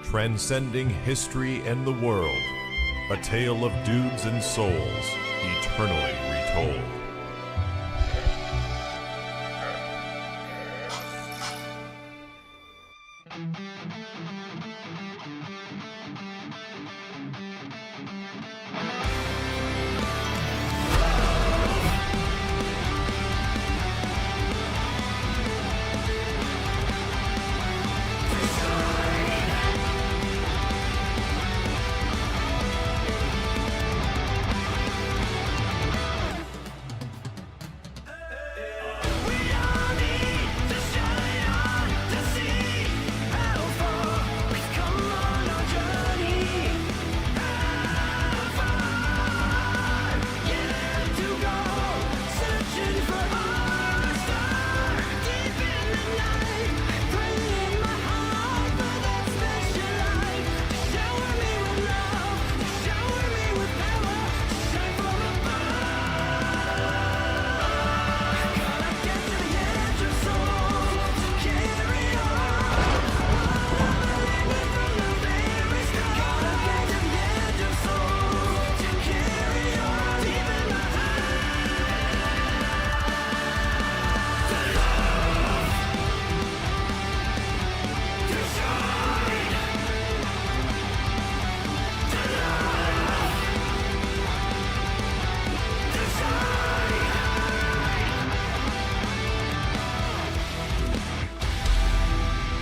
transcending history and the world, a tale of dudes and souls, eternally retold.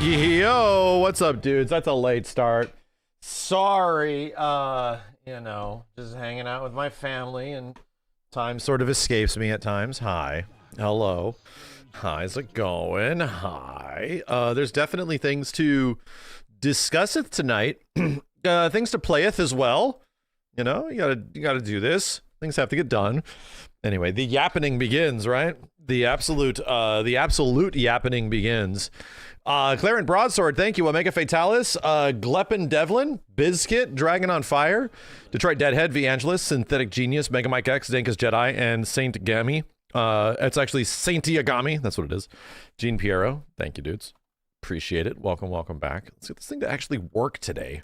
Yo, what's up, dudes? That's a late start. Sorry, you know, just hanging out with my family and time sort of escapes me at times. Hi. Hello. How's it going? Hi. There's definitely things to discusseth tonight. Things to playeth as well. You know, you gotta do this. Things have to get done. Anyway, the yappening begins, right? The absolute yappening begins. Clarent Broadsword, thank you. Omega Fatalis, Gleppin Devlin, Bizkit, Dragon on Fire, Detroit Deadhead, V Angelus, Synthetic Genius, Mega Mike X, Dankus Jedi, and Saint Gami. It's actually Saint Yagami, that's what it is. Gene Piero, thank you, dudes. Appreciate it. Welcome back. Let's get this thing to actually work today.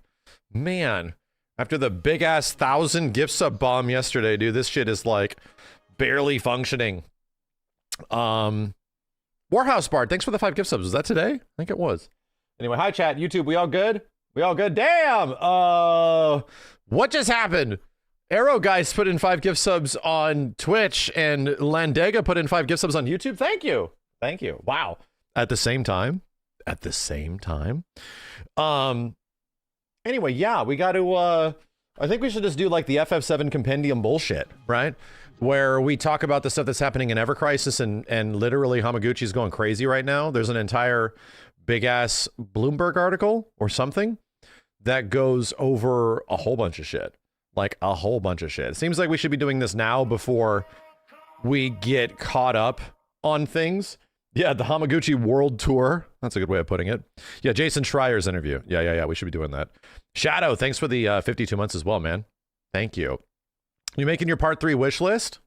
Man, after the big ass 1,000 gift sub bomb yesterday, dude, this shit is like barely functioning. Warhouse Bard, thanks for the 5 gift subs. Was that today? I think it was. Anyway, hi chat, YouTube, we all good? We all good? Damn! What just happened? Arrow Guys put in 5 gift subs on Twitch and Landega put in 5 gift subs on YouTube. Thank you. Thank you. Wow. At the same time. Anyway, yeah, we got to, I think we should just do like the FF7 compendium bullshit, right? Where we talk about the stuff that's happening in Ever Crisis and literally Hamaguchi's going crazy right now. There's an entire big ass Bloomberg article or something that goes over a whole bunch of shit. Like a whole bunch of shit. It seems like we should be doing this now before we get caught up on things. Yeah, the Hamaguchi World Tour. That's a good way of putting it. Yeah, Jason Schreier's interview. Yeah, we should be doing that. Shadow, thanks for the 52 months as well, man. Thank you. You making your part 3 wish list?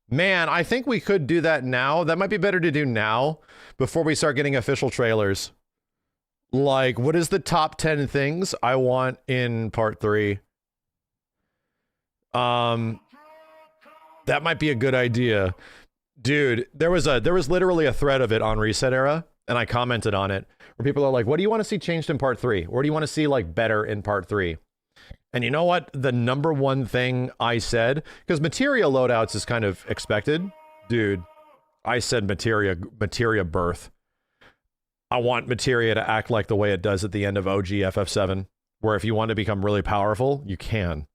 Man, I think we could do that now. That might be better to do now before we start getting official trailers. Like, what is the top 10 things I want in part 3? That might be a good idea. Dude, there was literally a thread of it on Reset Era, and I commented on it, where people are like, what do you want to see changed in part 3? Or do you want to see like better in part 3? And you know what? The number one thing I said, because materia loadouts is kind of expected. Dude, I said materia birth. I want materia to act like the way it does at the end of OG FF7, where if you want to become really powerful, you can.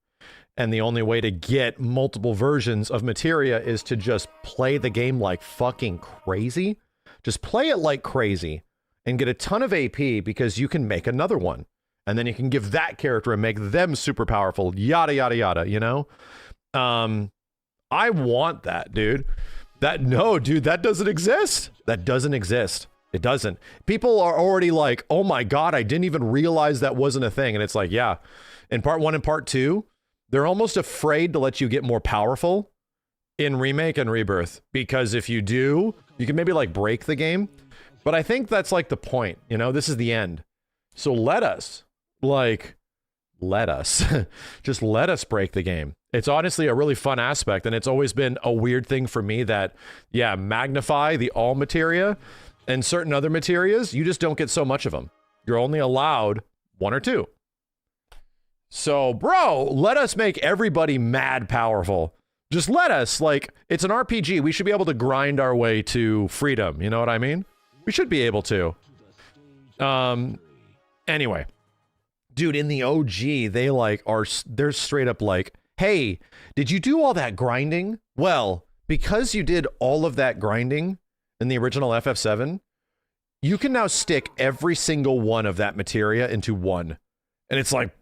And the only way to get multiple versions of materia is to just play the game like fucking crazy. Just play it like crazy and get a ton of AP because you can make another one. And then you can give that character and make them super powerful, yada, yada, yada, you know? I want that, dude. Dude, that doesn't exist. That doesn't exist. It doesn't. People are already like, oh my God, I didn't even realize that wasn't a thing. And it's like, yeah, in part 1 and part 2, they're almost afraid to let you get more powerful in Remake and Rebirth. Because if you do, you can maybe like break the game. But I think that's like the point, you know, this is the end. So let us, just let us break the game. It's honestly a really fun aspect, and it's always been a weird thing for me that, yeah, magnify the all materia and certain other materias, you just don't get so much of them. You're only allowed 1 or 2. So, bro, let us make everybody mad powerful. Just let us, like, it's an RPG. We should be able to grind our way to freedom. You know what I mean? We should be able to. Anyway. Dude, in the OG, they like they're straight up like, hey, did you do all that grinding? Well, because you did all of that grinding in the original FF7, you can now stick every single one of that materia into one. And it's like,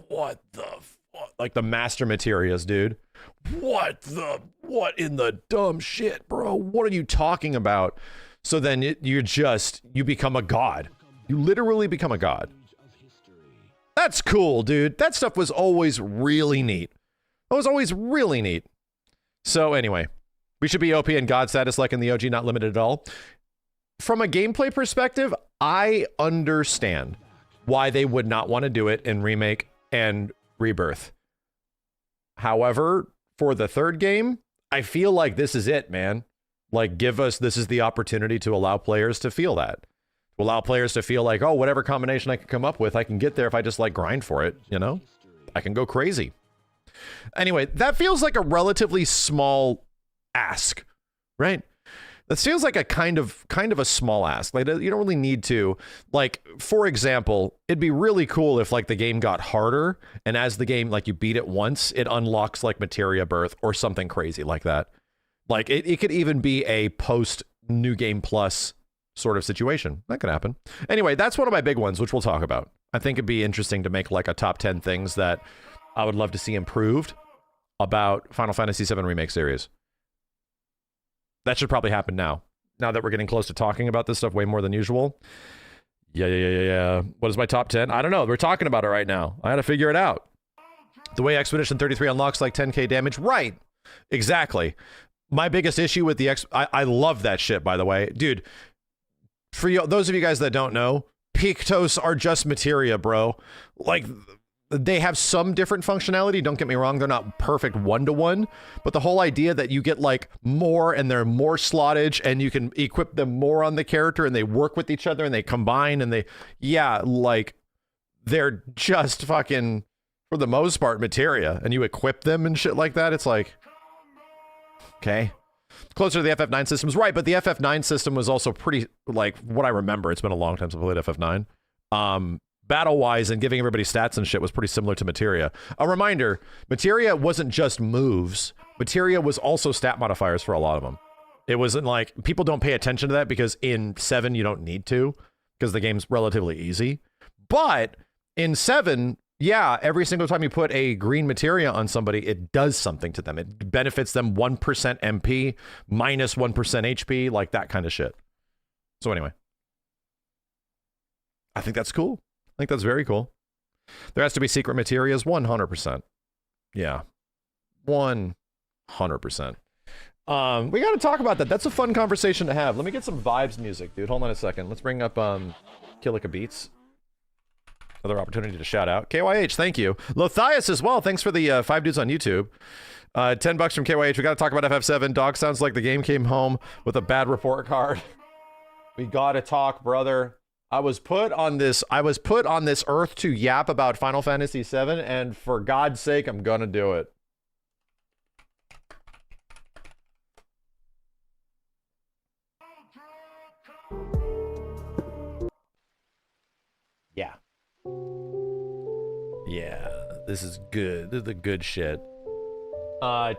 what the fuck? Like the master materias, dude. What in the dumb shit, bro? What are you talking about? So then you become a god. You literally become a god. That's cool, dude. That stuff was always really neat. It was always really neat. So anyway, we should be OP and god status like in the OG, not limited at all. From a gameplay perspective, I understand why they would not want to do it in Remake and Rebirth. However, for the third game, I feel like this is it, man. Like, this is the opportunity to allow players to feel that. To allow players to feel like, oh, whatever combination I can come up with, I can get there if I just like grind for it, you know? I can go crazy. Anyway, that feels like a relatively small ask, right? That feels like a kind of a small ask. Like, you don't really need to, like, for example, it'd be really cool if like the game got harder, and as the game, like, you beat it once, it unlocks like materia birth or something crazy like that. Like it could even be a post new game plus sort of situation. That could happen. Anyway, that's one of my big ones, which we'll talk about. I think it'd be interesting to make like a top 10 things that I would love to see improved about Final Fantasy VII Remake series. That should probably happen now that we're getting close to talking about this stuff way more than usual. Yeah. What is my top 10? I don't know. We're talking about it right now. I had to figure it out. The way Expedition 33 unlocks like 10k damage. Right. Exactly. My biggest issue with the I love that shit, by the way. Dude, for those of you guys that don't know, Pictos are just materia, bro. Like, they have some different functionality. Don't get me wrong. They're not perfect one-to-one, but the whole idea that you get like more and they're more slottage and you can equip them more on the character and they work with each other and they combine and like they're just fucking, for the most part, materia, and you equip them and shit like that. It's like, okay. Closer to the FF9 systems, right, but the FF9 system was also pretty, like, what I remember, it's been a long time since I played FF9. Battle-wise and giving everybody stats and shit was pretty similar to materia. A reminder, materia wasn't just moves. Materia was also stat modifiers for a lot of them. It wasn't like, people don't pay attention to that because in 7 you don't need to, because the game's relatively easy. But in 7, yeah, every single time you put a green materia on somebody, it does something to them. It benefits them 1% MP, minus 1% HP, like that kind of shit. So anyway, I think that's cool. I think that's very cool. There has to be secret materias, 100%. Yeah, 100%. We got to talk about that. That's a fun conversation to have. Let me get some vibes music, dude. Hold on a second. Let's bring up Killica Beats. Another opportunity to shout out. KYH, thank you. Lothias as well. Thanks for the 5 dudes on YouTube. $10 from KYH. We got to talk about FF7. Dog sounds like the game came home with a bad report card. We got to talk, brother. I was put on this earth to yap about Final Fantasy VII, and for God's sake, I'm gonna do it. Yeah. Yeah, this is good. This is the good shit.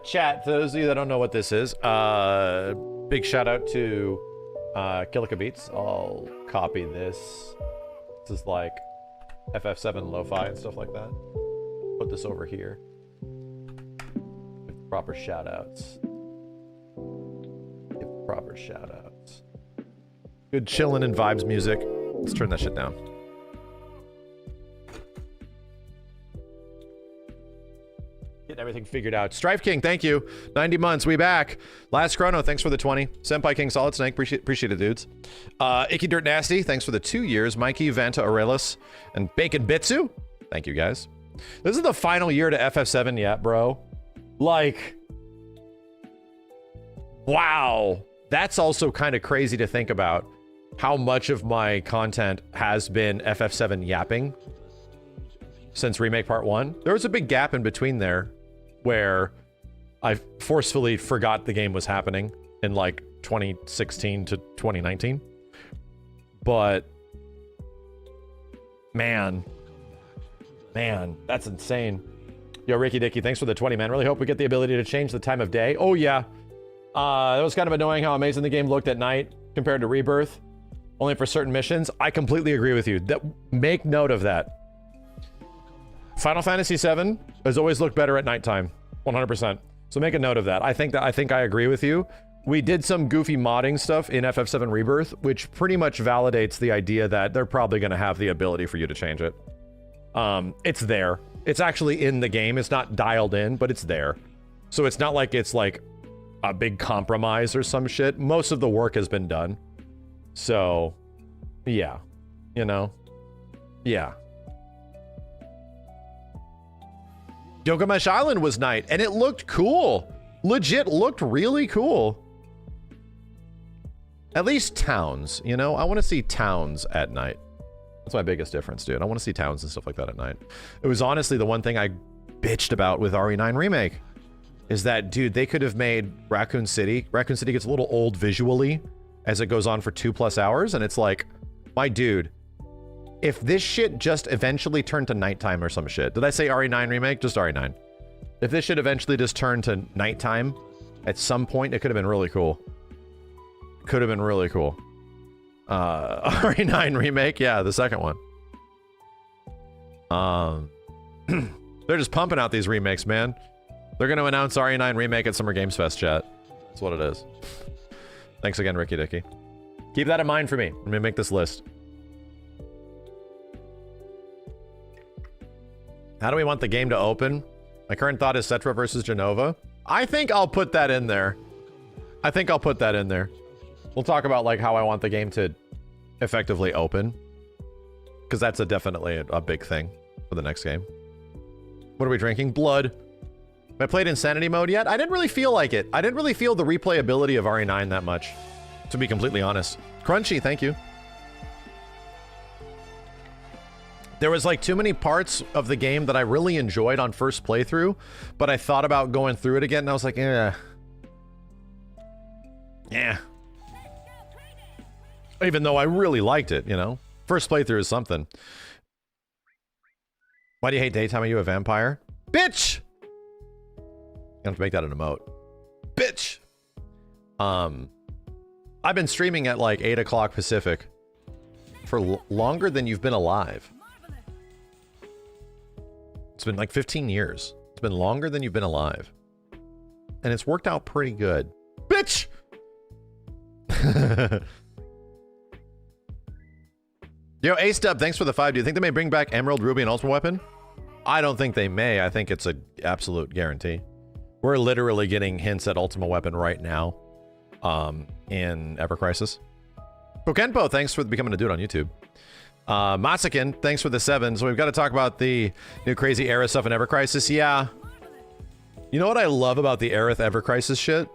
Chat, for those of you that don't know what this is, big shout out to Killica Beats. I'll copy this. This is like FF7 lo-fi and stuff like that. Put this over here. Give proper shout outs. Give proper shout outs. Good chillin' and vibes music. Let's turn that shit down. Getting everything figured out. Strife King, thank you. 90 months, we back. Last Chrono, thanks for the 20. Senpai King Solid Snake, appreciate it, dudes. Icky Dirt Nasty, thanks for the 2 years. Mikey, Vanta Aurelis, and Bacon Bitsu, thank you guys. This is the final year to FF7 yet, bro. Like, wow. That's also kind of crazy to think about. How much of my content has been FF7 yapping since Remake Part 1. There was a big gap in between there where I forcefully forgot the game was happening in like 2016 to 2019. But man, that's insane. Yo, Ricky Dicky, thanks for the 20, man. Really hope we get the ability to change the time of day. Oh yeah. That was kind of annoying how amazing the game looked at night compared to Rebirth. Only for certain missions. I completely agree with you. Make note of that. Final Fantasy VII has always looked better at nighttime, 100%. So make a note of that. I think I agree with you. We did some goofy modding stuff in FF7 Rebirth, which pretty much validates the idea that they're probably going to have the ability for you to change it. It's there. It's actually in the game. It's not dialed in, but it's there. So it's not like it's like a big compromise or some shit. Most of the work has been done. So, yeah, you know, yeah. Gilgamesh Island was night, and it looked cool. Legit looked really cool. At least towns, you know? I want to see towns at night. That's my biggest difference, dude. I want to see towns and stuff like that at night. It was honestly the one thing I bitched about with RE9 Remake. Is that, dude, they could have made Raccoon City. Raccoon City gets a little old visually as it goes on for 2+ hours, and it's like, my dude, if this shit just eventually turned to nighttime or some shit. Did I say RE9 Remake? Just RE9. If this shit eventually just turned to nighttime at some point, it could have been really cool. Could have been really cool. RE9 Remake, yeah, the second one. They're just pumping out these remakes, man. They're going to announce RE9 Remake at Summer Games Fest, chat. That's what it is. Thanks again, Ricky Dicky. Keep that in mind for me. Let me make this list. How do we want the game to open? My current thought is Cetra versus Genova. I think I'll put that in there. I think I'll put that in there. We'll talk about like how I want the game to effectively open. Because that's definitely a big thing for the next game. What are we drinking? Blood. Have I played Insanity mode yet? I didn't really feel like it. I didn't really feel the replayability of RE9 that much, to be completely honest. Crunchy, thank you. There was like too many parts of the game that I really enjoyed on first playthrough, but I thought about going through it again and I was like, yeah. Even though I really liked it, you know? First playthrough is something. Why do you hate daytime? Are you a vampire? Bitch! You have to make that an emote. Bitch! I've been streaming at like 8 o'clock Pacific for longer than you've been alive. It's been like 15 years. It's been longer than you've been alive. And it's worked out pretty good. Bitch! Yo, A-Stub, thanks for the 5. Do you think they may bring back Emerald, Ruby, and Ultimate Weapon? I don't think they may. I think it's an absolute guarantee. We're literally getting hints at Ultimate Weapon right now in Ever Crisis. Pokenpo, thanks for becoming a dude on YouTube. Masakin, thanks for the 7. So we've got to talk about the new crazy Aerith stuff in Ever Crisis. Yeah. You know what I love about the Aerith Ever Crisis shit?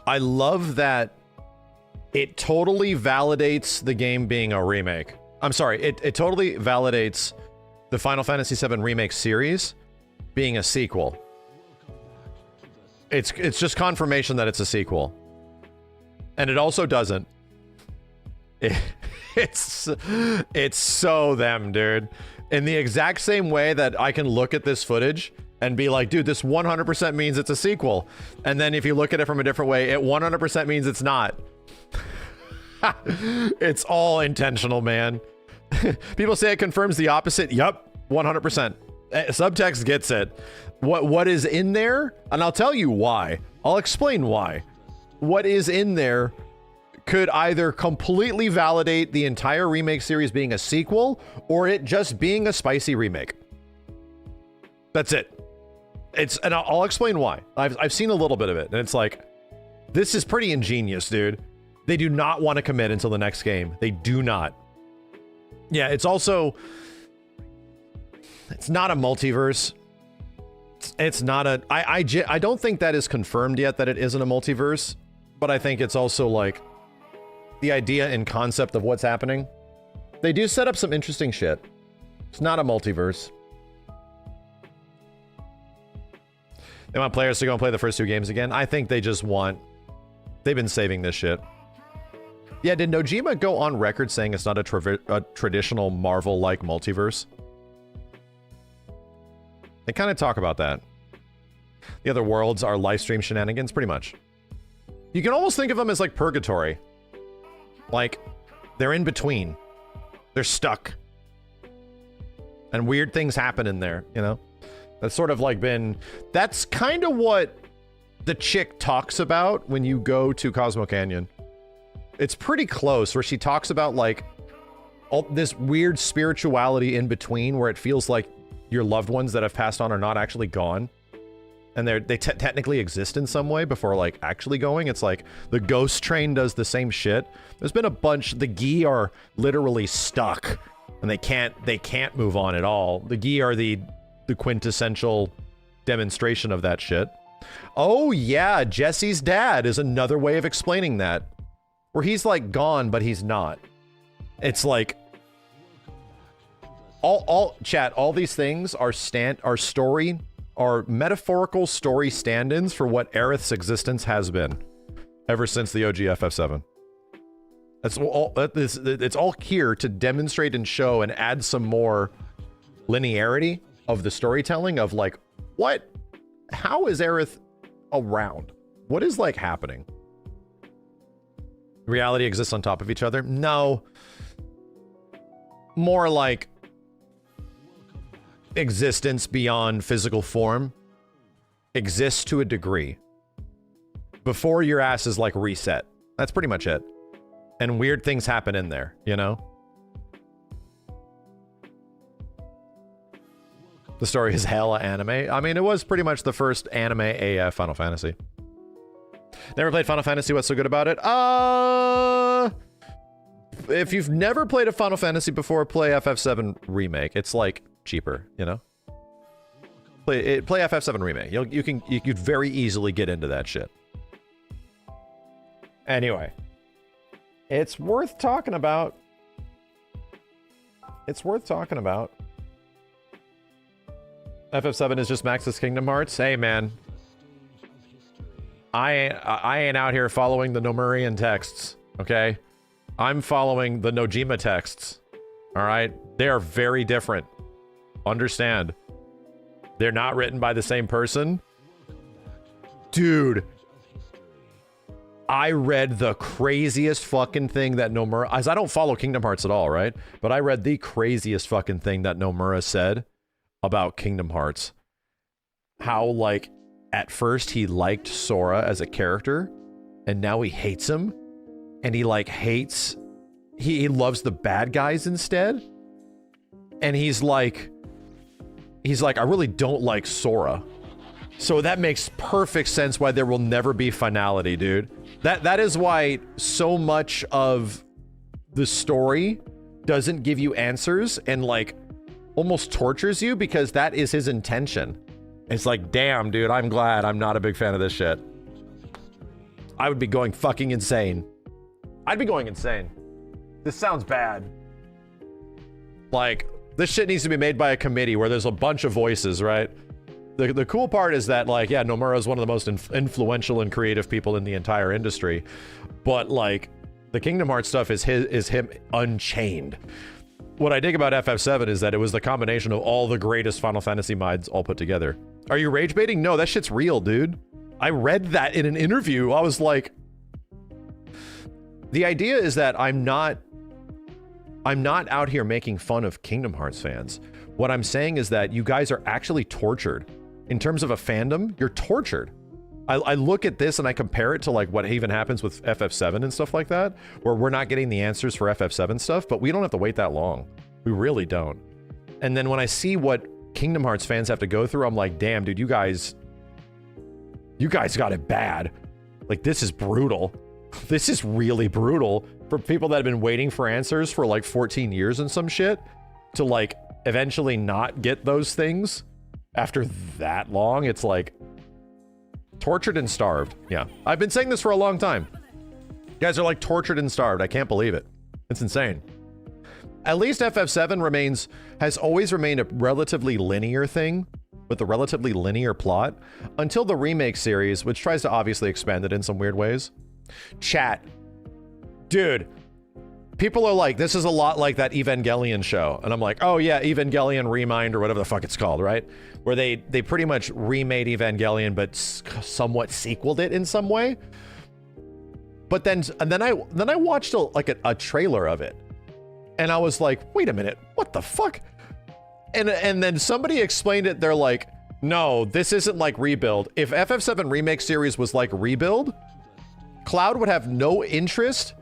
I love that it totally validates the game being a remake. I'm sorry, it totally validates the Final Fantasy VII Remake series being a sequel. It's just confirmation that it's a sequel. And it also doesn't. It's so them, dude. In the exact same way that I can look at this footage and be like, dude, this 100% means it's a sequel. And then if you look at it from a different way, it 100% means it's not. It's all intentional, man. People say it confirms the opposite. Yup, 100%. Subtext gets it. What is in there? And I'll tell you why. I'll explain why. What is in there could either completely validate the entire remake series being a sequel, or it just being a spicy remake. That's it. And I'll explain why. I've seen a little bit of it, and it's like, this is pretty ingenious, dude. They do not want to commit until the next game. They do not. Yeah, it's also, it's not a multiverse. It's not a, I don't think that is confirmed yet that it isn't a multiverse, but I think it's also like the idea and concept of what's happening. They do set up some interesting shit. It's not a multiverse. They want players to go and play the first 2 games again. I think they just want, they've been saving this shit. Yeah, did Nojima go on record saying it's not a traditional Marvel-like multiverse? They kind of talk about that. The other worlds are Lifestream shenanigans, pretty much. You can almost think of them as like purgatory. Like, they're in between. They're stuck. And weird things happen in there, you know? That's sort of like been... That's kind of what the chick talks about when you go to Cosmo Canyon. It's pretty close, where she talks about like all this weird spirituality in between, where it feels like your loved ones that have passed on are not actually gone, and they technically exist in some way before like actually going. It's like the ghost train does the same shit. There's been a bunch. The Gi are literally stuck, and they can't move on at all. The Gi are the quintessential demonstration of that shit. Oh yeah, Jesse's dad is another way of explaining that. Where he's like gone, but he's not. It's like all these things are metaphorical story stand-ins for what Aerith's existence has been ever since the OG FF7. It's all here to demonstrate and show and add some more linearity of the storytelling of like, how is Aerith around? What is like happening? Reality exists on top of each other? No. More like existence beyond physical form exists to a degree before your ass is like reset. That's pretty much it. And weird things happen in there, you know? The story is hella anime. I mean, it was pretty much the first anime AF Final Fantasy. Never played Final Fantasy. What's so good about it? If you've never played a Final Fantasy before, play FF7 Remake. It's like cheaper, you know? Play FF7 Remake. You could very easily get into that shit. Anyway, it's worth talking about. It's worth talking about. FF7 is just Max's Kingdom Hearts. Hey, man. I ain't out here following the Nomurian texts, okay? I'm following the Nojima texts, all right? They are very different. Understand. They're not written by the same person. Dude. I read the craziest fucking thing that Nomura... I don't follow Kingdom Hearts at all, right? But I read the craziest fucking thing that Nomura said about Kingdom Hearts. How, like... At first, he liked Sora as a character, and now he hates him. And he, like, hates... He loves the bad guys instead. And he's like, I really don't like Sora. So that makes perfect sense why there will never be finality, dude. That is why so much of the story doesn't give you answers and, like, almost tortures you, because that is his intention. It's like, damn, dude, I'm glad I'm not a big fan of this shit. I would be going fucking insane. I'd be going insane. This sounds bad. Like, this shit needs to be made by a committee where there's a bunch of voices, right? The cool part is that, like, yeah, Nomura is one of the most influential and creative people in the entire industry. But, like, the Kingdom Hearts stuff is him unchained. What I dig about FF7 is that it was the combination of all the greatest Final Fantasy minds all put together. Are you rage baiting? No, that shit's real, dude. I read that in an interview. I was like... The idea is that I'm not out here making fun of Kingdom Hearts fans. What I'm saying is that you guys are actually tortured. In terms of a fandom, you're tortured. I look at this and I compare it to like what even happens with FF7 and stuff like that, where we're not getting the answers for FF7 stuff, but we don't have to wait that long. We really don't. And then when I see what Kingdom Hearts fans have to go through. I'm like, damn, dude, you guys got it bad. Like, this is brutal. This is really brutal for people that have been waiting for answers for like 14 years and some shit to like eventually not get those things after that long. It's like tortured and starved. Yeah, I've been saying this for a long time. You guys are like tortured and starved. I can't believe it. It's insane. At least FF7 has always remained a relatively linear thing with a relatively linear plot until the remake series, which tries to obviously expand it in some weird ways. Chat. Dude, people are like, this is a lot like that Evangelion show. And I'm like, oh yeah, Evangelion Remind or whatever the fuck it's called, right? Where they pretty much remade Evangelion, but somewhat sequeled it in some way. But then I watched a trailer of it. And I was like, wait a minute, what the fuck? And then somebody explained it. They're like, no, this isn't like Rebuild. If FF7 Remake series was like Rebuild, Cloud would have no interest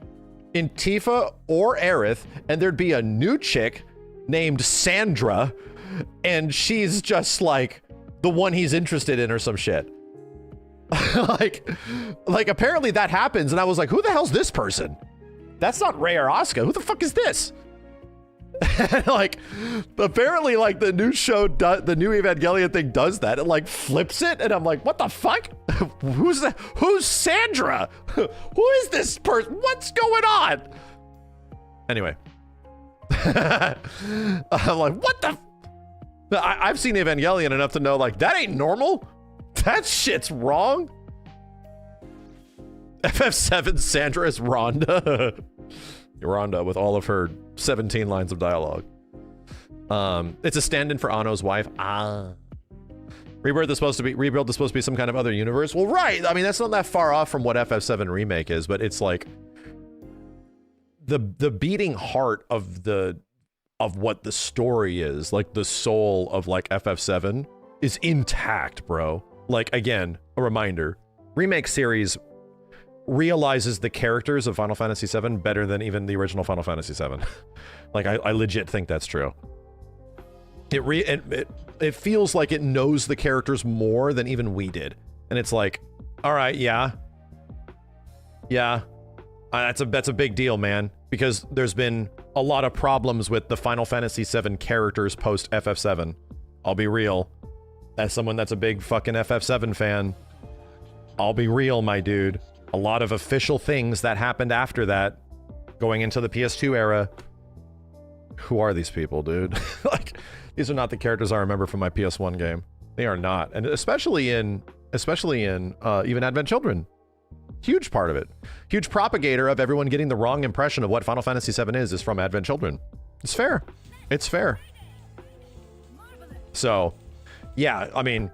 in Tifa or Aerith, and there'd be a new chick named Sandra, and she's just like the one he's interested in or some shit. like apparently that happens, and I was like, who the hell's this person? That's not Rei or Asuka. Who the fuck is this? Like, apparently, like, the new show, the new Evangelion thing does that. It, like, flips it, and I'm like, what the fuck? Who's that? Who's Sandra? Who is this person? What's going on? Anyway. I'm like, what the? I've seen Evangelion enough to know, like, that ain't normal. That shit's wrong. FF7 Sandra is Rhonda. Rhonda with all of her 17 lines of dialogue. It's a stand-in for Anno's wife. Rebuild is supposed to be some kind of other universe. Well, right. I mean, that's not that far off from what FF7 Remake is, but it's like the beating heart of what the story is, like the soul of like FF7 is intact, bro. Like, again, a reminder, Remake series realizes the characters of Final Fantasy VII better than even the original Final Fantasy VII. Like, I legit think that's true. It feels like it knows the characters more than even we did. And it's like, all right, yeah. That's a big deal, man. Because there's been a lot of problems with the Final Fantasy VII characters post FF7. I'll be real. As someone that's a big fucking FF7 fan, I'll be real, my dude. A lot of official things that happened after that, going into the PS2 era. Who are these people, dude? Like, these are not the characters I remember from my PS1 game. They are not. And especially in even Advent Children. Huge part of it. Huge propagator of everyone getting the wrong impression of what Final Fantasy VII is from Advent Children. It's fair. It's fair. So, yeah, I mean,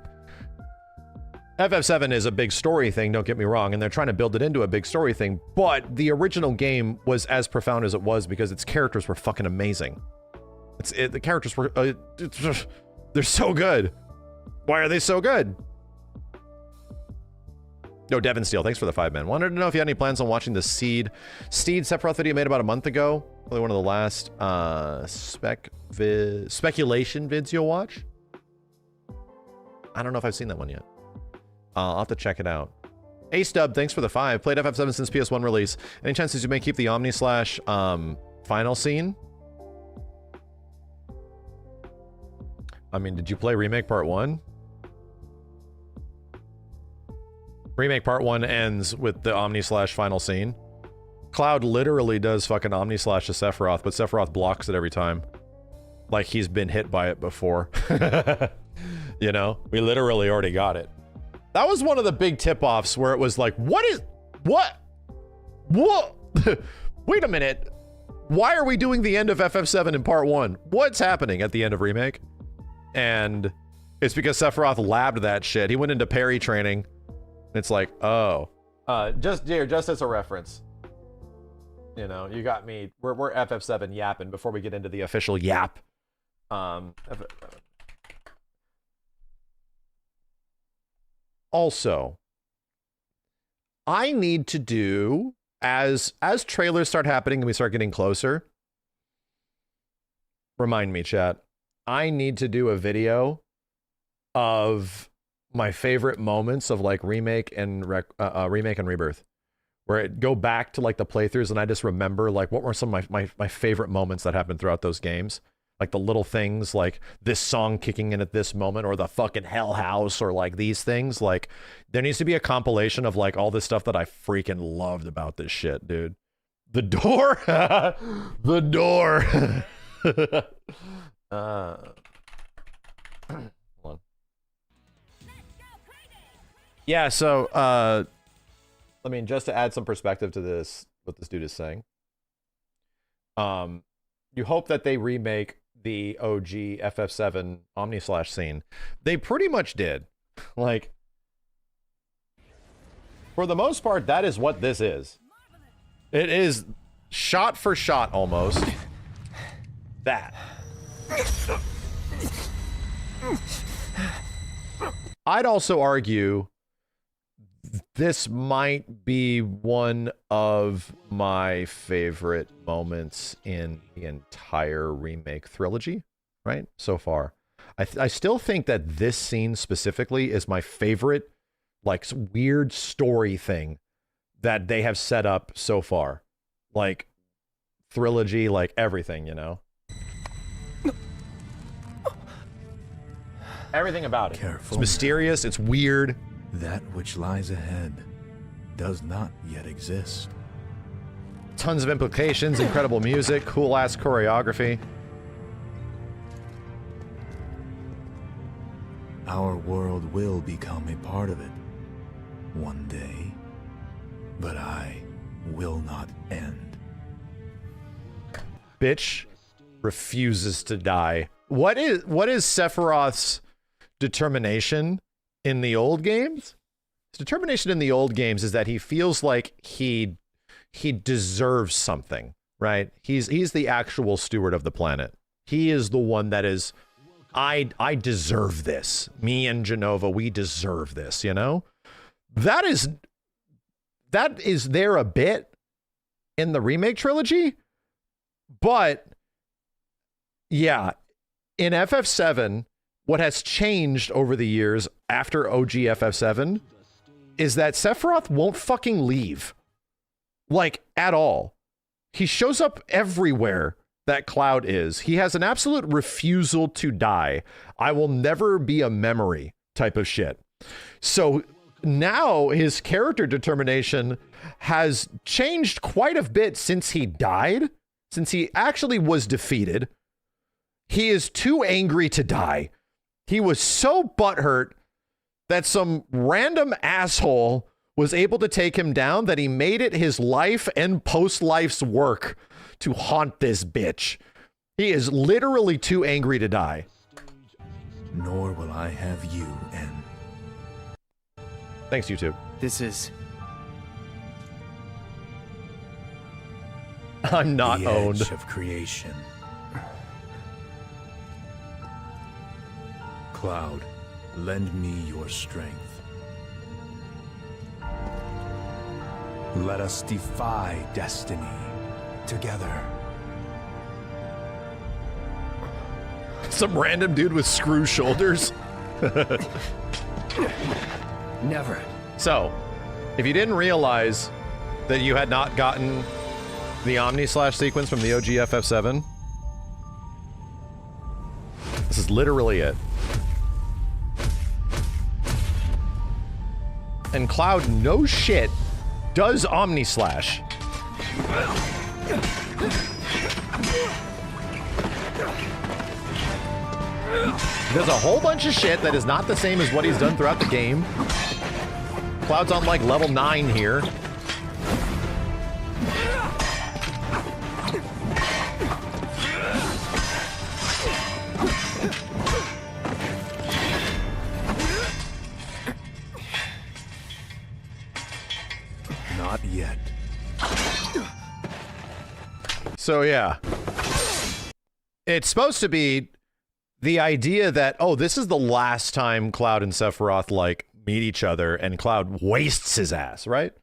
FF7 is a big story thing, don't get me wrong, and they're trying to build it into a big story thing, but the original game was as profound as it was because its characters were fucking amazing. The characters were, they're so good. Why are they so good? No, Devin Steele, thanks for the 5 man. Wanted to know if you had any plans on watching the Steed Sephiroth video made about a month ago. Probably one of the last speculation vids you'll watch. I don't know if I've seen that one yet. I'll have to check it out. A-Stub, thanks for the 5. Played FF7 since PS1 release. Any chances you may keep the Omni slash final scene? I mean, did you play Remake Part 1? Remake Part 1 ends with the Omni slash final scene. Cloud literally does fucking Omni slash to Sephiroth, but Sephiroth blocks it every time. Like he's been hit by it before. You know? We literally already got it. That was one of the big tip-offs where it was like, what? Wait a minute. Why are we doing the end of FF7 in Part 1? What's happening at the end of Remake? And it's because Sephiroth labbed that shit. He went into parry training. It's like, oh. Just as a reference. You know, you got me. We're FF7 yapping before we get into the official yap. Also, I need to do, as trailers start happening and we start getting closer, remind me, chat, I need to do a video of my favorite moments of like remake and Rebirth, where it go back to like the playthroughs and I just remember like what were some of my favorite moments that happened throughout those games. Like the little things like this song kicking in at this moment, or the fucking Hell House, or like these things. Like there needs to be a compilation of like all this stuff that I freaking loved about this shit, dude. The door. The door. Hold on. Yeah, so I mean, just to add some perspective to this, what this dude is saying. You hope that they remake the OG FF7 Omni-Slash scene. They pretty much did. Like, for the most part, that is what this is. It is shot for shot almost. That. I'd also argue this might be one of my favorite moments in the entire remake trilogy, right? So far. I still think that this scene specifically is my favorite, like, weird story thing that they have set up so far. Like, trilogy, like, everything, you know? Everything about it. Careful. It's mysterious, it's weird. That which lies ahead does not yet exist. Tons of implications, incredible music, cool-ass choreography. Our world will become a part of it one day, but I will not end. Bitch refuses to die. What is Sephiroth's determination in the old games? His determination in the old games is that he feels like he deserves something, right? He's the actual steward of the planet. He is the one that is, I deserve this. Me and Jenova, we deserve this, you know? That is there a bit in the remake trilogy, but yeah, in FF7, what has changed over the years after OG FF7 is that Sephiroth won't fucking leave. Like, at all. He shows up everywhere that Cloud is. He has an absolute refusal to die. I will never be a memory type of shit. So now his character determination has changed quite a bit since he died, since he actually was defeated. He is too angry to die. He was so butthurt that some random asshole was able to take him down that he made it his life and post-life's work to haunt this bitch. He is literally too angry to die. Nor will I have you end. Thanks, YouTube. This is... I'm not the owned. Edge of creation. Cloud, lend me your strength. Let us defy destiny together. Some random dude with screw shoulders. never. So, if you didn't realize that you had not gotten the Omni-Slash sequence from the OG FF7, this is literally it. And Cloud, no shit, does Omni-Slash. He does a whole bunch of shit that is not the same as what he's done throughout the game. Cloud's on like level 9 here. Not yet. So yeah, it's supposed to be the idea that, oh, this is the last time Cloud and Sephiroth like meet each other, and Cloud wastes his ass, right?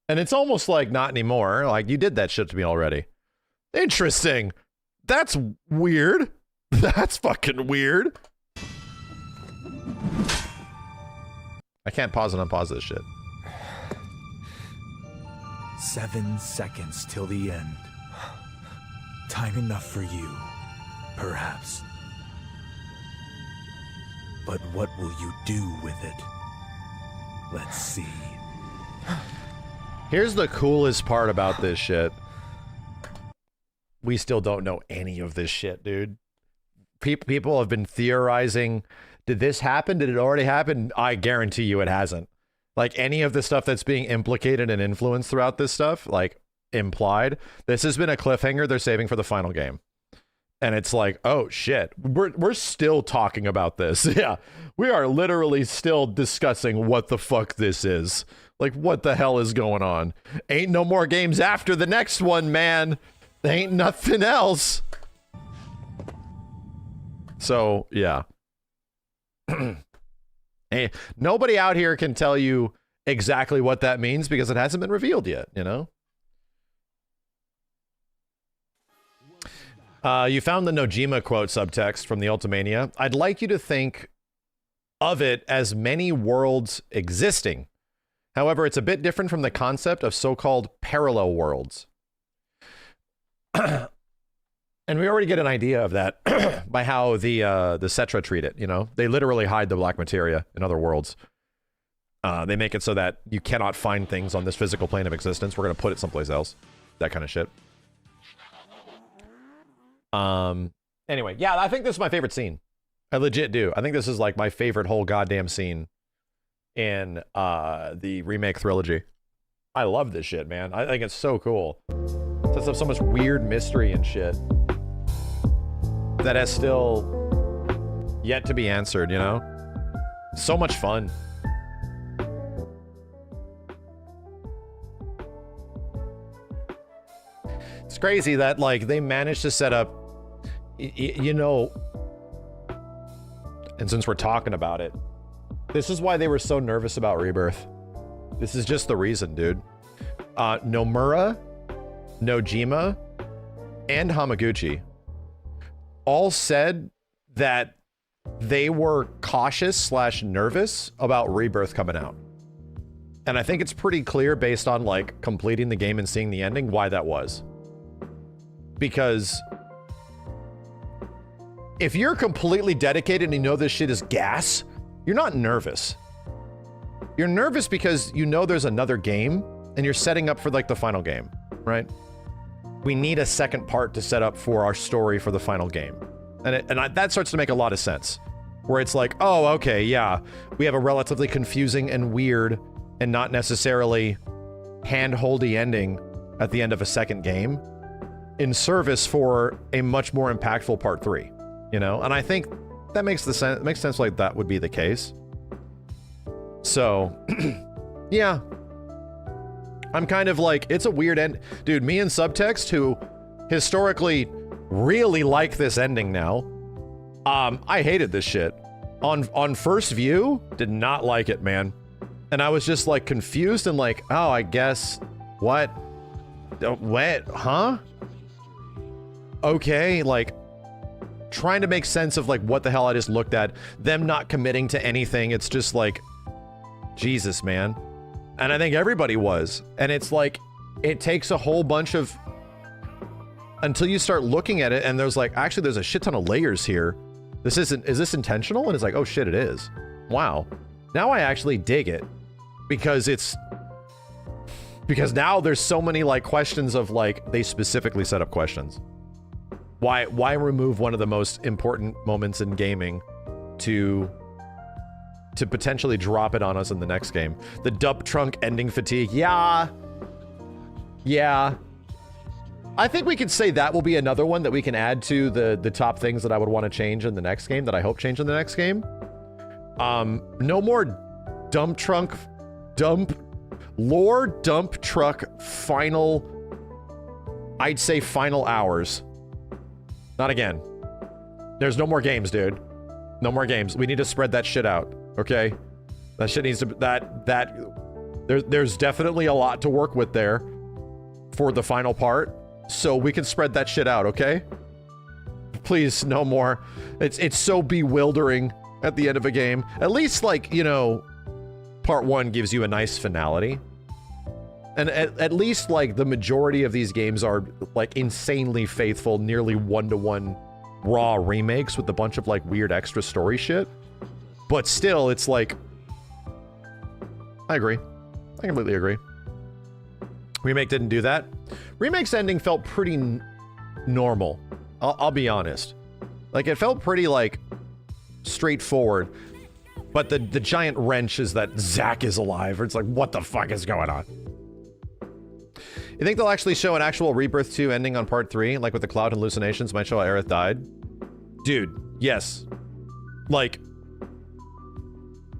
And it's almost like not anymore. Like, you did that shit to me already. Interesting. That's weird. That's fucking weird. I can't pause and unpause this shit. 7 seconds till the end. Time enough for you, perhaps. But what will you do with it? Let's see. Here's the coolest part about this shit. We still don't know any of this shit, dude. People have been theorizing, did this happen? Did it already happen? I guarantee you it hasn't. Like, any of the stuff that's being implicated and influenced throughout this stuff, like, implied, this has been a cliffhanger they're saving for the final game. And it's like, oh shit, we're still talking about this. Yeah, we are literally still discussing what the fuck this is. Like, what the hell is going on? Ain't no more games after the next one, man. Ain't nothing else. So, yeah. Hey, nobody out here can tell you exactly what that means because it hasn't been revealed yet, you know? You found the Nojima quote subtext from the Ultimania. I'd like you to think of it as many worlds existing. However, it's a bit different from the concept of so-called parallel worlds. And we already get an idea of that by how the Cetra treat it, you know? They literally hide the black materia in other worlds. They make it so that you cannot find things on this physical plane of existence. We're going to put it someplace else. That kind of shit. Anyway, yeah, I think this is my favorite scene. I legit do. I think this is like my favorite whole goddamn scene in the remake trilogy. I love this shit, man. I think it's so cool. It sets up so much weird mystery and shit that has still yet to be answered, you know? So much fun. It's crazy that, like, they managed to set up, you know, and since we're talking about it, this is why they were so nervous about Rebirth. This is just the reason, dude. Nomura, Nojima, and Hamaguchi all said that they were cautious / nervous about Rebirth coming out. And I think it's pretty clear based on, like, completing the game and seeing the ending why that was. Because if you're completely dedicated and you know this shit is gas, you're not nervous. You're nervous because you know there's another game and you're setting up for, like, the final game, right? We need a second part to set up for our story for the final game. And that starts to make a lot of sense. Where it's like, oh, okay, yeah, we have a relatively confusing and weird and not necessarily hand-holdy ending at the end of a second game in service for a much more impactful part 3, you know? And I think that makes sense like that would be the case. So, yeah. I'm kind of like, it's a weird end. Dude, me and Subtext, who historically really like this ending now, I hated this shit. On first view, did not like it, man. And I was just, like, confused and like, oh, I guess, what? Huh? Okay, like, trying to make sense of, like, what the hell I just looked at. Them not committing to anything. It's just like, Jesus, man. And I think everybody was. And it's like, it takes a whole bunch of... Until you start looking at it and there's like, actually, there's a shit ton of layers here. Is this intentional? And it's like, oh shit, it is. Wow. Now I actually dig it. Because now there's so many, like, questions of, like, they specifically set up questions. Why remove one of the most important moments in gaming to potentially drop it on us in the next game? The dump trunk ending fatigue. Yeah. I think we could say that will be another one that we can add to the top things that I would want to change in the next game, that I hope change in the next game. No more dump truck final, I'd say final hours. Not again. There's no more games, dude. No more games. We need to spread that shit out, okay? That shit needs to... There's definitely a lot to work with there for the final part, so we can spread that shit out, okay? Please, no more. It's so bewildering at the end of a game. At least, like, you know, part 1 gives you a nice finality. And at least, like, the majority of these games are, like, insanely faithful, nearly one-to-one raw remakes with a bunch of, like, weird extra story shit. But still, it's like... I agree. I completely agree. Remake didn't do that. Remake's ending felt pretty normal. I'll be honest. Like, it felt pretty, like, straightforward. But the giant wrench is that Zack is alive. Or it's like, what the fuck is going on? You think they'll actually show an actual Rebirth 2 ending on part 3? Like with the cloud hallucinations might show how Aerith died? Dude, yes. Like,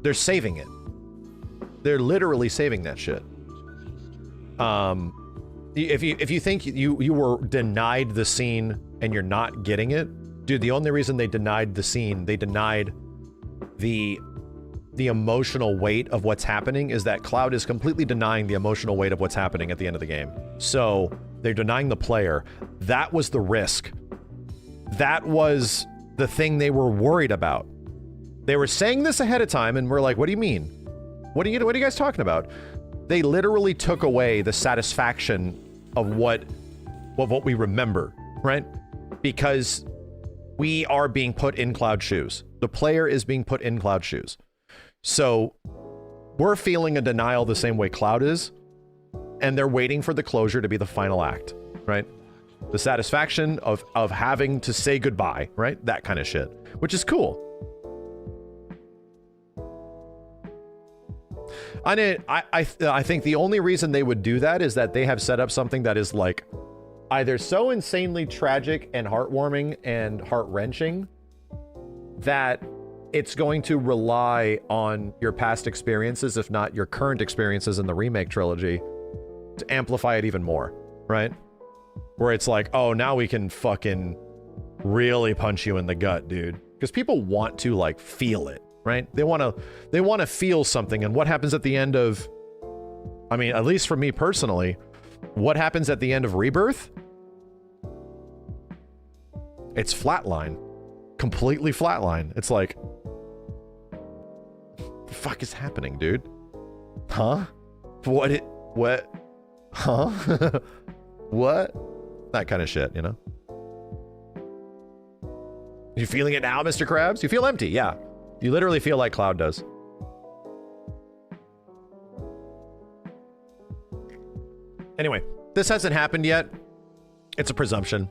they're saving it. They're literally saving that shit. If you think you were denied the scene and you're not getting it, dude, the only reason they denied the scene, they denied the emotional weight of what's happening is that Cloud is completely denying the emotional weight of what's happening at the end of the game. So they're denying the player. That was the risk. That was the thing they were worried about. They were saying this ahead of time and we're like, what do you mean? What are you guys talking about? They literally took away the satisfaction of what we remember, right? Because we are being put in Cloud's shoes. The player is being put in Cloud's shoes. So we're feeling a denial the same way Cloud is, and they're waiting for the closure to be the final act, right? The satisfaction of having to say goodbye, right? That kind of shit, which is cool. I think the only reason they would do that is that they have set up something that is like either so insanely tragic and heartwarming and heart-wrenching that it's going to rely on your past experiences, if not your current experiences in the Remake trilogy, to amplify it even more, right? Where it's like, oh, now we can fucking really punch you in the gut, dude. Because people want to, like, feel it, right? They want to feel something. And what happens at the end of, I mean, at least for me personally, what happens at the end of Rebirth? It's flatline. Completely flatline. It's like, the fuck is happening, dude? Huh? What? Huh? What? That kind of shit, you know? You feeling it now, Mr. Krabs? You feel empty, yeah. You literally feel like Cloud does. Anyway, this hasn't happened yet. It's a presumption.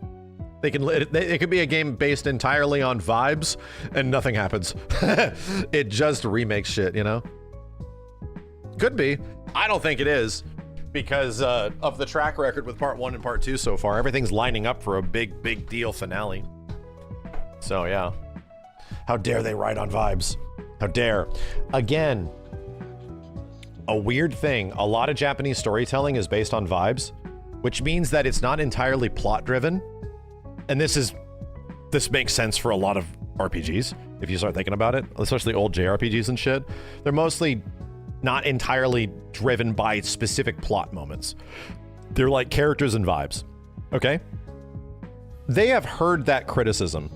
It could be a game based entirely on vibes and nothing happens. It just remakes shit, you know? Could be. I don't think it is because of the track record with part 1 and part 2 so far. Everything's lining up for a big deal finale. So yeah. How dare they ride on vibes? How dare. Again, a weird thing. A lot of Japanese storytelling is based on vibes, which means that it's not entirely plot driven. And this makes sense for a lot of RPGs, if you start thinking about it, especially old JRPGs and shit. They're mostly not entirely driven by specific plot moments. They're like characters and vibes, okay? They have heard that criticism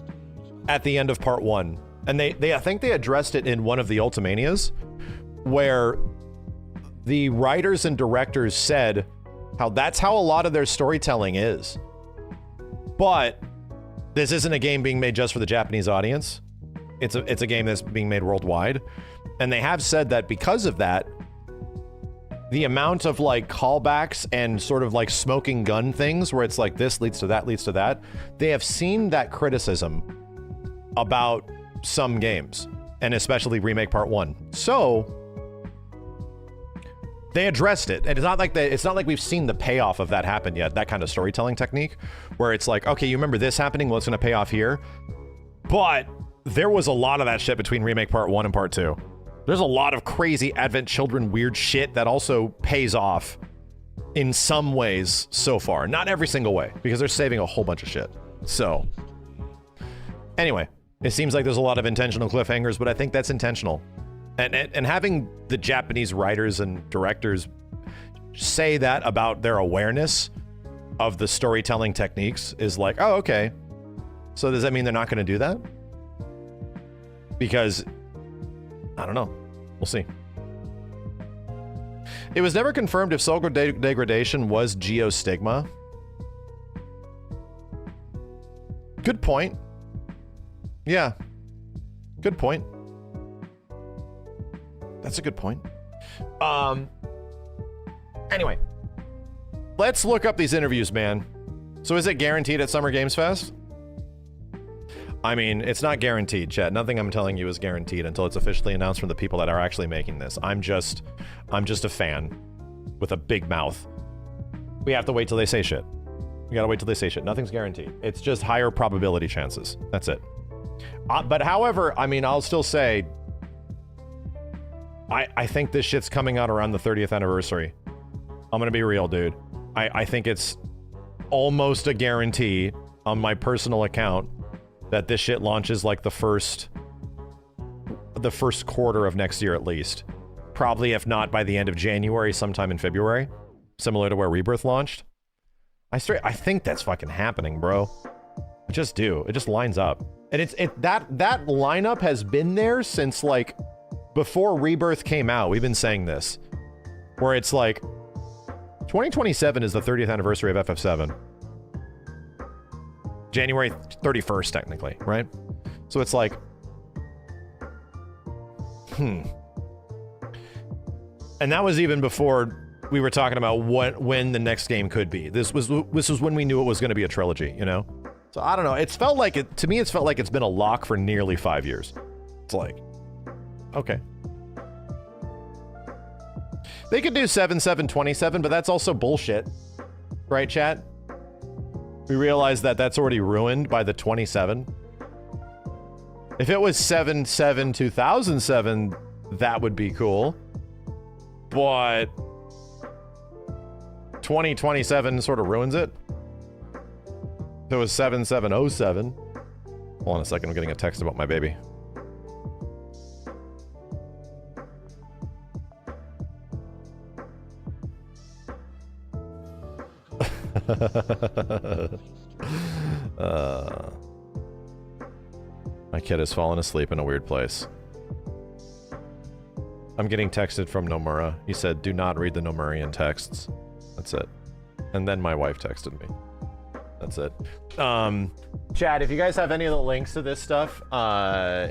at the end of part 1, and I think they addressed it in one of the Ultimanias, where the writers and directors said how that's how a lot of their storytelling is. But this isn't a game being made just for the Japanese audience. It's a game that's being made worldwide. And they have said that because of that, the amount of like callbacks and sort of like smoking gun things where it's like this leads to that, they have seen that criticism about some games, and especially Remake Part 1. So they addressed it, and it's not like we've seen the payoff of that happen yet, that kind of storytelling technique, where it's like, okay, you remember this happening, well, it's gonna pay off here. But there was a lot of that shit between Remake Part 1 and Part 2. There's a lot of crazy Advent Children weird shit that also pays off in some ways so far. Not every single way, because they're saving a whole bunch of shit. So, anyway, it seems like there's a lot of intentional cliffhangers, but I think that's intentional. And having the Japanese writers and directors say that about their awareness of the storytelling techniques is like, oh, okay. So does that mean they're not going to do that? Because, I don't know. We'll see. It was never confirmed if soul degradation was geostigma. Good point. Yeah. Good point. That's a good point. Anyway. Let's look up these interviews, man. So is it guaranteed at Summer Games Fest? I mean, it's not guaranteed, chat. Nothing I'm telling you is guaranteed until it's officially announced from the people that are actually making this. I'm just a fan with a big mouth. We have to wait till they say shit. We gotta wait till they say shit. Nothing's guaranteed. It's just higher probability chances. That's it. But however, I mean, I'll still say, I think this shit's coming out around the 30th anniversary. I'm gonna be real, dude. I think it's almost a guarantee on my personal account that this shit launches like the first quarter of next year at least. Probably, if not by the end of January, sometime in February, similar to where Rebirth launched. I think that's fucking happening, bro. I just do. It just lines up. And that lineup has been there since like before Rebirth came out. We've been saying this, where it's like 2027 is the 30th anniversary of FF7. January 31st, technically, right? So it's like, And that was even before we were talking about when the next game could be. This was when we knew it was going to be a trilogy, you know? So I don't know. It's felt like it, to me, it's felt like it's been a lock for nearly 5 years. It's like, okay. They could do 7/7/27, but that's also bullshit. Right, chat? We realize that that's already ruined by the 27. If it was 7/7/2007, that would be cool. But 2027 sort of ruins it. If it was 7/7/07. Hold on a second, I'm getting a text about my baby. My kid has fallen asleep in a weird place. I'm getting texted from Nomura. He said, do not read the Nomurian texts. That's it. And then my wife texted me. That's it. Chad, if you guys have any of the links to this stuff,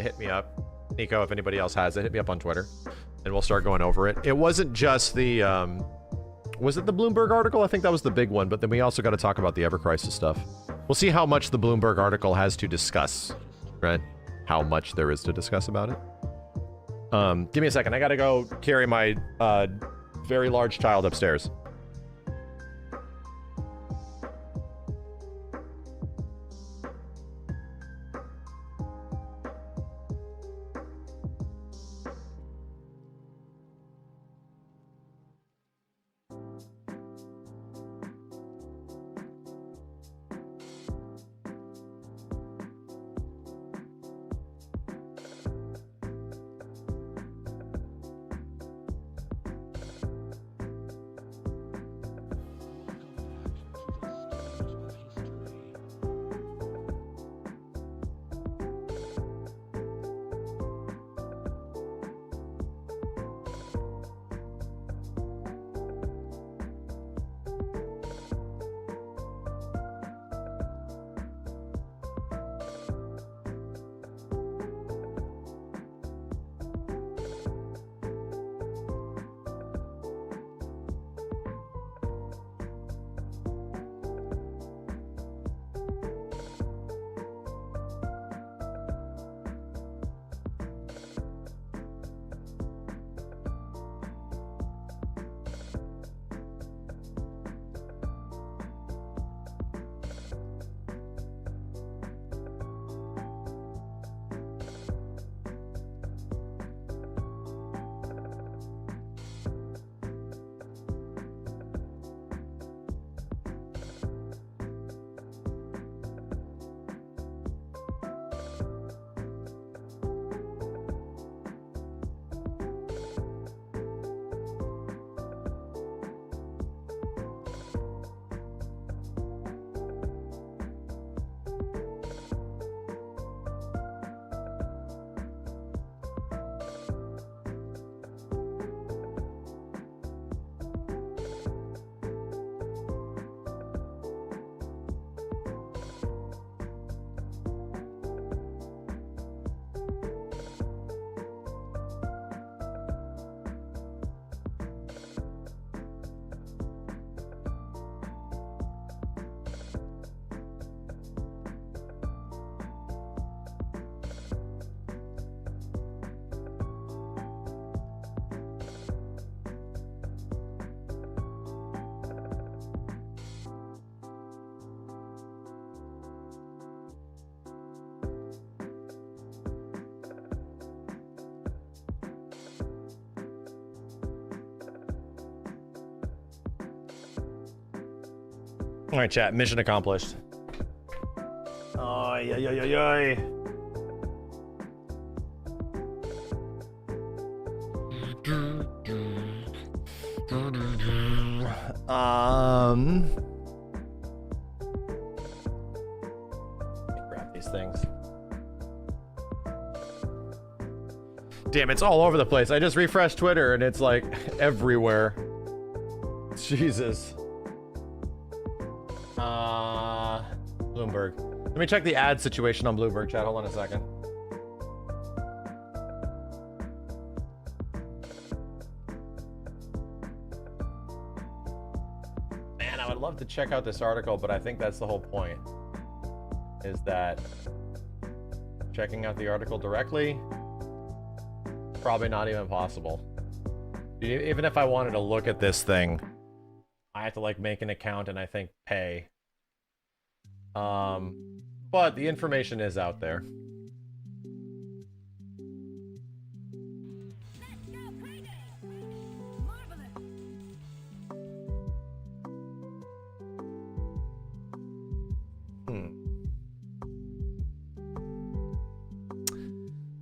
hit me up. Nico, if anybody else has it, hit me up on Twitter. And we'll start going over it. It wasn't just the... was it the Bloomberg article? I think that was the big one, but then we also got to talk about the Ever Crisis stuff. We'll see how much the Bloomberg article has to discuss, right? How much there is to discuss about it. Give me a second. I got to go carry my very large child upstairs. All right, chat. Mission accomplished. Ay, ay, ay, ay, ay. Let me grab these things. Damn, it's all over the place. I just refreshed Twitter and it's like everywhere. Jesus. Bloomberg. Let me check the ad situation on Bloomberg, chat. Hold on a second. Man, I would love to check out this article, but I think that's the whole point. Is that checking out the article directly? Probably not even possible. Even if I wanted to look at this thing, I have to like make an account and I think pay. But the information is out there.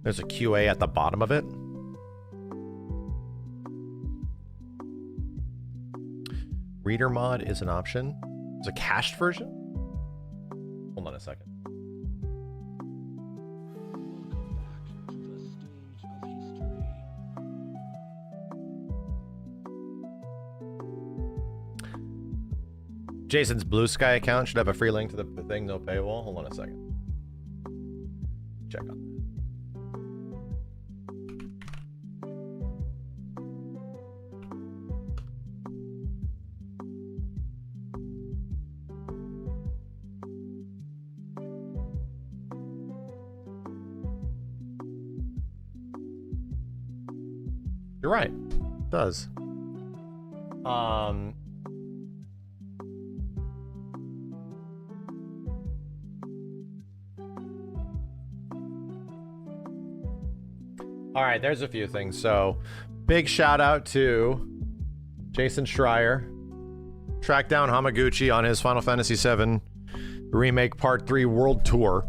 There's a QA at the bottom of it. Reader mod is an option. There's a cached version? Hold on a second. Jason's Blue Sky account should have a free link to the thing, no paywall. Hold on a second. Check on that. You're right. It does. All right, there's a few things. So, big shout out to Jason Schreier. Tracked down Hamaguchi on his Final Fantasy VII Remake Part 3 World Tour.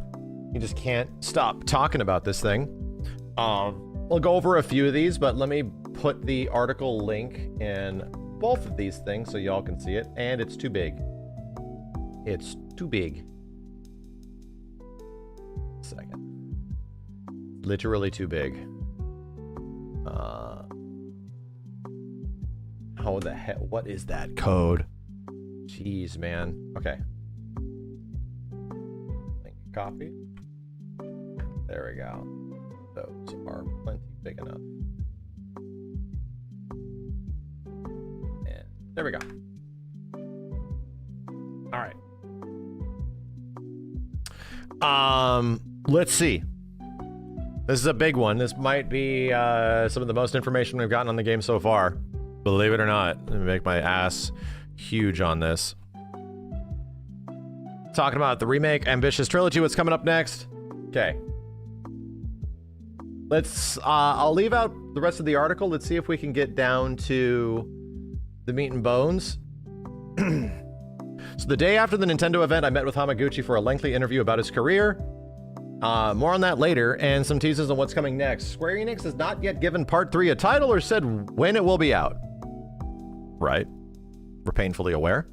He just can't stop talking about this thing. We'll go over a few of these, but let me put the article link in both of these things so y'all can see it. And it's too big. It's too big. Second. Literally too big. Oh, the heck? What is that code? Jeez, man. Okay. Link copy. There we go. Those are plenty big enough. And there we go. All right. Let's see. This is a big one. This might be some of the most information we've gotten on the game so far. Believe it or not. Let me make my ass huge on this. Talking about the Remake Ambitious Trilogy, what's coming up next? Okay. Let's, I'll leave out the rest of the article. Let's see if we can get down to the meat and bones. So the day after the Nintendo event, I met with Hamaguchi for a lengthy interview about his career. More on that later, and some teases on what's coming next. Square Enix has not yet given Part 3 a title or said when it will be out. Right. We're painfully aware.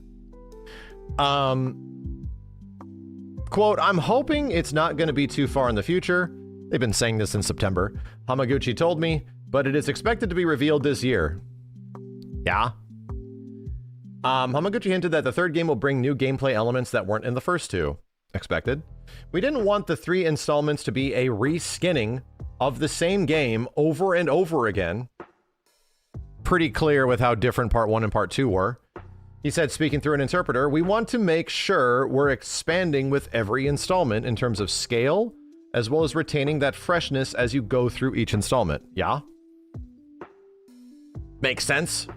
Quote, I'm hoping it's not going to be too far in the future. They've been saying this in September. Hamaguchi told me, but it is expected to be revealed this year. Yeah. Hamaguchi hinted that the third game will bring new gameplay elements that weren't in the first two. Expected. We didn't want the 3 installments to be a reskinning of the same game over and over again. Pretty clear with how different Part 1 and Part 2 were. He said, speaking through an interpreter, we want to make sure we're expanding with every installment in terms of scale, as well as retaining that freshness as you go through each installment. Yeah? Makes sense.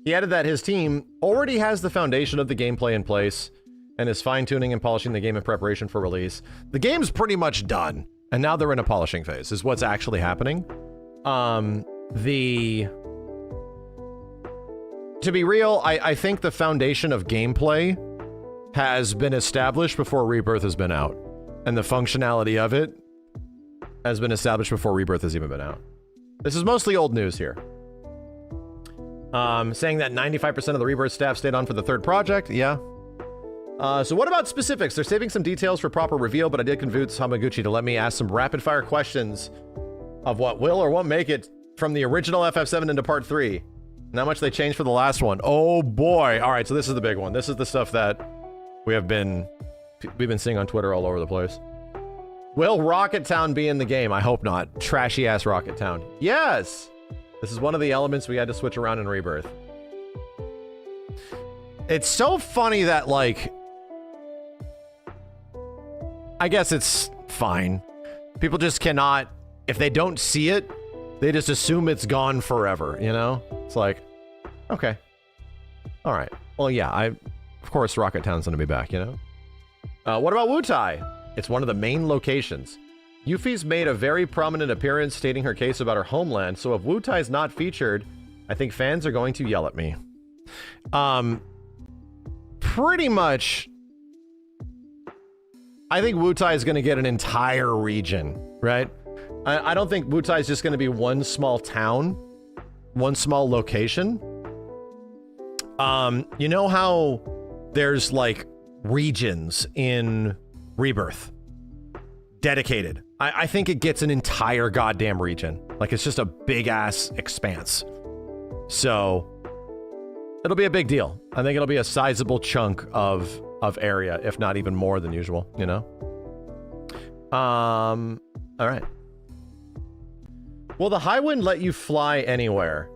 He added that his team already has the foundation of the gameplay in place and is fine-tuning and polishing the game in preparation for release. The game's pretty much done, and now they're in a polishing phase, is what's actually happening. To be real, I think the foundation of gameplay has been established before Rebirth has been out. And the functionality of it has been established before Rebirth has even been out. This is mostly old news here. Saying that 95% of the Rebirth staff stayed on for the third project. Yeah. So what about specifics? They're saving some details for proper reveal, but I did convince Hamaguchi to let me ask some rapid fire questions of what will or won't make it from the original FF7 into part 3. And how much they changed for the last one. Oh boy. All right, so this is the big one. This is the stuff that we've been seeing on Twitter all over the place. Will Rocket Town be in the game? I hope not. Trashy ass Rocket Town. Yes. This is one of the elements we had to switch around in Rebirth. It's so funny that, like, I guess it's fine. People just cannot, if they don't see it, they just assume it's gone forever, you know? It's like, okay. All right. Well, yeah, of course Rocket Town's gonna be back, you know? What about Wutai? It's one of the main locations. Yuffie's made a very prominent appearance stating her case about her homeland, so if Wutai's not featured, I think fans are going to yell at me. Pretty much, I think Wutai is going to get an entire region, right? I don't think Wutai is just going to be one small town, one small location. You know how there's like regions in Rebirth dedicated? I think it gets an entire goddamn region. Like it's just a big ass expanse. So it'll be a big deal. I think it'll be a sizable chunk of area, if not even more than usual, you know? All right. Will the high wind let you fly anywhere?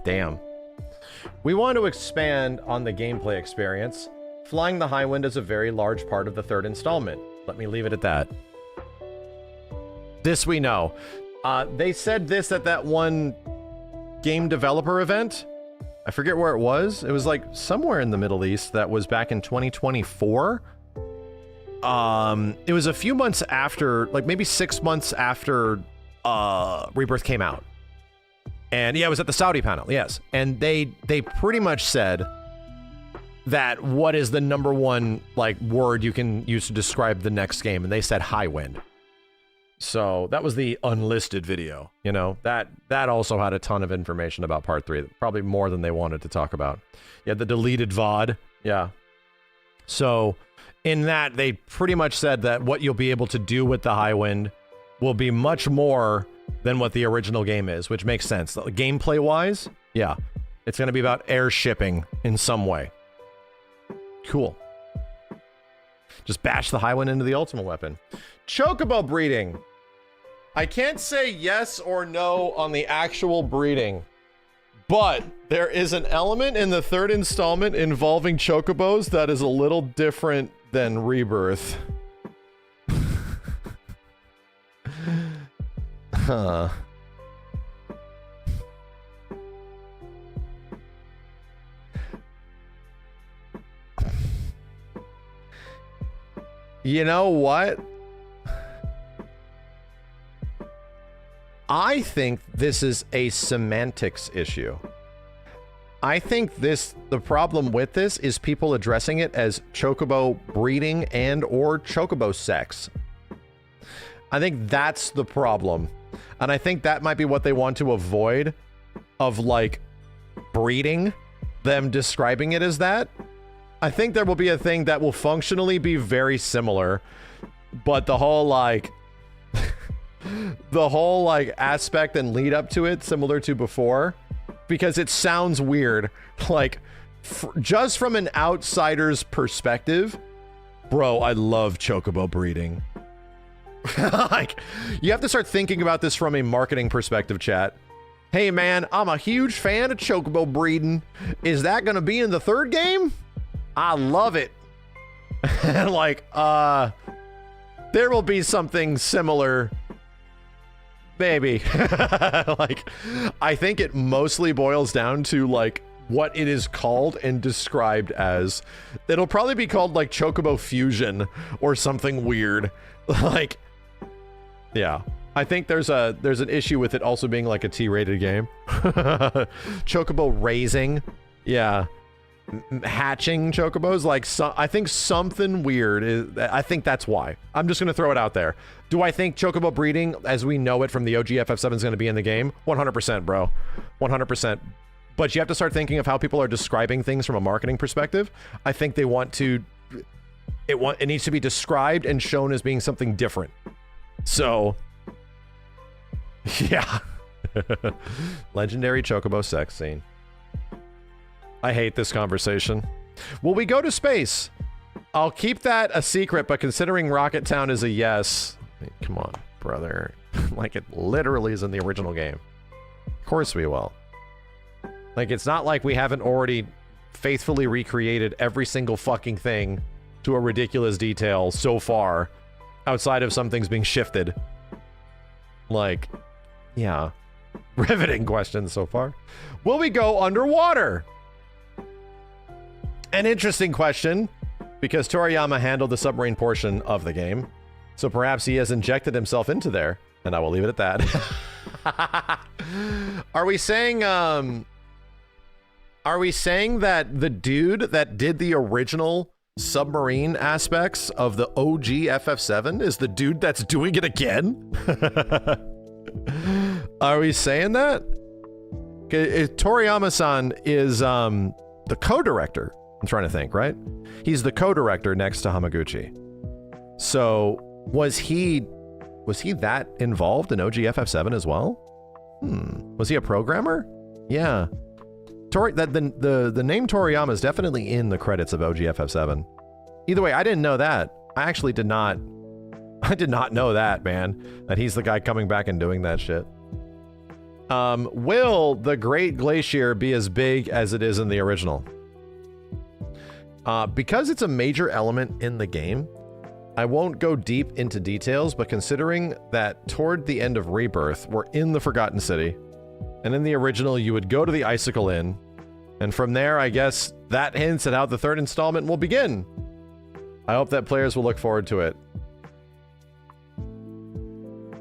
Damn. We want to expand on the gameplay experience. Flying the high wind is a very large part of the third installment. Let me leave it at that. This we know. They said this at that one game developer event. I forget where it was. It was like somewhere in the Middle East. That was back in 2024. It was a few months after, like maybe 6 months after Rebirth came out. And yeah, it was at the Saudi panel, yes. And they pretty much said that what is the number one like word you can use to describe the next game, and they said high wind. So that was the unlisted video, you know, that also had a ton of information about part 3, probably more than they wanted to talk about. Yeah, the deleted VOD. Yeah. So in that, they pretty much said that what you'll be able to do with the high wind will be much more than what the original game is, which makes sense. Gameplay wise, yeah, it's going to be about airshipping in some way. Cool. Just bash the high wind into the ultimate weapon. Chocobo breeding. I can't say yes or no on the actual breeding, but there is an element in the third installment involving chocobos that is a little different than Rebirth. Huh. You know what? I think this is a semantics issue. I think the problem with this is people addressing it as chocobo breeding and or chocobo sex. I think that's the problem. And I think that might be what they want to avoid of like breeding, them describing it as that. I think there will be a thing that will functionally be very similar, but the whole like the whole like aspect and lead up to it similar to before, because it sounds weird. Like just from an outsider's perspective, bro, I love chocobo breeding. Like you have to start thinking about this from a marketing perspective, chat. Hey man, I'm a huge fan of chocobo breeding. Is that gonna be in the third game? I love it. And like, there will be something similar. Maybe. Like, I think it mostly boils down to like what it is called and described as. It'll probably be called like Chocobo Fusion or something weird. Like, yeah. I think there's an issue with it also being like a T-rated game. Chocobo raising. Yeah. hatching chocobos. Like, I think something weird is. I think that's why. I'm just gonna throw it out there. Do I think chocobo breeding, as we know it from the OG FF7, is gonna be in the game? 100%, bro. 100%. But you have to start thinking of how people are describing things from a marketing perspective. I think they want to. It needs to be described and shown as being something different. So, yeah. Legendary chocobo sex scene. I hate this conversation. Will we go to space? I'll keep that a secret, but considering Rocket Town is a yes. Come on, brother. Like, it literally is in the original game. Of course we will. Like, it's not like we haven't already faithfully recreated every single fucking thing to a ridiculous detail so far, outside of some things being shifted. Like, yeah. Riveting questions so far. Will we go underwater? An interesting question, because Toriyama handled the submarine portion of the game, so perhaps he has injected himself into there, and I will leave it at that. Are we saying that the dude that did the original submarine aspects of the OG FF7 is the dude that's doing it again? Are we saying that? Toriyama-san is the co-director. I'm trying to think, right? He's the co-director next to Hamaguchi. So was he that involved in OG FF7 as well? Was he a programmer? Yeah. The name Toriyama is definitely in the credits of OG FF7. Either way, I didn't know that. I actually did not. I did not know that, man. That he's the guy coming back and doing that shit. Will the Great Glacier be as big as it is in the original? Because it's a major element in the game, I won't go deep into details, but considering that toward the end of Rebirth, we're in the Forgotten City, and in the original, you would go to the Icicle Inn, and from there, I guess that hints at how the third installment will begin. I hope that players will look forward to it.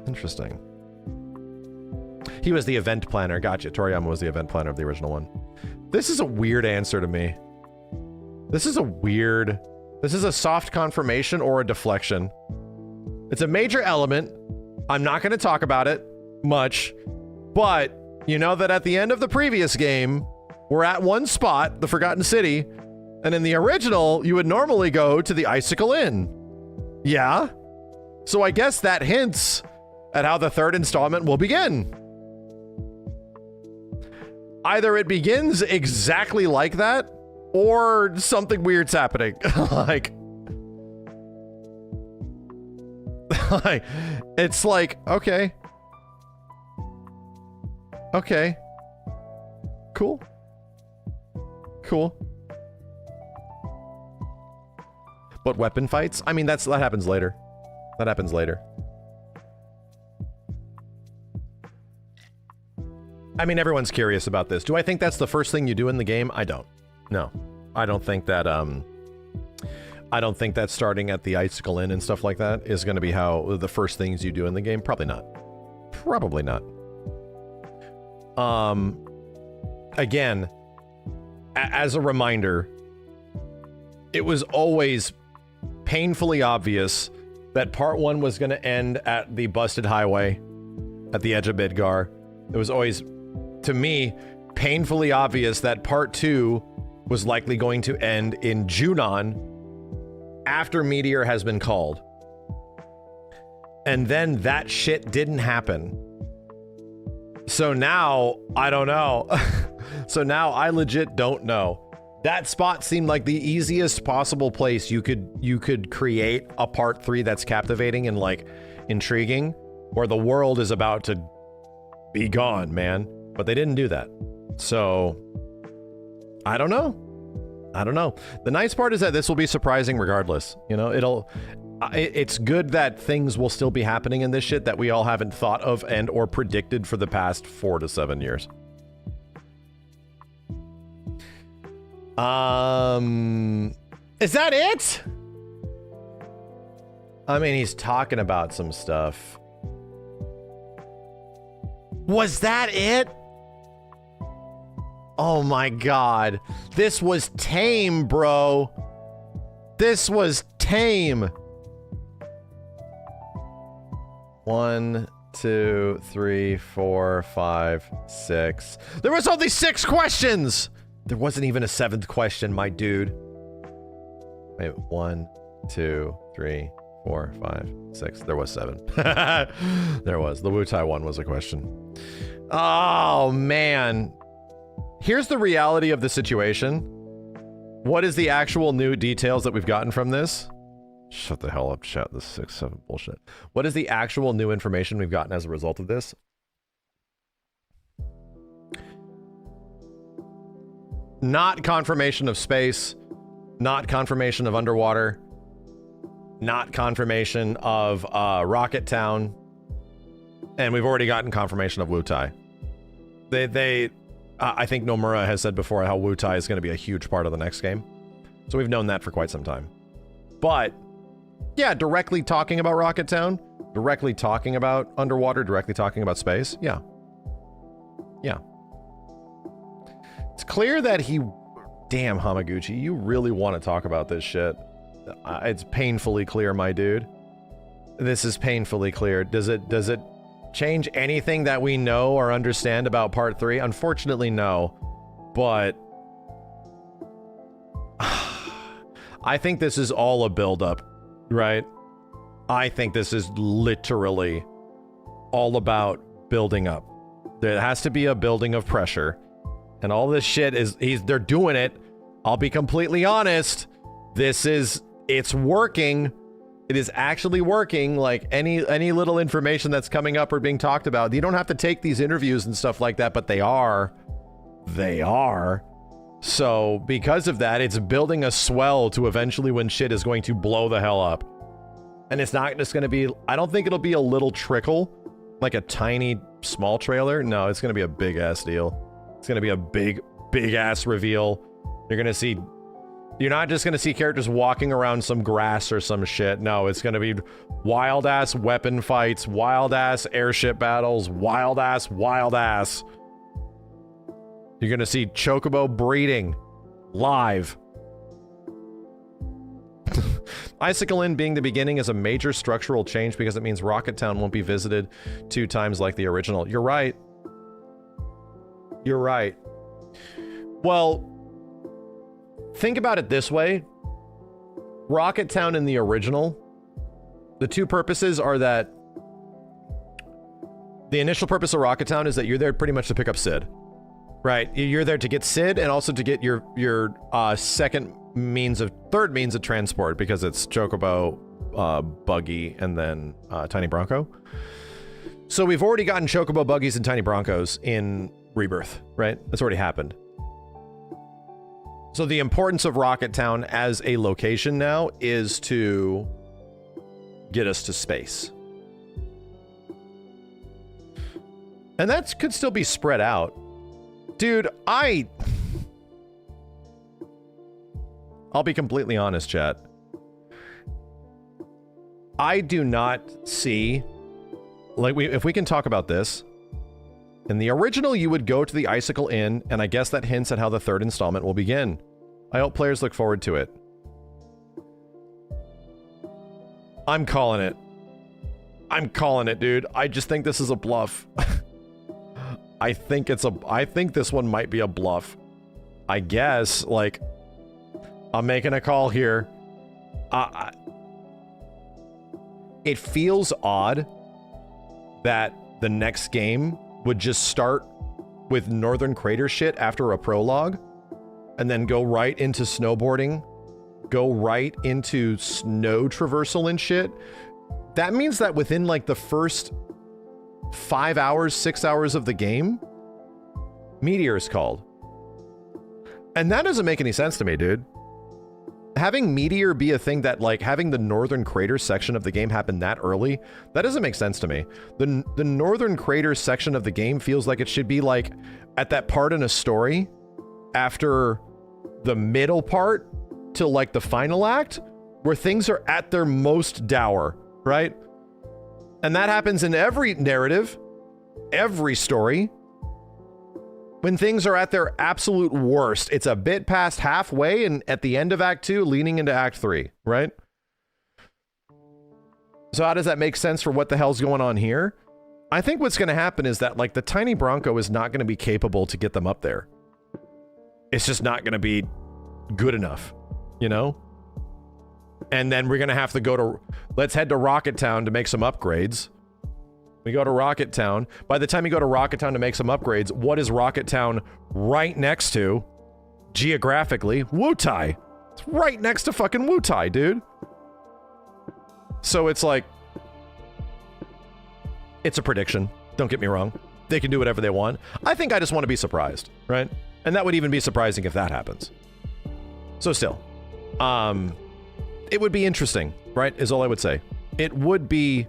Interesting. He was the event planner. Gotcha. Toriyama was the event planner of the original one. This is a weird answer to me. This is a soft confirmation or a deflection. It's a major element. I'm not going to talk about it much, but you know that at the end of the previous game, we're at one spot, the Forgotten City, and in the original, you would normally go to the Icicle Inn. Yeah? So I guess that hints at how the third installment will begin. Either it begins exactly like that, or something weird's happening. like, it's like, okay. Okay. Cool. Cool. But weapon fights? I mean, that happens later. That happens later. I mean, everyone's curious about this. Do I think that's the first thing you do in the game? I don't. No. I don't think that, I don't think that starting at the Icicle Inn and stuff like that is going to be how the first things you do in the game. Probably not. Probably not. Again, as a reminder, it was always painfully obvious that part one was going to end at the busted highway at the edge of Midgar. It was always, to me, painfully obvious that part two was likely going to end in Junon after Meteor has been called. And then that shit didn't happen. So now, I don't know. So now I legit don't know. That spot seemed like the easiest possible place you could create a part 3 that's captivating and like intriguing, where the world is about to be gone, man. But they didn't do that. So I don't know. I don't know. The nice part is that this will be surprising regardless. You know, it's good that things will still be happening in this shit that we all haven't thought of and or predicted for the past 4 to 7 years. Is that it? I mean, he's talking about some stuff. Was that it? Oh my god. This was tame, bro. This was tame. 1, 2, 3, 4, 5, 6. There was only 6 questions! There wasn't even a 7th question, my dude. Wait, 1, 2, 3, 4, 5, 6. There was 7. There was. The Wu-Tai one was a question. Oh, man. Here's the reality of the situation. What is the actual new details that we've gotten from this? Shut the hell up, chat. This 6-7 bullshit. What is the actual new information we've gotten as a result of this? Not confirmation of space, not confirmation of underwater, not confirmation of Rocket Town, and we've already gotten confirmation of Wu-Tai. I think Nomura has said before how Wu-Tai is going to be a huge part of the next game, so we've known that for quite some time. But yeah, directly talking about Rocket Town, directly talking about underwater, directly talking about space. Yeah. Yeah. It's clear that he... Damn, Hamaguchi, you really want to talk about this shit. It's painfully clear, my dude. This is painfully clear. Does it change anything that we know or understand about Part 3? Unfortunately, no. But... I think this is all a build-up. Right? I think this is literally all about building up. There has to be a building of pressure. And all this shit is, they're doing it. I'll be completely honest. It's working. It is actually working. Like any little information that's coming up or being talked about. You don't have to take these interviews and stuff like that, but they are. They are. So, because of that, it's building a swell to eventually when shit is going to blow the hell up. And it's not just going to be... I don't think it'll be a little trickle, like a tiny, small trailer. No, it's going to be a big-ass deal. It's going to be a big-ass reveal. You're going to see... You're not just going to see characters walking around some grass or some shit. No, it's going to be wild-ass weapon fights, wild-ass airship battles, wild-ass. You're going to see Chocobo breeding live. Icicle Inn being the beginning is a major structural change because it means Rocket Town won't be visited 2 times like the original. You're right. You're right. Well, think about it this way. Rocket Town in the original, the 2 purposes are that the initial purpose of Rocket Town is that you're there pretty much to pick up Sid. Right, you're there to get Sid and also to get your third means of transport because it's Chocobo, Buggy, and then Tiny Bronco. So we've already gotten Chocobo, Buggies, and Tiny Broncos in Rebirth, right? That's already happened. So the importance of Rocket Town as a location now is to get us to space. And that could still be spread out. Dude, I'll be completely honest, chat. I do not see... Like, if we can talk about this. In the original, you would go to the Icicle Inn, and I guess that hints at how the 3rd installment will begin. I hope players look forward to it. I'm calling it. I'm calling it, dude. I just think this is a bluff. I think this one might be a bluff. I guess, like, I'm making a call here. It feels odd that the next game would just start with Northern Crater shit after a prologue, and then go right into snowboarding, go right into snow traversal and shit. That means that within, like, the first 5 hours, 6 hours of the game, Meteor is called. And that doesn't make any sense to me, dude. Having Meteor be a thing that, like, having the Northern Crater section of the game happen that early, that doesn't make sense to me. The Northern Crater section of the game feels like it should be, like, at that part in a story, after the middle part to, like, the final act, where things are at their most dour, right? And that happens in every narrative, every story. When things are at their absolute worst, it's a bit past halfway and at the end of Act 2, leaning into Act 3, right? So how does that make sense for what the hell's going on here? I think what's going to happen is that, like, the tiny Bronco is not going to be capable to get them up there. It's just not going to be good enough, you know? And then we're going to have to go to... Let's head to Rocket Town to make some upgrades. We go to Rocket Town. By the time you go to Rocket Town to make some upgrades, what is Rocket Town right next to? Geographically, Wutai. It's right next to fucking Wutai, dude. So it's like... It's a prediction. Don't get me wrong. They can do whatever they want. I think I just want to be surprised, right? And that would even be surprising if that happens. So still, it would be interesting, right? Is all I would say. It would be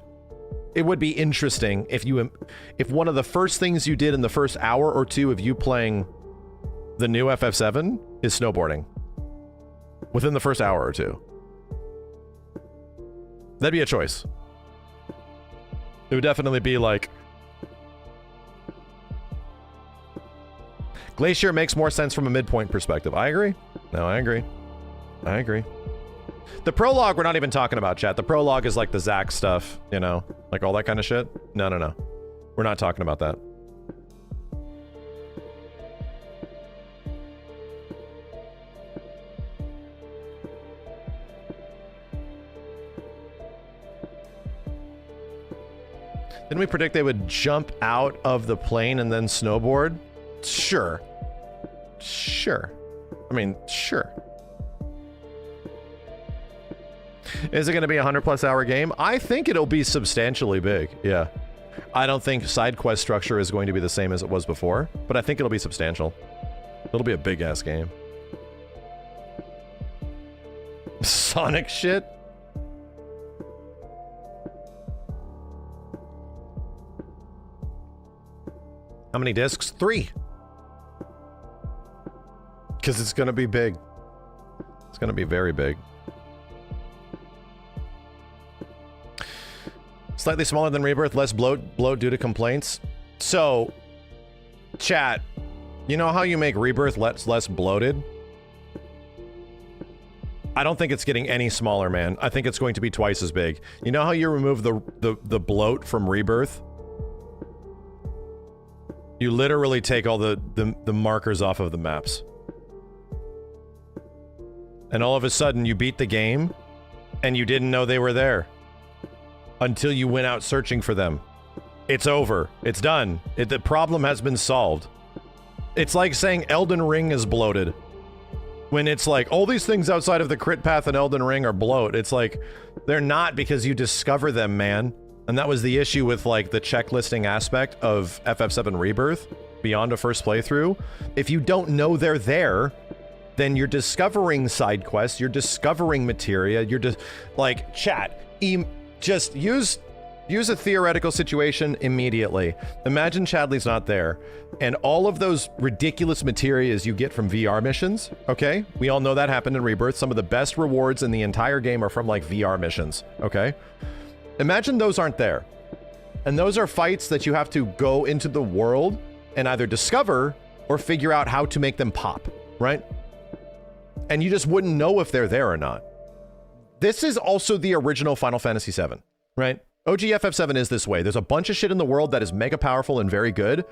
interesting if one of the first things you did in the first hour or two of you playing the new FF7 is snowboarding. Within the first hour or two. That'd be a choice. It would definitely be like... Glacier makes more sense from a midpoint perspective. I agree. No, I agree. I agree. The prologue, we're not even talking about, chat. The prologue is like the Zack stuff, you know? Like all that kind of shit. No, no, no. We're not talking about that. Didn't we predict they would jump out of the plane and then snowboard? Sure. Sure. I mean, sure. Is it going to be a 100+ hour game? I think it'll be substantially big, yeah. I don't think side quest structure is going to be the same as it was before, but I think it'll be substantial. It'll be a big-ass game. Sonic shit? How many discs? 3. Because it's going to be big. It's going to be very big. Slightly smaller than Rebirth, less bloat due to complaints. So, chat, you know how you make Rebirth less bloated? I don't think it's getting any smaller, man. I think it's going to be twice as big. You know how you remove the bloat from Rebirth? You literally take all the markers off of the maps. And all of a sudden, you beat the game, and you didn't know they were there. Until you went out searching for them. It's over. It's done. The problem has been solved. It's like saying Elden Ring is bloated. When it's like, all these things outside of the crit path in Elden Ring are bloat. It's like, they're not because you discover them, man. And that was the issue with, like, the checklisting aspect of FF7 Rebirth, beyond a first playthrough. If you don't know they're there, then you're discovering side quests, you're discovering materia, you're just, like, chat, just use a theoretical situation immediately. Imagine Chadley's not there, and all of those ridiculous materias you get from VR missions, okay? We all know that happened in Rebirth. Some of the best rewards in the entire game are from, like, VR missions, okay? Imagine those aren't there. And those are fights that you have to go into the world and either discover or figure out how to make them pop, right? And you just wouldn't know if they're there or not. This is also the original Final Fantasy VII, right? OG FF7 is this way. There's a bunch of shit in the world that is mega powerful and very good,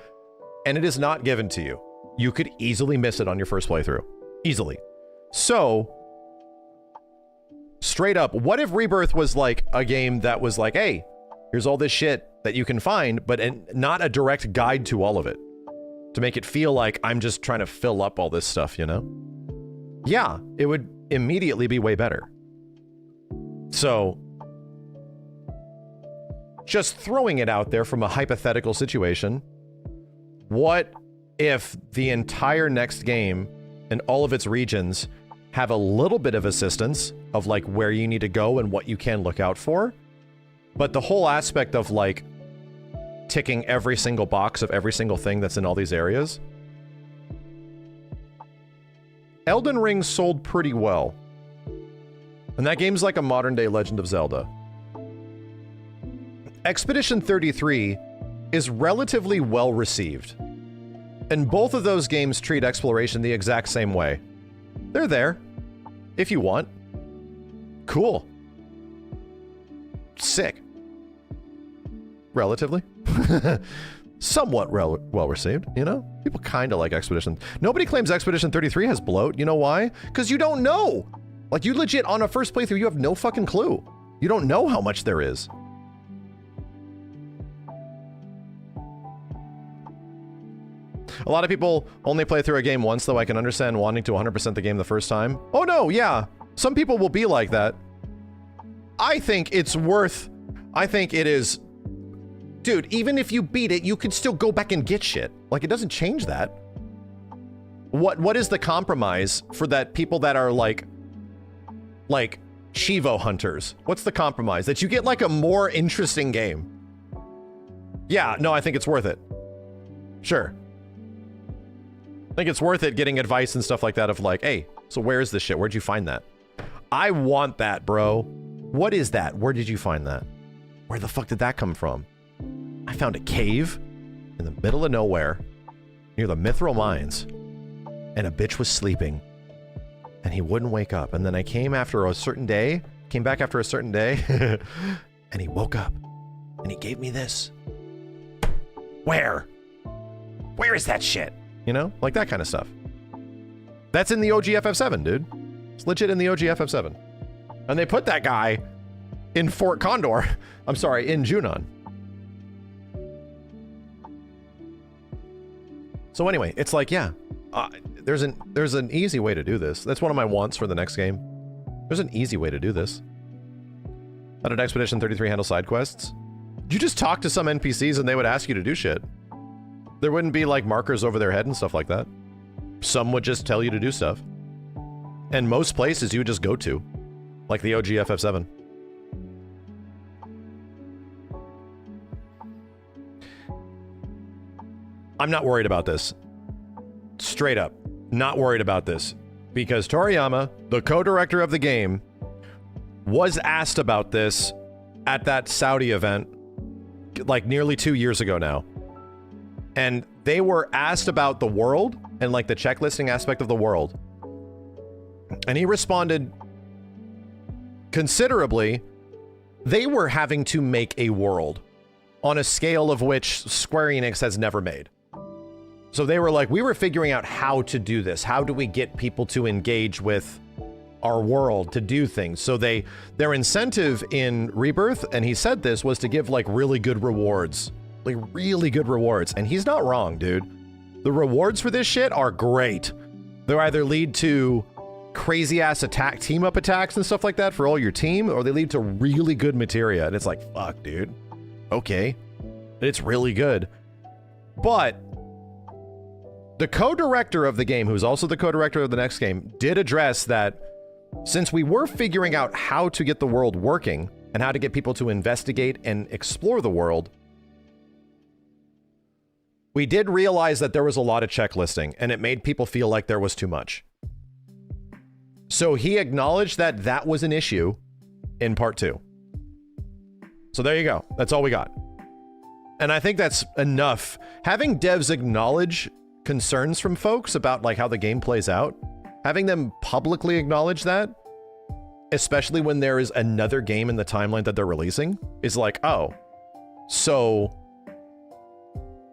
and it is not given to you. You could easily miss it on your first playthrough. Easily. So, straight up, what if Rebirth was like a game that was like, hey, here's all this shit that you can find, but not a direct guide to all of it. To make it feel like I'm just trying to fill up all this stuff, you know? Yeah, it would immediately be way better. So, just throwing it out there from a hypothetical situation, what if the entire next game and all of its regions have a little bit of assistance of like where you need to go and what you can look out for, but the whole aspect of like ticking every single box of every single thing that's in all these areas? Elden Ring sold pretty well. And that game's like a modern-day Legend of Zelda. Expedition 33 is relatively well received. And both of those games treat exploration the exact same way. They're there. If you want. Cool. Sick. Relatively. Somewhat well received, you know? People kind of like Expedition. Nobody claims Expedition 33 has bloat. You know why? Because you don't know. Like, you legit, on a first playthrough, you have no fucking clue. You don't know how much there is. A lot of people only play through a game once, though I can understand wanting to 100% the game the first time. Oh no, yeah. Some people will be like that. I think it's worth... I think it is... Dude, even if you beat it, you could still go back and get shit. Like, it doesn't change that. What is the compromise for that people that are like Chivo hunters? What's the compromise? That you get like a more interesting game. Yeah, no, I think it's worth it. Sure. I think it's worth it getting advice and stuff like that of like, hey, so where is this shit? Where'd you find that? I want that, bro. What is that? Where did you find that? Where the fuck did that come from? I found a cave in the middle of nowhere near the Mithril Mines, and a bitch was sleeping, and he wouldn't wake up. And then I came back after a certain day, and he woke up, and he gave me this. Where? Where is that shit? You know? Like that kind of stuff. That's in the OG FF7, dude. It's legit in the OG FF7. And they put that guy in Fort Condor. I'm sorry, in Junon. So anyway, it's like, yeah, there's an easy way to do this. That's one of my wants for the next game. There's an easy way to do this. How did Expedition 33 handle side quests? You just talk to some NPCs and they would ask you to do shit. There wouldn't be like markers over their head and stuff like that. Some would just tell you to do stuff. And most places you would just go to, like the OG FF7. I'm not worried about this. Straight up, not worried about this. Because Toriyama, the co-director of the game, was asked about this at that Saudi event, like nearly 2 years ago now. And they were asked about the world and like the checklisting aspect of the world. And he responded considerably. They were having to make a world on a scale of which Square Enix has never made. So they were like, we were figuring out how to do this. How do we get people to engage with our world, to do things? So their incentive in Rebirth, and he said this, was to give like really good rewards. Like really good rewards. And he's not wrong, dude. The rewards for this shit are great. They either lead to crazy ass team up attacks and stuff like that for all your team, or they lead to really good materia. And it's like, fuck, dude. Okay. It's really good. But the co-director of the game, who's also the co-director of the next game, did address that since we were figuring out how to get the world working and how to get people to investigate and explore the world, we did realize that there was a lot of checklisting and it made people feel like there was too much. So he acknowledged that that was an issue in part 2. So there you go. That's all we got. And I think that's enough. Having devs acknowledge concerns from folks about like how the game plays out, having them publicly acknowledge that, especially when there is another game in the timeline that they're releasing, is like, oh, so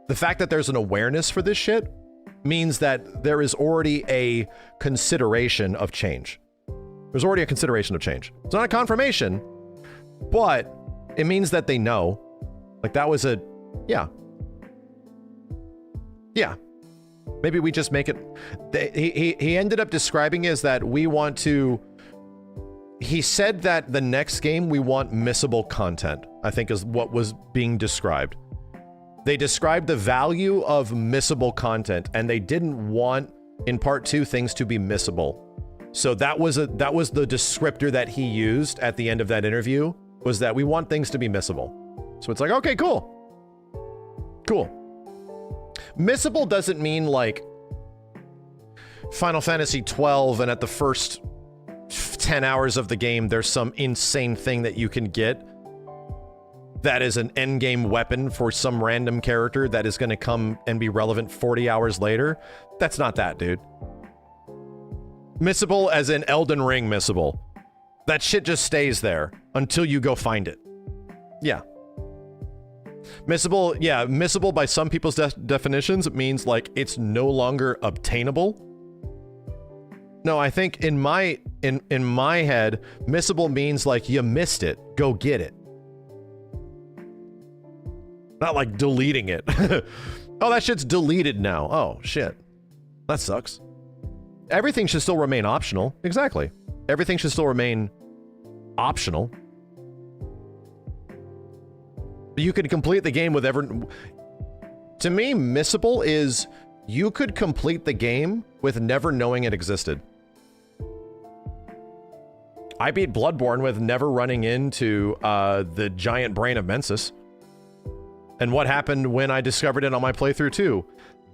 the fact that there's an awareness for this shit means that there is already a consideration of change. There's already a consideration of change. It's not a confirmation, but it means that they know. Like that was a, yeah. Yeah. Maybe we just make it... He ended up describing it as that we want to... He said that the next game we want missable content, I think is what was being described. They described the value of missable content, and they didn't want, in part 2, things to be missable. So that was the descriptor that he used at the end of that interview, was that we want things to be missable. So it's like, okay, cool. Cool. Missable doesn't mean like Final Fantasy 12 and at the first 10 hours of the game there's some insane thing that you can get. that is an endgame weapon for some random character that is going to come and be relevant 40 hours later. That's not that, dude. Missable as in Elden Ring missable. That shit just stays there until you go find it. Yeah. Missable, yeah, missable by some people's definitions means like it's no longer obtainable. No, I think in my head, missable means like you missed it, go get it. Not like deleting it. Oh, that shit's deleted now. Oh, shit. That sucks. Everything should still remain optional. Exactly. Everything should still remain optional. You could complete the game with To me, missable is you could complete the game with never knowing it existed. I beat Bloodborne with never running into the giant brain of Mensis. And what happened when I discovered it on my playthrough too?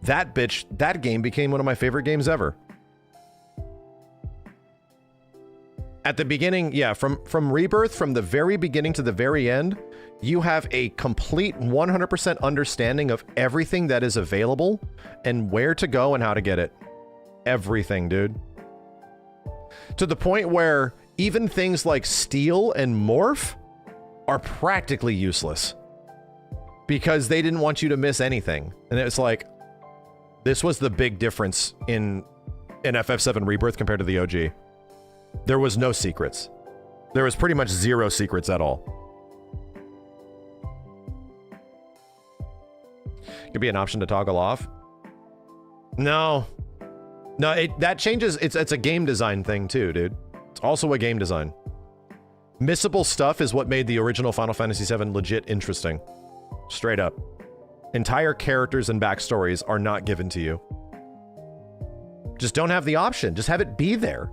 That game became one of my favorite games ever. At the beginning, yeah, from Rebirth, from the very beginning to the very end, you have a complete 100% understanding of everything that is available and where to go and how to get it. Everything, dude. To the point where even things like steal and morph are practically useless because they didn't want you to miss anything. And it's like, this was the big difference in FF7 Rebirth compared to the OG. There was no secrets. There was pretty much zero secrets at all. Could be an option to toggle off. No, that changes. It's a game design thing too, dude. It's also a game design. Missable stuff is what made the original Final Fantasy VII legit interesting. Straight up. Entire characters and backstories are not given to you. Just don't have the option. Just have it be there.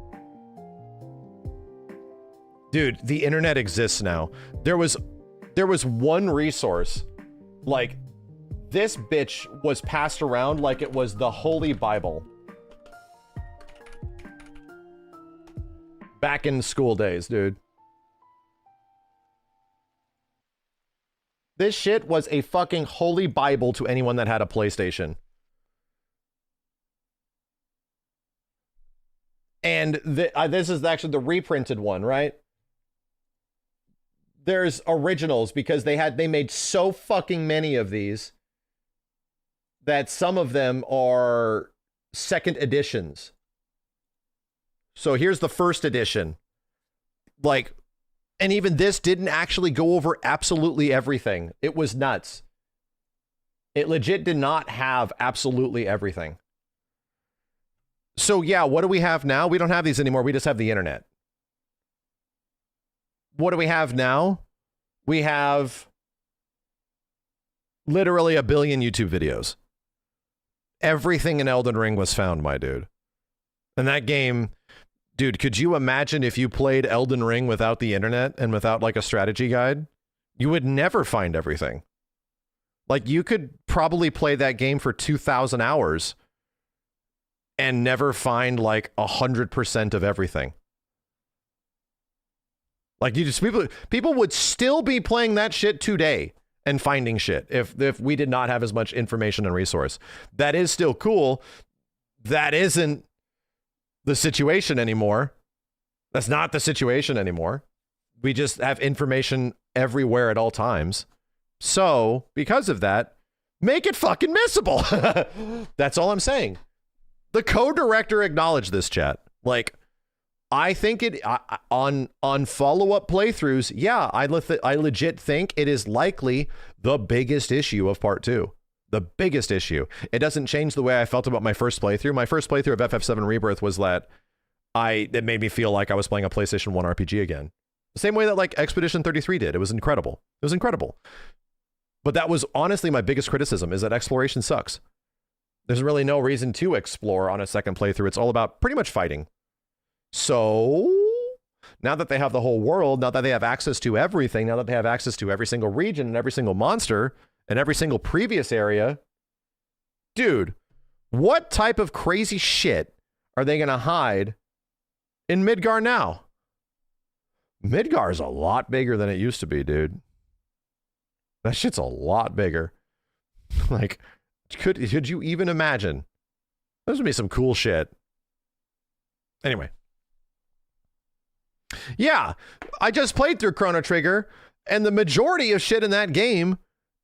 Dude, the internet exists now. There was one resource, like, this bitch was passed around like it was the Holy Bible. Back in school days, dude. This shit was a fucking Holy Bible to anyone that had a PlayStation. And this is actually the reprinted one, right? There's originals because they made so fucking many of these that some of them are second editions. So here's the first edition. Like, and even this didn't actually go over absolutely everything. It was nuts. It legit did not have absolutely everything. So yeah, what do we have now? We don't have these anymore. We just have the internet. What do we have now? We have literally 1 billion YouTube videos. Everything in Elden Ring was found, my dude. And that game, dude, could you imagine if you played Elden Ring without the internet and without like a strategy guide? You would never find everything. Like, you could probably play that game for 2,000 hours and never find like 100% of everything. Like, you just people would still be playing that shit today and finding shit if we did not have as much information and resource. That is still cool. That isn't the situation anymore. That's not the situation anymore. We just have information everywhere at all times. So, because of that, make it fucking missable. That's all I'm saying. The co-director acknowledged this, chat. Like, I think it on follow-up playthroughs, yeah, I legit think it is likely the biggest issue of part 2. The biggest issue. It doesn't change the way I felt about my first playthrough. My first playthrough of FF7 Rebirth was that it made me feel like I was playing a PlayStation 1 RPG again. The same way that like Expedition 33 did. It was incredible. It was incredible. But that was honestly my biggest criticism, is that exploration sucks. There's really no reason to explore on a second playthrough. It's all about pretty much fighting. So now that they have the whole world, now that they have access to everything, now that they have access to every single region and every single monster and every single previous area, dude, what type of crazy shit are they going to hide in Midgar now? Midgar is a lot bigger than it used to be, dude. That shit's a lot bigger. Like, could you even imagine? Those would be some cool shit. Anyway. Yeah, I just played through Chrono Trigger, and the majority of shit in that game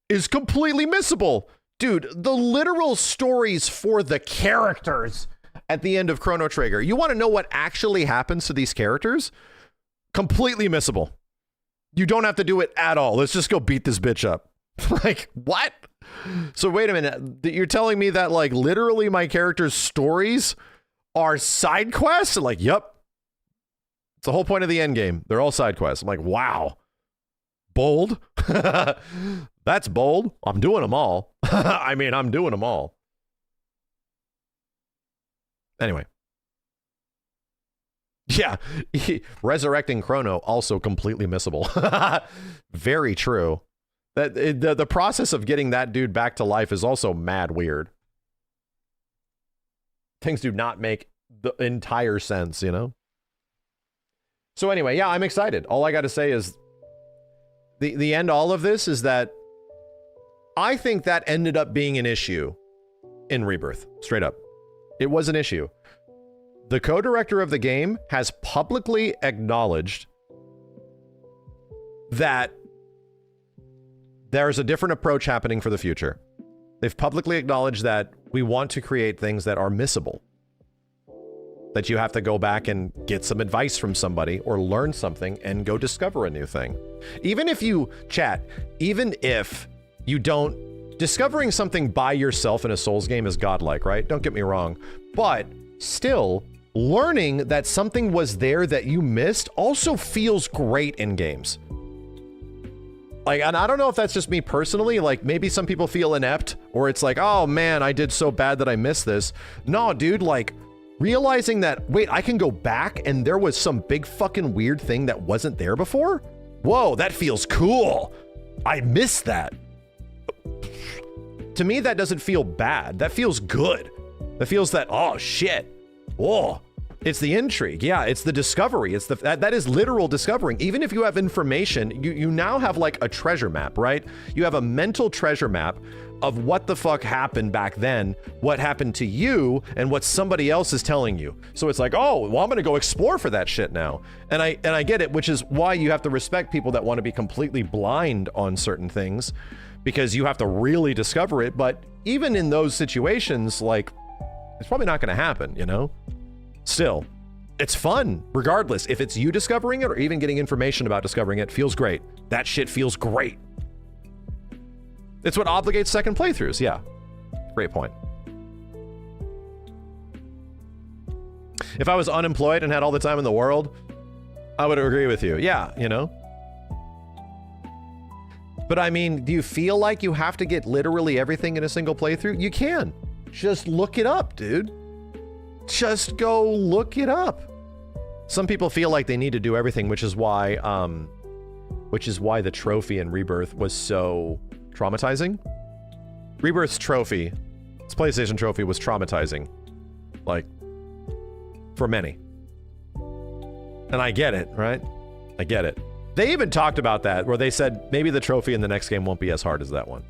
is completely missable. Dude, the literal stories for the characters at the end of Chrono Trigger. You want to know what actually happens to these characters? Completely missable. You don't have to do it at all. Let's just go beat this bitch up. Like, what? So wait a minute. You're telling me that, like, literally my character's stories are side quests? Like, yep. It's the whole point of the end game. They're all side quests. I'm like, wow. Bold. That's bold. I'm doing them all. I mean, I'm doing them all. Anyway. Yeah. Resurrecting Chrono, also completely missable. Very true. The process of getting that dude back to life is also mad weird. Things do not make the entire sense, you know? So anyway, yeah, I'm excited. All I got to say is the end all of this is that I think that ended up being an issue in Rebirth. Straight up. It was an issue. The co-director of the game has publicly acknowledged that there's a different approach happening for the future. They've publicly acknowledged that we want to create things that are missable. That you have to go back and get some advice from somebody or learn something and go discover a new thing. Even if you even if you don't, discovering something by yourself in a Souls game is godlike, right? Don't get me wrong. But still, learning that something was there that you missed also feels great in games. Like, and I don't know if that's just me personally, like maybe some people feel inept or it's like, oh man, I did so bad that I missed this. No, dude, like, realizing that, wait, I can go back and there was some big fucking weird thing that wasn't there before? Whoa, that feels cool. I missed that. To me, that doesn't feel bad. That feels good. That feels that, oh shit. Whoa. It's the intrigue. Yeah, it's the discovery. It's that is literal discovering. Even if you have information, you now have like a treasure map, right? You have a mental treasure map of what the fuck happened back then, what happened to you, and what somebody else is telling you. So it's like, oh, well, I'm gonna go explore for that shit now. And I get it, which is why you have to respect people that want to be completely blind on certain things, because you have to really discover it. But even in those situations, like, it's probably not gonna happen, you know? Still, it's fun, regardless. If it's you discovering it or even getting information about discovering it, feels great. That shit feels great. It's what obligates second playthroughs, yeah. Great point. If I was unemployed and had all the time in the world, I would agree with you. Yeah, you know? But I mean, do you feel like you have to get literally everything in a single playthrough? You can. Just look it up, dude. Just go look it up. Some people feel like they need to do everything, which is why the trophy in Rebirth was so traumatizing. Rebirth's trophy, its PlayStation trophy, was traumatizing. Like, for many. And I get it, right? I get it. They even talked about that, where they said maybe the trophy in the next game won't be as hard as that one.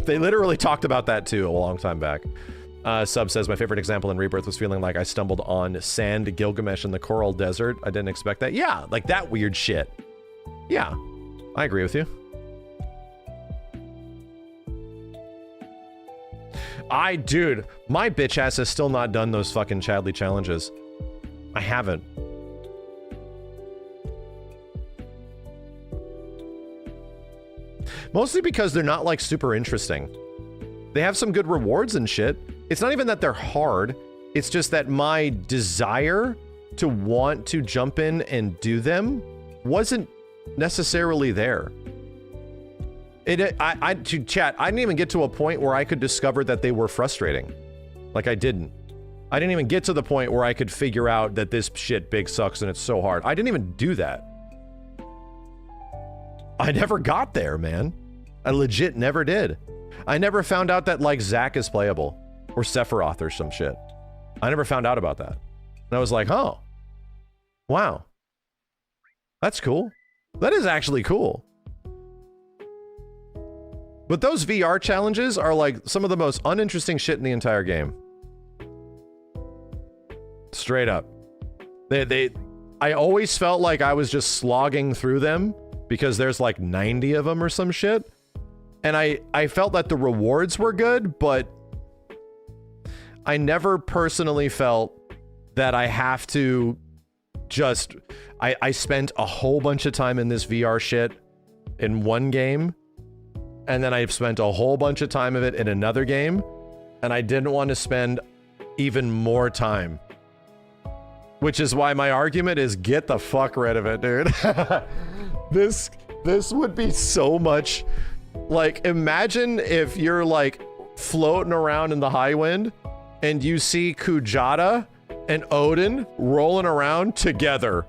They literally talked about that too a long time back. Sub says, my favorite example in Rebirth was feeling like I stumbled on sand Gilgamesh in the Coral Desert. I didn't expect that. Yeah, like that weird shit. Yeah, I agree with you. Dude, my bitch ass has still not done those fucking Chadley challenges. I haven't. Mostly because they're not like super interesting. They have some good rewards and shit. It's not even that they're hard. It's just that my desire to want to jump in and do them wasn't necessarily there. To chat, I didn't even get to a point where I could discover that they were frustrating. Like, I didn't even get to the point where I could figure out that this shit big sucks and it's so hard. I didn't even do that. I never got there, man. I legit never did. I never found out that, like, Zack is playable. Or Sephiroth or some shit. I never found out about that. And I was like, oh. Wow. That's cool. That is actually cool. But those VR challenges are like some of the most uninteresting shit in the entire game. Straight up. I always felt like I was just slogging through them because there's like 90 of them or some shit. And I felt that the rewards were good, but I never personally felt that I have to just... I spent a whole bunch of time in this VR shit in one game, and then I've spent a whole bunch of time of it in another game, and I didn't want to spend even more time. Which is why my argument is get the fuck rid of it, dude. This would be so much... Like, imagine if you're, like, floating around in the high wind and you see Kujata and Odin rolling around together.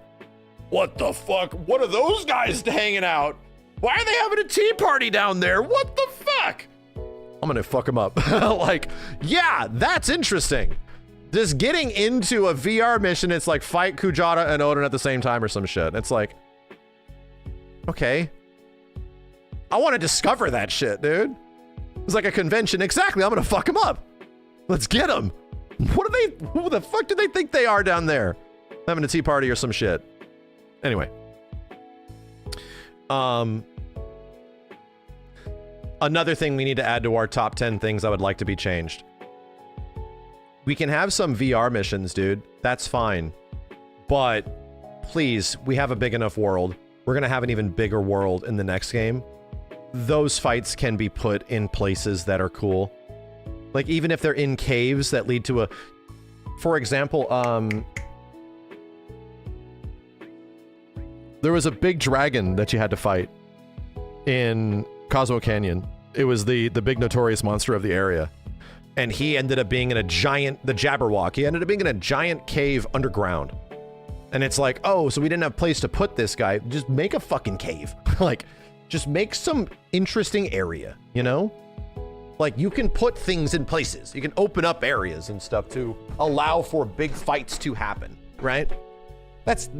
What the fuck? What are those guys hanging out? Why are they having a tea party down there? What the fuck? I'm gonna fuck them up. Like, yeah, that's interesting. Just getting into a VR mission, it's like fight Kujata and Odin at the same time or some shit. It's like, okay. I want to discover that shit, dude. It's like a convention. Exactly, I'm gonna fuck them up. Let's get them. What are they, who the fuck do they think they are down there? Having a tea party or some shit. Anyway. Another thing we need to add to our top 10 things I would like to be changed. We can have some VR missions, dude. That's fine. But please, we have a big enough world. We're gonna have an even bigger world in the next game. Those fights can be put in places that are cool. Like, even if they're in caves that lead to a... For example, there was a big dragon that you had to fight in Cosmo Canyon. It was the big notorious monster of the area. And he ended up being in a giant... The Jabberwock. He ended up being in a giant cave underground. And it's like, oh, so we didn't have a place to put this guy. Just make a fucking cave. Like... Just make some interesting area, you know? Like, you can put things in places. You can open up areas and stuff to allow for big fights to happen, right?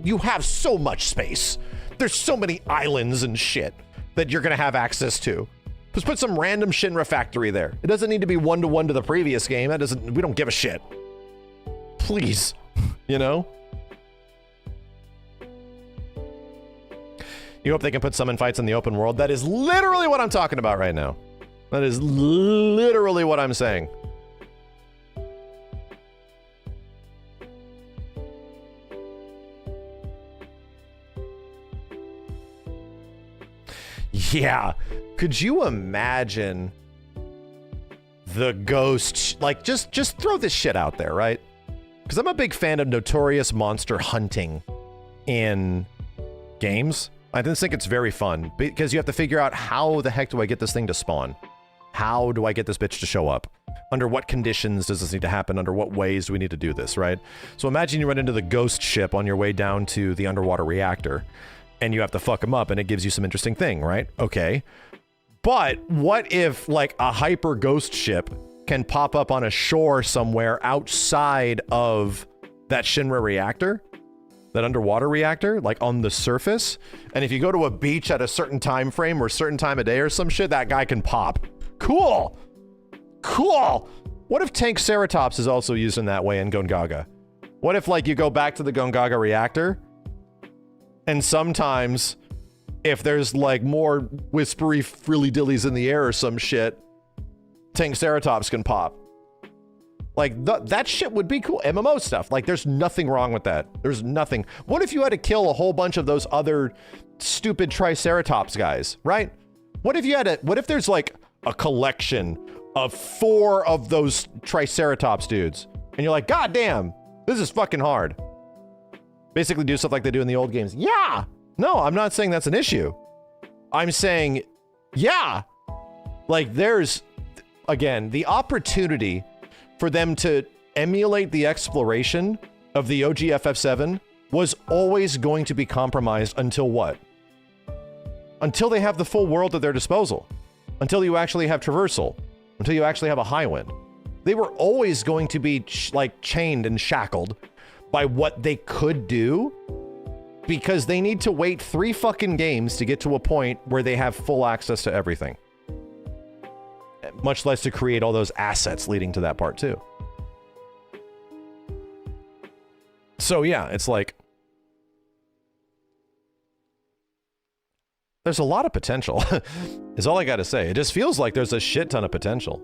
You have so much space. There's so many islands and shit that you're gonna have access to. Just put some random Shinra factory there. It doesn't need to be one-to-one to the previous game. We don't give a shit. Please, you know? You hope they can put summon fights in the open world. That is literally what I'm talking about right now. That is literally what I'm saying. Yeah. Could you imagine the ghost? Like, just throw this shit out there, right? Because I'm a big fan of notorious monster hunting in games. I just think it's very fun because you have to figure out how the heck do I get this thing to spawn? How do I get this bitch to show up? Under what conditions does this need to happen? Under what ways do we need to do this, right? So imagine you run into the ghost ship on your way down to the underwater reactor and you have to fuck them up and it gives you some interesting thing, right? Okay. But what if like a hyper ghost ship can pop up on a shore somewhere outside of that Shinra reactor? That underwater reactor, like on the surface, and if you go to a beach at a certain time frame or a certain time of day or some shit, that guy can pop. Cool! Cool! What if Tank Ceratops is also used in that way in Gongaga? What if, like, you go back to the Gongaga reactor, and sometimes, if there's, like, more whispery frilly-dillies in the air or some shit, Tank Ceratops can pop. Like, that shit would be cool. MMO stuff. Like, there's nothing wrong with that. There's nothing. What if you had to kill a whole bunch of those other stupid Triceratops guys, right? What if there's, like, a collection of 4 of those Triceratops dudes? And you're like, God damn, this is fucking hard. Basically do stuff like they do in the old games. Yeah! No, I'm not saying that's an issue. I'm saying, yeah! Like, there's, again, the opportunity for them to emulate the exploration of the OG FF7 was always going to be compromised until what? Until they have the full world at their disposal. Until you actually have traversal. Until you actually have a high wind. They were always going to be like chained and shackled by what they could do because they need to wait 3 fucking games to get to a point where they have full access to everything. much less to create all those assets leading to that part too. So yeah, it's like, there's a lot of potential, is all I gotta say. It just feels like there's a shit ton of potential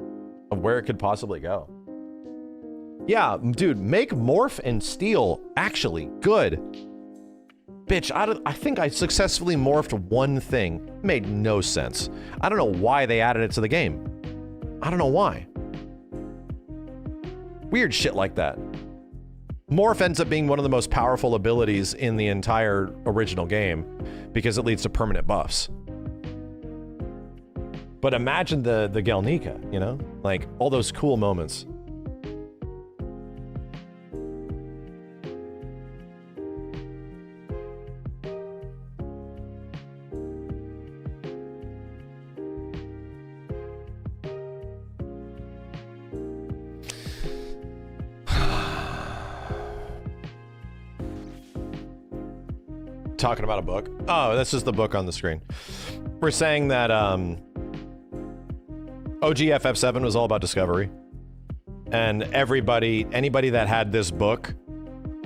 of where it could possibly go. Yeah, dude, make Morph and Steel actually good. Bitch, I think I successfully morphed one thing. Made no sense. I don't know why they added it to the game. I don't know why. Weird shit like that. Morph ends up being one of the most powerful abilities in the entire original game because it leads to permanent buffs. But imagine the Galnica, you know? Like, all those cool moments. Talking about a book. Oh, that's just the book on the screen. We're saying that OG FF7 was all about discovery. And anybody that had this book,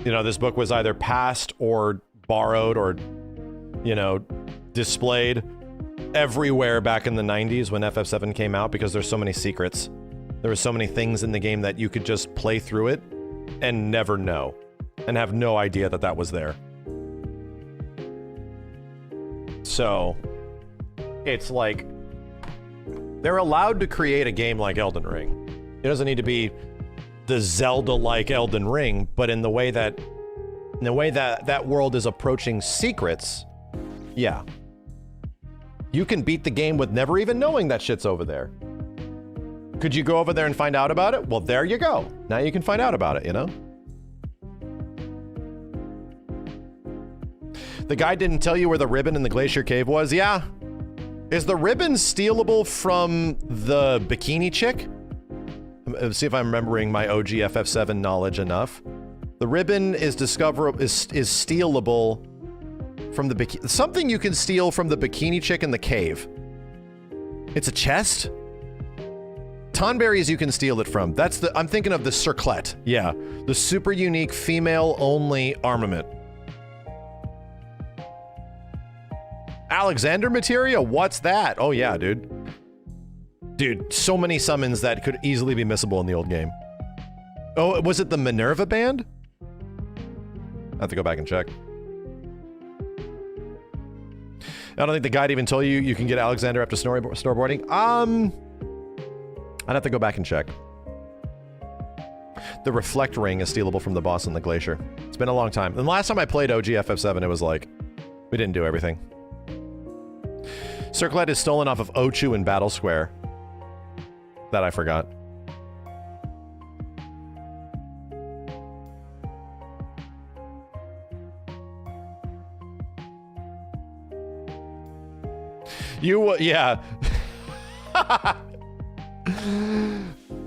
you know, this book was either passed or borrowed or, you know, displayed everywhere back in the 90s when FF7 came out because there's so many secrets. There were so many things in the game that you could just play through it and never know and have no idea that that was there. So, it's like, they're allowed to create a game like Elden Ring. It doesn't need to be the Zelda-like Elden Ring, but in the way that that world is approaching secrets, yeah. You can beat the game with never even knowing that shit's over there. Could you go over there and find out about it? Well, there you go. Now you can find out about it, you know? The guy didn't tell you where the ribbon in the glacier cave was? Yeah. Is the ribbon stealable from the bikini chick? Let's see if I'm remembering my OG FF7 knowledge enough. The ribbon is stealable from the bikini. Something you can steal from the bikini chick in the cave. It's a chest? Tonberries you can steal it from. I'm thinking of the circlet. Yeah. The super unique female only armament. Alexander materia? What's that? Oh yeah, dude. Dude, so many summons that could easily be missable in the old game. Oh, was it the Minerva band? I have to go back and check. I don't think the guide even told you can get Alexander after snowboarding. I'd have to go back and check. The Reflect Ring is stealable from the boss in the glacier. It's been a long time. And the last time I played OG FF7, it was like, we didn't do everything. Circlet is stolen off of Ochu in Battle Square. That I forgot. Yeah.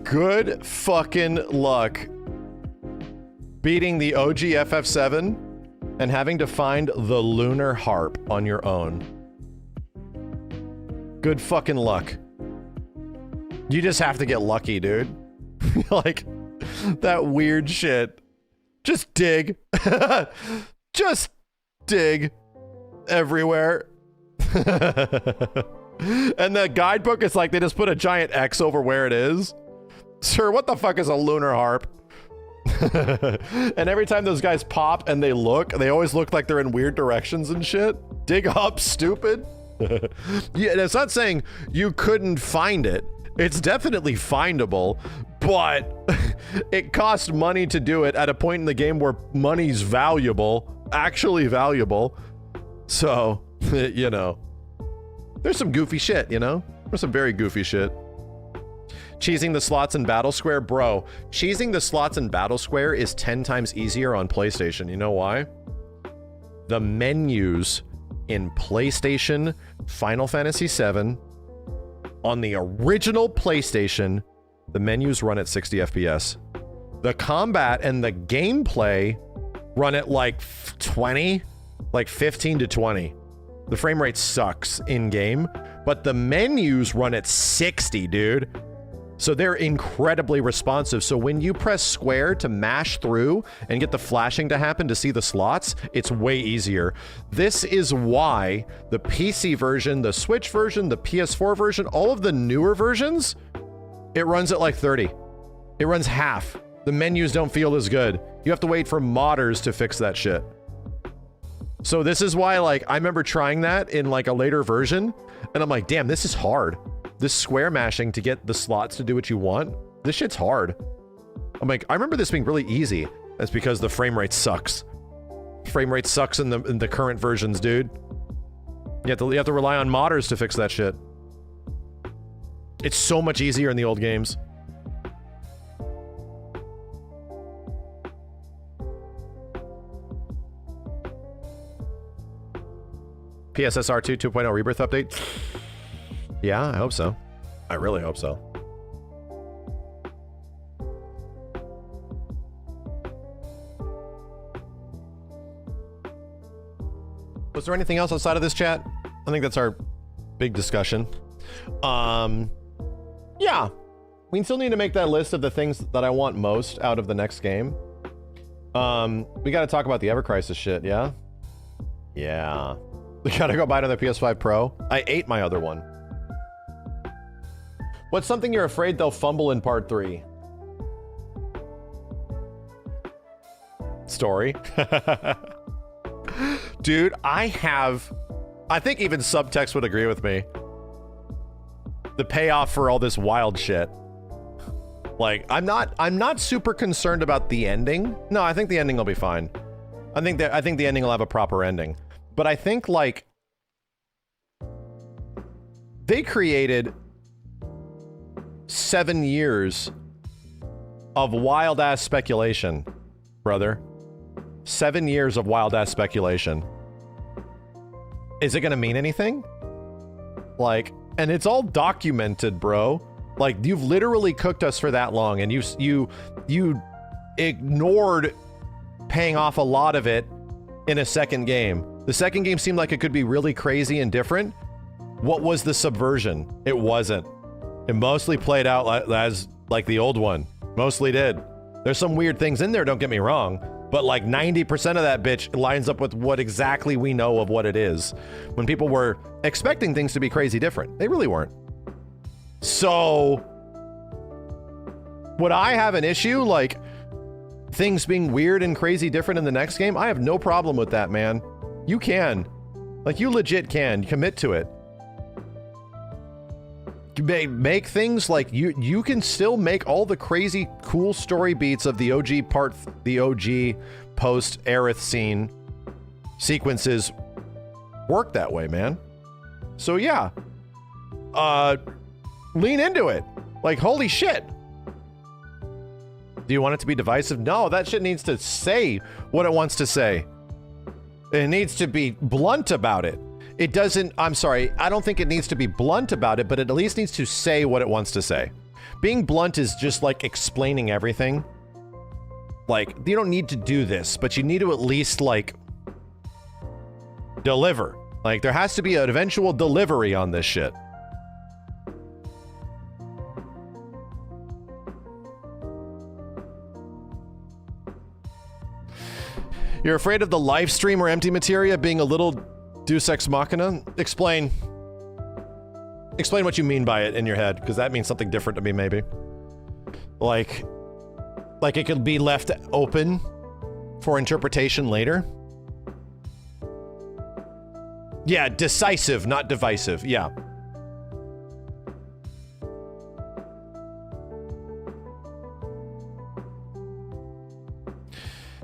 Good fucking luck beating the OG FF7 and having to find the lunar harp on your own. Good fucking luck. You just have to get lucky, dude. Like, that weird shit. Just dig. Just dig everywhere. And the guidebook is like, they just put a giant X over where it is. Sir, what the fuck is a lunar harp? And every time those guys pop and they always look like they're in weird directions and shit. Dig up, stupid. Yeah, it's not saying you couldn't find it. It's definitely findable, but it costs money to do it at a point in the game where money's valuable, actually valuable. So, you know, there's some goofy shit, you know? There's some very goofy shit. Cheesing the slots in Battle Square? Bro, cheesing the slots in Battle Square is 10 times easier on PlayStation. You know why? The menus in PlayStation Final Fantasy VII on the original PlayStation, the menus run at 60 FPS. The combat and the gameplay run at like 20, like 15 to 20. The frame rate sucks in game, but the menus run at 60, dude. So they're incredibly responsive. So when you press square to mash through and get the flashing to happen to see the slots, it's way easier. This is why the PC version, the Switch version, the PS4 version, all of the newer versions, it runs at like 30. It runs half. The menus don't feel as good. You have to wait for modders to fix that shit. So this is why, like, I remember trying that in like a later version, and I'm like, damn, this is hard. This square mashing to get the slots to do what you want, this shit's hard. I'm like, I remember this being really easy. That's because the frame rate sucks. Frame rate sucks in the current versions, dude. You have to rely on modders to fix that shit. It's so much easier in the old games. PSSR 2.0 Rebirth update? Yeah, I hope so. I really hope so. Was there anything else outside of this chat? I think that's our big discussion. Yeah. We still need to make that list of the things that I want most out of the next game. We gotta talk about the Ever Crisis shit, yeah? Yeah. We gotta go buy another PS5 Pro. I ate my other one. What's something you're afraid they'll fumble in part 3? Story. Dude, I think even Subtext would agree with me. The payoff for all this wild shit. Like, I'm not super concerned about the ending. No, I think the ending will be fine. I think the ending will have a proper ending. But I think, like, they created 7 years of wild-ass speculation, brother. 7 years of wild-ass speculation. Is it gonna mean anything? Like, and it's all documented, bro. Like, you've literally cooked us for that long, and you ignored paying off a lot of it in a second game. The second game seemed like it could be really crazy and different. What was the subversion? It wasn't. It mostly played out as like the old one. Mostly did. There's some weird things in there, don't get me wrong, but like 90% of that bitch lines up with what exactly we know of what it is. When people were expecting things to be crazy different, they really weren't. So, would I have an issue, like, things being weird and crazy different in the next game? I have no problem with that, man. You can. Like, you legit can. Commit to it. You make things like, you can still make all the crazy cool story beats of the OG post Aerith scene sequences work that way, man. So yeah. Lean into it. Like, holy shit. Do you want it to be divisive? No, that shit needs to say what it wants to say. It needs to be blunt about it. It doesn't, I'm sorry, I don't think it needs to be blunt about it, but it at least needs to say what it wants to say. Being blunt is just like explaining everything. Like, you don't need to do this, but you need to at least, like, deliver. Like, there has to be an eventual delivery on this shit. You're afraid of the Lifestream or empty materia being a little Deus Ex Machina? Explain. Explain what you mean by it in your head, because that means something different to me, maybe. Like it could be left open for interpretation later? Yeah, decisive, not divisive. Yeah.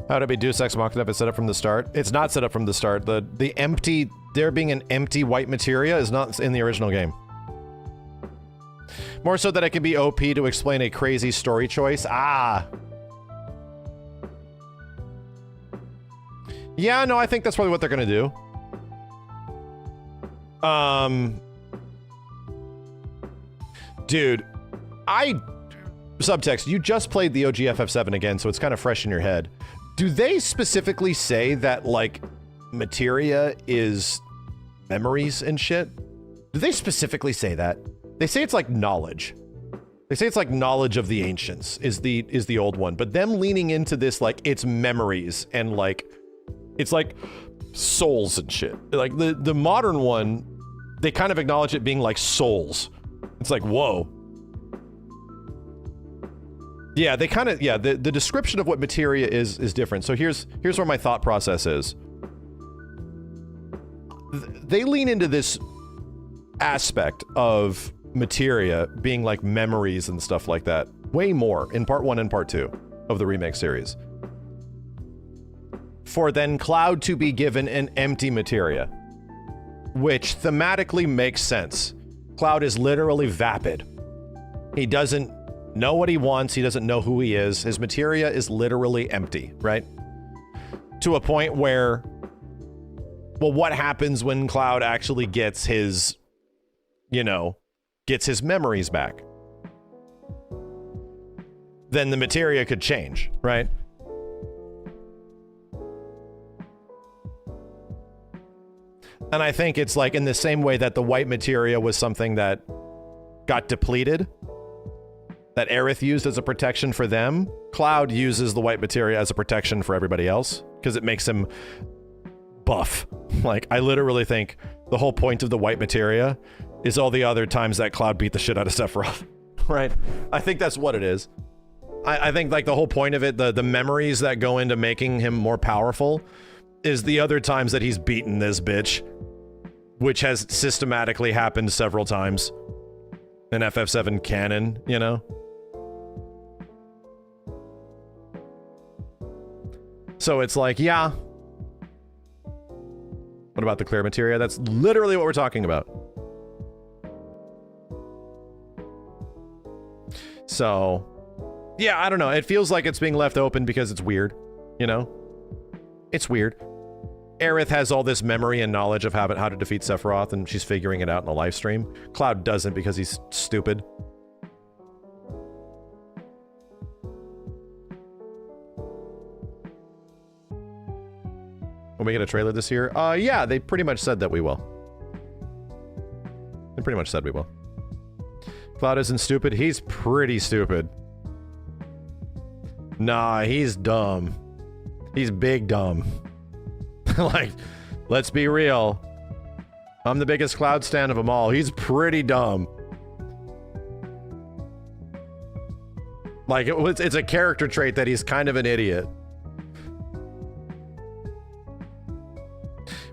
How would it be Deus Ex Machina if it's set up from the start? It's not set up from the start. The empty, there being an empty white materia is not in the original game. More so that it can be OP to explain a crazy story choice. Ah. Yeah, no, I think that's probably what they're gonna do. Dude, Subtext, you just played the OG FF7 again, so it's kind of fresh in your head. Do they specifically say that, like, materia is memories and shit? Do they specifically say that? They say it's like knowledge. They say it's like knowledge of the ancients is the old one, but them leaning into this like it's memories and like it's like souls and shit. Like the modern one, they kind of acknowledge it being like souls. It's like, whoa. Yeah, they kind of, yeah, the description of what materia is different. So here's where my thought process is. They lean into this aspect of materia being like memories and stuff like that way more in part 1 and part 2 of the remake series. For then Cloud to be given an empty materia, which thematically makes sense. Cloud is literally vapid. He doesn't know what he wants. He doesn't know who he is. His materia is literally empty, right? To a point where, well, what happens when Cloud actually gets his, you know, gets his memories back? Then the materia could change, right? And I think it's like in the same way that the white materia was something that got depleted, that Aerith used as a protection for them, Cloud uses the white materia as a protection for everybody else, because it makes him buff. Like, I literally think the whole point of the white materia is all the other times that Cloud beat the shit out of Sephiroth, right? I think that's what it is. I think, like, the whole point of it, the memories that go into making him more powerful, is the other times that he's beaten this bitch, which has systematically happened several times in FF7 canon, you know? So it's like, yeah. What about the clear materia? That's literally what we're talking about. So, yeah, I don't know. It feels like it's being left open because it's weird, you know? It's weird. Aerith has all this memory and knowledge of how to defeat Sephiroth, and she's figuring it out in a live stream. Cloud doesn't because he's stupid. Will we get a trailer this year? Yeah, they pretty much said that we will. They pretty much said we will. Cloud isn't stupid. He's pretty stupid. Nah, he's dumb. He's big dumb. Like, let's be real. I'm the biggest Cloud stan of them all. He's pretty dumb. Like, it's a character trait that he's kind of an idiot.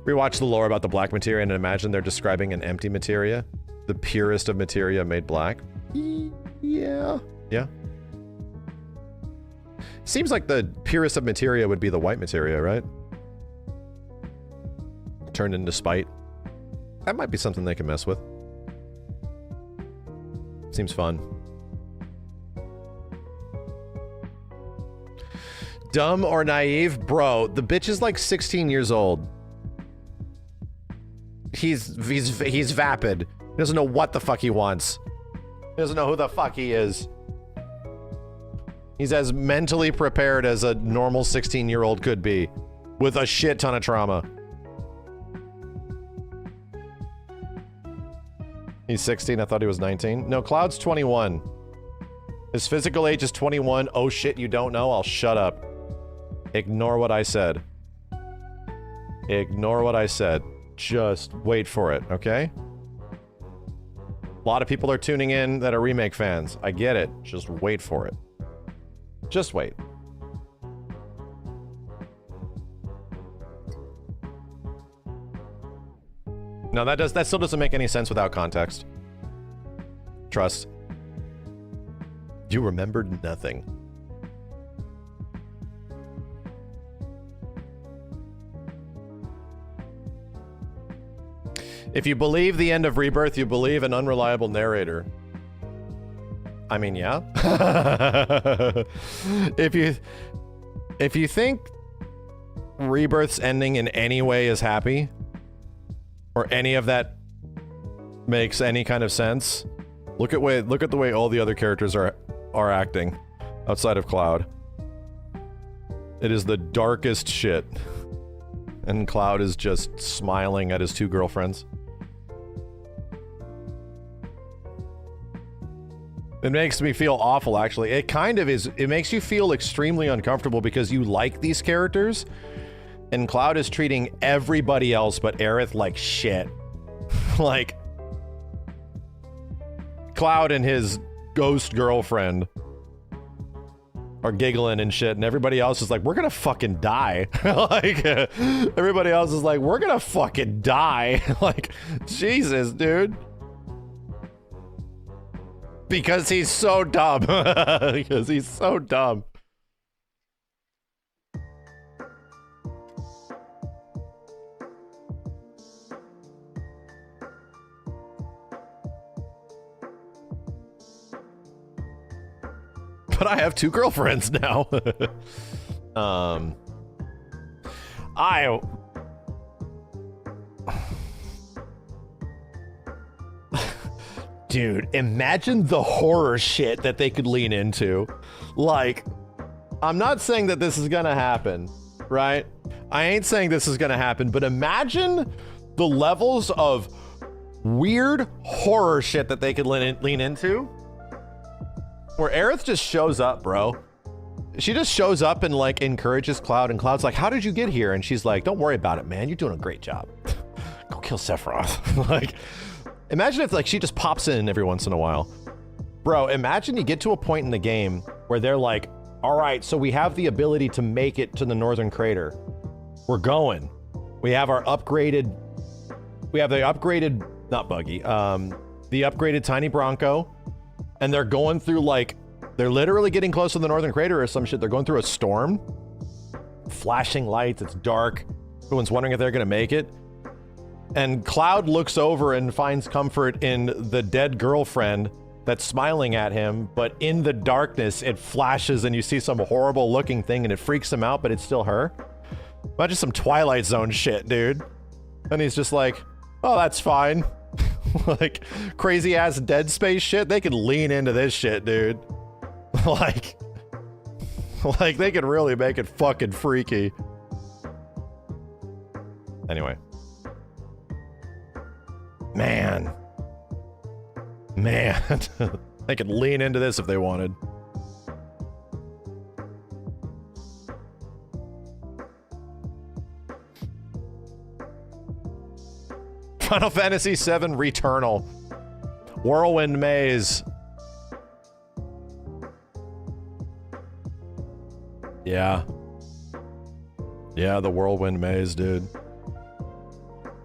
Rewatch the lore about the black materia and imagine they're describing an empty materia. The purest of materia made black. Yeah. Yeah. Seems like the purest of materia would be the white materia, right? Turned into spite. That might be something they can mess with. Seems fun. Dumb or naive? Bro, the bitch is like 16 years old. He's vapid. He doesn't know what the fuck he wants. He doesn't know who the fuck he is. He's as mentally prepared as a normal 16-year-old could be, with a shit ton of trauma. He's 16, I thought he was 19. No, Cloud's 21. His physical age is 21. Oh shit, you don't know? I'll shut up. Ignore what I said. Ignore what I said. Just wait for it, okay? A lot of people are tuning in that are Remake fans. I get it. Just wait for it. Just wait. No, that still doesn't make any sense without context. Trust. You remembered nothing. If you believe the end of Rebirth, you believe an unreliable narrator. I mean, yeah. If you think Rebirth's ending in any way is happy, or any of that makes any kind of sense, look at the way all the other characters are acting outside of Cloud. It is the darkest shit. And Cloud is just smiling at his two girlfriends. It makes me feel awful, actually. It kind of is. It makes you feel extremely uncomfortable because you like these characters, and Cloud is treating everybody else but Aerith like shit. Like, Cloud and his ghost girlfriend are giggling and shit, and everybody else is like, we're gonna fucking die. Like, everybody else is like, we're gonna fucking die. Like, Jesus, dude. Because he's so dumb. Because he's so dumb. But I have 2 girlfriends now. Dude, imagine the horror shit that they could lean into. Like, I'm not saying that this is gonna happen, right? I ain't saying this is gonna happen, but imagine the levels of weird horror shit that they could lean into. Where Aerith just shows up, bro. She just shows up and like encourages Cloud, and Cloud's like, how did you get here? And she's like, don't worry about it, man. You're doing a great job. Go kill Sephiroth. Like, imagine if like she just pops in every once in a while. Bro, imagine you get to a point in the game where they're like, all right, so we have the ability to make it to the Northern Crater. We're going. We have the upgraded, not buggy, the upgraded Tiny Bronco. And they're going through, like, they're literally getting close to the Northern Crater or some shit. They're going through a storm. Flashing lights, it's dark. Everyone's wondering if they're gonna make it. And Cloud looks over and finds comfort in the dead girlfriend that's smiling at him, but in the darkness, it flashes and you see some horrible looking thing and it freaks him out, but it's still her. Imagine some Twilight Zone shit, dude. And he's just like, oh, that's fine. Like, crazy ass Dead Space shit, they could lean into this shit, dude. like they could really make it fucking freaky. Anyway. Man. They could lean into this if they wanted. Final Fantasy VII Returnal. Whirlwind Maze. Yeah. Yeah, the Whirlwind Maze, dude.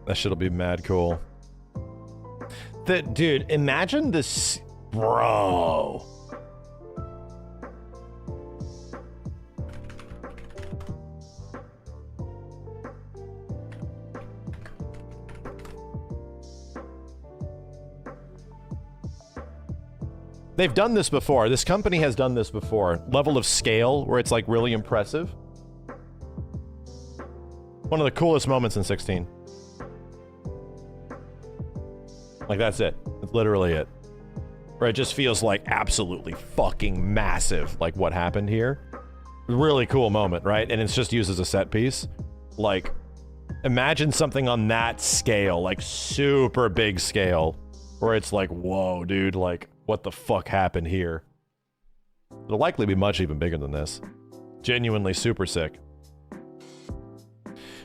That shit'll be mad cool. Dude, imagine this, bro. They've done this before. This company has done this before. Level of scale where it's like really impressive. One of the coolest moments in 16. Like, that's it. That's literally it. Where it just feels like absolutely fucking massive, like what happened here. Really cool moment, right? And it's just used as a set piece. Like, imagine something on that scale, like super big scale, where it's like, whoa, dude, like, what the fuck happened here? It'll likely be much even bigger than this. Genuinely super sick.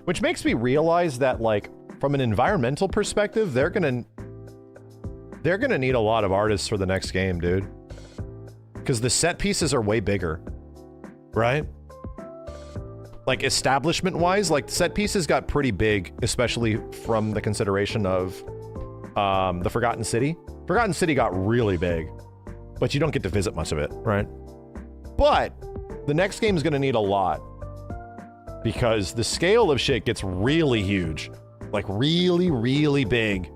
Which makes me realize that, like, from an environmental perspective, they're gonna need a lot of artists for the next game, dude. Because the set pieces are way bigger, right? Like, establishment-wise, like, set pieces got pretty big, especially from the consideration of the Forgotten City. Forgotten City got really big, but you don't get to visit much of it, right? But the next game is going to need a lot because the scale of shit gets really huge, like really, really big.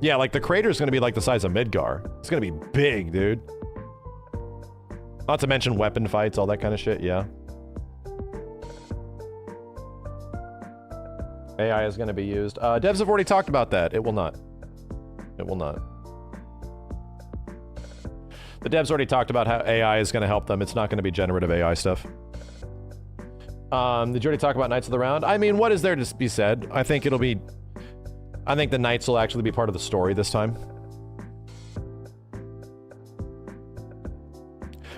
Yeah, like the crater is going to be like the size of Midgar. It's going to be big, dude. Not to mention weapon fights, all that kind of shit, yeah. AI is going to be used. Devs have already talked about that. It will not. It will not. The devs already talked about how AI is going to help them. It's not going to be generative AI stuff. Did you already talk about Knights of the Round? I mean, what is there to be said? I think it'll be... I think the Knights will actually be part of the story this time.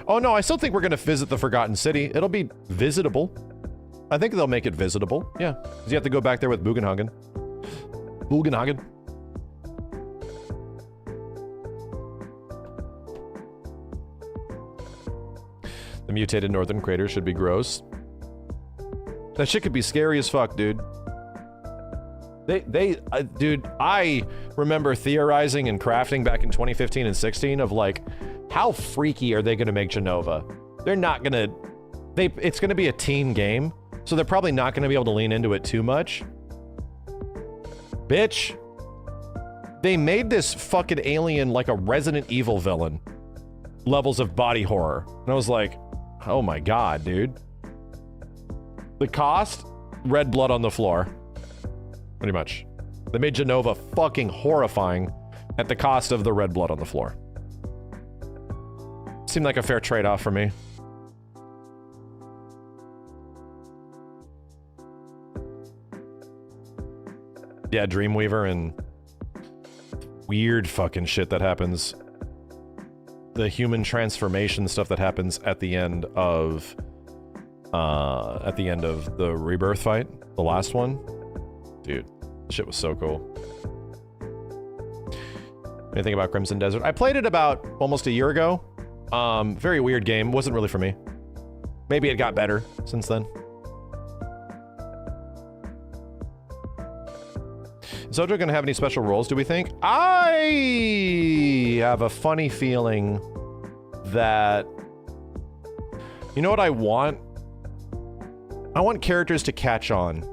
Oh no, I still think we're gonna visit the Forgotten City. It'll be visitable. I think they'll make it visitable. Yeah, because you have to go back there with Bugenhagen. Bugenhagen. The mutated northern crater should be gross. That shit could be scary as fuck, dude. Dude, I remember theorizing and crafting back in 2015 and 16 of like, how freaky are they gonna make Genova? They're not gonna, it's gonna be a team game, so they're probably not gonna be able to lean into it too much. Bitch. They made this fucking alien like a Resident Evil villain. Levels of body horror. And I was like, oh my god, dude. The cost? Red blood on the floor. Pretty much. They made Genova fucking horrifying at the cost of the red blood on the floor. Seemed like a fair trade-off for me. Yeah, Dreamweaver and weird fucking shit that happens. The human transformation stuff that happens at the end of the Rebirth fight, the last one. Dude, shit was so cool. Anything about Crimson Desert? I played it about almost a year ago. Very weird game. Wasn't really for me. Maybe it got better since then. Is Ojo gonna have any special roles, do we think? I have a funny feeling that... You know what I want? I want characters to catch on.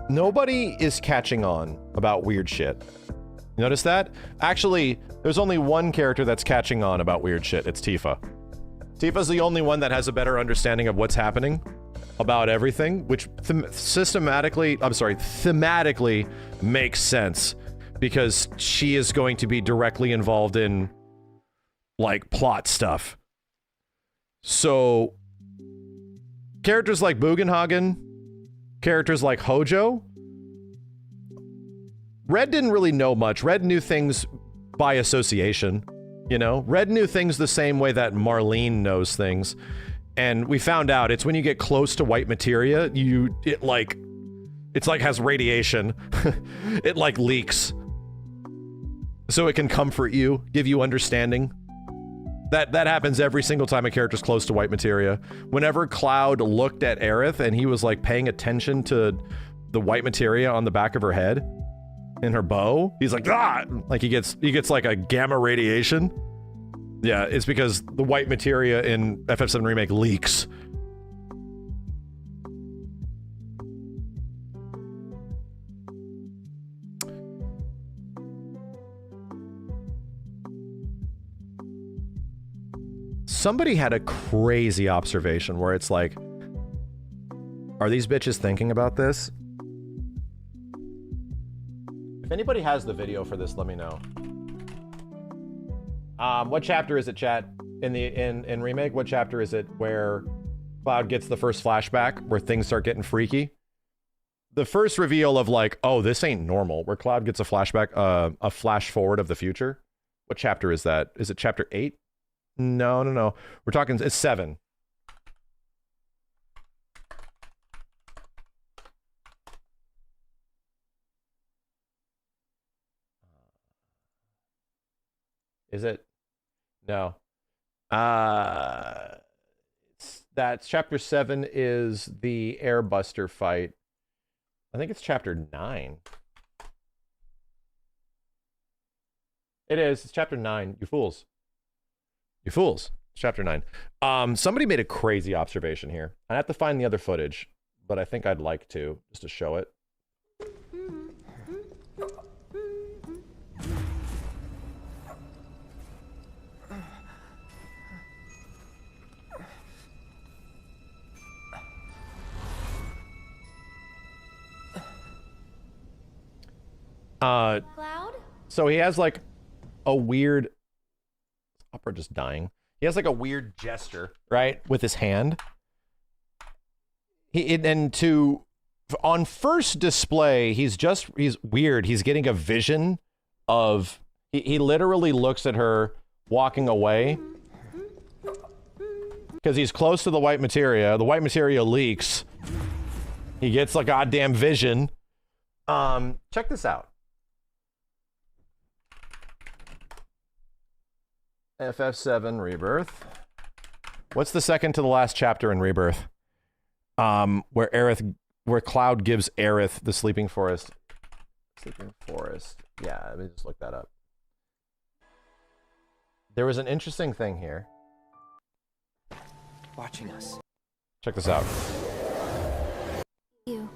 Nobody is catching on about weird shit. You notice that? Actually, there's only one character that's catching on about weird shit. It's Tifa. Tifa's the only one that has a better understanding of what's happening about everything, which thematically makes sense because she is going to be directly involved in like plot stuff. So characters like Bugenhagen, characters like Hojo, Red didn't really know much. Red knew things by association, you know? Red knew things the same way that Marlene knows things. And we found out it's when you get close to white materia, it's like has radiation. It like leaks. So it can comfort you, give you understanding. That happens every single time a character's close to white materia. Whenever Cloud looked at Aerith and he was like paying attention to the white materia on the back of her head in her bow, he's like, ah! Like he gets like a gamma radiation. Yeah, it's because the white materia in FF7 Remake leaks. Somebody had a crazy observation where it's like, are these bitches thinking about this? If anybody has the video for this, let me know. What chapter is it, chat? In Remake, what chapter is it where Cloud gets the first flashback where things start getting freaky? The first reveal of like, oh, this ain't normal, where Cloud gets a flashback, a flash forward of the future. What chapter is that? Is it chapter 8? No. We're talking, it's 7. Is it? No. That's chapter 7 is the Airbuster fight. I think it's chapter 9. It is. It's chapter 9. You fools. You fools. It's chapter 9. Somebody made a crazy observation here. I have to find the other footage, but I think I'd like to, just to show it. Cloud? So he has like a weird... Opera just dying. He has like a weird gesture, right? With his hand. On first display, he's weird. He's getting a vision of... He literally looks at her walking away, because he's close to the white materia. The white materia leaks. He gets a goddamn vision. Check this out. FF7 Rebirth. What's the second to the last chapter in Rebirth? Where Cloud gives Aerith the sleeping forest. Sleeping forest. Yeah, let me just look that up. There was an interesting thing here. Watching us. Check this out. You.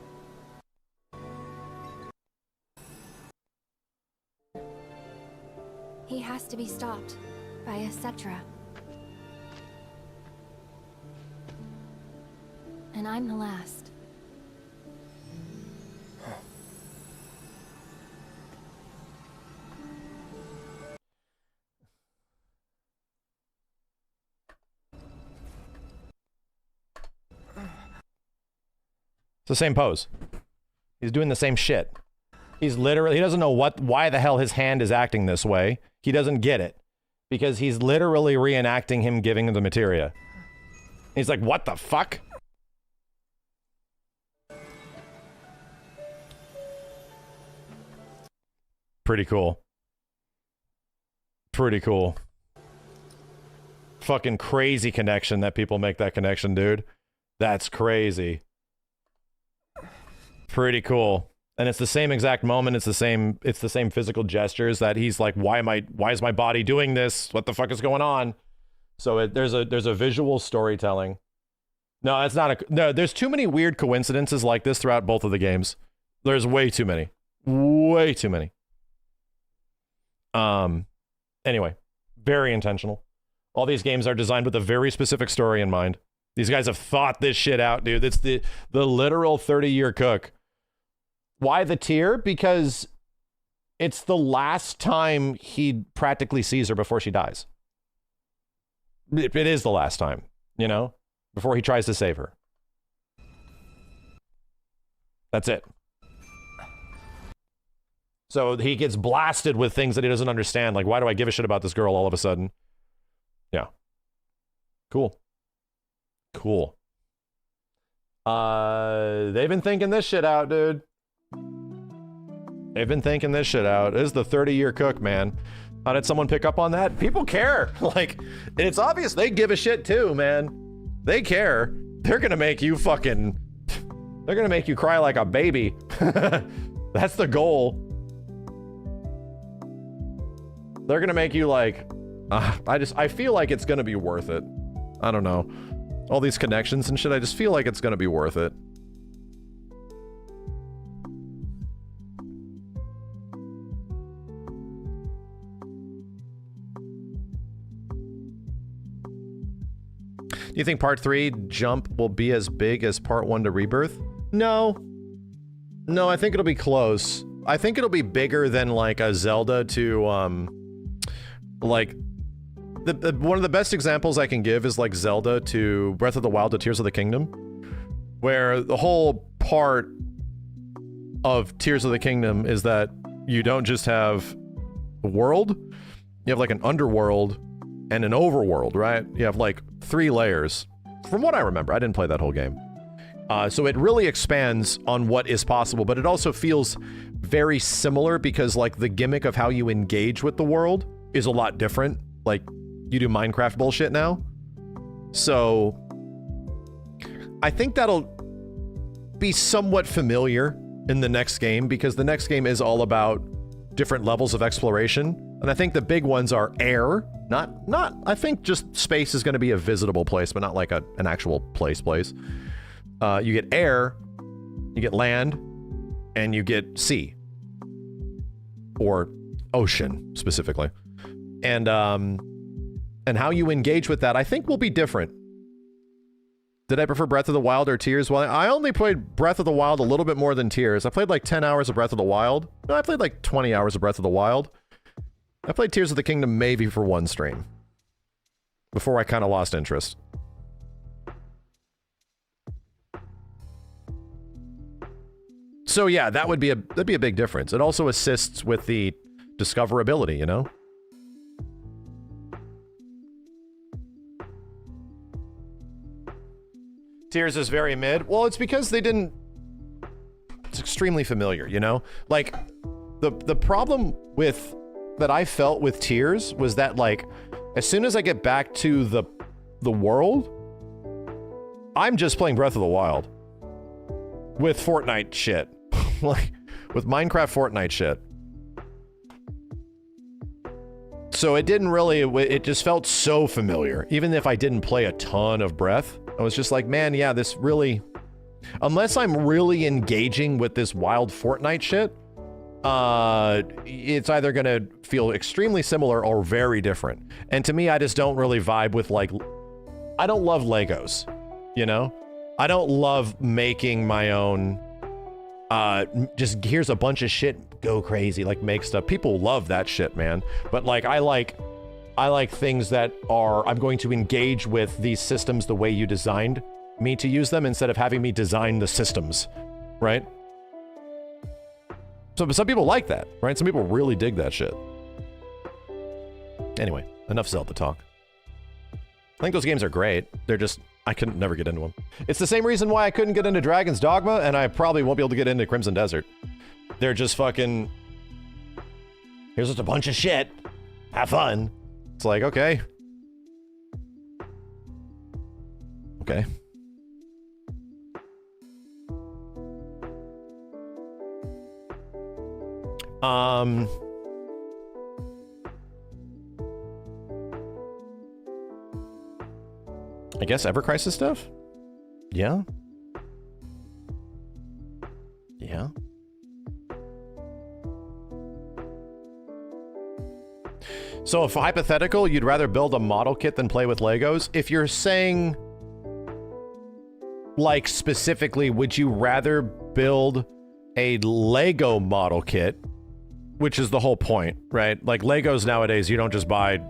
He has to be stopped by etc. And I'm the last. It's the same pose. He's doing the same shit. He's literally, he doesn't know why the hell his hand is acting this way. He doesn't get it. Because he's literally reenacting him giving him the materia. He's like, what the fuck? Pretty cool. Pretty cool. Fucking crazy connection that people make that connection, dude. That's crazy. Pretty cool. And it's the same exact moment. It's the same physical gestures that he's like, why is my body doing this? What the fuck is going on? So there's a visual storytelling. No, it's not there's too many weird coincidences like this throughout both of the games. There's way too many. Way too many. Anyway, very intentional. All these games are designed with a very specific story in mind. These guys have thought this shit out, dude. It's the literal 30-year cook. Why the tear? Because it's the last time he practically sees her before she dies. It is the last time, you know, before he tries to save her. That's it. So he gets blasted with things that he doesn't understand. Like, why do I give a shit about this girl all of a sudden? Yeah. Cool. Cool. They've been thinking this shit out, dude. They've been thinking this shit out. This is the 30-year cook, man. How did someone pick up on that? People care. Like, it's obvious they give a shit too, man. They care. They're gonna make you fucking... They're gonna make you cry like a baby. That's the goal. They're gonna make you like... I feel like it's gonna be worth it. I don't know. All these connections and shit, I just feel like it's gonna be worth it. Do you think part 3 jump will be as big as part 1 to Rebirth? No. No, I think it'll be close. I think it'll be bigger than like a Zelda to like one of the best examples I can give is like Zelda to Breath of the Wild to Tears of the Kingdom, where the whole part of Tears of the Kingdom is that you don't just have a world, you have like an underworld and an overworld, right? You have like 3 layers. From what I remember, I didn't play that whole game. So it really expands on what is possible, but it also feels very similar because like the gimmick of how you engage with the world is a lot different. Like you do Minecraft bullshit now. So I think that'll be somewhat familiar in the next game because the next game is all about different levels of exploration. And I think the big ones are air, not I think just space is going to be a visitable place, but not like an actual place. You get air, you get land, and you get sea. Or ocean, specifically. And how you engage with that, I think will be different. Did I prefer Breath of the Wild or Tears? Well, I only played Breath of the Wild a little bit more than Tears. I played like 10 hours of Breath of the Wild. No, I played like 20 hours of Breath of the Wild. I played Tears of the Kingdom maybe for 1 stream. Before I kind of lost interest. So yeah, that'd be a big difference. It also assists with the discoverability, you know? Tears is very mid. Well, it's because they didn't. It's extremely familiar, you know? Like, the problem with that I felt with Tears was that, like, as soon as I get back to the world, I'm just playing Breath of the Wild with Fortnite shit. Like, with Minecraft Fortnite shit. So it didn't really, it just felt so familiar. Even if I didn't play a ton of Breath, I was just like, man, yeah, this really, unless I'm really engaging with this wild Fortnite shit, it's either gonna feel extremely similar or very different. And to me, I just don't really vibe with, like, I don't love Legos, you know? I don't love making my own, just here's a bunch of shit, go crazy, like make stuff. People love that shit, man. But like, I like things that are, I'm going to engage with these systems the way you designed me to use them instead of having me design the systems, right? So some people like that, right? Some people really dig that shit. Anyway, enough Zelda talk. I think those games are great. They're just, I couldn't never get into them. It's the same reason why I couldn't get into Dragon's Dogma, and I probably won't be able to get into Crimson Desert. They're just fucking, here's just a bunch of shit. Have fun. It's like, okay. Okay. I guess Ever Crisis stuff? Yeah. Yeah. So if hypothetical, you'd rather build a model kit than play with Legos? If you're saying, like, specifically, would you rather build a Lego model kit, which is the whole point, right? Like, Legos nowadays, you don't just buy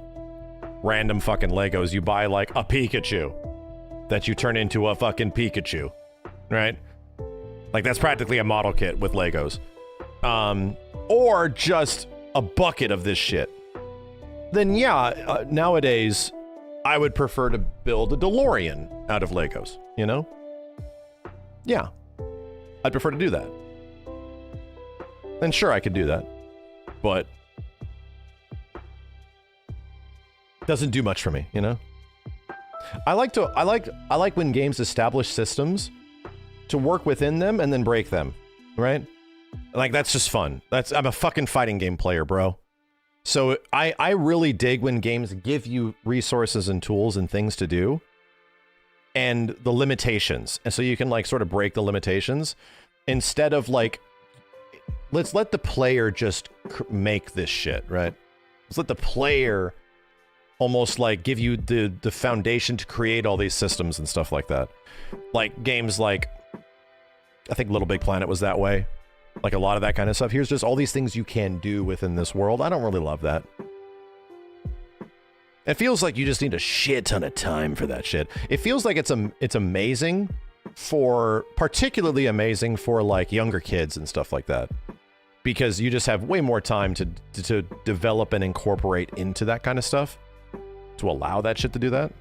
random fucking Legos. You buy, like, a Pikachu that you turn into a fucking Pikachu, right? Like, that's practically a model kit with Legos. Or just a bucket of this shit. Then yeah, nowadays, I would prefer to build a DeLorean out of Legos, you know? Yeah. I'd prefer to do that. And sure, I could do that. But doesn't do much for me, you know? I like when games establish systems to work within them and then break them, right? Like, that's just fun. I'm a fucking fighting game player, bro. So I really dig when games give you resources and tools and things to do and the limitations. And so you can, like, sort of break the limitations instead of, like, let's let the player just make this shit, right? Let's let the player almost, like, give you the foundation to create all these systems and stuff like that. Like games like, I think Little Big Planet was that way. Like, a lot of that kind of stuff. Here's just all these things you can do within this world. I don't really love that. It feels like you just need a shit ton of time for that shit. It feels like it's amazing for, particularly amazing for, like, younger kids and stuff like that. Because you just have way more time to develop and incorporate into that kind of stuff. To allow that shit to do that.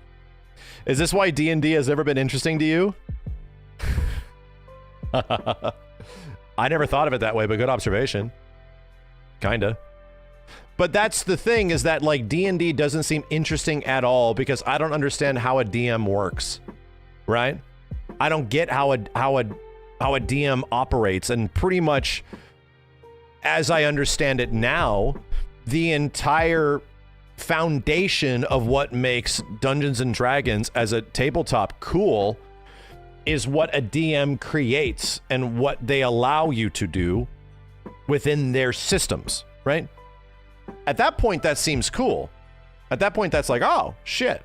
Is this why D&D has ever been interesting to you? I never thought of it that way, but good observation. Kinda. But that's the thing, is that, like, D&D doesn't seem interesting at all because I don't understand how a DM works, right? I don't get how a DM operates, and pretty much, as I understand it now, the entire foundation of what makes Dungeons and Dragons as a tabletop cool is what a DM creates and what they allow you to do within their systems, right? At that point, that seems cool. At that point, that's like, oh, shit.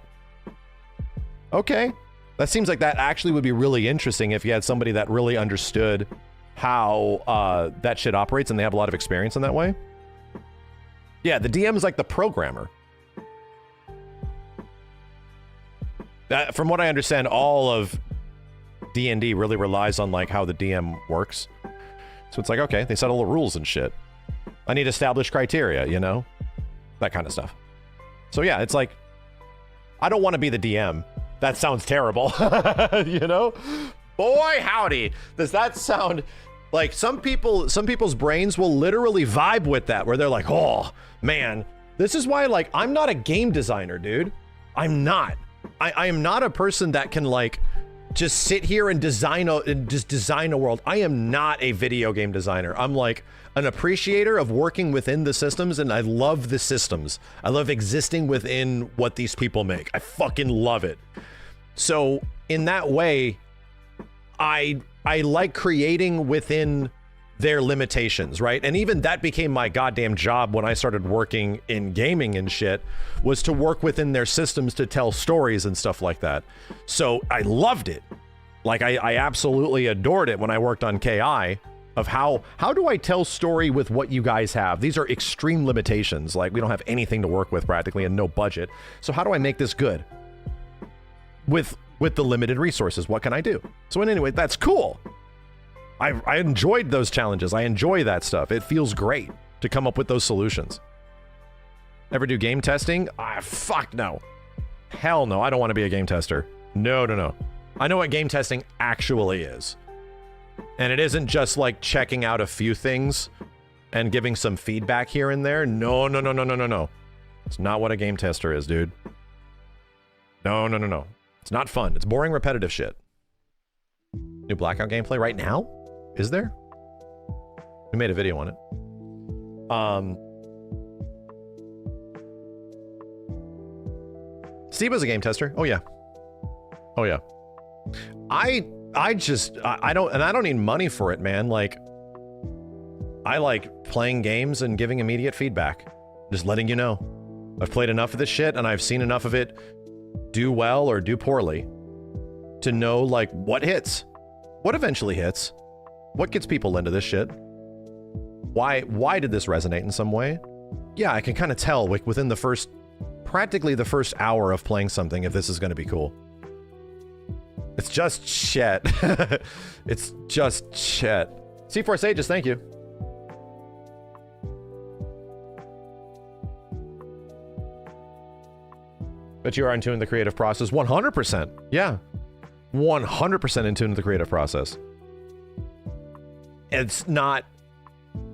Okay. That seems like that actually would be really interesting if you had somebody that really understood how that shit operates and they have a lot of experience in that way. Yeah, the DM is like the programmer. From what I understand, all of D&D really relies on, like, how the DM works. So it's like, okay, they set all the rules and shit. I need established criteria, you know? That kind of stuff. So yeah, it's like, I don't want to be the DM. That sounds terrible. You know? Boy, howdy. Does that sound like some people's brains will literally vibe with that, where they're like, oh, man. This is why, like, I'm not a game designer, dude. I'm not. I am not a person that can, like, just sit here and design a world. I am not a video game designer. I'm like an appreciator of working within the systems, and I love the systems. I love existing within what these people make. I fucking love it. So in that way, I like creating within their limitations, right? And even that became my goddamn job when I started working in gaming and shit, was to work within their systems to tell stories and stuff like that. So I loved it. Like I absolutely adored it when I worked on KI, of how do I tell story with what you guys have? These are extreme limitations. Like, we don't have anything to work with practically and no budget. So how do I make this good with the limited resources? What can I do? So anyway, that's cool. I enjoyed those challenges. I enjoy that stuff. It feels great to come up with those solutions. Ever do game testing? Fuck no. Hell no. I don't want to be a game tester. No. I know what game testing actually is. And it isn't just like checking out a few things and giving some feedback here and there. No. It's not what a game tester is, dude. No. It's not fun. It's boring, repetitive shit. New Blackout gameplay right now? Is there? We made a video on it. Steve was a game tester. Oh yeah. I don't need money for it, man. Like, I like playing games and giving immediate feedback. Just letting you know. I've played enough of this shit and I've seen enough of it do well or do poorly to know, like, what hits, what eventually hits, what gets people into this shit. Why did this resonate in some way? Yeah, I can kind of tell, like, within practically the first hour of playing something, if this is going to be cool. It's just shit. It's just shit. C4 Sages, thank you. But you are in tune with the creative process. 100%. Yeah. 100% in tune with the creative process. It's not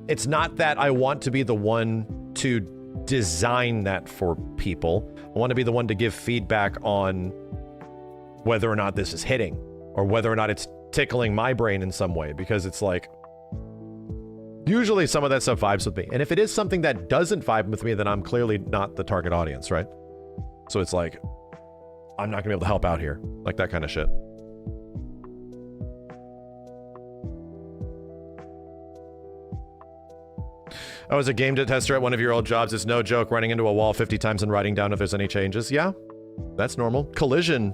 that I want to be the one to design that for people. I want to be the one to give feedback on whether or not this is hitting, or whether or not it's tickling my brain in some way, because it's like, usually some of that stuff vibes with me. And if it is something that doesn't vibe with me, then I'm clearly not the target audience, right? So it's like, I'm not gonna be able to help out here. Like that kind of shit. I was a game tester at one of your old jobs. It's no joke running into a wall 50 times and writing down if there's any changes. Yeah, that's normal. Collision.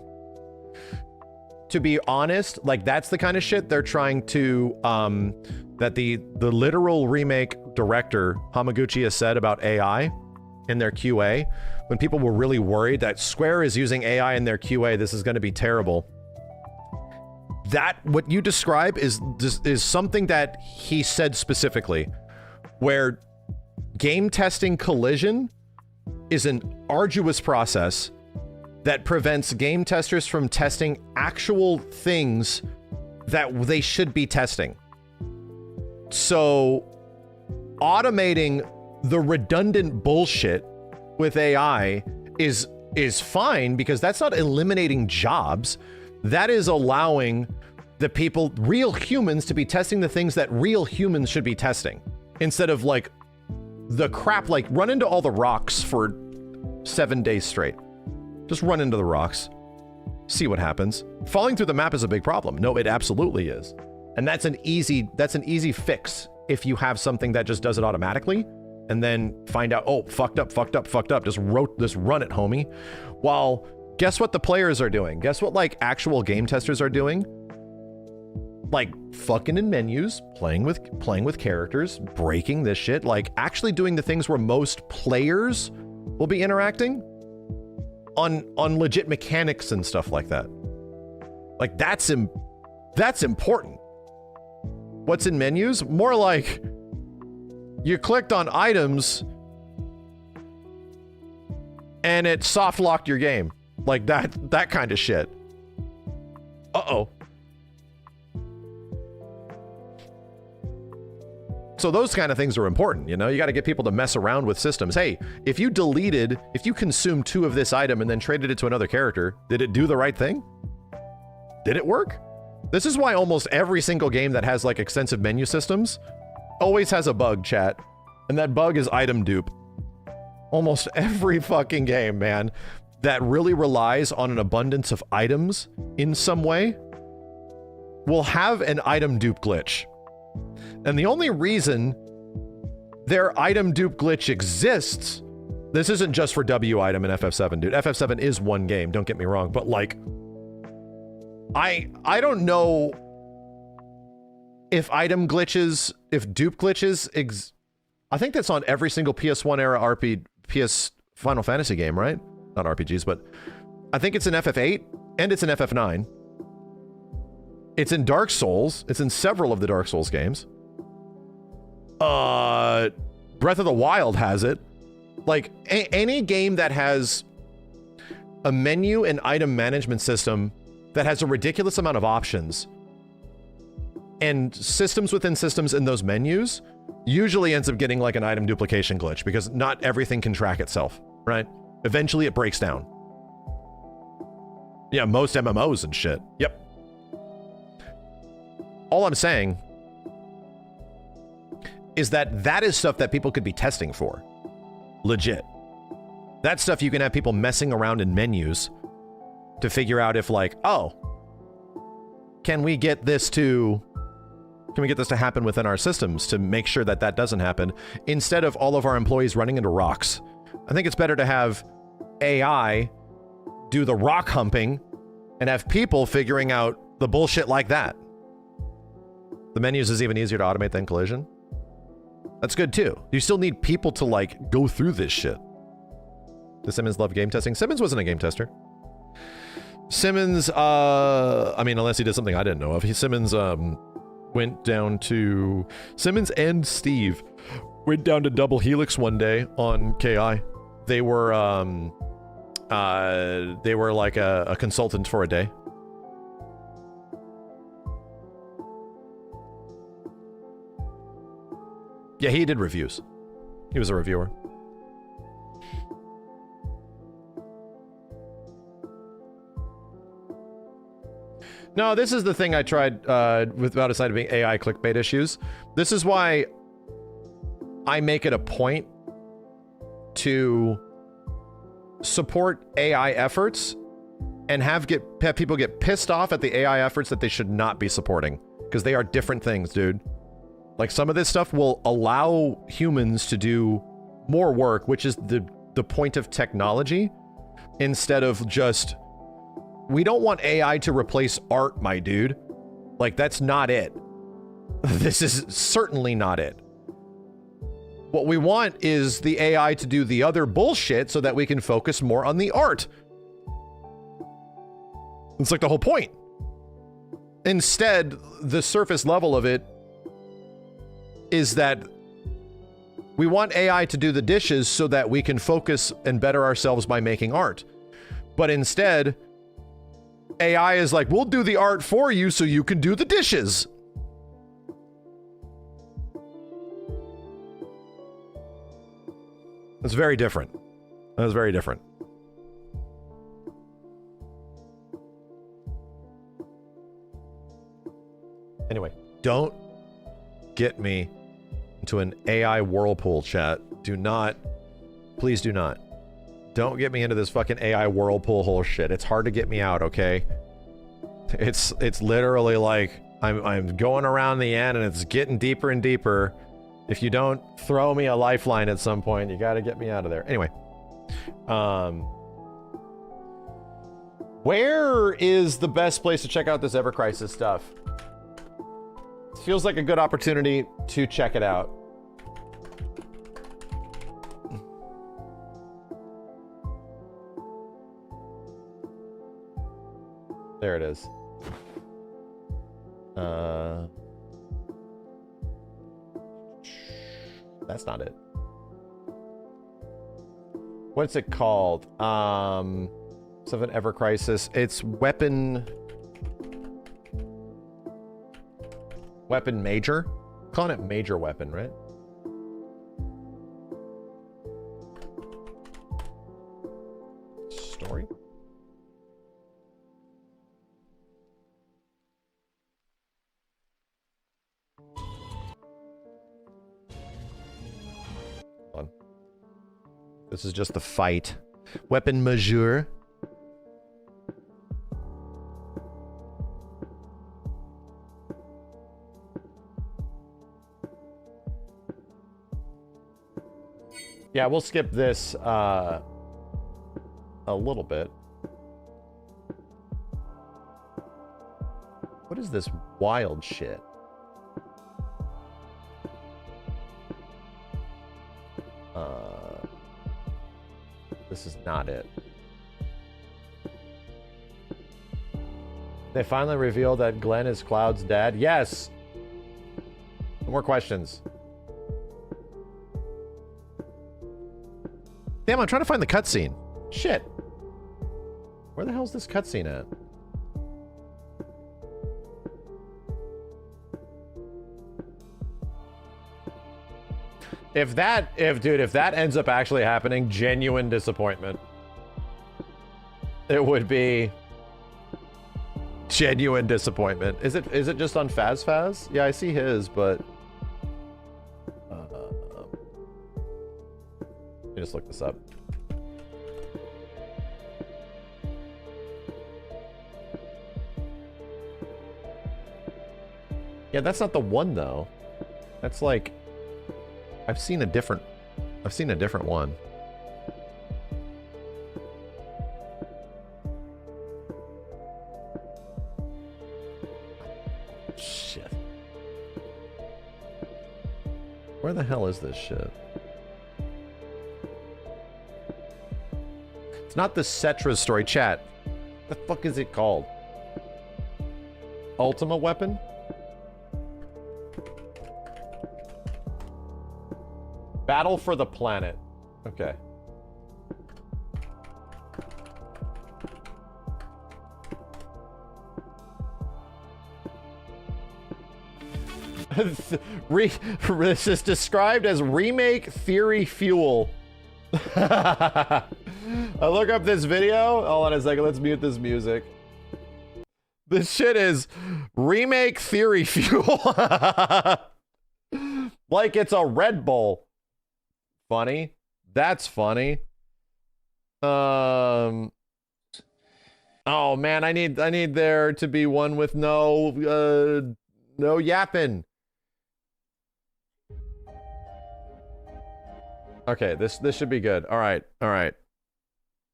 To be honest, like, that's the kind of shit they're trying to, that the literal remake director, Hamaguchi, has said about AI in their QA. When people were really worried that Square is using AI in their QA, this is going to be terrible. That, what you describe is something that he said specifically, where game testing collision is an arduous process that prevents game testers from testing actual things that they should be testing. So automating the redundant bullshit with AI is fine, because that's not eliminating jobs. That is allowing the people, real humans, to be testing the things that real humans should be testing, instead of like the crap, like run into all the rocks for 7 days straight. Just run into the rocks. See what happens. Falling through the map is a big problem. No, it absolutely is. And that's an easy fix if you have something that just does it automatically, and then find out, oh, fucked up. Just run it, homie. While guess what the players are doing? Guess what, like, actual game testers are doing? Like, fucking in menus, playing with characters, breaking this shit, like actually doing the things where most players will be interacting on legit mechanics and stuff like that. Like, that's important. What's in menus? More like you clicked on items and it soft locked your game. Like that kind of shit. Uh-oh. So those kind of things are important, you know? You got to get people to mess around with systems. Hey, if you consumed 2 of this item and then traded it to another character, did it do the right thing? Did it work? This is why almost every single game that has like extensive menu systems always has a bug, chat. And that bug is item dupe. Almost every fucking game, man, that really relies on an abundance of items in some way will have an item dupe glitch. And the only reason their item dupe glitch exists, this isn't just for W item in FF7, dude. FF7 is one game, don't get me wrong, but like, I don't know if item glitches, if dupe glitches, I think that's on every single PS1 era PS Final Fantasy game, right? Not RPGs, but I think it's in FF8 and it's in FF9. It's in Dark Souls. It's in several of the Dark Souls games. Breath of the Wild has it. Like, any game that has a menu and item management system that has a ridiculous amount of options and systems within systems in those menus usually ends up getting like an item duplication glitch because not everything can track itself, right? Eventually it breaks down. Yeah, most MMOs and shit. Yep. All I'm saying is that is stuff that people could be testing for. Legit. That's stuff you can have people messing around in menus to figure out if like, oh, can we get this to happen within our systems to make sure that that doesn't happen instead of all of our employees running into rocks. I think it's better to have AI do the rock humping and have people figuring out the bullshit like that. The menus is even easier to automate than collision. That's good too. You still need people to like go through this shit. Does Simmons love game testing? Simmons wasn't a game tester. Simmons, I mean, unless he did something I didn't know of. Simmons went down to... Simmons and Steve went down to Double Helix one day on KI. They were like a consultant for a day. Yeah, he did reviews. He was a reviewer. No, this is the thing I tried without a side of being AI clickbait issues. This is why I make it a point to support AI efforts and have people get pissed off at the AI efforts that they should not be supporting, because they are different things, dude. Like, some of this stuff will allow humans to do more work, which is the point of technology, instead of just... We don't want AI to replace art, my dude. Like, that's not it. This is certainly not it. What we want is the AI to do the other bullshit so that we can focus more on the art. It's like the whole point. Instead, the surface level of it is that we want AI to do the dishes so that we can focus and better ourselves by making art. But instead... AI is like, we'll do the art for you so you can do the dishes. That's very different. That's very different. Anyway, don't get me into an AI whirlpool, chat. Do not. Please do not. Don't get me into this fucking AI whirlpool hole shit. It's hard to get me out, okay? It's literally like I'm going around the end and it's getting deeper and deeper. If you don't throw me a lifeline at some point, you gotta get me out of there. Anyway. Where is the best place to check out this Ever Crisis stuff? It feels like a good opportunity to check it out. There it is. That's not it. What's it called? 7 Ever Crisis. It's weapon major. Calling it major weapon, right? Story. Hold on. This is just the fight. Weapon majeur. Yeah, we'll skip this a little bit. What is this wild shit? This is not it. They finally revealed that Glenn is Cloud's dad. Yes! No more questions. Damn, I'm trying to find the cutscene. Shit. Where the hell's this cutscene at? If that ends up actually happening, genuine disappointment. It would be genuine disappointment. Is it just on FazFaz? Yeah, I see his, but let me just look this up. Yeah, that's not the one though. That's like I've seen a different one. Shit. Where the hell is this shit? It's not the Cetra story, chat. The fuck is it called? Ultima weapon? Battle for the planet. Okay. This is described as remake theory fuel. I look up this video. Hold on a second. Let's mute this music. This shit is remake theory fuel. Like it's a Red Bull. Funny. That's funny. Oh man, I need there to be one with no yapping. Okay, this should be good. All right,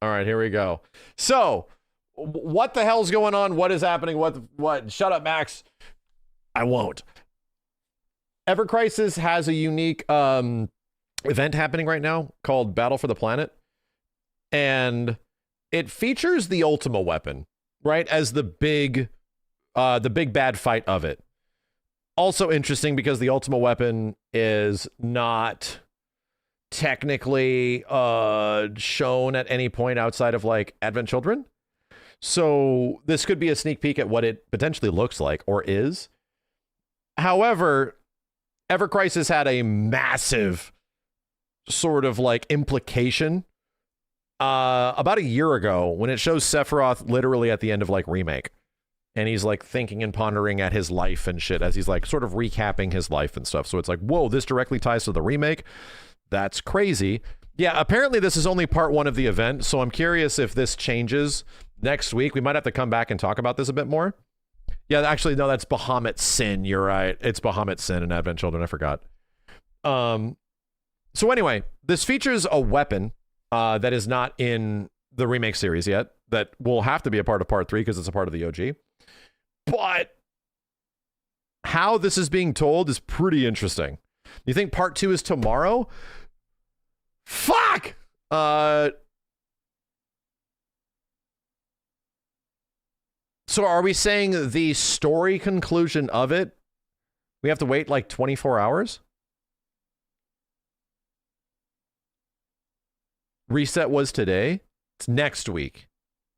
here we go. So, what the hell's going on? What is happening? What? Shut up, Max. I won't. Ever Crisis has a unique event happening right now called Battle for the Planet, and it features the Ultima weapon, right, as the big bad fight of it. Also interesting because the Ultima weapon is not technically shown at any point outside of like Advent Children, so this could be a sneak peek at what it potentially looks like or is. However, Ever Crisis had a massive sort of like implication about a year ago when it shows Sephiroth literally at the end of like Remake, and he's like thinking and pondering at his life and shit as he's like sort of recapping his life and stuff. So it's like, whoa, this directly ties to the remake. That's crazy. Yeah, apparently this is only part 1 of the event, so I'm curious if this changes next week. We might have to come back and talk about this a bit more. Yeah, actually, no, that's Bahamut Sin. You're right. It's Bahamut Sin in Advent Children. I forgot. So anyway, this features a weapon that is not in the remake series yet, that will have to be a part of part 3 because it's a part of the OG. But how this is being told is pretty interesting. You think part 2 is tomorrow? Fuck! So are we saying the story conclusion of it, we have to wait like 24 hours? Reset was today. It's next week.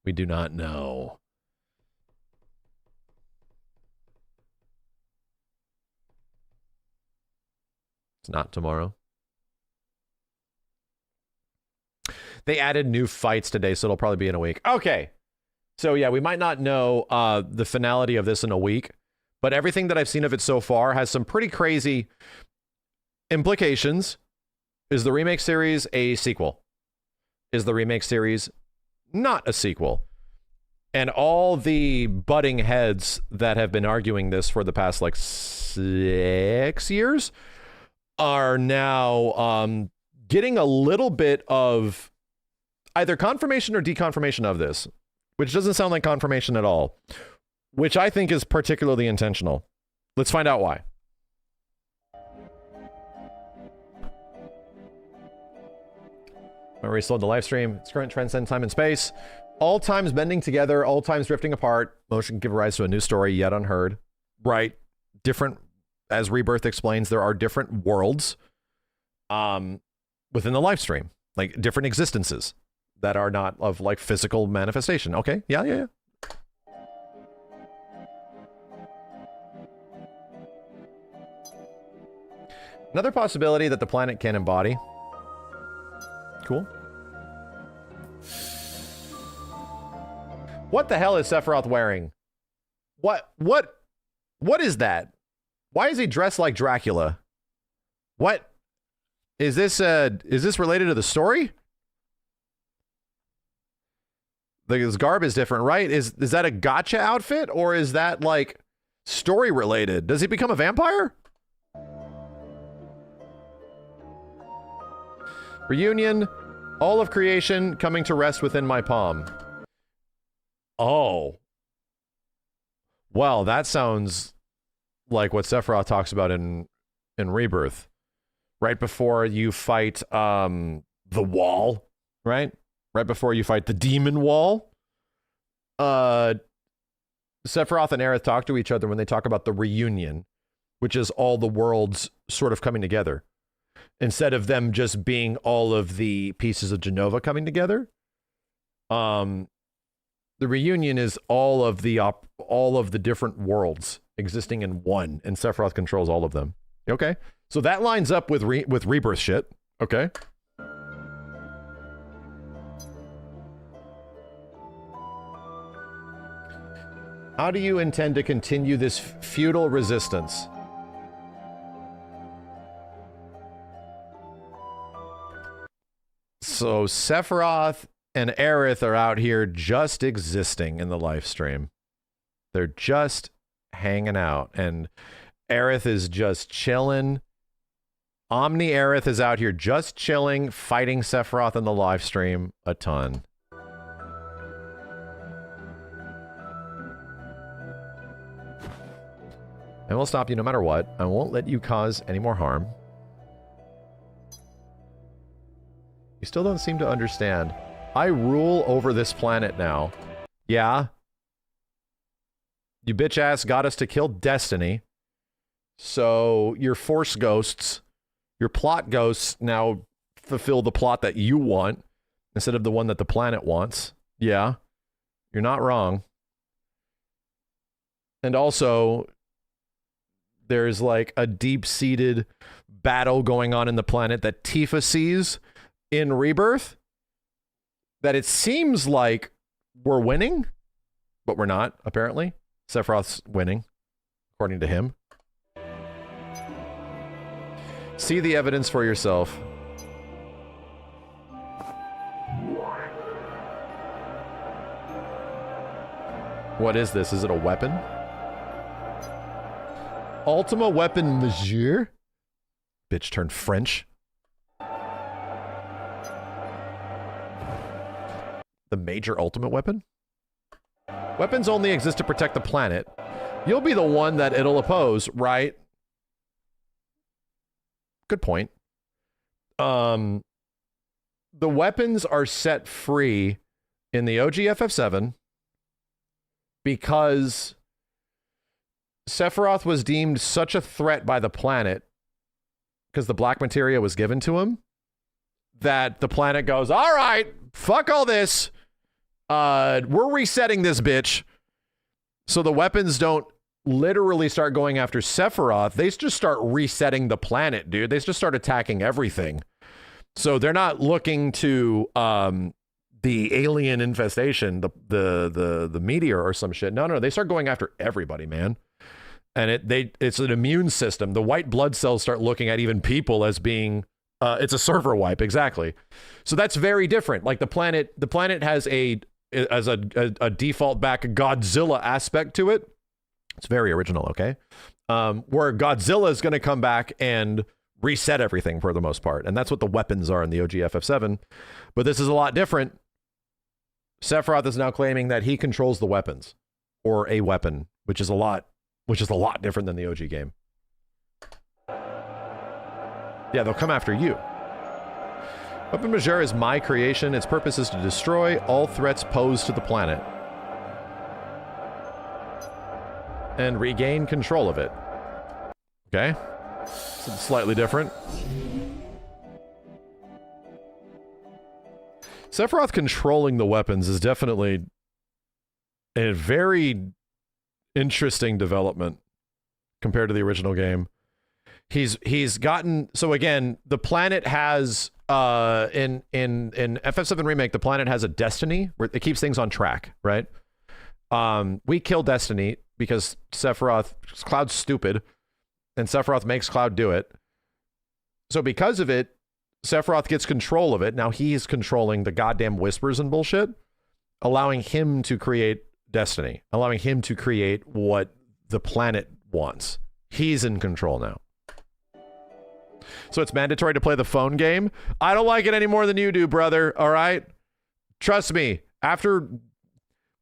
We do not know. It's not tomorrow. They added new fights today, so it'll probably be in a week. Okay. So yeah, we might not know the finality of this in a week, but everything that I've seen of it so far has some pretty crazy implications. Is the Remake series a sequel? Is the Remake series not a sequel? And all the butting heads that have been arguing this for the past like 6 years are now getting a little bit of either confirmation or deconfirmation of this, which doesn't sound like confirmation at all, which I think is particularly intentional. Let's find out why. I restored the live stream. Its current transcend time and space. All times bending together, all times drifting apart. Motion give rise to a new story yet unheard. Right. Different, as Rebirth explains, there are different worlds within the live stream, like different existences that are not of like physical manifestation. Okay. Yeah. Another possibility that the planet can embody. Cool. What the hell is Sephiroth wearing? What is that? Why is he dressed like Dracula? What? Is this related to the story? His garb is different, right? Is that a gotcha outfit, or is that like story related? Does he become a vampire? Reunion, all of creation coming to rest within my palm. Oh. Well, that sounds like what Sephiroth talks about in Rebirth. Right before you fight the wall, right? Right before you fight the demon wall. Sephiroth and Aerith talk to each other when they talk about the reunion, which is all the worlds sort of coming together. Instead of them just being all of the pieces of Genova coming together. The reunion is all of the different worlds existing in one, and Sephiroth controls all of them. Okay, so that lines up with Rebirth shit. Okay. How do you intend to continue this feudal resistance? So Sephiroth and Aerith are out here just existing in the live stream. They're just hanging out, and Aerith is just chilling. Omni Aerith is out here just chilling, fighting Sephiroth in the live stream a ton. I will stop you no matter what. I won't let you cause any more harm. You still don't seem to understand. I rule over this planet now. Yeah. You bitch ass got us to kill Destiny. So your force ghosts, your plot ghosts now fulfill the plot that you want instead of the one that the planet wants. Yeah. You're not wrong. And also, there's like a deep-seated battle going on in the planet that Tifa sees in Rebirth, that it seems like we're winning, but we're not, apparently. Sephiroth's winning, according to him. See the evidence for yourself. What is this? Is it a weapon? Ultima weapon, monsieur? Bitch turned French. The major ultimate weapon? Weapons only exist to protect the planet. You'll be the one that it'll oppose, right? Good point. The weapons are set free in the OG FF7 because Sephiroth was deemed such a threat by the planet because the black materia was given to him that the planet goes, all right, fuck all this. we're resetting this bitch so the weapons don't literally start going after Sephiroth. They just start resetting the planet, dude. They just start attacking everything. So they're not looking to the alien infestation, the meteor or some shit. No, they start going after everybody, man. And it's an immune system. The white blood cells start looking at even people as being it's a server wipe, exactly. So that's very different. Like the planet has a default back Godzilla aspect to it. It's very original, okay? Where Godzilla is going to come back and reset everything for the most part. And that's what the weapons are in the OG FF7. But this is a lot different. Sephiroth is now claiming that he controls the weapons, or a weapon, which is a lot different than the OG game. Yeah, they'll come after you. Weapon Majeur is my creation. Its purpose is to destroy all threats posed to the planet and regain control of it. Okay? So it's slightly different. Sephiroth controlling the weapons is definitely a very interesting development compared to the original game. He's gotten, so again, the planet has in FF7 Remake, the planet has a destiny where it keeps things on track, right? We kill Destiny because Cloud's stupid, and Sephiroth makes Cloud do it. So because of it, Sephiroth gets control of it. Now he's controlling the goddamn whispers and bullshit, allowing him to create Destiny, allowing him to create what the planet wants. He's in control now. So it's mandatory to play the phone game. I don't like it any more than you do, brother. All right? Trust me.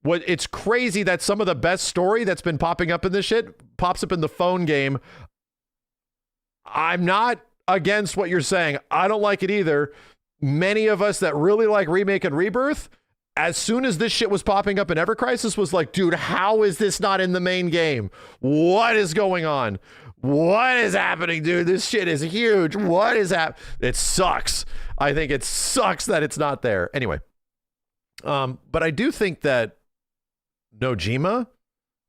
It's crazy that some of the best story that's been popping up in this shit pops up in the phone game. I'm not against what you're saying. I don't like it either. Many of us that really like Remake and Rebirth, as soon as this shit was popping up in Ever Crisis, was like, dude, how is this not in the main game? What is going on? What is happening, dude? This shit is huge. What is happening? It sucks. I think it sucks that it's not there. Anyway, but I do think that Nojima,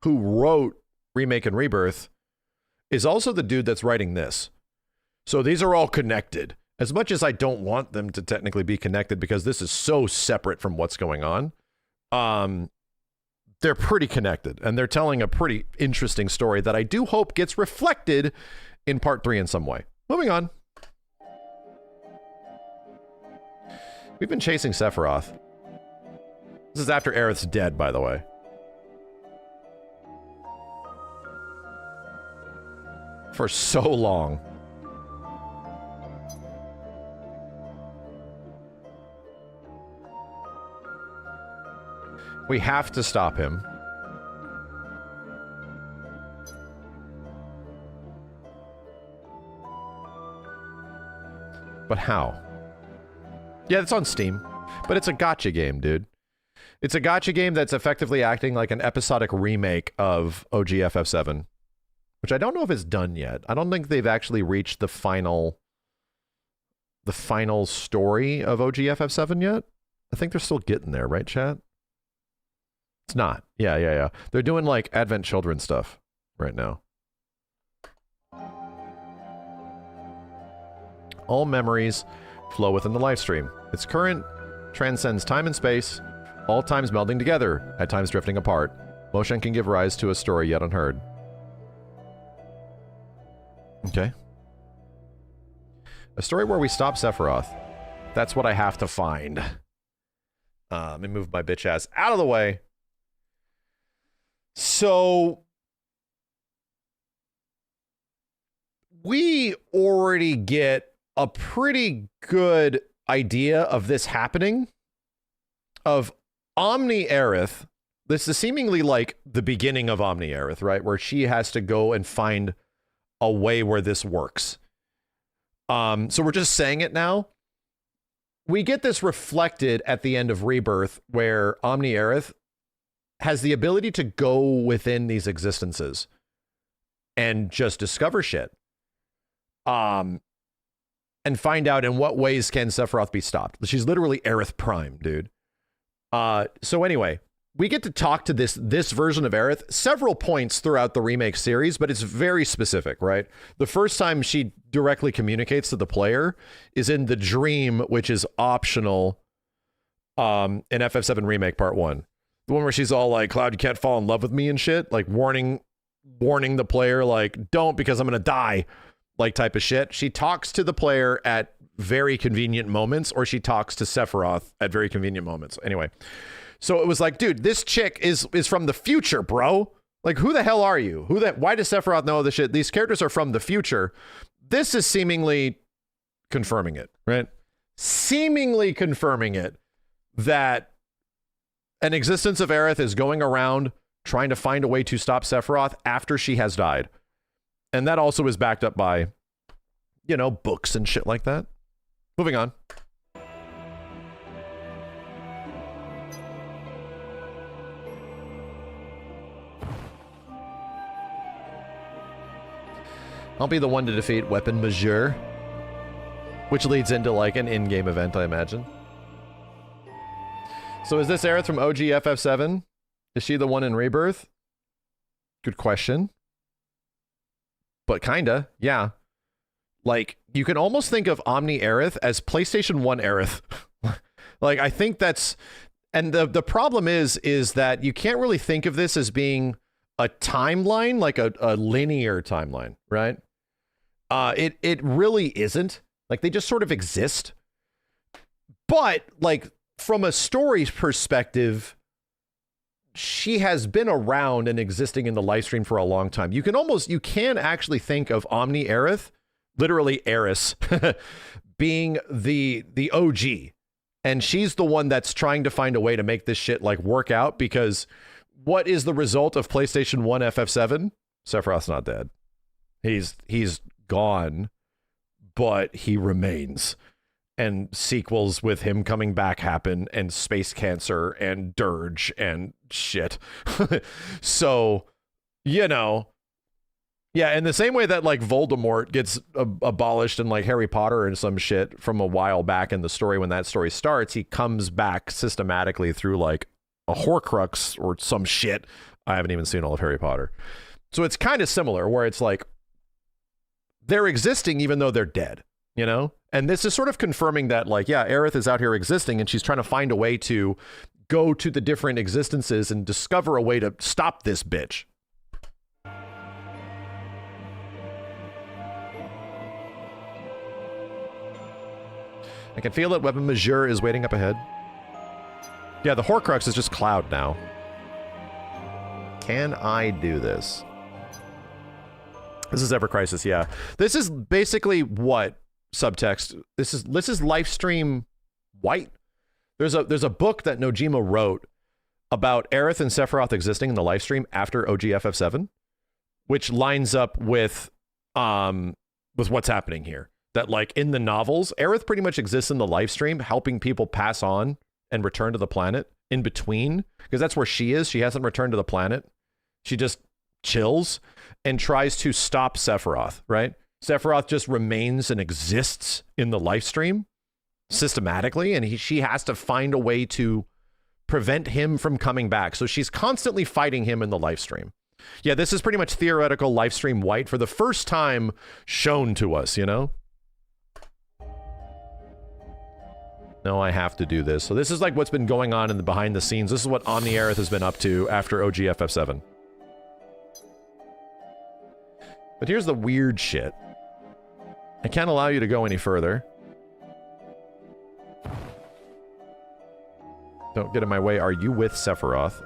who wrote Remake and Rebirth, is also the dude that's writing this. So these are all connected. As much as I don't want them to technically be connected because this is so separate from what's going on, they're pretty connected, and they're telling a pretty interesting story that I do hope gets reflected in part 3 in some way. Moving on. We've been chasing Sephiroth. This is after Aerith's dead, by the way. For so long. We have to stop him. But how? Yeah, it's on Steam. But it's a gacha game, dude. It's a gacha game that's effectively acting like an episodic remake of OG FF7. Which I don't know if it's done yet. I don't think they've actually reached the final story of OG FF7 yet. I think they're still getting there, right, chat? It's not. Yeah. They're doing like Advent Children stuff right now. All memories flow within the Lifestream. Its current transcends time and space, all times melding together, at times drifting apart. Motion can give rise to a story yet unheard. Okay. A story where we stop Sephiroth. That's what I have to find. Let me move my bitch ass out of the way. So we already get a pretty good idea of this happening, of Omni Aerith. This is seemingly like the beginning of Omni Aerith, right? Where she has to go and find a way where this works. So we're just saying it now. We get this reflected at the end of Rebirth, where Omni Aerith has the ability to go within these existences and just discover shit. And find out in what ways can Sephiroth be stopped. She's literally Aerith Prime, dude. So anyway, we get to talk to this version of Aerith several points throughout the remake series, but it's very specific, right? The first time she directly communicates to the player is in the dream, which is optional in FF7 Remake Part 1. The one where she's all like, Cloud, you can't fall in love with me and shit, like warning the player, like, don't, because I'm gonna die, like type of shit. She talks to the player at very convenient moments, or she talks to Sephiroth at very convenient moments. Anyway, so it was like, dude, this chick is from the future, bro. Like, who the hell are you? Why does Sephiroth know this shit? These characters are from the future. This is seemingly confirming it, right? Seemingly confirming it, that an existence of Aerith is going around trying to find a way to stop Sephiroth after she has died. And that also is backed up by, you know, books and shit like that. Moving on. I'll be the one to defeat Weapon Majeur, which leads into like an in-game event, I imagine. So is this Aerith from OG FF7? Is she the one in Rebirth? Good question. But kinda, yeah. Like, you can almost think of Omni Aerith as PlayStation 1 Aerith. Like, I think that's... And the problem is that you can't really think of this as being a timeline, like a linear timeline, right? It really isn't. Like, they just sort of exist. But, like, from a story perspective, she has been around and existing in the Lifestream for a long time. You can actually think of Omni Aerith, literally Eris, being the OG. And she's the one that's trying to find a way to make this shit like work out, because what is the result of PlayStation 1 FF7? Sephiroth's not dead. He's gone, but he remains. And sequels with him coming back happen, and Space Cancer and Dirge and shit. So, you know, yeah, in the same way that like Voldemort gets abolished in like Harry Potter and some shit from a while back in the story, when that story starts, he comes back systematically through like a Horcrux or some shit. I haven't even seen all of Harry Potter. So it's kind of similar, where it's like they're existing even though they're dead, you know? And this is sort of confirming that, like, yeah, Aerith is out here existing, and she's trying to find a way to go to the different existences and discover a way to stop this bitch. I can feel it. Weapon Majeur is waiting up ahead. Yeah, the Horcrux is just Cloud now. Can I do this? This is Ever Crisis, yeah. This is basically what subtext. This is Lifestream White. There's a book that Nojima wrote about Aerith and Sephiroth existing in the Lifestream after OG FF7, which lines up with what's happening here. That like in the novels, Aerith pretty much exists in the Lifestream, helping people pass on and return to the planet in between, because that's where she is. She hasn't returned to the planet. She just chills and tries to stop Sephiroth, right? Sephiroth just remains and exists in the Lifestream systematically, and she has to find a way to prevent him from coming back. So she's constantly fighting him in the Lifestream. Yeah, this is pretty much theoretical Lifestream White for the first time shown to us, you know? No, I have to do this. So this is like what's been going on in the behind the scenes. This is what Omni Aerith has been up to after OG FF7. But here's the weird shit. I can't allow you to go any further. Don't get in my way. Are you with Sephiroth?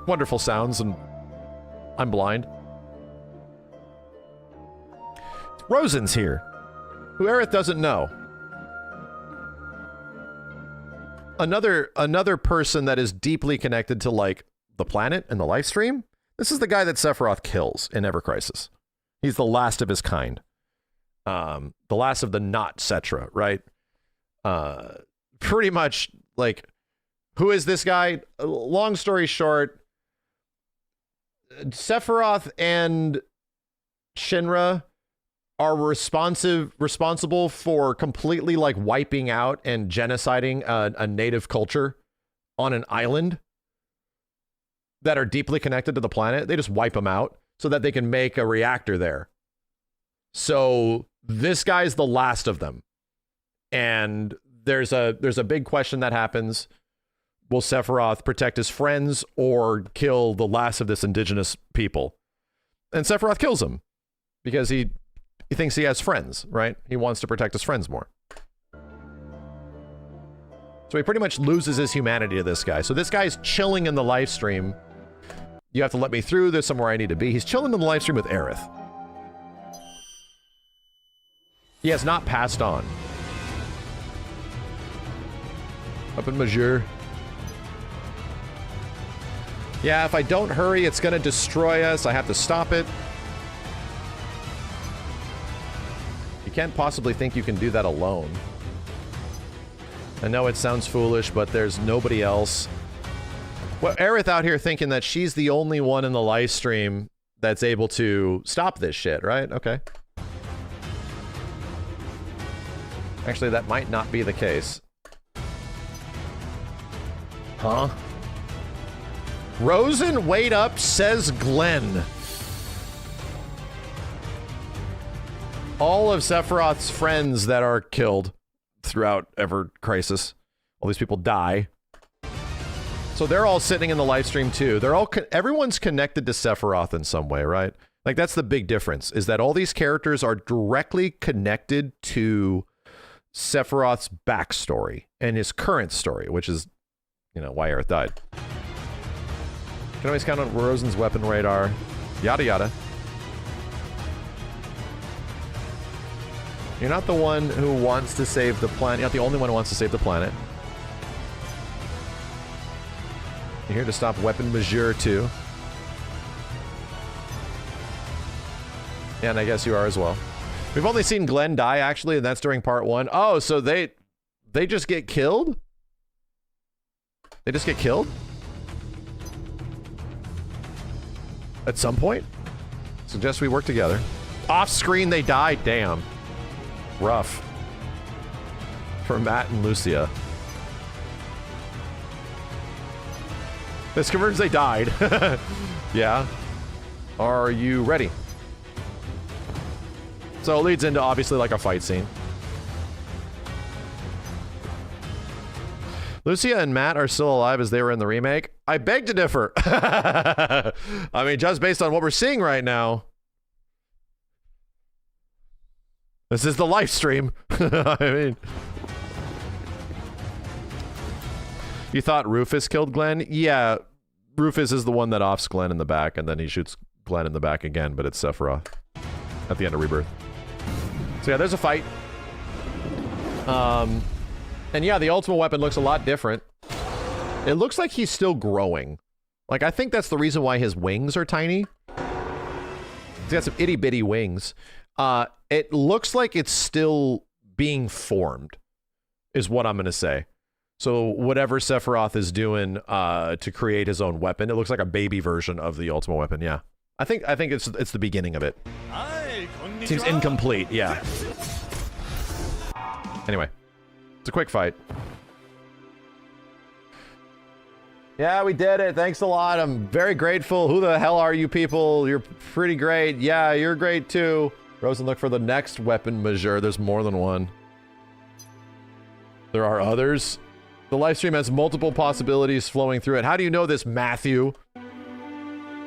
Wonderful sounds, and I'm blind. Rosen's here, who Aerith doesn't know. Another person that is deeply connected to like the planet and the Lifestream. This is the guy that Sephiroth kills in Ever Crisis. He's the last of his kind. The last of the not Cetra, right? Pretty much, like, who is this guy? Long story short, Sephiroth and Shinra are responsible for completely like wiping out and genociding a native culture on an island that are deeply connected to the planet. They just wipe them out so that they can make a reactor there. So this guy's the last of them. And there's a big question that happens. Will Sephiroth protect his friends or kill the last of this indigenous people? And Sephiroth kills him because he thinks he has friends, right? He wants to protect his friends more. So he pretty much loses his humanity to this guy. So this guy's chilling in the live stream. You have to let me through. There's somewhere I need to be. He's chilling in the live stream with Aerith. He has not passed on. Up in Majeur. Yeah, if I don't hurry, it's going to destroy us. I have to stop it. You can't possibly think you can do that alone. I know it sounds foolish, but there's nobody else. Well, Aerith out here thinking that she's the only one in the live stream that's able to stop this shit, right? Okay. Actually, that might not be the case. Huh? Rosen, wait up, says Glenn. All of Sephiroth's friends that are killed throughout Ever Crisis, all these people die. So they're all sitting in the live stream too. They're all everyone's connected to Sephiroth in some way, right? Like that's the big difference, is that all these characters are directly connected to Sephiroth's backstory and his current story, which is, you know, why Aerith died. Can always count on Rosen's weapon radar. Yada yada. You're not the one who wants to save the planet. You're not the only one who wants to save the planet. You're here to stop Weapon Majeur too. Yeah, and I guess you are as well. We've only seen Glenn die, actually, and that's during part 1. Oh, so they just get killed? They just get killed? At some point? Suggest we work together. Off screen, they die. Damn. Rough. For Matt and Lucia. This confirms they died. Yeah. Are you ready? So it leads into obviously like a fight scene. Lucia and Matt are still alive as they were in the remake. I beg to differ. I mean, just based on what we're seeing right now. This is the live stream. I mean, you thought Rufus killed Glenn? Yeah, Rufus is the one that offs Glenn in the back, and then he shoots Glenn in the back again, but it's Sephiroth at the end of Rebirth. So yeah, there's a fight. And yeah, the ultimate weapon looks a lot different. It looks like he's still growing. Like, I think that's the reason why his wings are tiny. He's got some itty bitty wings. It looks like it's still being formed, is what I'm going to say. So whatever Sephiroth is doing to create his own weapon, it looks like a baby version of the ultimate weapon. Yeah, I think it's the beginning of it. Seems incomplete. Yeah. Anyway, it's a quick fight. Yeah, we did it. Thanks a lot. I'm very grateful. Who the hell are you people? You're pretty great. Yeah, you're great too. Rosen, look for the next weapon Majeur. There's more than one. There are others. The live stream has multiple possibilities flowing through it. How do you know this, Matthew?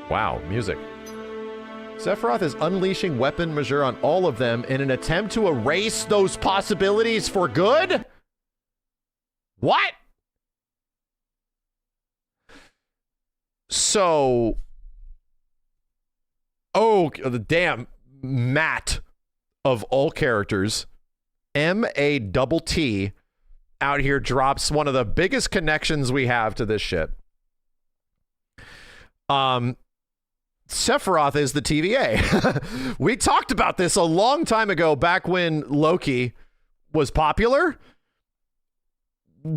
Wow, music. Sephiroth is unleashing weapon Majeur on all of them in an attempt to erase those possibilities for good? What? So... Oh, the damn... Matt, of all characters, M-A-T-T, out here drops one of the biggest connections we have to this shit. Sephiroth is the TVA. We talked about this a long time ago, back when Loki was popular.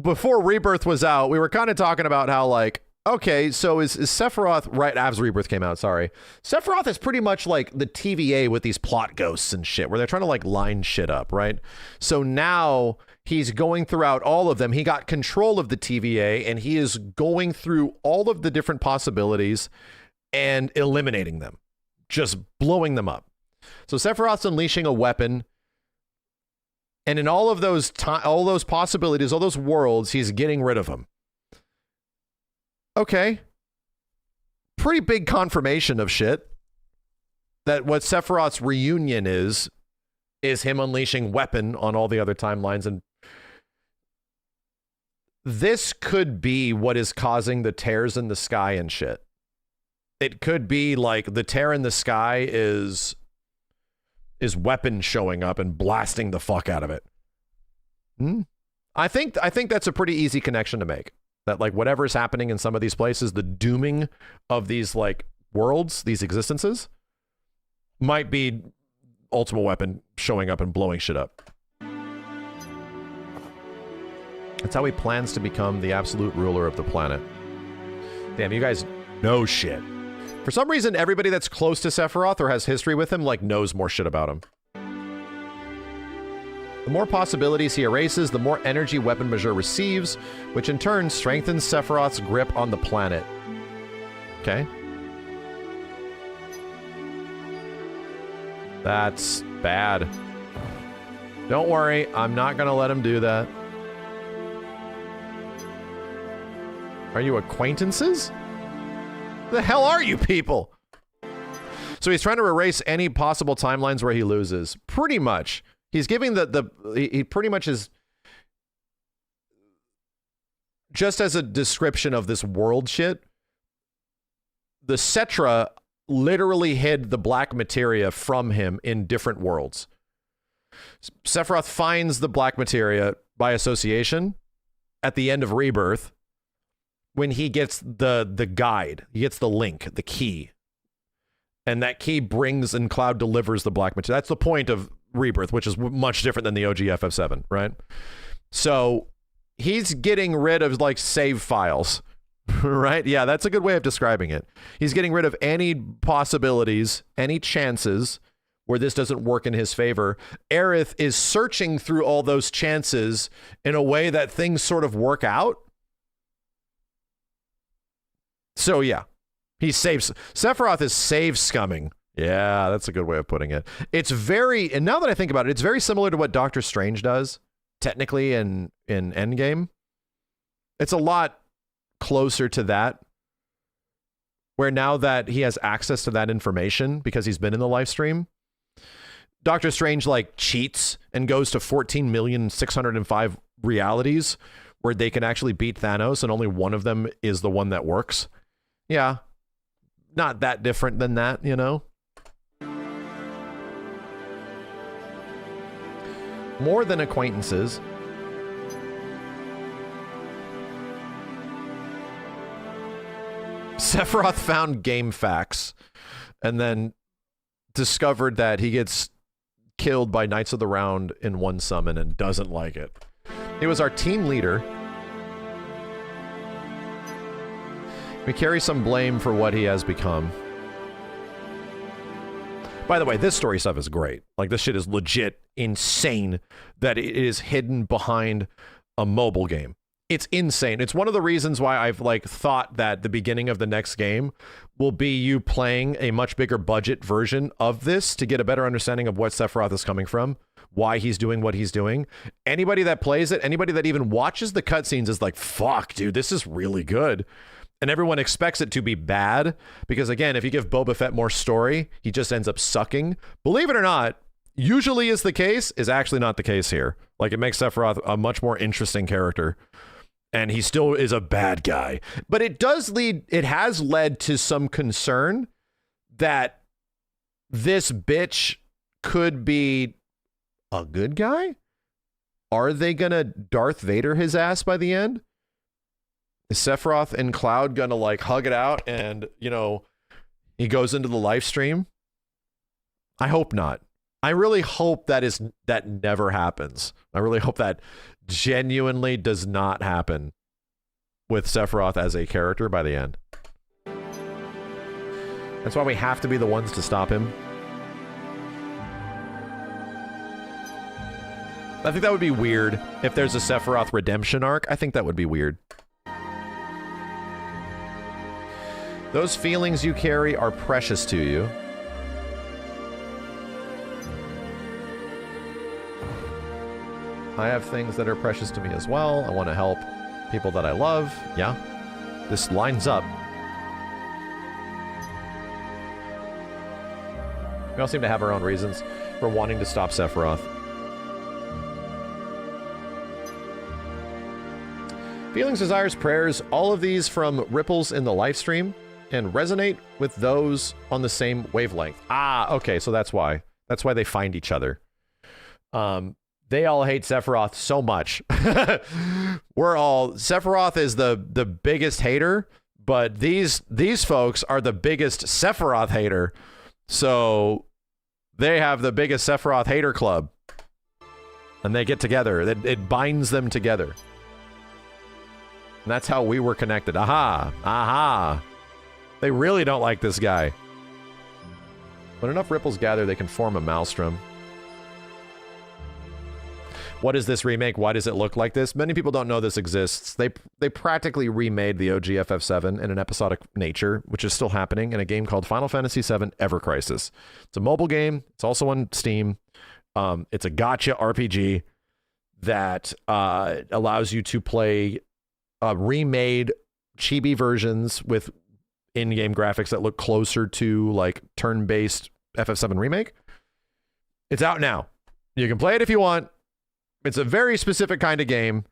Before Rebirth was out, we were kind of talking about how, like, okay, so is Sephiroth, right as Rebirth came out, sorry. Sephiroth is pretty much like the TVA with these plot ghosts and shit, where they're trying to like line shit up, right? So now he's going throughout all of them. He got control of the TVA, and he is going through all of the different possibilities and eliminating them, just blowing them up. So Sephiroth's unleashing a weapon, and in all of those all those possibilities, all those worlds, he's getting rid of them. Okay. Pretty big confirmation of shit. That what Sephiroth's reunion is him unleashing weapon on all the other timelines. And this could be what is causing the tears in the sky and shit. It could be like the tear in the sky is weapon showing up and blasting the fuck out of it. I think that's a pretty easy connection to make. That like whatever's happening in some of these places, the dooming of these like worlds, these existences, might be Ultimate Weapon showing up and blowing shit up. That's how he plans to become the absolute ruler of the planet. Damn, you guys know shit. For some reason, everybody that's close to Sephiroth or has history with him like knows more shit about him. The more possibilities he erases, the more energy Weapon Majeur receives, which in turn strengthens Sephiroth's grip on the planet. Okay. That's bad. Don't worry, I'm not gonna let him do that. Are you acquaintances? The hell are you people? So he's trying to erase any possible timelines where he loses. Pretty much. He's giving he pretty much is, just as a description of this world shit, the Cetra literally hid the black materia from him in different worlds. Sephiroth finds the black materia by association at the end of Rebirth when he gets the guide, he gets the link, the key. And that key brings and Cloud delivers the black materia. That's the point of Rebirth, which is much different than the OG FF7, right? So he's getting rid of like save files, right? Yeah, that's a good way of describing it. He's getting rid of any possibilities, any chances where this doesn't work in his favor. Aerith is searching through all those chances in a way that things sort of work out. So yeah, he saves. Sephiroth is save scumming. Yeah, that's a good way of putting it. It's very, and now that I think about it, it's very similar to what Doctor Strange does, technically in Endgame. It's a lot closer to that, where now that he has access to that information because he's been in the Lifestream, Doctor Strange like cheats and goes to 14,605 realities where they can actually beat Thanos, and only one of them is the one that works. Yeah, not that different than that, you know? More than acquaintances. Sephiroth found game facts and then discovered that he gets killed by Knights of the Round in one summon and doesn't like it. He was our team leader. We carry some blame for what he has become. By the way, this story stuff is great. Like, this shit is legit insane that it is hidden behind a mobile game. It's insane. It's one of the reasons why I've like thought that the beginning of the next game will be you playing a much bigger budget version of this to get a better understanding of what Sephiroth is coming from, why he's doing what he's doing. Anybody that plays it, anybody that even watches the cutscenes is like, fuck, dude, this is really good. And everyone expects it to be bad because, again, if you give Boba Fett more story, he just ends up sucking. Believe it or not, usually is the case, is actually not the case here. Like, it makes Sephiroth a much more interesting character. And he still is a bad guy. But it has led to some concern that this bitch could be a good guy? Are they gonna Darth Vader his ass by the end? Is Sephiroth and Cloud gonna like hug it out and, you know, he goes into the Lifestream? I hope not. I really hope that never happens. I really hope that genuinely does not happen with Sephiroth as a character by the end. That's why we have to be the ones to stop him. I think that would be weird if there's a Sephiroth redemption arc. I think that would be weird. Those feelings you carry are precious to you. I have things that are precious to me as well. I want to help people that I love. Yeah, this lines up. We all seem to have our own reasons for wanting to stop Sephiroth. Feelings, desires, prayers, all of these from ripples in the live stream and resonate with those on the same wavelength. Ah, okay, so that's why. That's why they find each other. They all hate Sephiroth so much. Sephiroth is the biggest hater, but these folks are the biggest Sephiroth hater. So they have the biggest Sephiroth hater club. And they get together. It binds them together. And that's how we were connected. Aha! Aha! They really don't like this guy. When enough ripples gather, they can form a maelstrom. What is this remake? Why does it look like this? Many people don't know this exists. They practically remade the OG FF7 in an episodic nature, which is still happening in a game called Final Fantasy VII Ever Crisis. It's a mobile game. It's also on Steam. It's a gacha RPG that allows you to play remade chibi versions with in-game graphics that look closer to like turn-based FF7 Remake. It's out now. You can play it if you want. It's a very specific kind of game.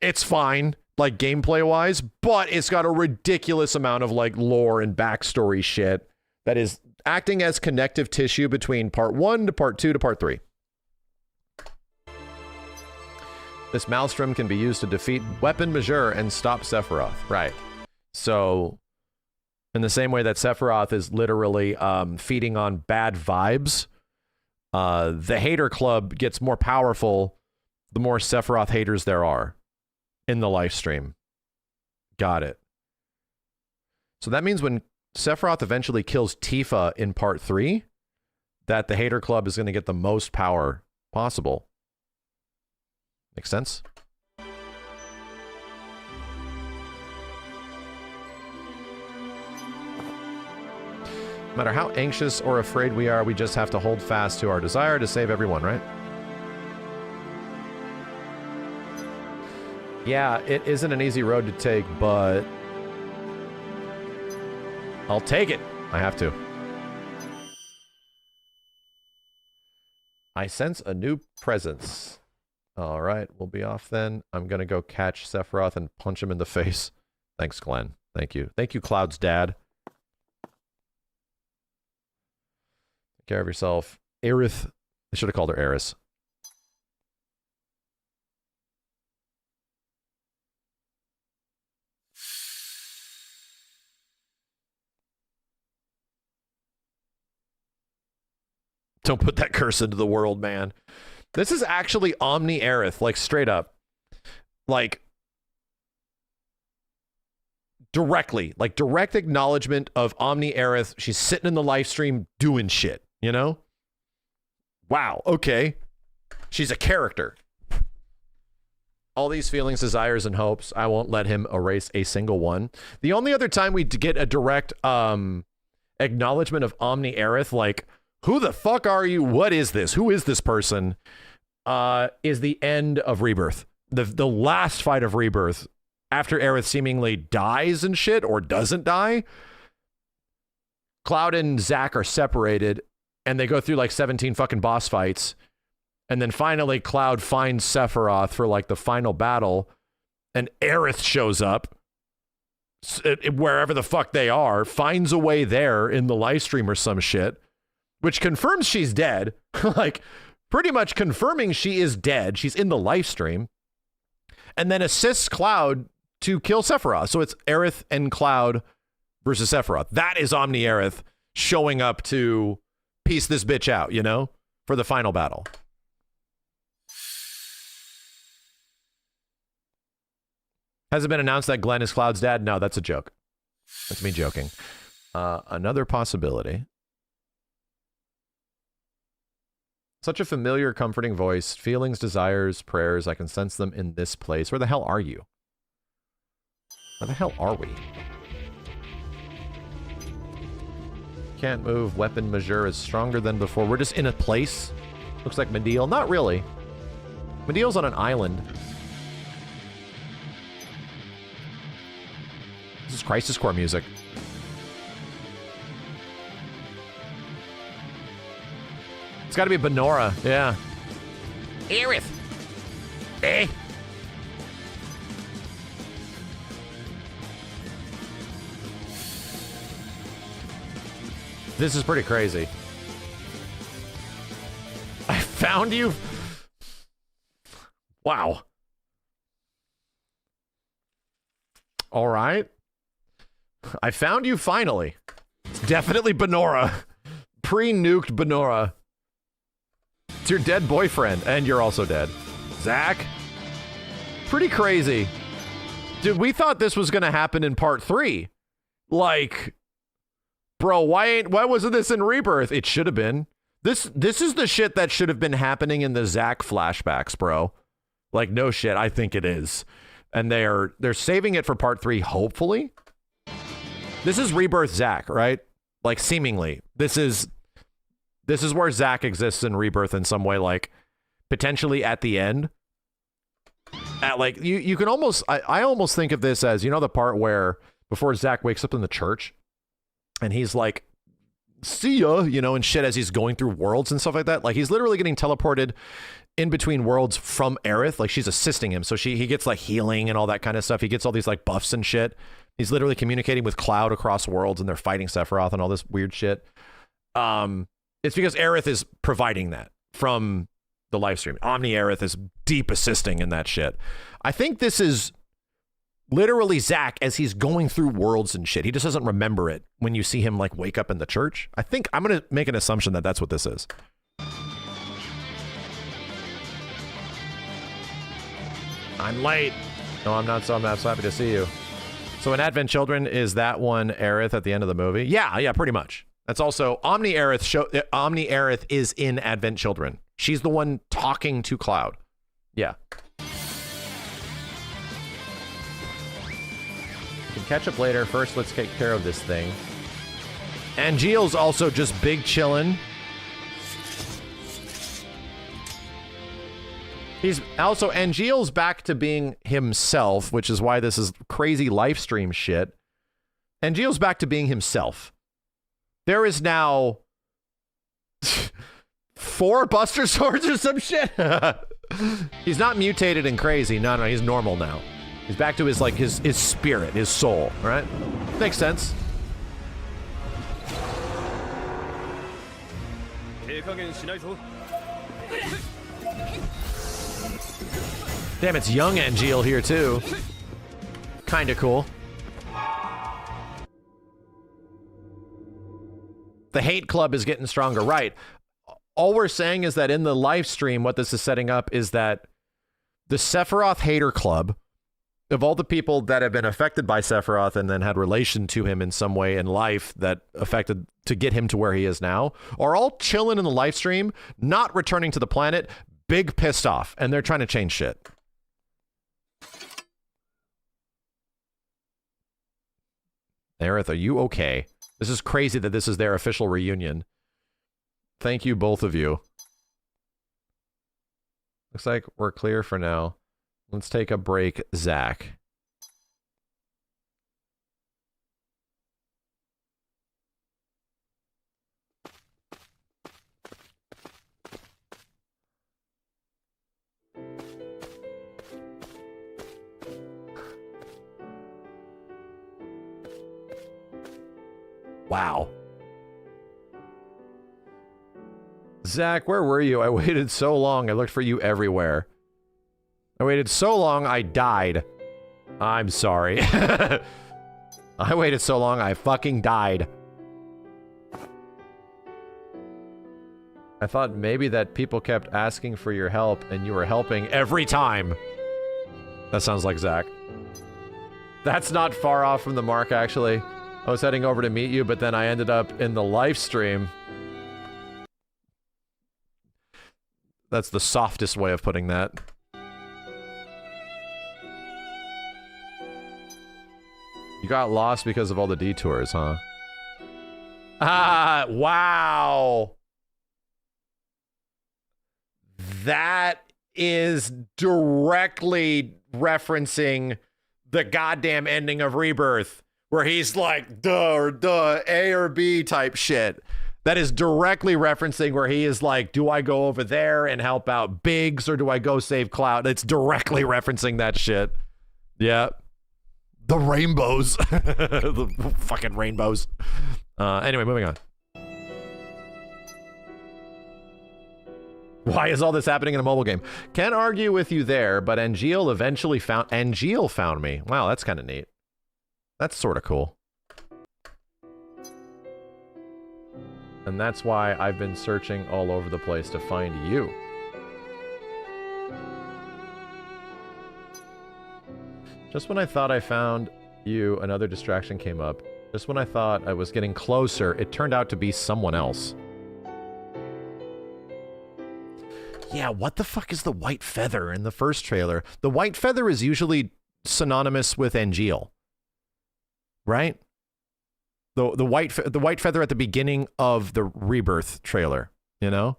It's fine, like gameplay-wise, but it's got a ridiculous amount of like lore and backstory shit that is acting as connective tissue between part 1 to part 2 to part 3. This maelstrom can be used to defeat Weapon Majeur and stop Sephiroth. Right. So, in the same way that Sephiroth is literally feeding on bad vibes, the hater club gets more powerful the more Sephiroth haters there are in the live stream. Got it. So that means when Sephiroth eventually kills Tifa in part 3, that the hater club is going to get the most power possible. Makes sense? No matter how anxious or afraid we are, we just have to hold fast to our desire to save everyone, right? Yeah, it isn't an easy road to take, but I'll take it. I have to. I sense a new presence. All right, we'll be off then. I'm going to go catch Sephiroth and punch him in the face. Thanks, Glenn. Thank you. Thank you, Cloud's dad. Take care of yourself. Aerith. I should have called her Eris. Don't put that curse into the world, man. This is actually Omni Aerith, like straight up. Like directly, like direct acknowledgement of Omni Aerith. She's sitting in the live stream doing shit, you know? Wow, okay. She's a character. All these feelings, desires, and hopes, I won't let him erase a single one. The only other time we get a direct acknowledgement of Omni Aerith, like, who the fuck are you? What is this? Who is this person? Is the end of Rebirth. The last fight of Rebirth, after Aerith seemingly dies and shit, or doesn't die. Cloud and Zack are separated, and they go through like 17 fucking boss fights. And then finally, Cloud finds Sephiroth for like the final battle, and Aerith shows up, wherever the fuck they are, finds a way there in the live stream or some shit, which confirms she's dead. Like, pretty much confirming she is dead. She's in the live stream. And then assists Cloud to kill Sephiroth. So it's Aerith and Cloud versus Sephiroth. That is Omni Aerith showing up to piece this bitch out, you know, for the final battle. Has it been announced that Glenn is Cloud's dad? No, that's a joke. That's me joking. Another possibility. Such a familiar, comforting voice. Feelings, desires, prayers. I can sense them in this place. Where the hell are you? Where the hell are we? Can't move. Weapon measure is stronger than before. We're just in a place. Looks like Mediel. Not really. Mediel's on an island. This is Crisis Core music. It's got to be Benora. Yeah. Aerith. Eh. This is pretty crazy. I found you. Wow. All right. I found you finally. It's definitely Benora. Pre-nuked Benora. It's your dead boyfriend, and you're also dead. Zach? Pretty crazy. Dude, we thought this was going to happen in part 3. Like, bro, why wasn't this in Rebirth? It should have been. This is the shit that should have been happening in the Zach flashbacks, bro. Like, no shit, I think it is. And they're saving it for part 3, hopefully. This is Rebirth Zach, right? Like, seemingly. This is where Zach exists in Rebirth in some way, like, potentially at the end. At, like, you can almost, I almost think of this as, you know, the part where, before Zach wakes up in the church, and he's like, see ya, you know, and shit as he's going through worlds and stuff like that. Like, he's literally getting teleported in between worlds from Aerith. Like, she's assisting him. So he gets, like, healing and all that kind of stuff. He gets all these, like, buffs and shit. He's literally communicating with Cloud across worlds, and they're fighting Sephiroth and all this weird shit. It's because Aerith is providing that from the Lifestream. Omni Aerith is deep assisting in that shit. I think this is literally Zach as he's going through worlds and shit. He just doesn't remember it when you see him, like, wake up in the church. I think I'm going to make an assumption that that's what this is. I'm late. No, I'm not so happy to see you. So in Advent Children, is that one Aerith at the end of the movie? Yeah, pretty much. That's also Omni Aerith. Omni Aerith is in Advent Children. She's the one talking to Cloud. Yeah. We can catch up later. First, let's take care of this thing. Angeal's also just big chillin'. He's also, Angeal's back to being himself, which is why this is crazy Lifestream shit. Angeal's back to being himself. There is now 4 Buster Swords or some shit. He's not mutated and crazy. No, he's normal now. He's back to his, like, his spirit, his soul, right? Makes sense. Damn, it's young Angeal here, too. Kinda cool. The hate club is getting stronger, right? All we're saying is that in the live stream, what this is setting up is that the Sephiroth hater club, of all the people that have been affected by Sephiroth and then had relation to him in some way in life that affected to get him to where he is now, are all chilling in the live stream, not returning to the planet, big pissed off, and they're trying to change shit. Aerith, are you okay? This is crazy that this is their official reunion. Thank you, both of you. Looks like we're clear for now. Let's take a break, Zach. Wow. Zach, where were you? I waited so long. I looked for you everywhere. I waited so long, I died. I'm sorry. I waited so long, I fucking died. I thought maybe that people kept asking for your help and you were helping every time. That sounds like Zach. That's not far off from the mark, actually. I was heading over to meet you, but then I ended up in the live stream. That's the softest way of putting that. You got lost because of all the detours, huh? Ah, wow. That is directly referencing the goddamn ending of Rebirth, where he's like, duh, or duh, A or B type shit. That is directly referencing where he is like, do I go over there and help out Biggs, or do I go save Cloud? It's directly referencing that shit. Yeah. The rainbows. The fucking rainbows. Anyway, moving on. Why is all this happening in a mobile game? Can't argue with you there, but Angeal eventually found... Angeal found me. Wow, that's kind of neat. That's sort of cool. And that's why I've been searching all over the place to find you. Just when I thought I found you, another distraction came up. Just when I thought I was getting closer, it turned out to be someone else. Yeah, what the fuck is the white feather in the first trailer? The white feather is usually synonymous with Angeal, right? The white feather at the beginning of the Rebirth trailer, you know?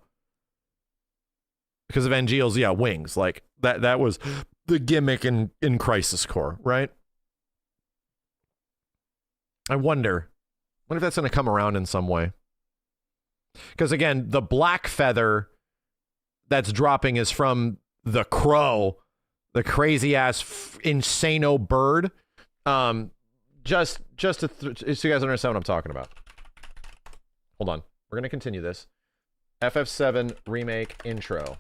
Because of Angeal's, yeah, wings. Like, that was the gimmick in Crisis Core, right? I wonder if that's going to come around in some way. Because, again, the black feather that's dropping is from the crow, the crazy-ass, insano bird. Just so you guys understand what I'm talking about. Hold on. We're going to continue this. FF7 Remake intro.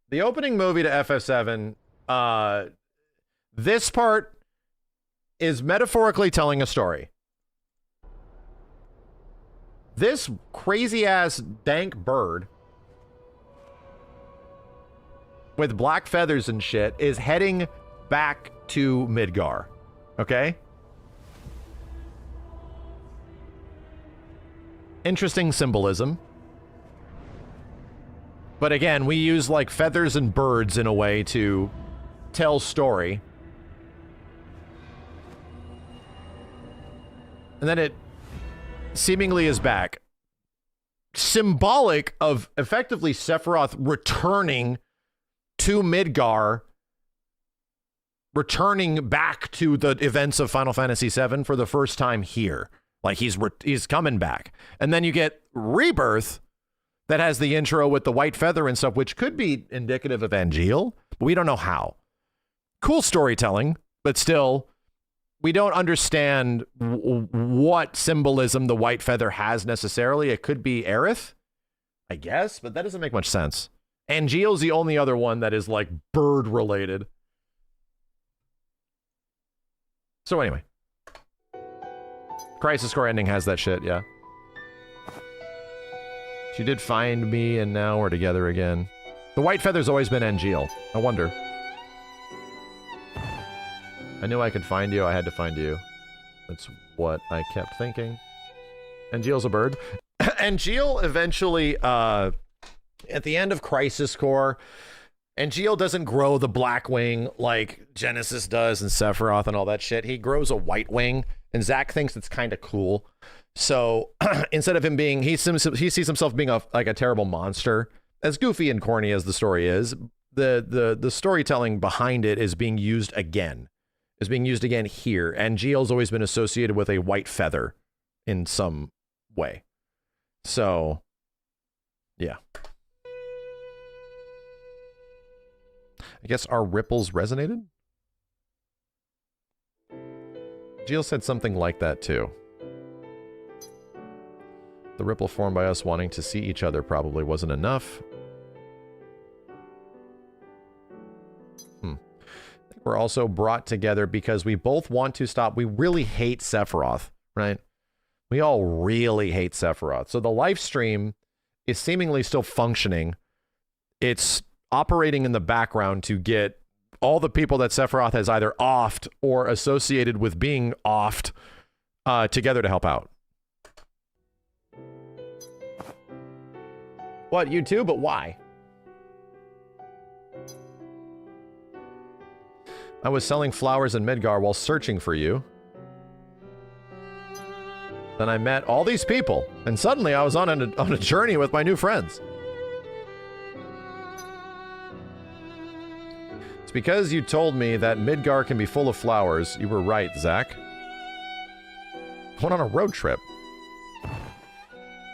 The opening movie to FF7, this part is metaphorically telling a story. This crazy-ass dank bird with black feathers and shit is heading back to Midgar, okay? Interesting symbolism. But again, we use like feathers and birds in a way to tell story. And then it seemingly is back. Symbolic of effectively Sephiroth returning to Midgar, returning back to the events of Final Fantasy VII for the first time here. Like he's coming back. And then you get Rebirth that has the intro with the white feather and stuff, which could be indicative of Angeal, but we don't know how. Cool storytelling, but still, we don't understand what symbolism the white feather has necessarily. It could be Aerith, I guess, but that doesn't make much sense. Angeal's the only other one that is like bird related. So anyway, Crisis Core ending has that shit, yeah. She did find me, and now we're together again. The white feather's always been Angeal. I wonder. I knew I could find you. I had to find you. That's what I kept thinking. Angeal's a bird. Angeal eventually, at the end of Crisis Core, Angeal doesn't grow the black wing like Genesis does and Sephiroth and all that shit. He grows a white wing, and Zack thinks it's kind of cool. So instead of him being, he sees himself being like a terrible monster. As goofy and corny as the story is, the storytelling behind it is being used again. Is being used again here. Angeal's always been associated with a white feather in some way. So, yeah. I guess our ripples resonated? Jill said something like that too. The ripple formed by us wanting to see each other probably wasn't enough. We're also brought together because we both want to stop. We really hate Sephiroth, right? We all really hate Sephiroth. So the Lifestream is seemingly still functioning. It's operating in the background to get all the people that Sephiroth has either offed or associated with being offed together to help out. What, you too? But why? I was selling flowers in Midgar while searching for you. Then I met all these people, and suddenly I was on a journey with my new friends. It's because you told me that Midgar can be full of flowers. You were right, Zach. I went on a road trip.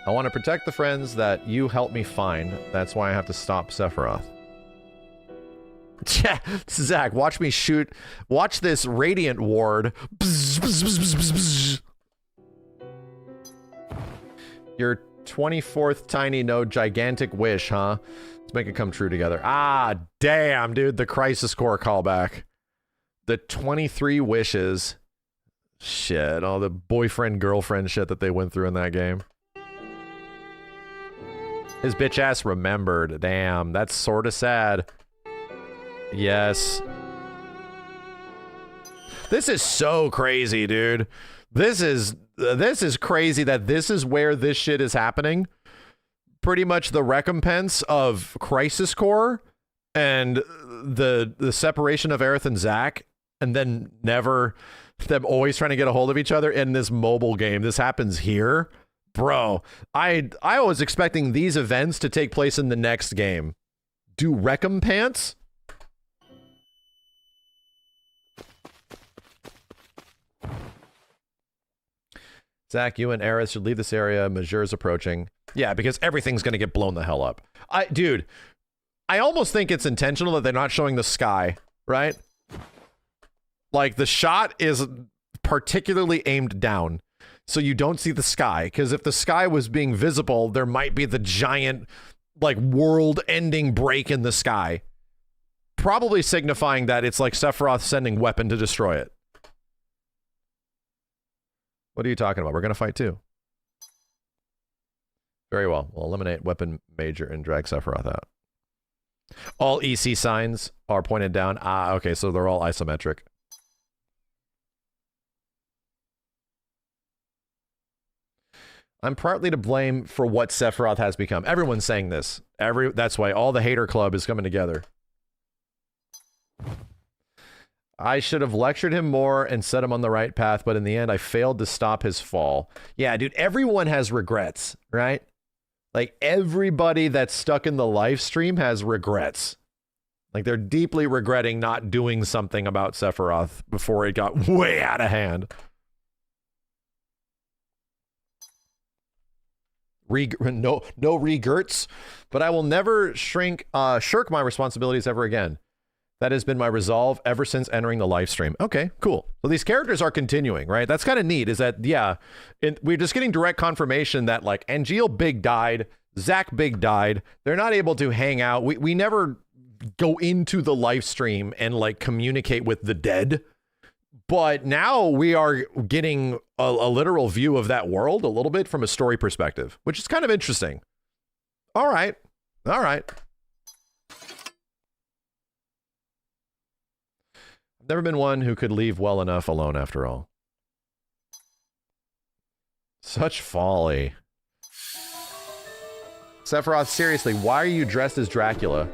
I want to protect the friends that you helped me find. That's why I have to stop Sephiroth. Yeah, Zach, watch me shoot. Watch this Radiant Ward. Bzz, bzz, bzz, bzz, bzz. Your 24th tiny node gigantic wish, huh? Let's make it come true together. Ah, damn, dude. The Crisis Core callback. The 23 wishes. Shit, all the boyfriend-girlfriend shit that they went through in that game. His bitch ass remembered. Damn, that's sort of sad. Yes. This is so crazy, dude. This is crazy that this is where this shit is happening. Pretty much the recompense of Crisis Core and the separation of Aerith and Zack, and then never them always trying to get a hold of each other in this mobile game. This happens here. Bro, I was expecting these events to take place in the next game. Do recompense? Zach, you and Aerith should leave this area. Majure's approaching. Yeah, because everything's going to get blown the hell up. Dude, I almost think it's intentional that they're not showing the sky, right? Like, the shot is particularly aimed down, so you don't see the sky. Because if the sky was being visible, there might be the giant, like, world-ending break in the sky. Probably signifying that it's like Sephiroth sending weapon to destroy it. What are you talking about? We're going to fight too. Very well. We'll eliminate weapon major and drag Sephiroth out. All EC signs are pointed down. Ah, okay, so they're all isometric. I'm partly to blame for what Sephiroth has become. Everyone's saying this. That's why all the hater club is coming together. I should have lectured him more and set him on the right path, but in the end, I failed to stop his fall. Yeah, dude, everyone has regrets, right? Like, everybody that's stuck in the live stream has regrets. Like, they're deeply regretting not doing something about Sephiroth before it got way out of hand. No regrets, but I will never shirk my responsibilities ever again. That has been my resolve ever since entering the live stream. Okay, cool. So these characters are continuing, right? That's kind of neat, is that, yeah, we're just getting direct confirmation that, like, Angeal Big died, Zack Big died. They're not able to hang out. We never go into the live stream and, like, communicate with the dead. But now we are getting a literal view of that world a little bit from a story perspective, which is kind of interesting. All right. All right. Never been one who could leave well enough alone after all. Such folly. Sephiroth, seriously, why are you dressed as Dracula?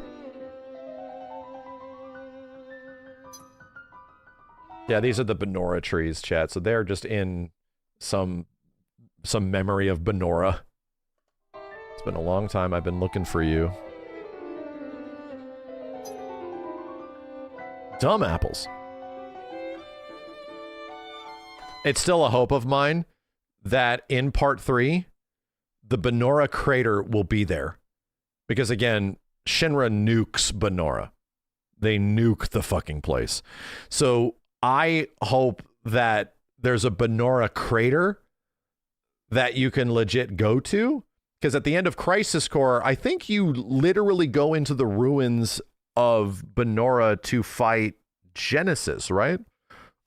Yeah, these are the Benora trees, chat. So they're just in some memory of Benora. It's been a long time. I've been looking for you. Dumb apples. It's still a hope of mine that in part 3, the Benora crater will be there. Because again, Shinra nukes Benora. They nuke the fucking place. So I hope that there's a Benora crater that you can legit go to. Because at the end of Crisis Core, I think you literally go into the ruins of Benora to fight Genesis, right?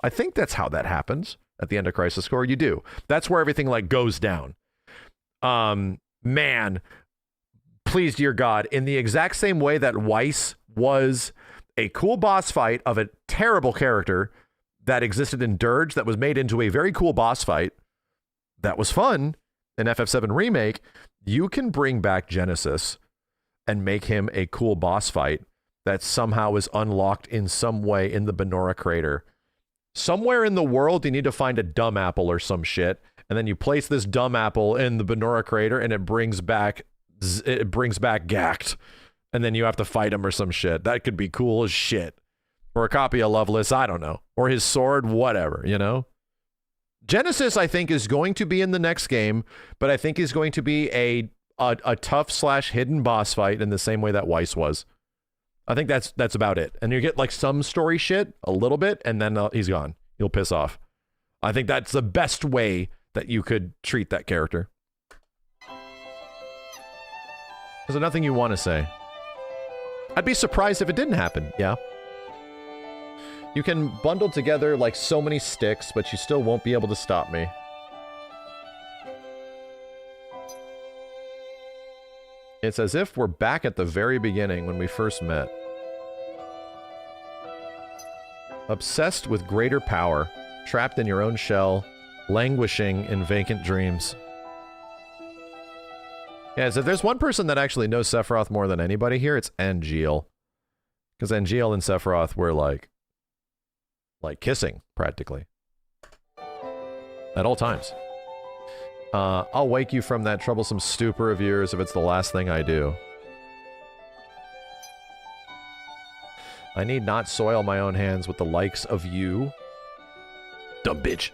I think that's how that happens. At the end of Crisis Core, you do. That's where everything, like, goes down. Man, please, dear God, in the exact same way that Weiss was a cool boss fight of a terrible character that existed in Dirge that was made into a very cool boss fight that was fun in FF7 Remake, you can bring back Genesis and make him a cool boss fight that somehow is unlocked in some way in the Benora crater. Somewhere in the world, you need to find a dumb apple or some shit, and then you place this dumb apple in the Benora crater, and it brings back Gact, and then you have to fight him or some shit. That could be cool as shit. Or a copy of Loveless, I don't know. Or his sword, whatever, you know? Genesis, I think, is going to be in the next game, but I think is going to be a tough / hidden boss fight in the same way that Weiss was. I think that's about it. And you get like some story shit, a little bit, and then he's gone. He'll piss off. I think that's the best way that you could treat that character. Is there nothing you want to say? I'd be surprised if it didn't happen, yeah. You can bundle together like so many sticks, but you still won't be able to stop me. It's as if we're back at the very beginning when we first met. Obsessed with greater power, trapped in your own shell, languishing in vacant dreams. Yeah, so if there's one person that actually knows Sephiroth more than anybody here, it's Angeal. Because Angeal and Sephiroth were like kissing, practically. At all times. I'll wake you from that troublesome stupor of yours if it's the last thing I do. I need not soil my own hands with the likes of you. Dumb bitch.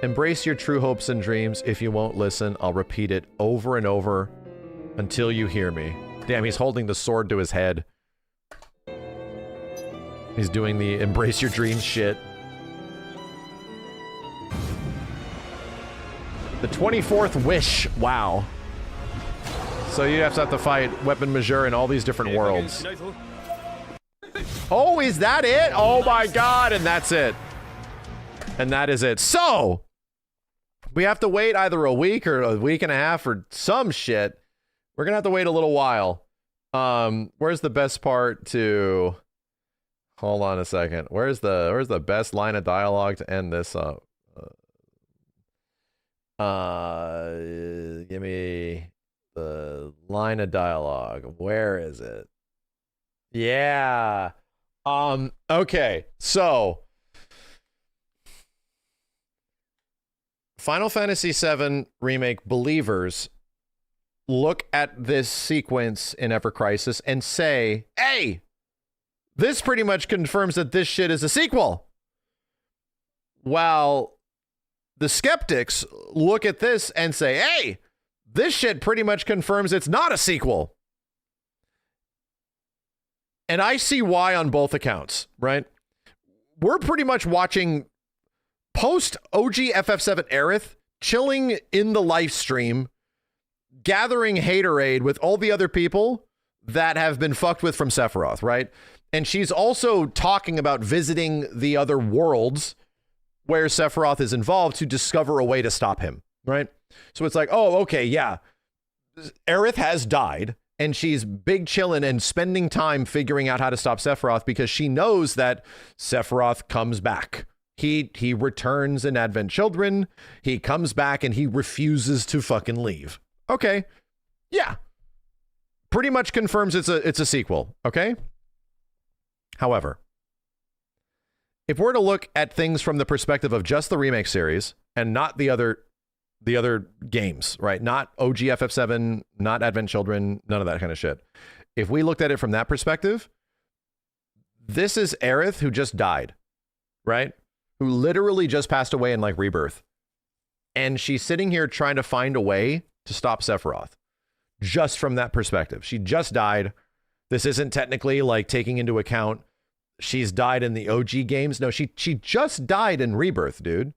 Embrace your true hopes and dreams. If you won't listen, I'll repeat it over and over until you hear me. Damn, he's holding the sword to his head. He's doing the embrace your dreams shit. The 24th wish. Wow. So you have to fight Weapon Majeur in all these different worlds. Oh, is that it? Oh my god, and that's it. And that is it. So, we have to wait either a week or a week and a half or some shit. We're gonna have to wait a little while. Where's the best part to... Hold on a second. Where's the best line of dialogue to end this up? Give me the line of dialogue. Where is it? Yeah. Okay. So Final Fantasy VII Remake believers look at this sequence in Ever Crisis and say, hey, this pretty much confirms that this shit is a sequel. While the skeptics look at this and say, hey, this shit pretty much confirms it's not a sequel. And I see why on both accounts, right? We're pretty much watching post OG FF7 Aerith chilling in the Lifestream, gathering haterade with all the other people that have been fucked with from Sephiroth, right? And she's also talking about visiting the other worlds where Sephiroth is involved to discover a way to stop him, right? So it's like, oh, okay, yeah. Aerith has died, and she's big chillin' and spending time figuring out how to stop Sephiroth because she knows that Sephiroth comes back. He returns in Advent Children, he comes back, and he refuses to fucking leave. Okay, yeah. Pretty much confirms it's a sequel, okay? However, if we're to look at things from the perspective of just the Remake series and not the other games, right? Not OG FF7, not Advent Children, none of that kind of shit. If we looked at it from that perspective, this is Aerith who just died, right? Who literally just passed away in like Rebirth. And she's sitting here trying to find a way to stop Sephiroth. Just from that perspective. She just died. This isn't technically like taking into account she's died in the OG games. No, she just died in Rebirth, dude.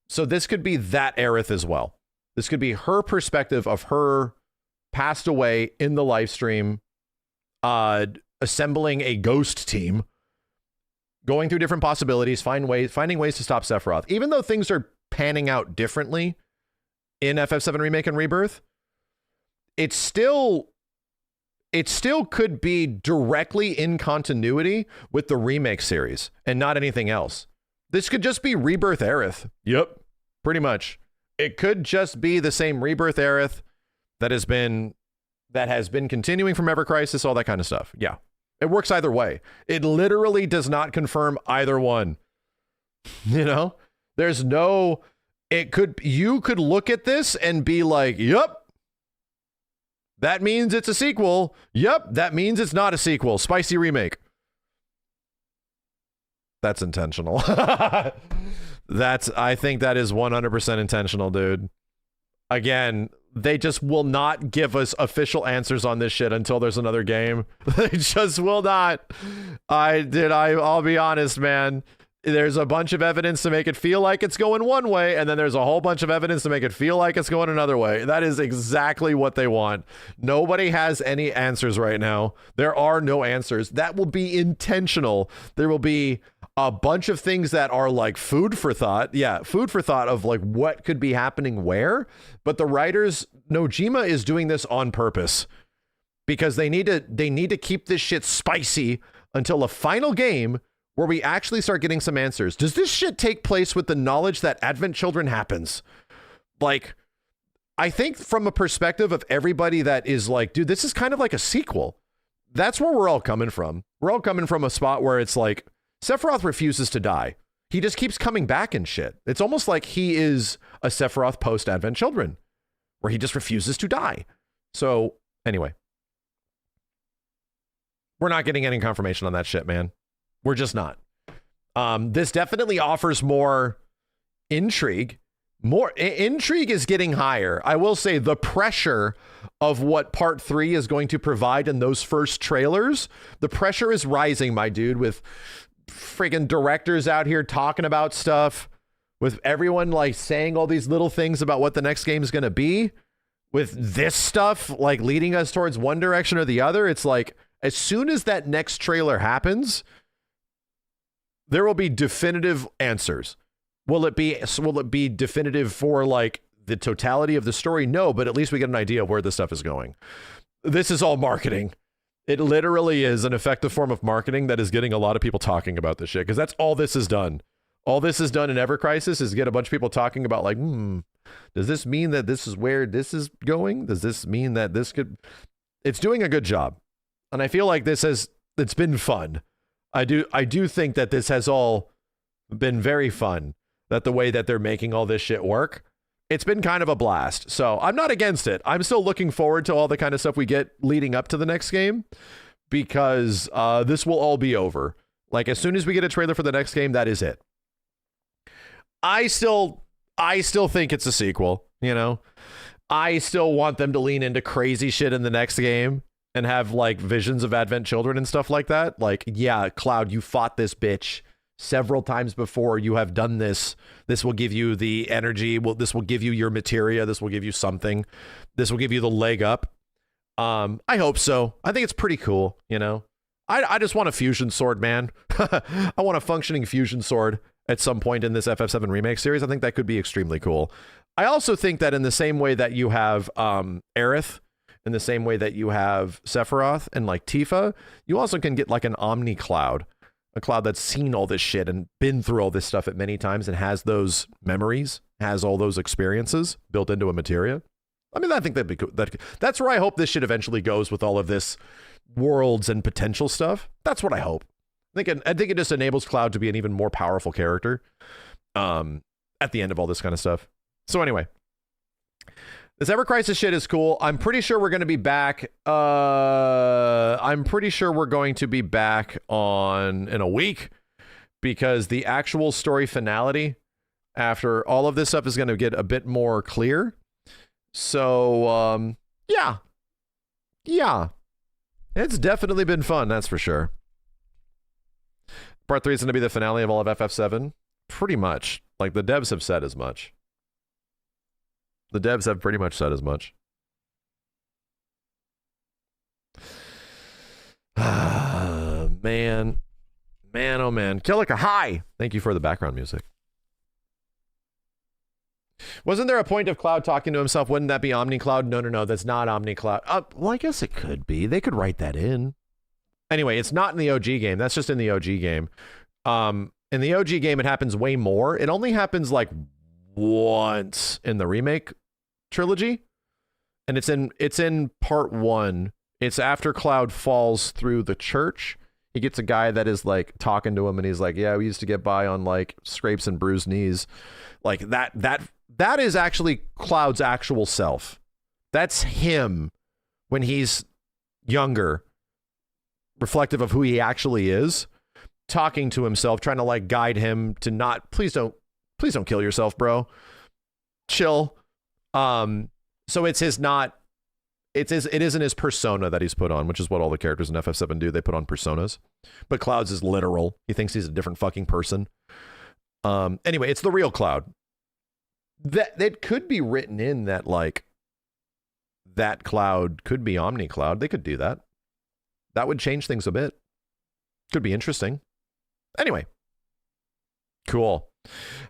So this could be that Aerith as well. This could be her perspective of her passed away in the Lifestream, assembling a ghost team, going through different possibilities, finding ways to stop Sephiroth. Even though things are panning out differently in FF7 Remake and Rebirth, it's still it still could be directly in continuity with the remake series and not anything else. This could just be Rebirth Aerith. Yep, pretty much. It could just be the same Rebirth Aerith that has been continuing from Ever Crisis, all that kind of stuff. Yeah, it works either way. It literally does not confirm either one. You know, there's no. You could look at this and be like, "Yep, that means it's a sequel. Yep, that means it's not a sequel. Spicy remake." That's intentional. I think that is 100% intentional, dude. Again, they just will not give us official answers on this shit until there's another game. They just will not. I'll be honest, man. There's a bunch of evidence to make it feel like it's going one way, and then there's a whole bunch of evidence to make it feel like it's going another way. That is exactly what they want. Nobody has any answers right now. There are no answers. That will be intentional. There will be a bunch of things that are like food for thought. Yeah, food for thought of like what could be happening where. But the writers, Nojima is doing this on purpose because they need to keep this shit spicy until a final game where we actually start getting some answers. Does this shit take place with the knowledge that Advent Children happens? Like, I think from a perspective of everybody that is like, dude, this is kind of like a sequel. That's where we're all coming from. We're all coming from a spot where it's like, Sephiroth refuses to die. He just keeps coming back and shit. It's almost like he is a Sephiroth post Advent Children, where he just refuses to die. So anyway, we're not getting any confirmation on that shit, man. We're just not. This definitely offers more intrigue. More intrigue is getting higher. I will say the pressure of what part 3 is going to provide in those first trailers, the pressure is rising, my dude, with freaking directors out here talking about stuff, with everyone like saying all these little things about what the next game is going to be, with this stuff like leading us towards one direction or the other. It's like, as soon as that next trailer happens, there will be definitive answers. Will it be definitive for like the totality of the story? No, but at least we get an idea of where this stuff is going. This is all marketing. It literally is an effective form of marketing that is getting a lot of people talking about this shit, because that's all this has done. All this has done in Ever Crisis is get a bunch of people talking about like, does this mean that this is where this is going? Does this mean that this could... It's doing a good job. And I feel like it's been fun. I do think that this has all been very fun, that the way that they're making all this shit work, it's been kind of a blast. So I'm not against it. I'm still looking forward to all the kind of stuff we get leading up to the next game, because this will all be over. Like, as soon as we get a trailer for the next game, that is it. I still think it's a sequel, you know? I still want them to lean into crazy shit in the next game and have like visions of Advent Children and stuff like that. Like, yeah, Cloud, you fought this bitch several times before. You have done this. This will give you the energy. This will give you your materia. This will give you something. This will give you the leg up. I hope so. I think it's pretty cool, you know? I just want a fusion sword, man. I want a functioning fusion sword at some point in this FF7 remake series. I think that could be extremely cool. I also think that in the same way that you have Aerith, in the same way that you have Sephiroth and like Tifa, you also can get like an Omni Cloud, a Cloud that's seen all this shit and been through all this stuff at many times and has those memories, has all those experiences built into a materia. I mean, I think that'd be cool. That's where I hope this shit eventually goes with all of this worlds and potential stuff. That's what I hope. I think it just enables Cloud to be an even more powerful character at the end of all this kind of stuff. So anyway, this Ever Crisis shit is cool. I'm pretty sure we're going to be back. I'm pretty sure we're going to be back in a week, because the actual story finality after all of this stuff is going to get a bit more clear. So, yeah, it's definitely been fun. That's for sure. Part 3 is going to be the finale of all of FF7. Pretty much. Like, the devs have said as much. The devs have pretty much said as much. Man, oh man. Killica, hi! Thank you for the background music. Wasn't there a point of Cloud talking to himself? Wouldn't that be OmniCloud? No, that's not OmniCloud. Well, I guess it could be. They could write that in. Anyway, it's not in the OG game. That's just in the OG game. In the OG game, it happens way more. It only happens like once in the remake trilogy, and it's in part 1. It's after Cloud falls through the church. He gets a guy that is like talking to him, and he's like, "Yeah, we used to get by on like scrapes and bruised knees." Like that is actually Cloud's actual self. That's him when he's younger, reflective of who he actually is, talking to himself, trying to like guide him to not, please don't kill yourself, bro. Chill. So it isn't his persona that he's put on, which is what all the characters in FF7 do. They put on personas. But Cloud's is literal. He thinks he's a different fucking person. Anyway, it's the real Cloud. That it could be written in that like that Cloud could be OmniCloud. They could do that. That would change things a bit. Could be interesting. Anyway. Cool.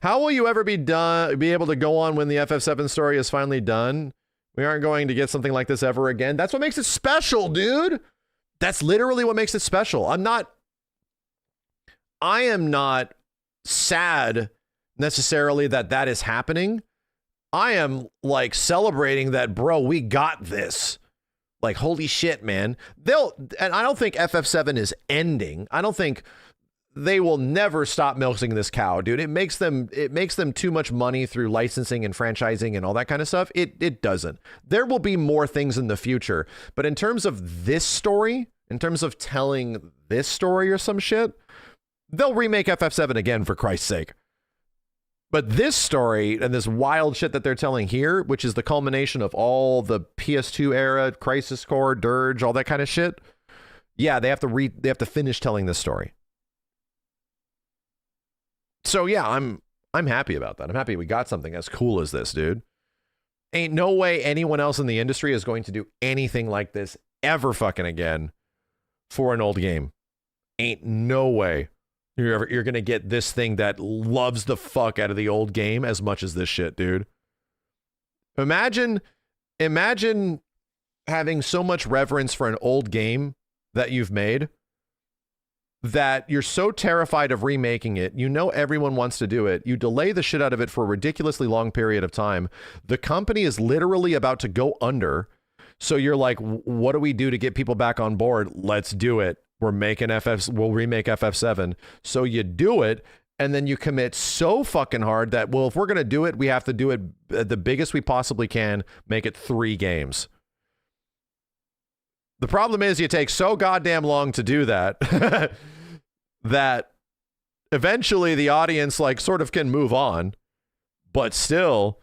How will you ever be able to go on when the FF7 story is finally done? We aren't going to get something like this ever again. That's what makes it special, dude. That's literally what makes it special. I am not sad necessarily that is happening. I am like celebrating that, bro, we got this. Like, holy shit, man. And I don't think FF7 is ending. I don't think they will never stop milking this cow, dude. It makes them too much money through licensing and franchising and all that kind of stuff. It doesn't. There will be more things in the future. But in terms of this story, in terms of telling this story or some shit, they'll remake FF7 again, for Christ's sake. But this story and this wild shit that they're telling here, which is the culmination of all the PS2 era, Crisis Core, Dirge, all that kind of shit. Yeah, they have to finish telling this story. So yeah, I'm happy about that. I'm happy we got something as cool as this, dude. Ain't no way anyone else in the industry is going to do anything like this ever fucking again for an old game. Ain't no way you're going to get this thing that loves the fuck out of the old game as much as this shit, dude. Imagine having so much reverence for an old game that you've made that you're so terrified of remaking it. You know everyone wants to do it. You delay the shit out of it for a ridiculously long period of time. The company is literally about to go under. So you're like, what do we do to get people back on board? Let's do it. We'll remake FF7. So you do it, and then you commit so fucking hard that, well, if we're going to do it, we have to do it the biggest we possibly can, make it 3 games. The problem is you take so goddamn long to do that that eventually the audience like sort of can move on, but still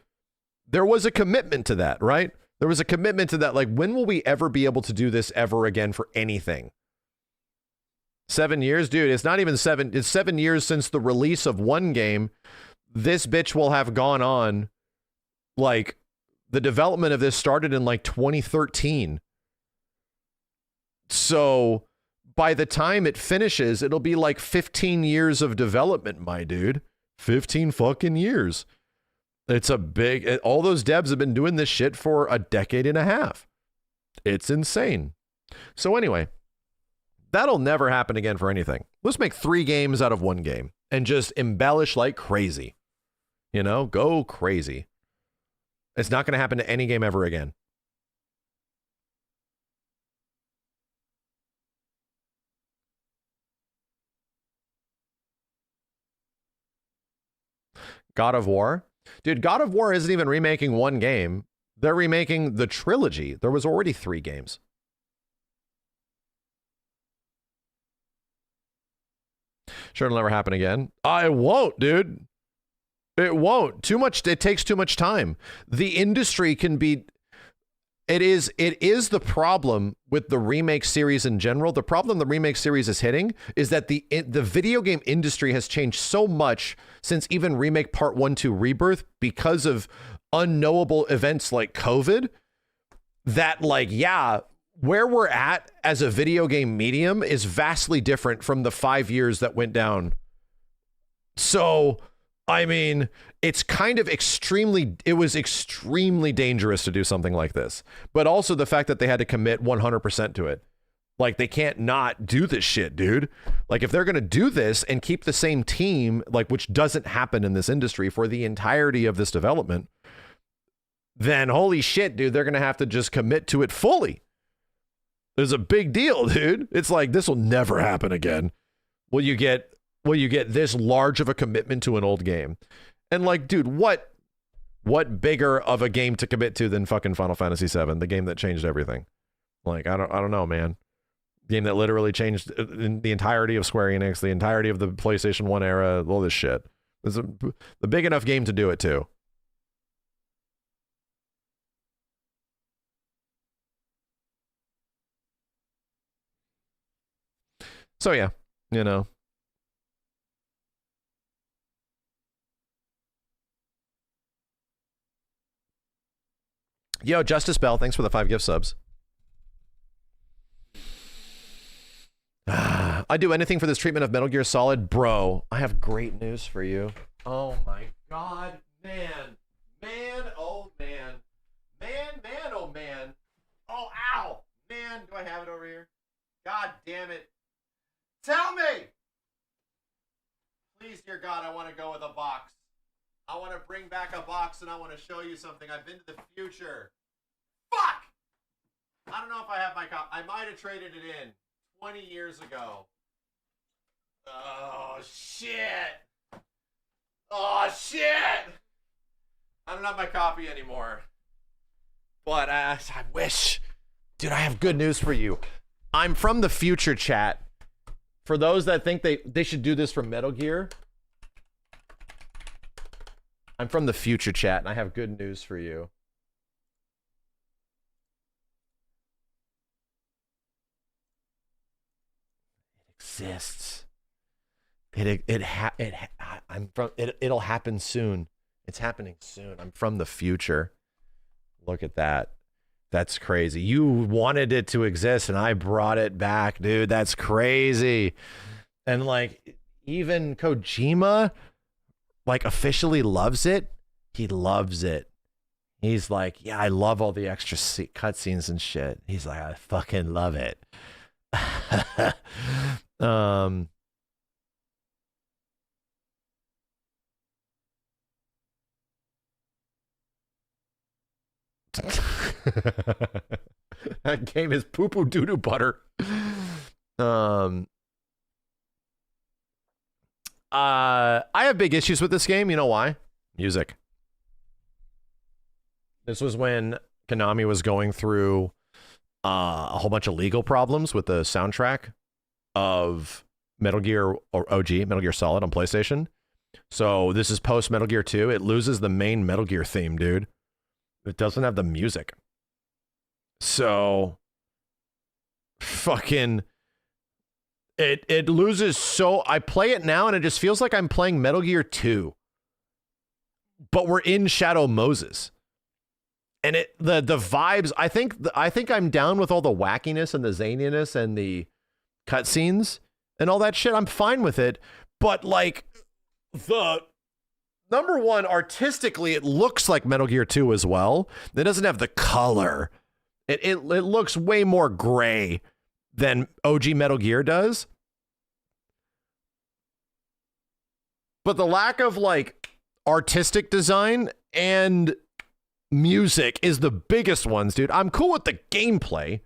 there was a commitment to that, right? There was a commitment to that. Like, when will we ever be able to do this ever again for anything? 7 years, dude. It's not even 7. It's 7 years since the release of one game. This bitch will have gone on. Like, the development of this started in like 2013. So by the time it finishes, it'll be like 15 years of development, my dude. 15 fucking years. It's a big, all those devs have been doing this shit for a decade and a half. It's insane. So anyway, that'll never happen again for anything. Let's make 3 games out of 1 game and just embellish like crazy. You know, go crazy. It's not going to happen to any game ever again. God of War. Dude, God of War isn't even remaking 1 game. They're remaking the trilogy. There was already 3 games. Sure, it'll never happen again. It won't, dude. It won't. It takes too much time. The industry can be... It is the problem with the remake series in general. The problem the remake series is hitting is that the video game industry has changed so much since even Remake Part 1 to Rebirth because of unknowable events like COVID that, like, yeah, where we're at as a video game medium is vastly different from the 5 years that went down. So, I mean, it's kind of it was extremely dangerous to do something like this. But also the fact that they had to commit 100% to it. Like, they can't not do this shit, dude. Like, if they're going to do this and keep the same team, like, which doesn't happen in this industry for the entirety of this development, then holy shit, dude, they're going to have to just commit to it fully. There's a big deal, dude. It's like, this will never happen again. Will you get this large of a commitment to an old game? And like, dude, what bigger of a game to commit to than fucking Final Fantasy VII, the game that changed everything? Like, I don't know, man. Game that literally changed the entirety of Square Enix, the entirety of the PlayStation 1 era, all this shit. It's a big enough game to do it too. So yeah, you know. Yo, Justice Bell, thanks for the 5 gift subs. I'd do anything for this treatment of Metal Gear Solid. Bro, I have great news for you. Oh my god, man. Man, oh man. Man, oh man. Oh, ow. Man, do I have it over here? God damn it. Tell me! Please, dear God, I want to go with a box. I want to bring back a box and I want to show you something. I've been to the future. Fuck! I don't know if I have my copy. I might have traded it in 20 years ago. Oh, shit. Oh, shit. I don't have my copy anymore. But I wish. Dude, I have good news for you. I'm from the future, chat. For those that think they should do this for Metal Gear, I'm from the future, chat, and I have good news for you. It exists. It'll happen soon. It's happening soon. I'm from the future. Look at that. That's crazy. You wanted it to exist and I brought it back, dude. That's crazy. And like, even Kojima, like, officially loves it. He loves it. He's like, yeah, I love all the extra cutscenes and shit. He's like, I fucking love it. That game is poo poo doo doo butter. I have big issues with this game. You know why? Music. This was when Konami was going through a whole bunch of legal problems with the soundtrack of Metal Gear or OG, Metal Gear Solid on PlayStation. So this is post Metal Gear 2. It loses the main Metal Gear theme, dude. It doesn't have the music. So fucking it loses. So I play it now and it just feels like I'm playing Metal Gear 2. But we're in Shadow Moses. And the vibes, I think I'm down with all the wackiness and the zaniness and the cutscenes and all that shit. I'm fine with it. But like, the number one, artistically, it looks like Metal Gear 2 as well. It doesn't have the color. It looks way more gray than OG Metal Gear does. But the lack of like artistic design and music is the biggest ones, dude. I'm cool with the gameplay.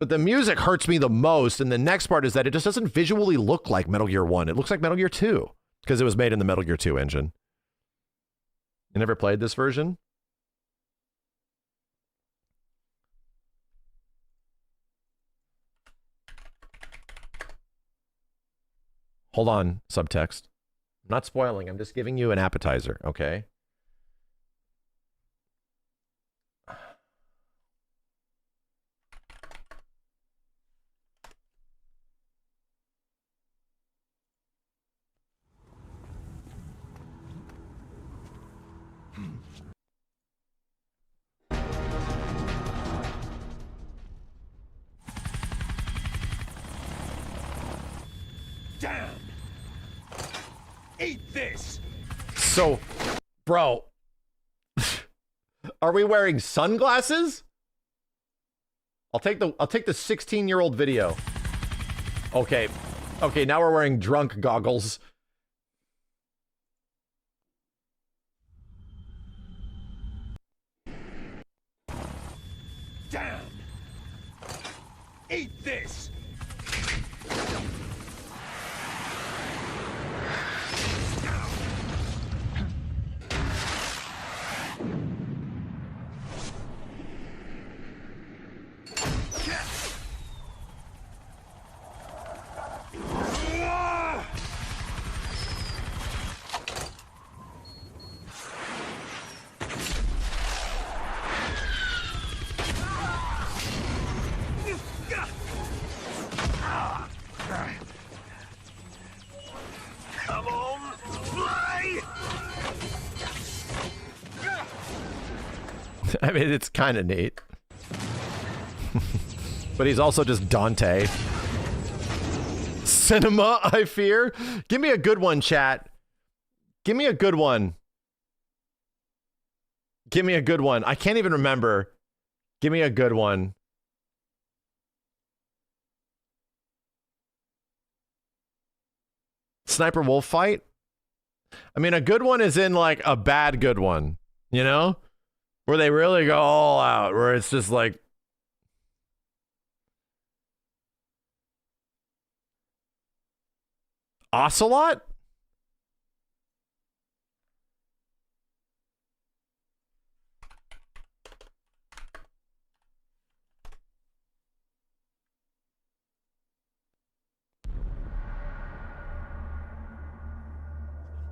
But the music hurts me the most. And the next part is that it just doesn't visually look like Metal Gear 1. It looks like Metal Gear 2 because it was made in the Metal Gear 2 engine. You never played this version? Hold on, subtext. I'm not spoiling. I'm just giving you an appetizer, okay? Damn. Eat this! So, bro, are we wearing sunglasses? I'll take the 16-year-old video. Okay. Okay, now we're wearing drunk goggles. Damn! Eat this! Come on, fly! I mean, it's kind of neat. But he's also just Dante. Cinema, I fear. Give me a good one, chat. Give me a good one. Give me a good one. I can't even remember. Give me a good one. Sniper wolf fight? I mean, a good one is in like a bad good one, you know? Where they really go all out, where it's just like... Ocelot?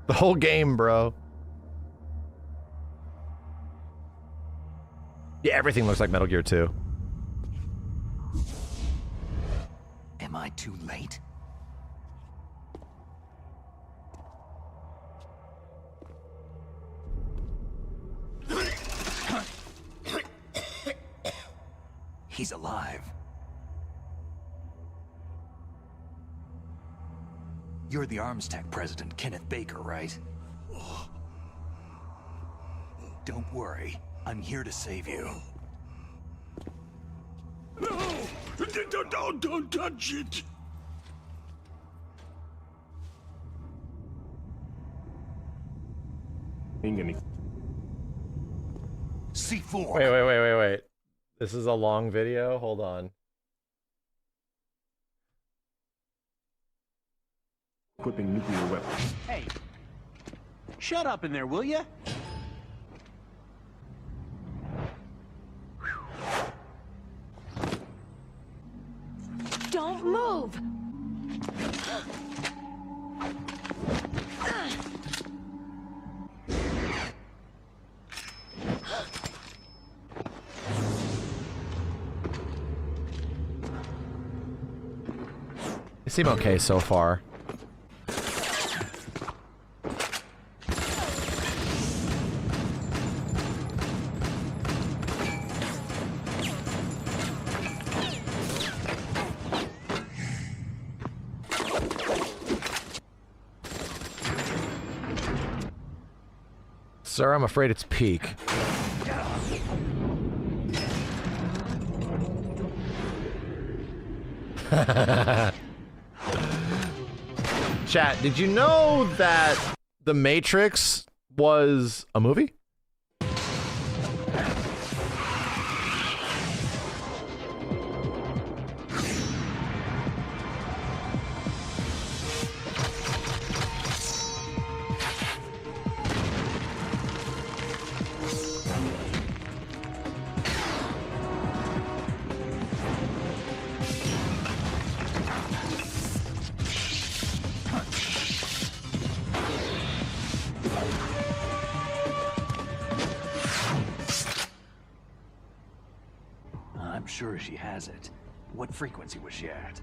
The whole game, bro. Yeah, everything looks like Metal Gear 2. Am I too late? He's alive. You're the Arms Tech president, Kenneth Baker, right? Don't worry. I'm here to save you. No! Don't touch it! C4. Wait. This is a long video. Hold on. Equipping nuclear weapons. Hey, shut up in there, will ya? Don't move! They seem okay so far. Sir, I'm afraid it's peak. Chat, did you know that The Matrix was a movie? I'm sure she has it. What frequency was she at?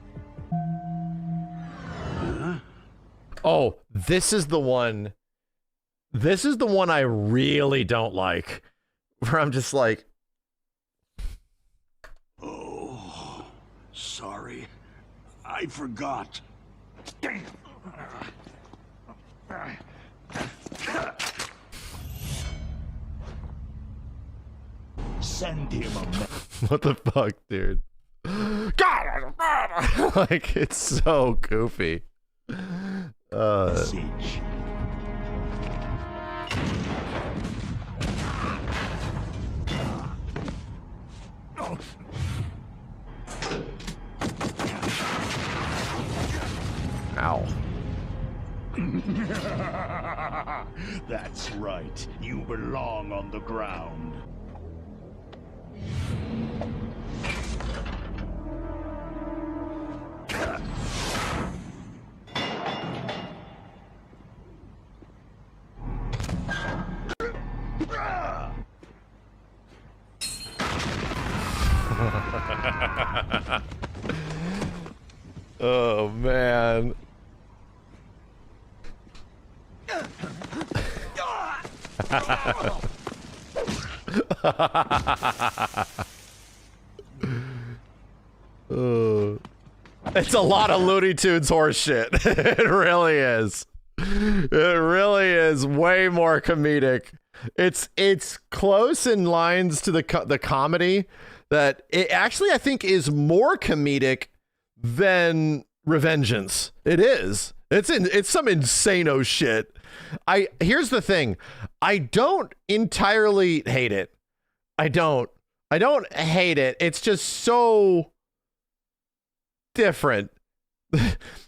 Oh, this is the one. This is the one I really don't like. Where I'm just like, Oh, sorry. I forgot. Damn. Send him a What the fuck, dude? God, like it's so goofy. message. Ow. That's right. You belong on the ground. Oh man. It's a lot of Looney Tunes horse shit. It really is. It really is way more comedic. It's close in lines to the comedy that it actually I think is more comedic than Revengeance. It is. It's some insano shit. Here's the thing. I don't entirely hate it. I don't hate it. It's just so different.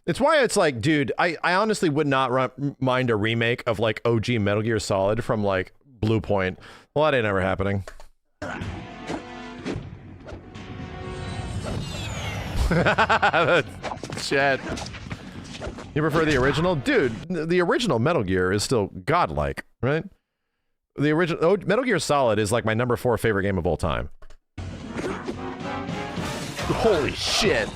It's why it's like, dude, I honestly would not mind a remake of like OG Metal Gear Solid from like Blue Point. Well, that ain't ever happening. Shit. You prefer the original? Dude, the original Metal Gear is still godlike, right? The original Metal Gear Solid is like my number 4 favorite game of all time. Holy shit.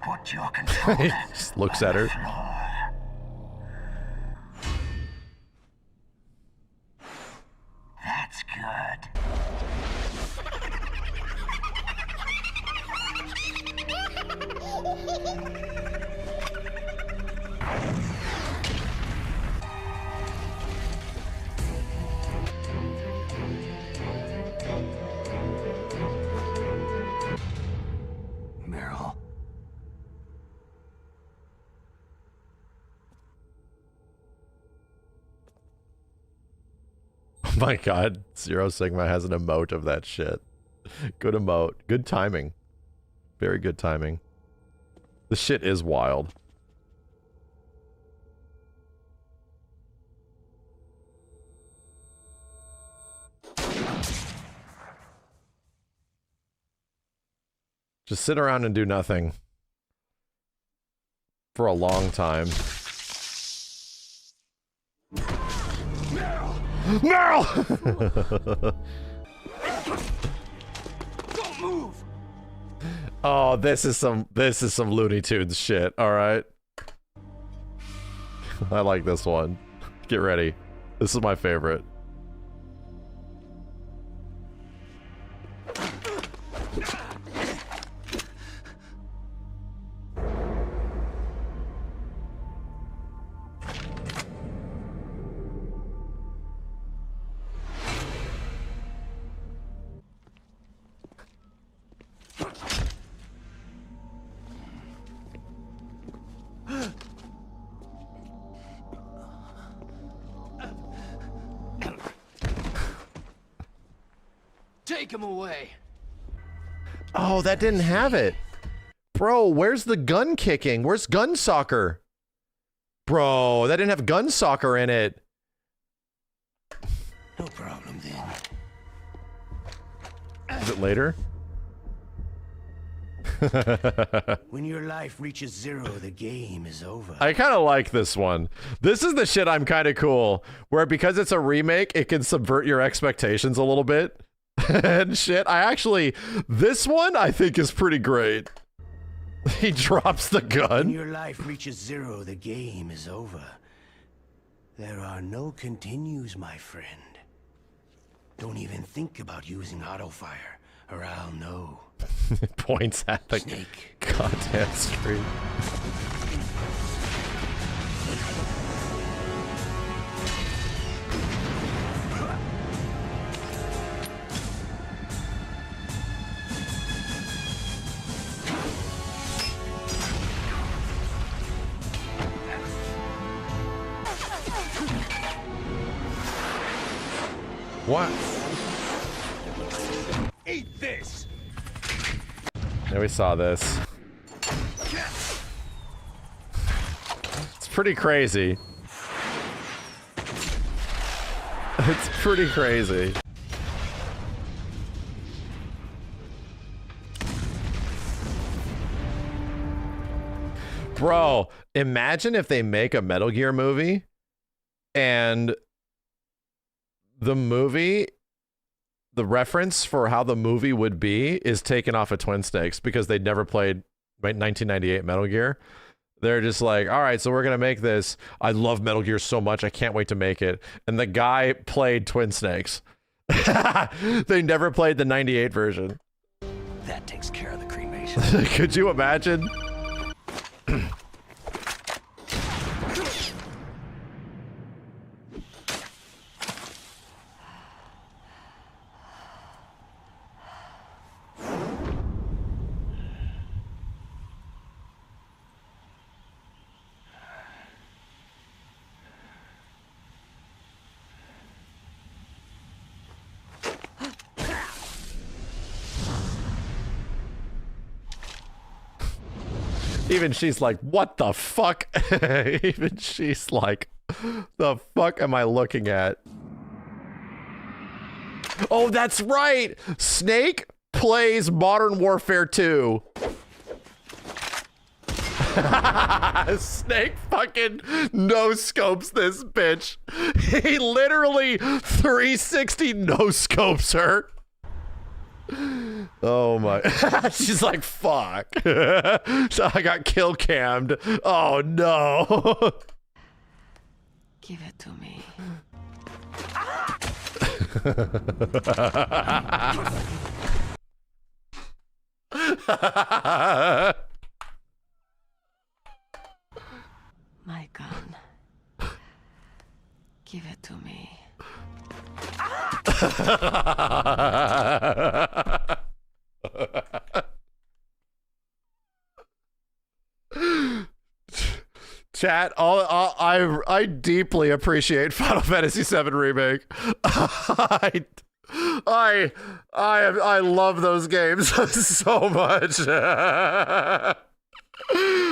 Put your control. He just looks at her. That's good. Meryl. Oh my god, Zero Sigma has an emote of that shit. Good emote. Good timing. Very good timing. The shit is wild. Just sit around and do nothing. For a long time. Meryl! Don't move. Oh, this is some Looney Tunes shit, alright? I like this one. Get ready. This is my favorite. Take him away. Oh, that didn't have it. Bro, where's the gun kicking? Where's gun soccer? Bro, that didn't have gun soccer in it. No problem then. Is it later? When your life reaches zero, the game is over. I kind of like this one. This is the shit I'm kind of cool, where because it's a remake, it can subvert your expectations a little bit. And shit, this one I think is pretty great. He drops the When gun. your life reaches zero, the game is over. There are no continues, my friend. Don't even think about using auto fire, or I'll know. Points at the Snake. goddamn screen. What? Eat this! Yeah, we saw this. It's pretty crazy. It's pretty crazy. Bro, imagine if they make a Metal Gear movie and the movie, the reference for how the movie would be is taken off of Twin Snakes because they'd never played 1998 Metal Gear. They're just like, all right, so we're going to make this. I love Metal Gear so much. I can't wait to make it. And the guy played Twin Snakes. They never played the 98 version. That takes care of the cremation. Could you imagine? Even she's like, what the fuck? Even she's like, the fuck am I looking at? Oh, that's right! Snake plays Modern Warfare 2. Snake fucking no-scopes this bitch. He literally 360 no-scopes her. Oh my. She's like, fuck. So I got kill cammed. Oh no. Give it to me. My gun. Give it to me. Chat, I deeply appreciate Final Fantasy VII Remake. I love those games so much. I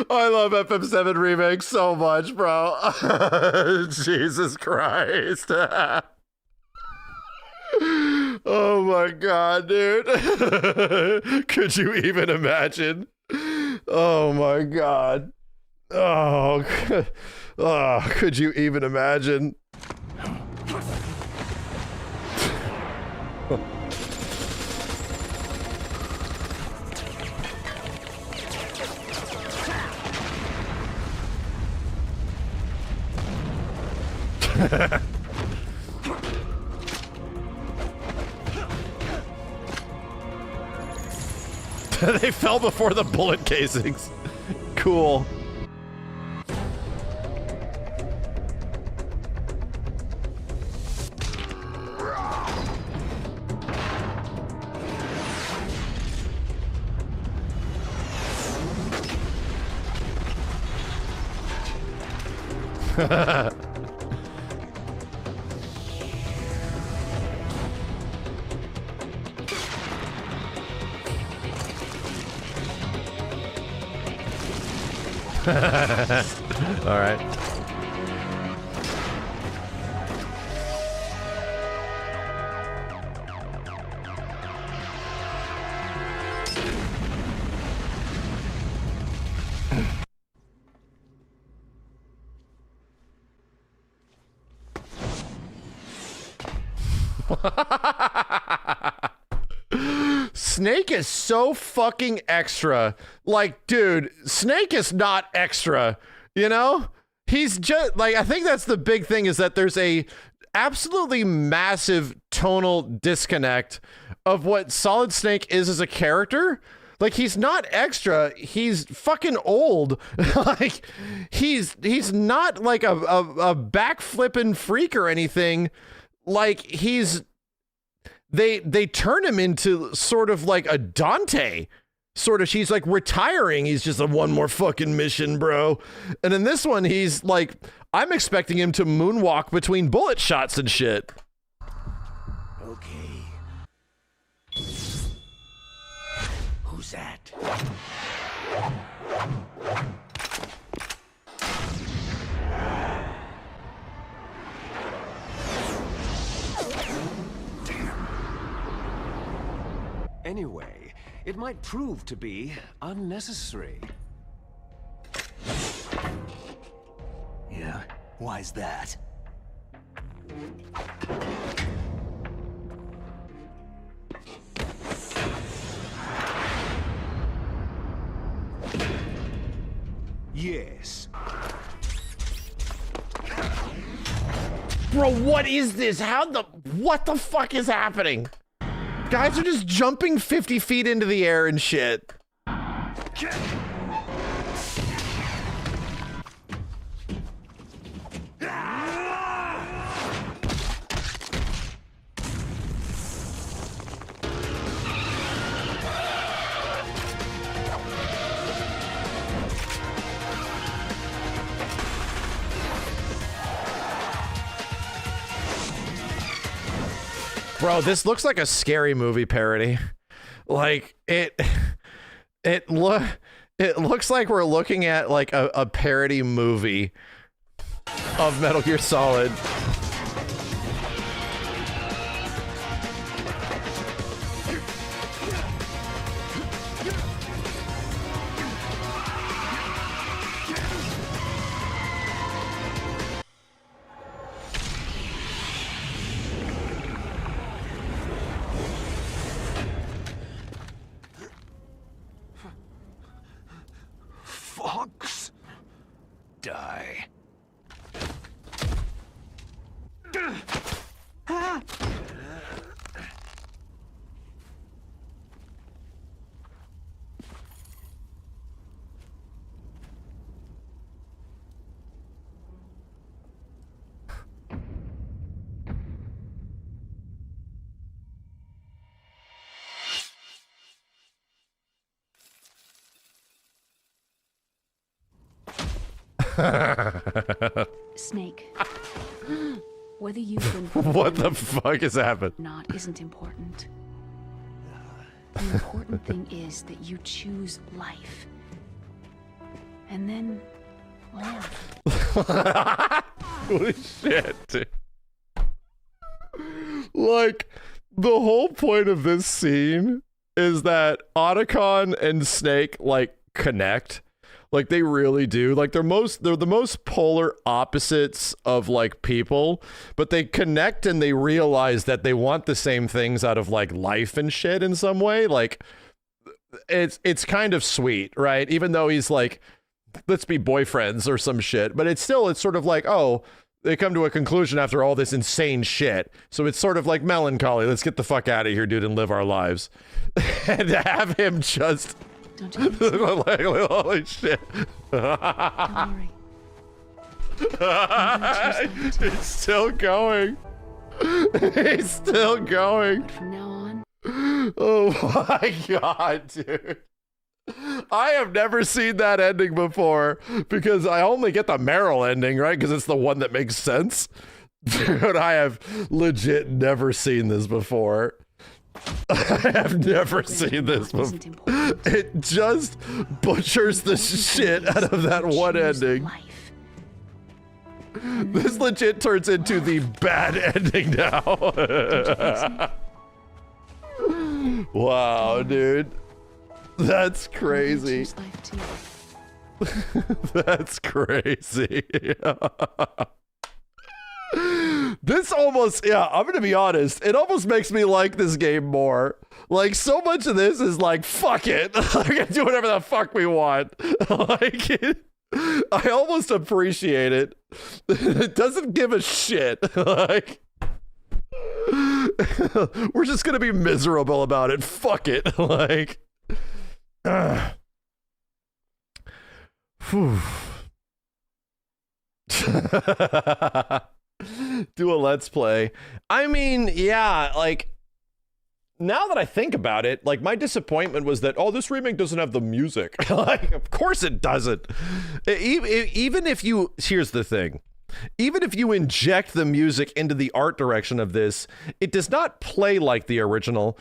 love FF7 Remake so much, bro. Jesus Christ. Oh my god, dude. Could you even imagine? Oh my god. Oh, could you even imagine? They fell before the bullet casings. Cool. All right. Snake is so fucking extra. Like, dude, Snake is not extra, you know? he's just like, I think that's the big thing, is that there's a absolutely massive tonal disconnect of what Solid Snake is as a character. Like, he's not extra, he's fucking old. Like, he's not like a backflipping freak or anything. Like, they turn him into sort of like a Dante. Sort of, she's like retiring. He's just a one more fucking mission, bro. And in this one, he's like, I'm expecting him to moonwalk between bullet shots and shit. Okay. Who's that? Anyway, it might prove to be unnecessary. Yeah? Why's that? Yes. Bro, what is this? What the fuck is happening? Guys are just jumping 50 feet into the air and shit. Bro, this looks like a scary movie parody. Like, it looks like we're looking at like a parody movie of Metal Gear Solid. Fox. Die. Snake. Whether you've been What the fuck has happened? not isn't important. The important thing is that you choose life. And then laugh. Holy shit, dude. Like, the whole point of this scene is that Otacon and Snake like connect. Like, they really do. Like, they're the most polar opposites of like people, but they connect and they realize that they want the same things out of like life and shit in some way. Like, it's kind of sweet, right? Even though he's like, let's be boyfriends or some shit, but it's sort of like, oh, they come to a conclusion after all this insane shit. So it's sort of like melancholy. Let's get the fuck out of here, dude, and live our lives. And to have him just Don't you think so? like, holy shit. Don't worry. He's still going. He's still going. But from now on, Oh my god, dude. I have never seen that ending before because I only get the Meryl ending, right? Because it's the one that makes sense. Dude, I have legit never seen this before. I have never seen this before. It just butchers the shit out of that one ending. This legit turns into the bad ending now. Wow, dude. That's crazy. That's crazy. This almost, yeah, I'm gonna be honest, it almost makes me like this game more. Like, so much of this is like, fuck it. We're gonna do whatever the fuck we want. Like, I almost appreciate it. It doesn't give a shit. Like, we're just gonna be miserable about it. Fuck it. Like, do a let's play. I mean, yeah, like, now that I think about it, like, my disappointment was that, oh, this remake doesn't have the music. Like, of course it doesn't. Even if you, here's the thing. Even if you inject the music into the art direction of this, it does not play like the original.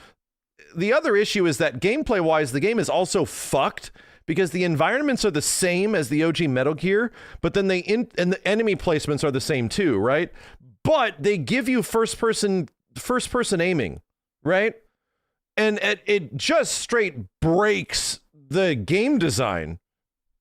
The other issue is that gameplay-wise, the game is also fucked because the environments are the same as the OG Metal Gear, but then and the enemy placements are the same too, right? But they give you first-person aiming, right? And it just straight breaks the game design.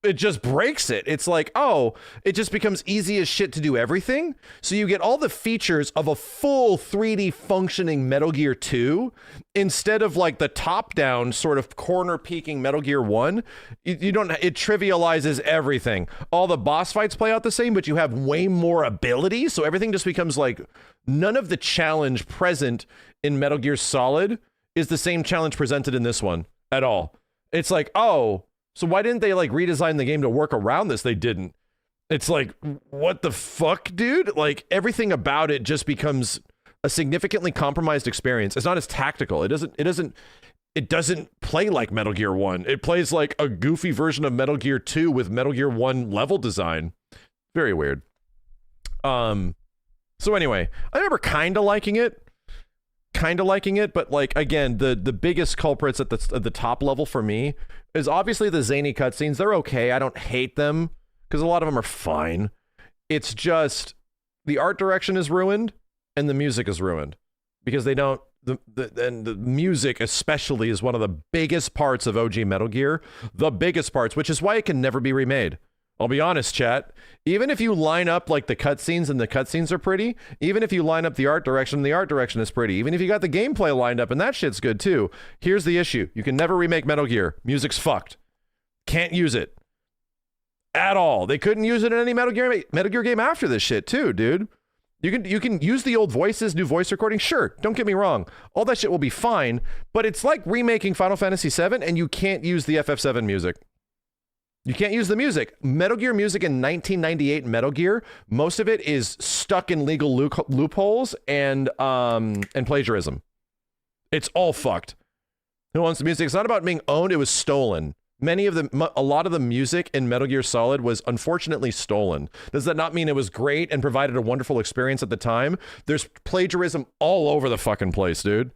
It just breaks it. It's like, oh, it just becomes easy as shit to do everything. So you get all the features of a full 3D functioning Metal Gear 2 instead of like the top-down sort of corner-peeking Metal Gear 1. You don't. It trivializes everything. All the boss fights play out the same, but you have way more ability. So everything just becomes like none of the challenge present in Metal Gear Solid is the same challenge presented in this one at all. It's like, oh, so why didn't they like redesign the game to work around this? They didn't. It's like, what the fuck, dude? Like, everything about it just becomes a significantly compromised experience. It's not as tactical. It doesn't play like Metal Gear 1. It plays like a goofy version of Metal Gear 2 with Metal Gear 1 level design. Very weird. So anyway, I remember kind of liking it, but like, again, the biggest culprits at the top level for me is obviously the zany cutscenes. They're okay. I don't hate them because a lot of them are fine. It's just the art direction is ruined and the music is ruined because they don't. And the music especially is one of the biggest parts of OG Metal Gear, the biggest parts, which is why it can never be remade. I'll be honest, chat. Even if you line up like the cutscenes and the cutscenes are pretty, even if you line up the art direction and the art direction is pretty, even if you got the gameplay lined up and that shit's good too, here's the issue. You can never remake Metal Gear. Music's fucked. Can't use it. At all. They couldn't use it in any Metal Gear game after this shit too, dude. You can use the old voices, new voice recording. Sure, don't get me wrong. All that shit will be fine, but it's like remaking Final Fantasy VII and you can't use the FF7 music. You can't use the music. Metal Gear music in 1998 Metal Gear, most of it is stuck in legal loopholes and plagiarism. It's all fucked. Who owns the music? It's not about being owned, it was stolen. A lot of the music in Metal Gear Solid was unfortunately stolen. Does that not mean it was great and provided a wonderful experience at the time? There's plagiarism all over the fucking place, dude.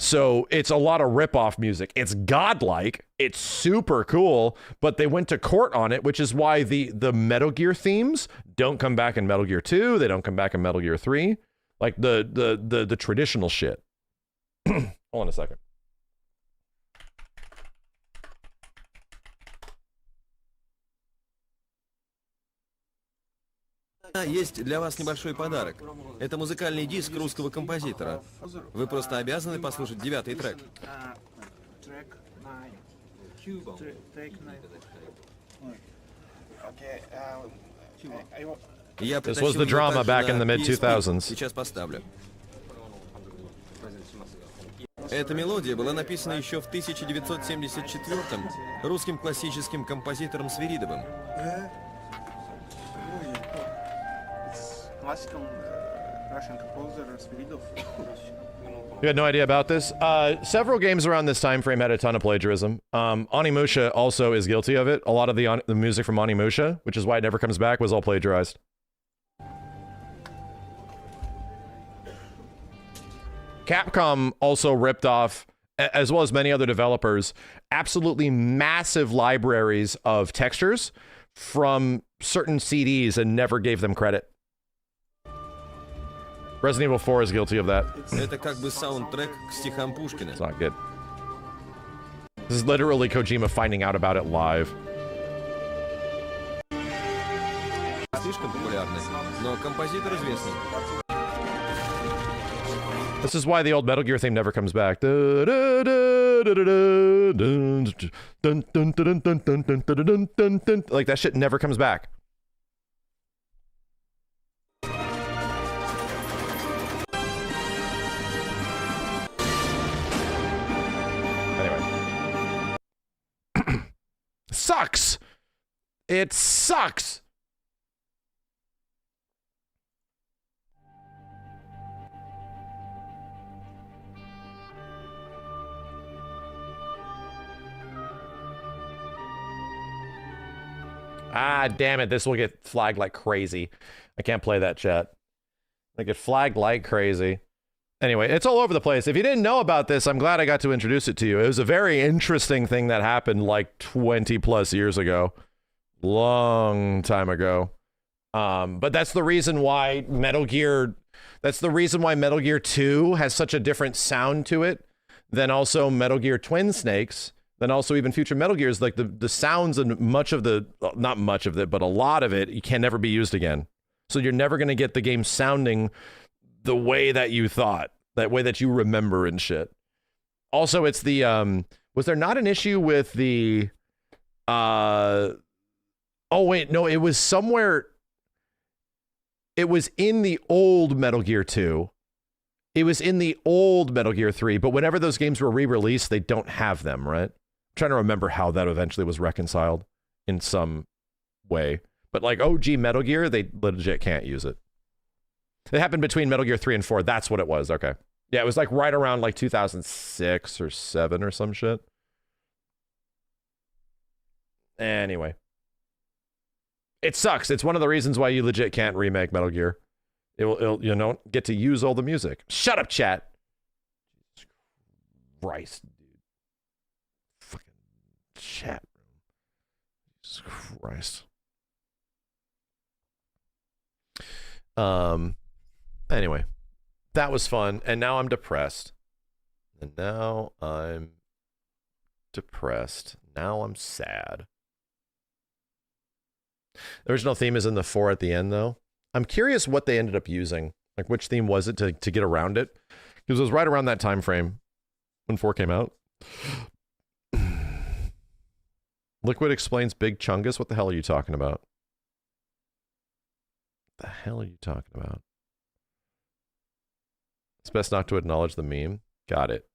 So it's a lot of rip-off music. It's godlike. It's super cool, but they went to court on it, which is why the Metal Gear themes don't come back in Metal Gear 2. They don't come back in Metal Gear 3. Like the traditional shit. Hold on a second. Есть для вас небольшой подарок. Это музыкальный диск русского композитора. Вы просто обязаны послушать 9-й трек. This was the drama back in the mid-2000s. Сейчас поставлю. Эта мелодия была написана еще в 1974-м русским классическим композитором Свиридовым. You had no idea about this? Several games around this time frame had a ton of plagiarism. Onimusha also is guilty of it. A lot of the music from Onimusha, which is why it never comes back, was all plagiarized. Capcom also ripped off, as well as many other developers, absolutely massive libraries of textures from certain CDs and never gave them credit. Resident Evil 4 is guilty of that. Это как бы саундтрек к стихам Пушкина. It's not good. This is literally Kojima finding out about it live. Слишком популярный, но композитор известный. This is why the old Metal Gear theme never comes back. Da, da, da. Like that shit never comes back. Anyway. Sucks. It sucks. Ah, damn it. This will get flagged like crazy. I can't play that, chat. I get flagged like crazy. Anyway, it's all over the place. If you didn't know about this, I'm glad I got to introduce it to you. It was a very interesting thing that happened like 20 plus years ago. Long time ago. But that's the reason why Metal Gear 2 has such a different sound to it than also Metal Gear Twin Snakes. Then also even future Metal Gears, like the sounds and much of the, not much of it, but a lot of it can never be used again. So you're never going to get the game sounding the way that you thought, that way that you remember and shit. Also, it's the, was there not an issue with the, oh wait, no, it was somewhere, it was in the old Metal Gear 2. It was in the old Metal Gear 3, but whenever those games were re-released, they don't have them, right? Trying to remember how that eventually was reconciled in some way, but like OG Metal Gear, they legit can't use it. It happened between Metal Gear 3 and 4. That's what it was. Okay. Yeah, it was like right around like 2006 or 7 or some shit. Anyway. It sucks. It's one of the reasons why you legit can't remake Metal Gear. It'll you know, get to use all the music. Shut up, chat. Jesus Christ. Chat room. Jesus Christ. Anyway, that was fun, and now I'm depressed. And now I'm depressed. Now I'm sad. The original theme is in the 4 at the end, though. I'm curious what they ended up using. Like, which theme was it to get around it? Because it was right around that time frame when 4 came out. Liquid explains Big Chungus. What the hell are you talking about? What the hell are you talking about? It's best not to acknowledge the meme. Got it.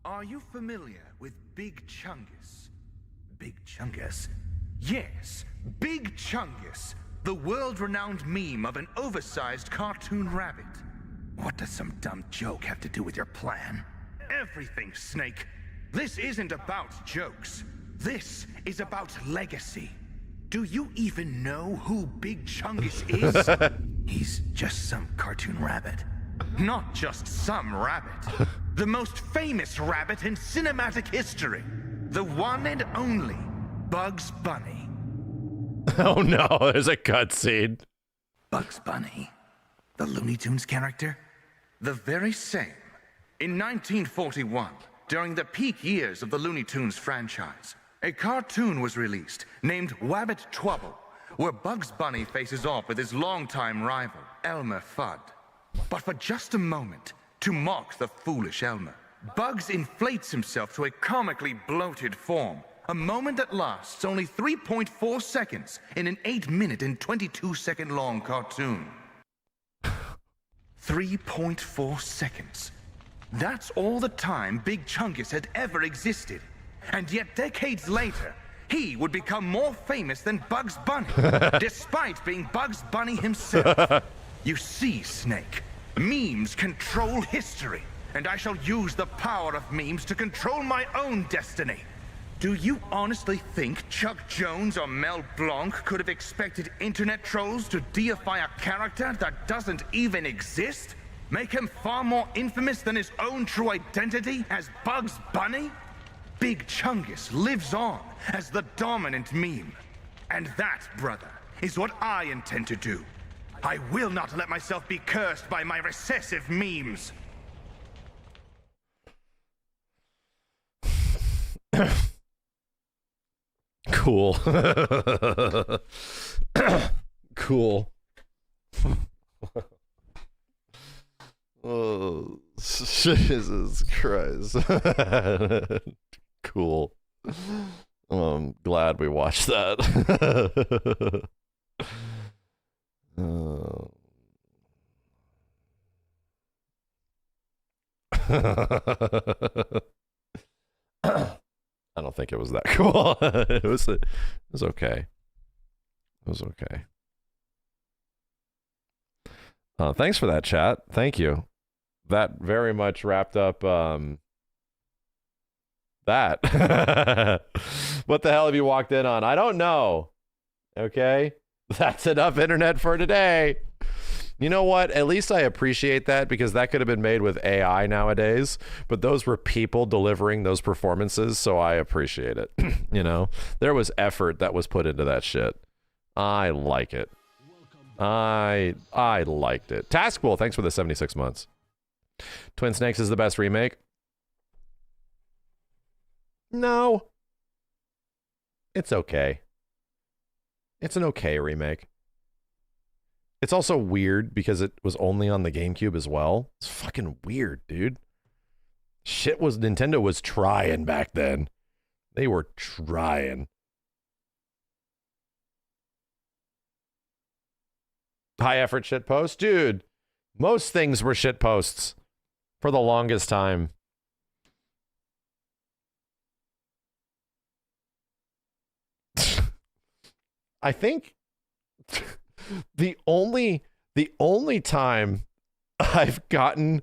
Are you familiar with Big Chungus? Big Chungus? Yes, Big Chungus, the world-renowned meme of an oversized cartoon rabbit. What does some dumb joke have to do with your plan? Everything, Snake. This isn't about jokes. This is about legacy. Do you even know who Big Chungus is? He's just some cartoon rabbit. Not just some rabbit. The most famous rabbit in cinematic history. The one and only Bugs Bunny. Oh no, there's a cutscene. Bugs Bunny? The Looney Tunes character? The very same. In 1941, during the peak years of the Looney Tunes franchise, a cartoon was released named Wabbit Twubble, where Bugs Bunny faces off with his longtime rival, Elmer Fudd. But for just a moment, to mock the foolish Elmer, Bugs inflates himself to a comically bloated form, a moment that lasts only 3.4 seconds in an 8-minute and 22-second long cartoon. 3.4 seconds. That's all the time Big Chungus had ever existed. And yet decades later, he would become more famous than Bugs Bunny, despite being Bugs Bunny himself. You see, Snake, memes control history, and I shall use the power of memes to control my own destiny. Do you honestly think Chuck Jones or Mel Blanc could have expected internet trolls to deify a character that doesn't even exist? Make him far more infamous than his own true identity as Bugs Bunny? Big Chungus lives on as the dominant meme. And that, brother, is what I intend to do. I will not let myself be cursed by my recessive memes. Cool. Cool. Oh, Jesus Christ. Cool. I'm glad we watched that. I don't think it was that cool. It was okay. It was okay. Thanks for that, chat. Thank you. That very much wrapped up that. What the hell have you walked in on? I don't know. Okay? That's enough internet for today. You know what? At least I appreciate that, because that could have been made with AI nowadays, but those were people delivering those performances, so I appreciate it. You know? There was effort that was put into that shit. I like it. I liked it. Taskful, thanks for the 76 months. Twin Snakes is the best remake. No. It's okay. It's an okay remake. It's also weird because it was only on the GameCube as well. It's fucking weird, dude. Nintendo was trying back then. They were trying. High effort shit post? Dude, most things were shit posts for the longest time. I think the only time I've gotten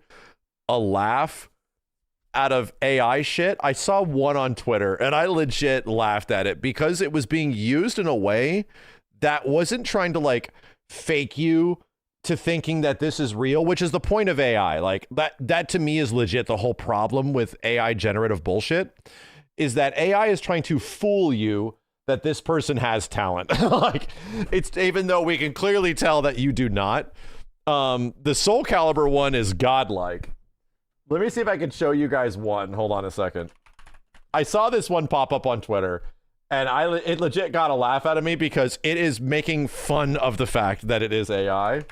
a laugh out of AI shit, I saw one on Twitter and I legit laughed at it because it was being used in a way that wasn't trying to like fake you to thinking that this is real, which is the point of AI. Like that to me is legit. The whole problem with AI generative bullshit is that AI is trying to fool you that this person has talent. Like, it's, even though we can clearly tell that you do not. The Soul Calibur one is godlike. Let me see if I can show you guys one. Hold on a second. I saw this one pop up on Twitter, and it legit got a laugh out of me because it is making fun of the fact that it is AI.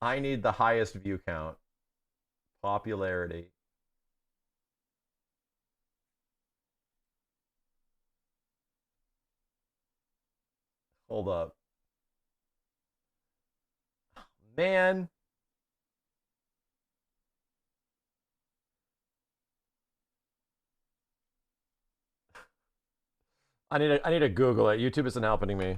I need the highest view count. Popularity. Hold up. Man. I need to Google it. YouTube isn't helping me.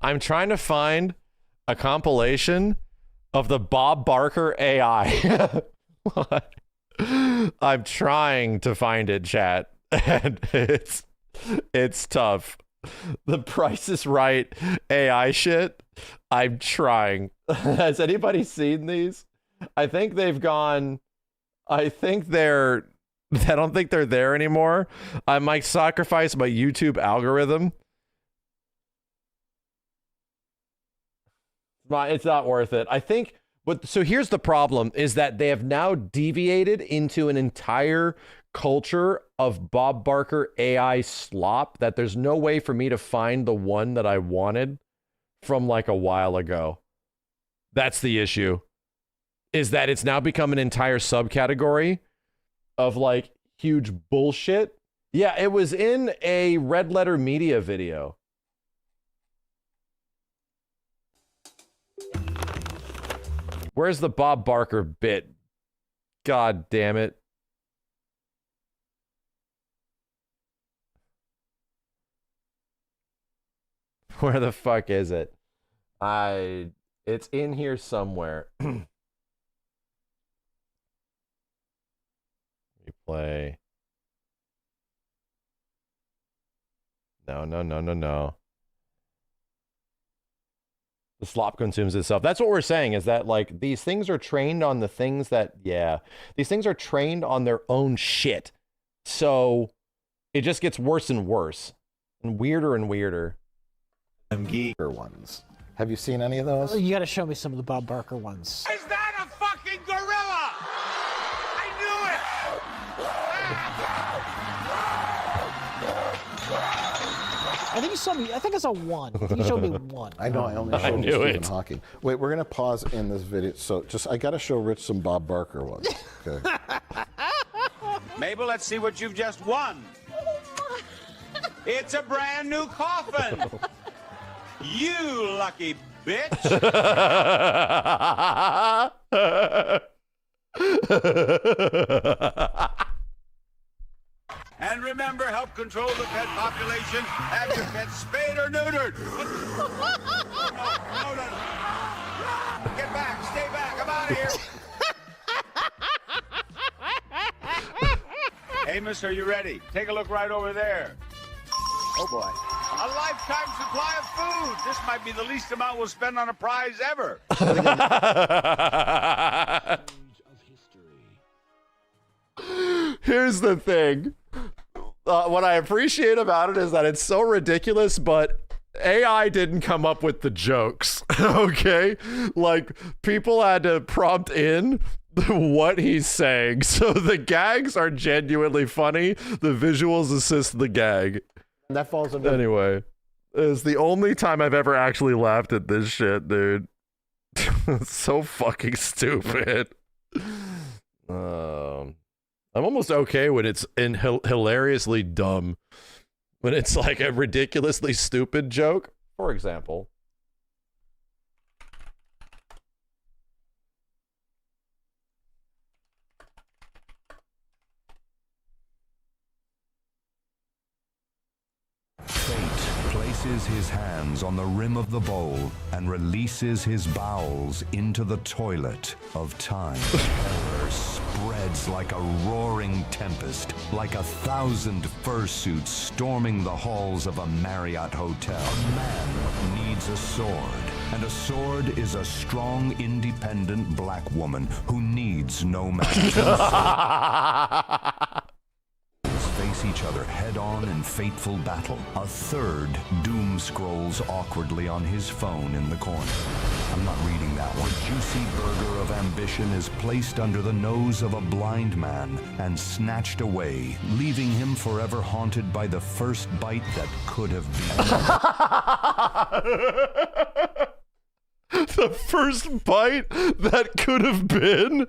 I'm trying to find a compilation of the Bob Barker AI. What? I'm trying to find it, chat, and it's tough. The Price is Right AI shit. I'm trying. Has anybody seen these? I think they've gone. I don't think they're there anymore. I might sacrifice my YouTube algorithm. It's not worth it. I think, so here's the problem, is that they have now deviated into an entire culture of Bob Barker AI slop that there's no way for me to find the one that I wanted from like a while ago. That's the issue, is that it's now become an entire subcategory of like huge bullshit. Yeah, it was in a Red Letter Media video. Where's the Bob Barker bit? God damn it. Where the fuck is it? It's in here somewhere. Replay. No. The slop consumes itself. That's what we're saying, is that like these things are trained on the things that, these things are trained on their own shit. So it just gets worse and worse and weirder. Geeker ones. Have you seen any of those? You got to show me some of the Bob Barker ones. Is that a fucking gorilla? I knew it! I think you saw me. I think I saw one. I think you showed me one. I know. I only showed you Stephen Hawking. Wait, we're gonna pause in this video. So I gotta show Rich some Bob Barker ones. Okay. Mabel, let's see what you've just won. It's a brand new coffin. You lucky bitch. And remember, help control the pet population. Have your pets spayed or neutered. No. Get back. Stay back. I'm out of here. Amos, are you ready? Take a look right over there. Oh, boy. A lifetime supply of food. This might be the least amount we'll spend on a prize ever. Here's the thing. What I appreciate about it is that it's so ridiculous, but AI didn't come up with the jokes, okay? Like, people had to prompt in what he's saying. So the gags are genuinely funny. The visuals assist the gag. That falls under... Anyway, it's the only time I've ever actually laughed at this shit, dude. It's so fucking stupid. I'm almost okay when it's hilariously dumb. When it's like a ridiculously stupid joke, for example. Places his hands on the rim of the bowl and releases his bowels into the toilet of time. Terror spreads like a roaring tempest, like 1,000 fursuits storming the halls of a Marriott hotel. A man needs a sword, and a sword is a strong, independent black woman who needs no man. Face each other head-on in fateful battle. A third doom scrolls awkwardly on his phone in the corner. I'm not reading that one. The juicy burger of ambition is placed under the nose of a blind man and snatched away, leaving him forever haunted by the first bite that could have been. The first bite that could have been?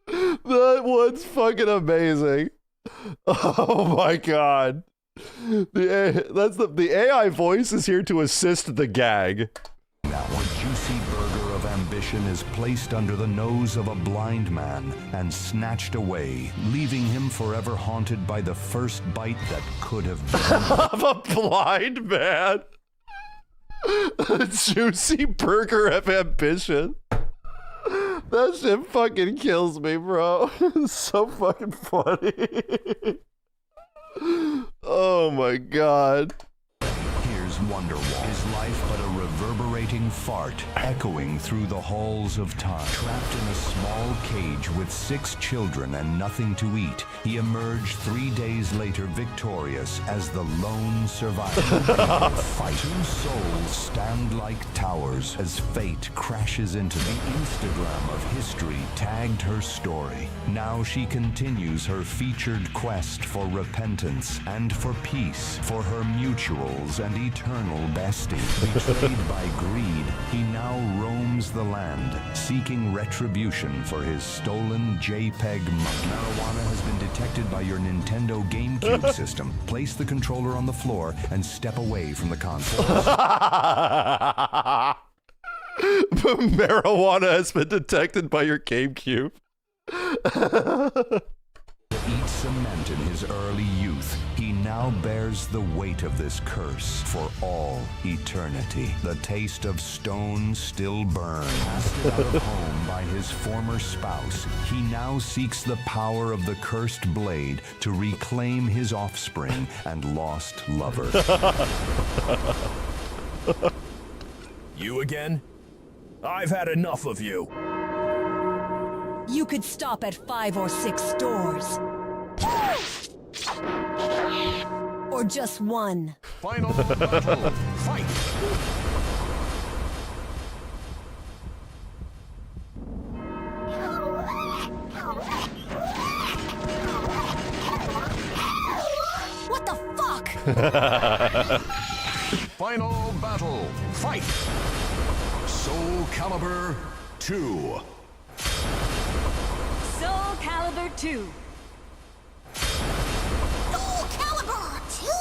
That one's fucking amazing. Oh my god. The AI voice is here to assist the gag. Now a juicy burger of ambition is placed under the nose of a blind man and snatched away, leaving him forever haunted by the first bite that could have been. Of a blind man. A juicy burger of ambition. That shit fucking kills me, bro. It's so fucking funny. Oh my god. Here's Wonderwall. His life but a reverberating fart echoing through the halls of time. Trapped in a small cage with 6 children and nothing to eat, he emerged 3 days later victorious as the lone survivor. Fight. 2 souls stand like towers as fate crashes into the Instagram of history tagged her story. Now she continues her featured quest for repentance and for peace for her mutuals and eternal bestie. Betrayed by greed, he now roams the land, seeking retribution for his stolen JPEG monkey. Marijuana has been detected by your Nintendo GameCube system. Place the controller on the floor and step away from the console. Marijuana has been detected by your GameCube. Eat cement in his early youth, he He now bears the weight of this curse for all eternity. The taste of stone still burns. Casted out of home by his former spouse, he now seeks the power of the cursed blade to reclaim his offspring and lost lover. You again? I've had enough of you. You could stop at 5 or 6 stores. Or just one. Final battle. Fight! What the fuck? Final battle. Fight! Soul Calibur 2. Soul Calibur 2. Soul Calibur 2.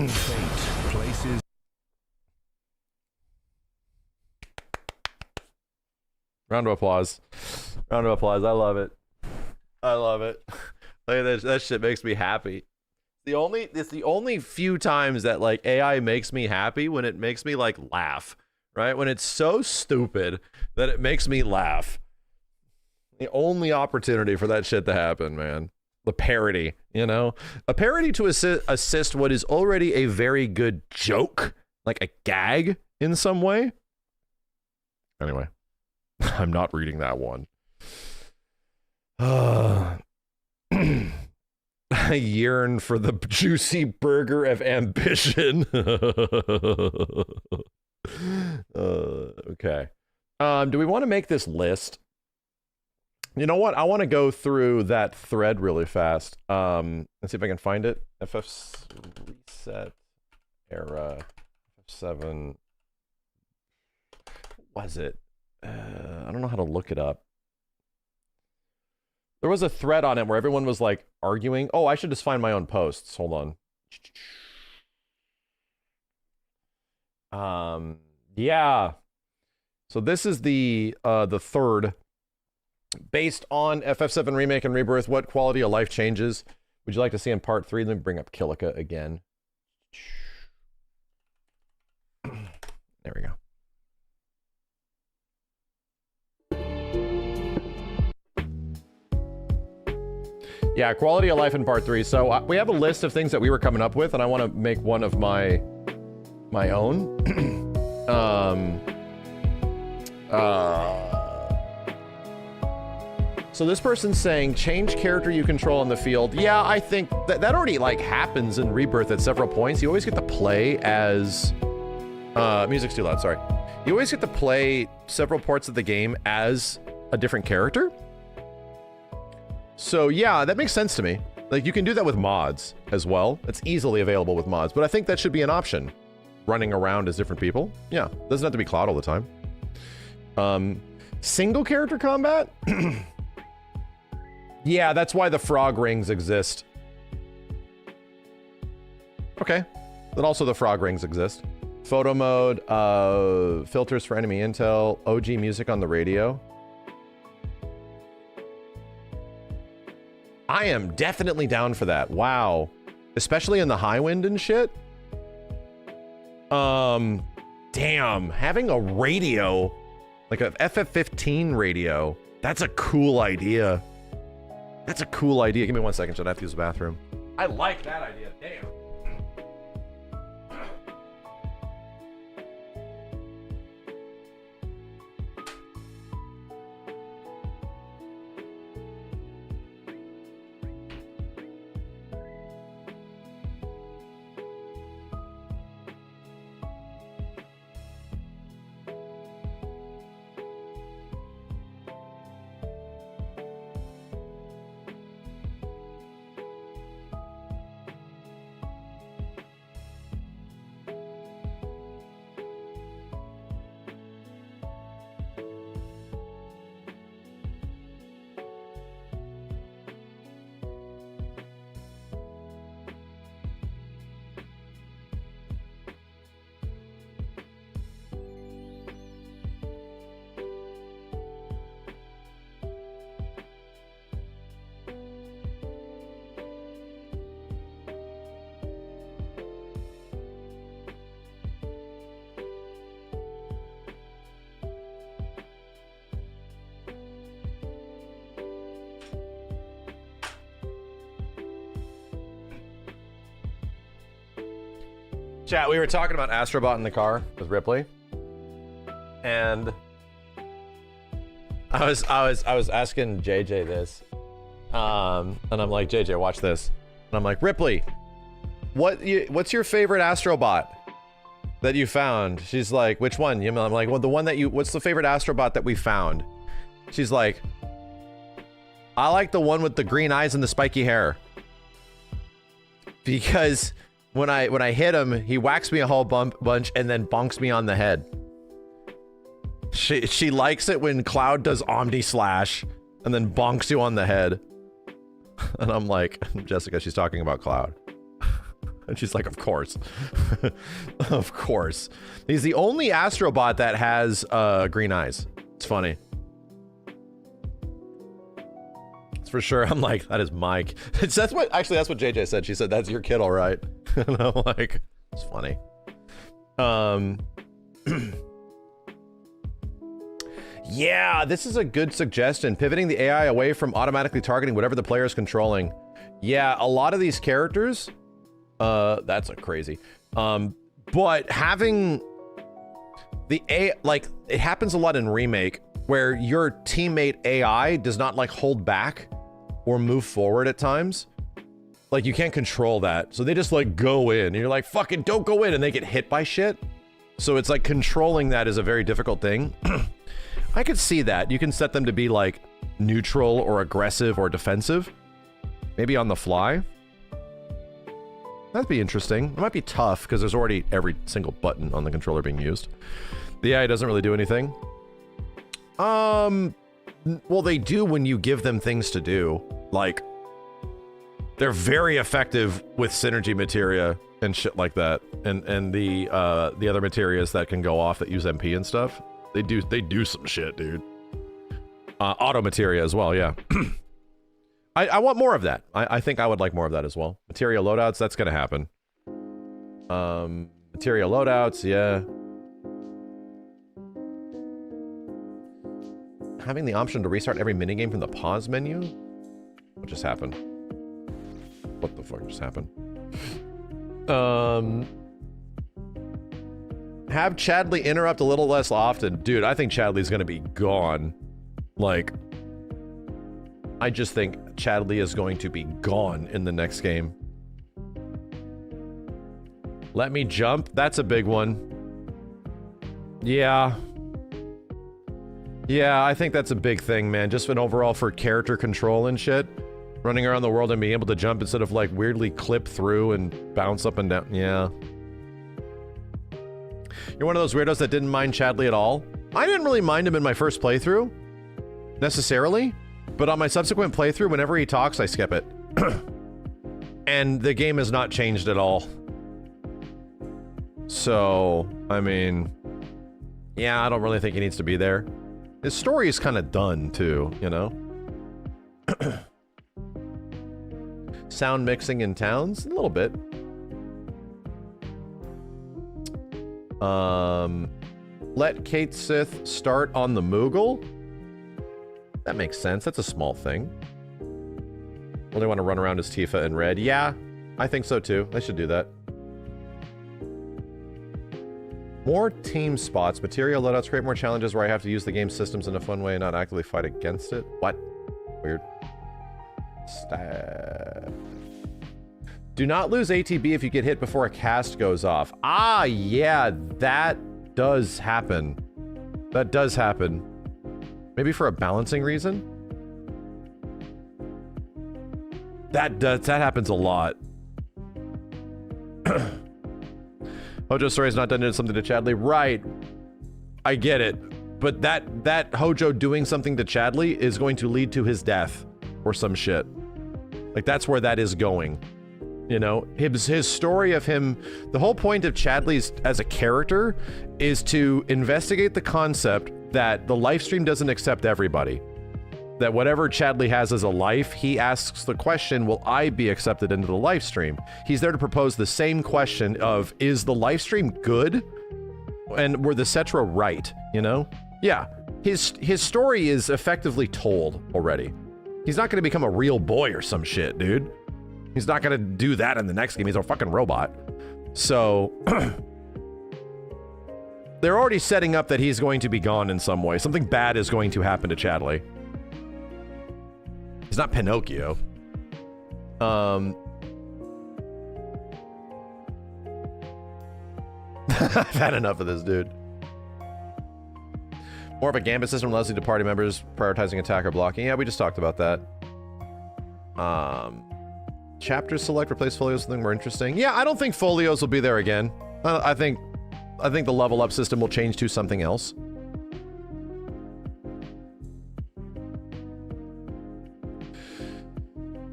Fate places. Round of applause. Round of applause. I love it. I love it. Like, that shit makes me happy. It's the only few times that like AI makes me happy, when it makes me like laugh, right? When it's so stupid that it makes me laugh. The only opportunity for that shit to happen, man. The parody, you know? A parody to assist what is already a very good joke, like a gag in some way. Anyway, I'm not reading that one. I yearn for the juicy burger of ambition. Okay. Do we want to make this list? You know what? I want to go through that thread really fast. Let's see if I can find it. FF reset era FF7. What was it? I don't know how to look it up. There was a thread on it where everyone was like arguing. Oh, I should just find my own posts. Hold on. Yeah. So this is the third. Based on FF7 Remake and Rebirth, what quality of life changes would you like to see in part 3? Let me bring up Kilika again. There we go. Yeah, quality of life in part 3. So we have a list of things that we were coming up with, and I want to make one of my own. So this person's saying change character you control in the field. Yeah, I think that already like happens in Rebirth at several points. You always get to play as music's too loud, sorry. You always get to play several parts of the game as a different character. So yeah, that makes sense to me. Like, you can do that with mods as well. It's easily available with mods, but I think that should be an option. Running around as different people. Yeah, doesn't have to be Cloud all the time. Single character combat? Yeah, that's why the frog rings exist. Okay, then also the frog rings exist. Photo mode, filters for enemy intel, OG music on the radio. I am definitely down for that. Wow. Especially in the high wind and shit. Damn, having a radio, like a FF15 radio, that's a cool idea. That's a cool idea. Give me 1 second, should I have to use the bathroom? I like that idea, damn. Chat, we were talking about Astrobot in the car with Ripley, and I was asking JJ this, and I'm like, JJ, watch this, and I'm like, Ripley, what's your favorite Astrobot that you found? She's like, which one? I'm like, well, the one that what's the favorite Astrobot that we found? She's like, I like the one with the green eyes and the spiky hair, because when I hit him, he whacks me a whole bunch and then bonks me on the head. She likes it when Cloud does Omni Slash and then bonks you on the head. And I'm like, Jessica, she's talking about Cloud. And she's like, of course. Of course. He's the only Astrobot that has green eyes. It's funny. For sure. I'm like, that is Mike. That's what JJ said. She said, that's your kid, all right. And I'm like, it's funny. Yeah, this is a good suggestion. Pivoting the AI away from automatically targeting whatever the player is controlling. Yeah, a lot of these characters, that's a crazy. But having the AI, like, it happens a lot in Remake where your teammate AI does not like hold back or move forward at times. Like, you can't control that. So they just like go in and you're like, fucking don't go in, and they get hit by shit. So it's like controlling that is a very difficult thing. I could see that. You can set them to be like neutral or aggressive or defensive. Maybe on the fly. That'd be interesting. It might be tough because there's already every single button on the controller being used. The AI doesn't really do anything. Well, they do when you give them things to do. Like, they're very effective with synergy materia and shit like that, and the other materias that can go off that use MP and stuff. They do some shit, dude. Auto materia as well, yeah. I want more of that. I think I would like more of that as well. Materia loadouts, that's gonna happen. Materia loadouts, yeah. Having the option to restart every minigame from the pause menu? What just happened? What the fuck just happened? Have Chadley interrupt a little less often. Dude, I think Chadley's gonna be gone. Like, I just think Chadley is going to be gone in the next game. Let me jump. That's a big one. Yeah. Yeah, I think that's a big thing, man. Just an overall for character control and shit. Running around the world and being able to jump instead of like weirdly clip through and bounce up and down. Yeah. You're one of those weirdos that didn't mind Chadley at all. I didn't really mind him in my first playthrough, necessarily. But on my subsequent playthrough, whenever he talks, I skip it. And the game has not changed at all. So, I mean, yeah, I don't really think he needs to be there. His story is kind of done, too, you know? Sound mixing in towns? A little bit. Let Kate Sith start on the Moogle? That makes sense. That's a small thing. Only want to run around as Tifa in red. Yeah, I think so, too. They should do that. More team spots. Material loadouts create more challenges where I have to use the game systems in a fun way and not actively fight against it. What? Weird. Stab. Do not lose ATB if you get hit before a cast goes off. Ah, yeah, that does happen. That does happen. Maybe for a balancing reason? That happens a lot. Hojo's story is not done into something to Chadley. Right. I get it. But that Hojo doing something to Chadley is going to lead to his death or some shit. Like, that's where that is going. You know, his story of him, the whole point of Chadley's as a character is to investigate the concept that the Lifestream doesn't accept everybody. That whatever Chadley has as a life, he asks the question, will I be accepted into the Lifestream? He's there to propose the same question of, is the Lifestream good? And were the Cetra right, you know? Yeah, his story is effectively told already. He's not gonna become a real boy or some shit, dude. He's not gonna do that in the next game. He's a fucking robot. So they're already setting up that he's going to be gone in some way. Something bad is going to happen to Chadley. He's not Pinocchio. I've had enough of this dude. More of a gambit system allows you to party members prioritizing attack or blocking. Yeah, we just talked about that. Chapter select, replace folios with something more interesting. Yeah, I don't think folios will be there again. I think the level up system will change to something else.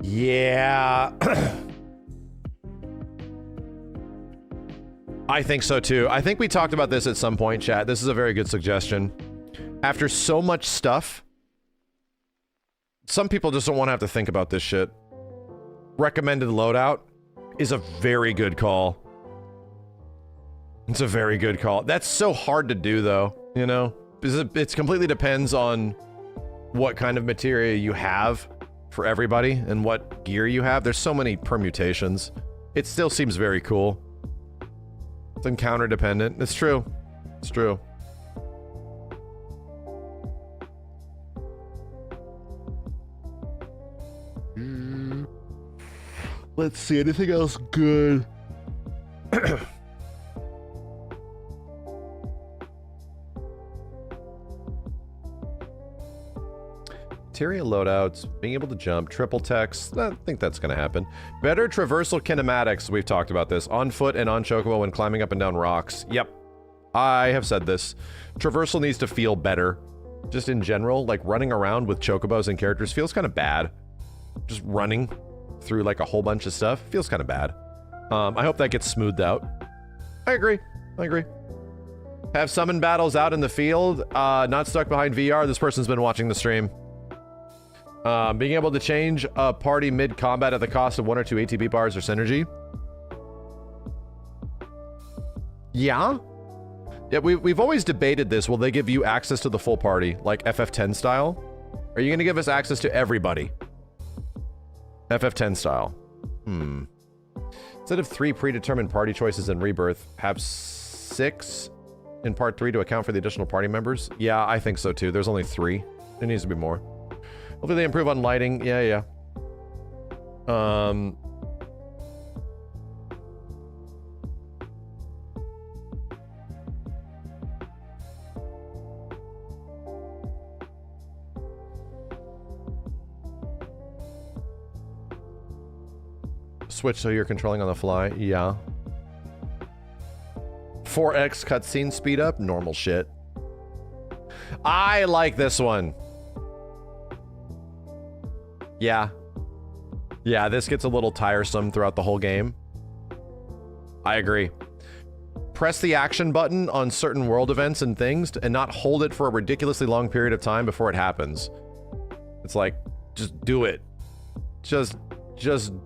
Yeah. I think so too. I think we talked about this at some point, chat. This is a very good suggestion. After so much stuff, some people just don't want to have to think about this shit. Recommended loadout is a very good call. It's a very good call. That's so hard to do though, you know? It completely depends on what kind of materia you have for everybody and what gear you have. There's so many permutations. It still seems very cool. It's encounter dependent. It's true. It's true. Let's see, anything else good? Materia loadouts, being able to jump, triple text, I think that's going to happen. Better traversal kinematics, we've talked about this. On foot and on chocobo when climbing up and down rocks. Yep, I have said this. Traversal needs to feel better. Just in general, like running around with chocobos and characters feels kind of bad. Just running through like a whole bunch of stuff feels kind of bad. I hope that gets smoothed out. I agree. Have summon battles out in the field, not stuck behind VR. This person's been watching the stream. Being able to change a party mid-combat at the cost of 1 or 2 ATB bars or synergy. Yeah, we've always debated this. Will they give you access to the full party, like FF10 style? Are you going to give us access to everybody? FF10 style. Instead of 3 predetermined party choices in Rebirth, have 6 in Part 3 to account for the additional party members? Yeah, I think so too. There's only 3. There needs to be more. Hopefully they improve on lighting. Yeah. Switch so you're controlling on the fly. Yeah. 4x cutscene speed up. Normal shit. I like this one. Yeah, this gets a little tiresome throughout the whole game. I agree. Press the action button on certain world events and things and not hold it for a ridiculously long period of time before it happens. It's like, just do it. Just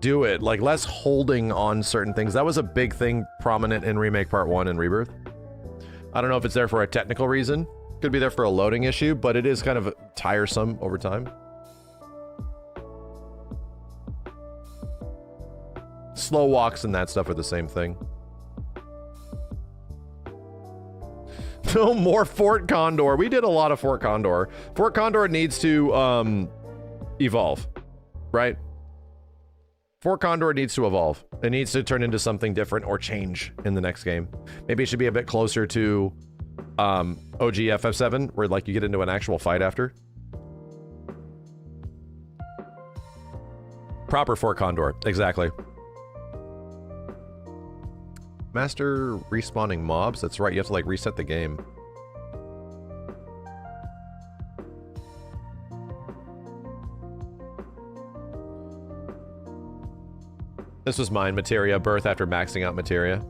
do it. Like, less holding on certain things. That was a big thing prominent in Remake Part 1 and Rebirth. I don't know if it's there for a technical reason. Could be there for a loading issue, but it is kind of tiresome over time. Slow walks and that stuff are the same thing. No more Fort Condor. We did a lot of Fort Condor. Fort Condor needs to evolve, right? Fort Condor needs to evolve. It needs to turn into something different or change in the next game. Maybe it should be a bit closer to OG FF7, where like you get into an actual fight after. Proper Fort Condor, exactly. Master respawning mobs? That's right, you have to like reset the game. This was mine, Materia. Birth after maxing out Materia.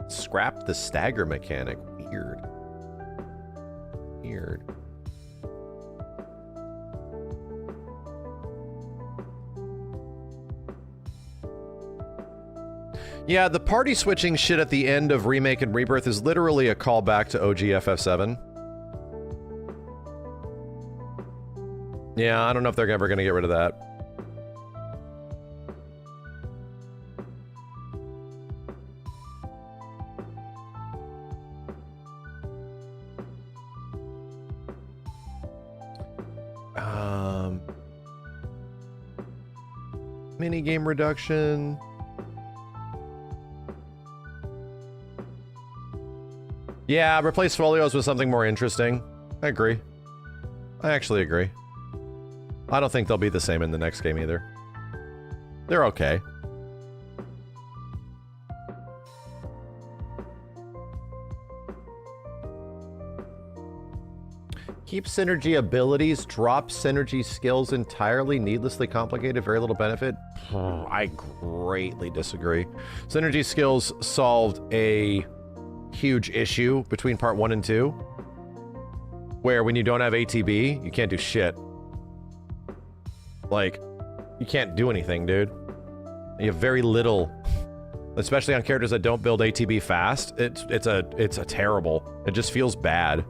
Scrap the stagger mechanic. Weird. Yeah, the party switching shit at the end of Remake and Rebirth is literally a callback to OG FF7. Yeah, I don't know if they're ever going to get rid of that. Minigame reduction. Yeah, replace folios with something more interesting. I agree. I actually agree. I don't think they'll be the same in the next game either. They're okay. Keep synergy abilities, drop synergy skills entirely, needlessly complicated, very little benefit. I greatly disagree. Synergy skills solved a huge issue between part 1 and 2, where when you don't have ATB, you can't do shit. Like, you can't do anything, dude. You have very little, especially on characters that don't build ATB fast. It's a terrible. It just feels bad.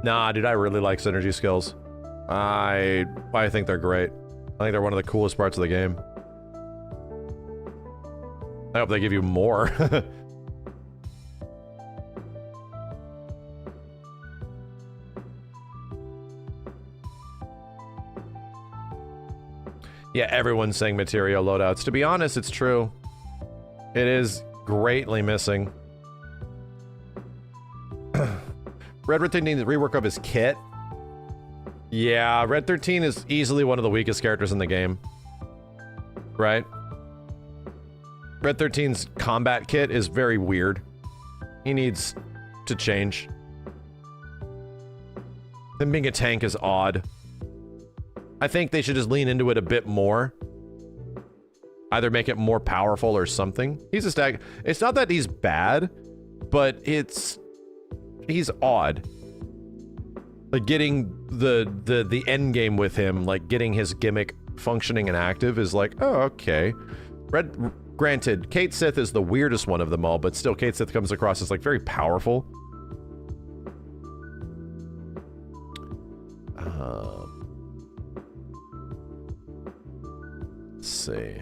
Nah, dude, I really like synergy skills. I think they're great. I think they're one of the coolest parts of the game. I hope they give you more. Yeah, everyone's saying material loadouts. To be honest, it's true. It is greatly missing. Red 13 needs a rework of his kit. Yeah, Red 13 is easily one of the weakest characters in the game. Right? Red 13's combat kit is very weird. He needs to change. Him being a tank is odd. I think they should just lean into it a bit more. Either make it more powerful or something. He's a stag. It's not that he's bad, but he's odd. Like getting the end game with him, like getting his gimmick functioning and active is like, oh, okay. Granted, Kate Sith is the weirdest one of them all, but still Kate Sith comes across as like very powerful. Let's see.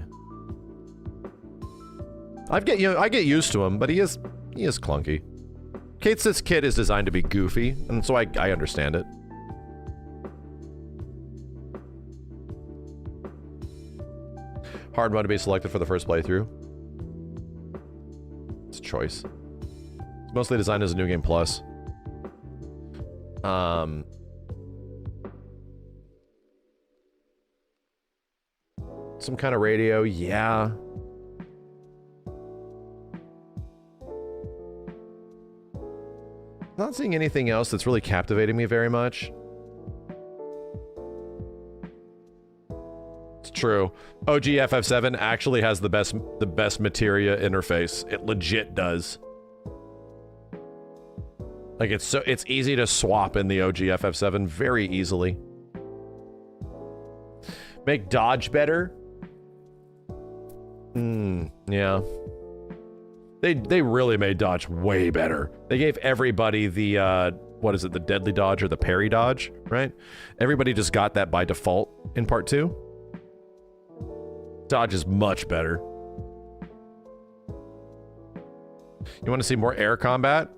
I get used to him, but he is clunky. Kate Sith's kit is designed to be goofy, and so I understand it. Hard mode to be selected for the first playthrough. It's a choice. It's mostly designed as a New Game Plus. Some kind of radio, yeah. Not seeing anything else that's really captivating me very much. It's true. OG FF7 actually has the best materia interface. It legit does. Like it's easy to swap in the OG FF7 very easily. Make dodge better? Yeah. They really made dodge way better. They gave everybody the, what is it, the deadly dodge or the parry dodge, right? Everybody just got that by default in part 2. Dodge is much better. You want to see more air combat?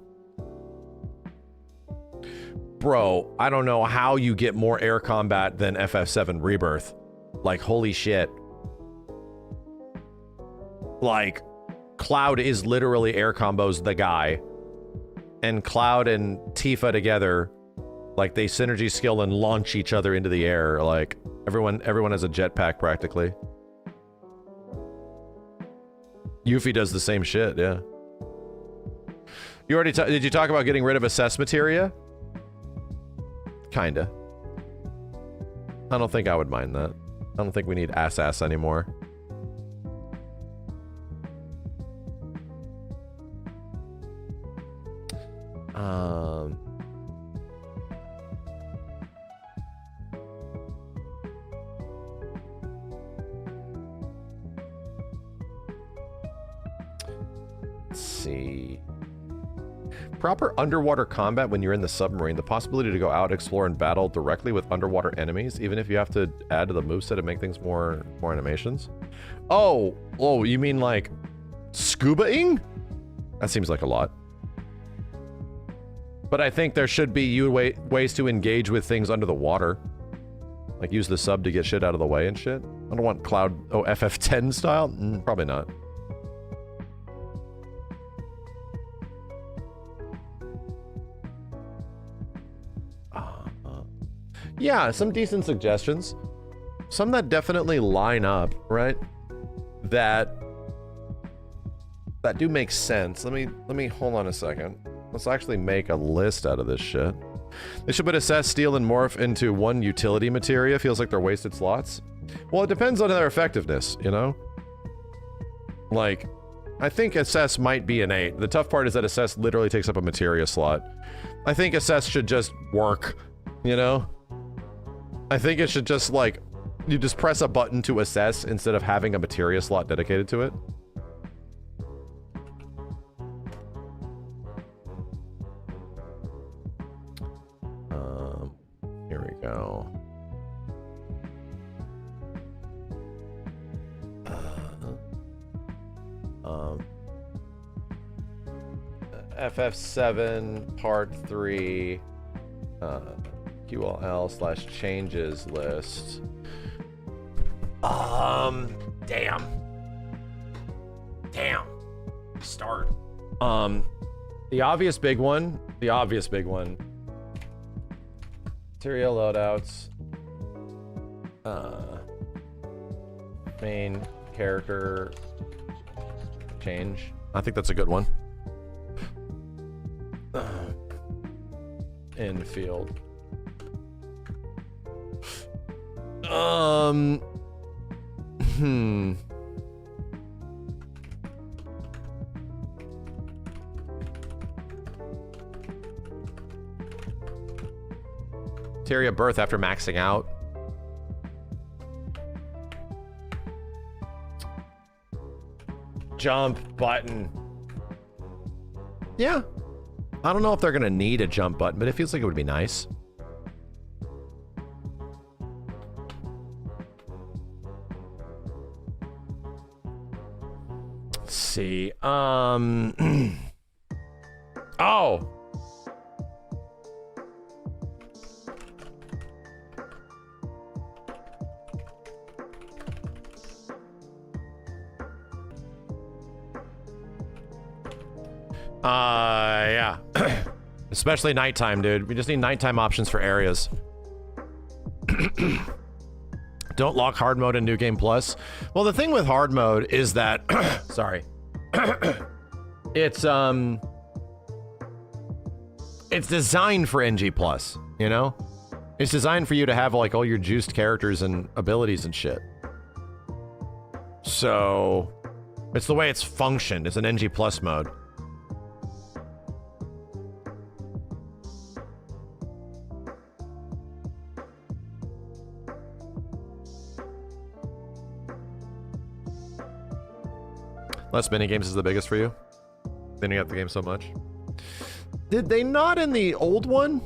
Bro, I don't know how you get more air combat than FF7 Rebirth. Like, holy shit. Like, Cloud is literally air combos the guy. And Cloud and Tifa together, like, they synergy skill and launch each other into the air. Like, everyone has a jetpack practically. Yuffie does the same shit, yeah. You already did you talk about getting rid of assess materia? Kinda. I don't think I would mind that. I don't think we need ass anymore. Let's see. Proper underwater combat when you're in the submarine. The possibility to go out, explore, and battle directly with underwater enemies, even if you have to add to the moveset to make things more animations. Oh, you mean like scuba-ing? That seems like a lot. But I think there should be ways to engage with things under the water. Like use the sub to get shit out of the way and shit. I don't want Cloud FF10 style. Probably not. Yeah, some decent suggestions. Some that definitely line up, right? That do make sense. Let me hold on a second. Let's actually make a list out of this shit. They should put assess, steal, and morph into one utility materia. Feels like they're wasted slots. Well, it depends on their effectiveness, you know? Like, I think assess might be an 8. The tough part is that assess literally takes up a materia slot. I think assess should just work, you know? I think it should just, like, you just press a button to assess instead of having a materia slot dedicated to it. Here we go. FF7 Part 3 QLL/changes list. Damn. Start. The obvious big one. Material loadouts. Main character change. I think that's a good one. Infield. Rebirth after maxing out. Jump button. Yeah. I don't know if they're gonna need a jump button, but it feels like it would be nice. Let's see. Oh. Yeah. Especially nighttime, dude. We just need nighttime options for areas. Don't lock hard mode in New Game Plus. Well, the thing with hard mode is that sorry. It's designed for NG Plus, you know? It's designed for you to have like all your juiced characters and abilities and shit. So it's the way it's functioned. It's an NG Plus mode. Less minigames is the biggest for you? Then you got the game so much. Did they not in the old one?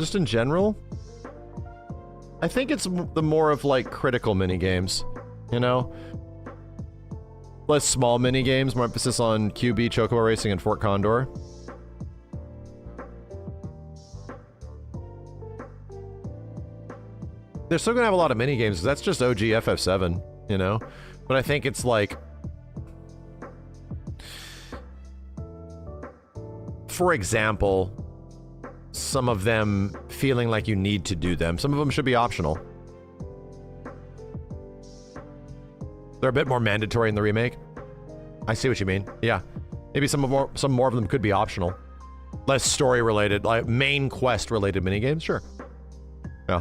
Just in general? I think it's the more of like critical minigames, you know? Less small minigames, more emphasis on QB, Chocobo Racing, and Fort Condor. They're still gonna have a lot of minigames, because that's just OG FF7, you know? But I think it's like, for example, some of them feeling like you need to do them. Some of them should be optional. They're a bit more mandatory in the remake. I see what you mean. Yeah, maybe some more of them could be optional. Less story related, like main quest related minigames. Sure. Yeah.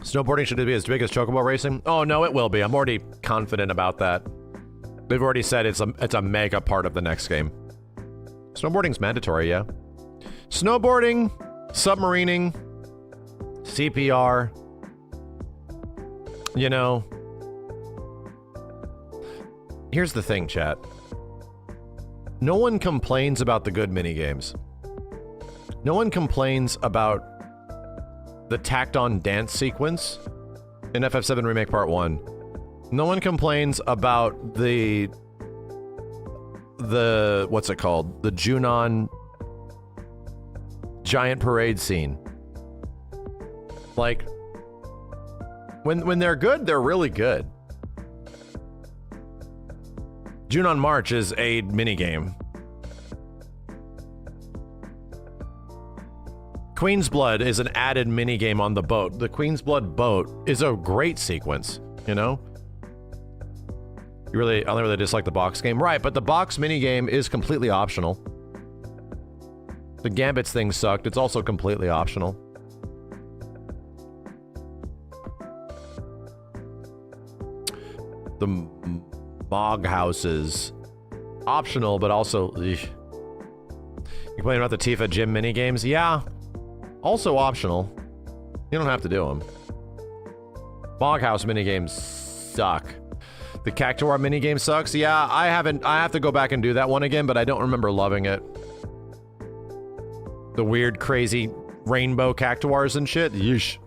Snowboarding should be as big as Chocobo Racing? Oh no, it will be. I'm already confident about that. They've already said it's a mega part of the next game. Snowboarding's mandatory, yeah. Snowboarding, submarining, CPR. You know, here's the thing, chat. No one complains about the good minigames. No one complains about the tacked on dance sequence in FF7 Remake Part 1. No one complains about the what's it called? The Junon giant parade scene. Like, when they're good, they're really good. Junon March is a minigame. Queen's Blood is an added minigame on the boat. The Queen's Blood boat is a great sequence, you know? I only really dislike the box game. Right, but the box minigame is completely optional. The Gambits thing sucked. It's also completely optional. The Mog houses. Optional, but also... You complaining about the Tifa gym minigames? Yeah. Also optional. You don't have to do them. Mog house minigames suck. The Cactuar minigame sucks. Yeah, I have to go back and do that one again, but I don't remember loving it. The weird, crazy rainbow Cactuars and shit. Yeesh.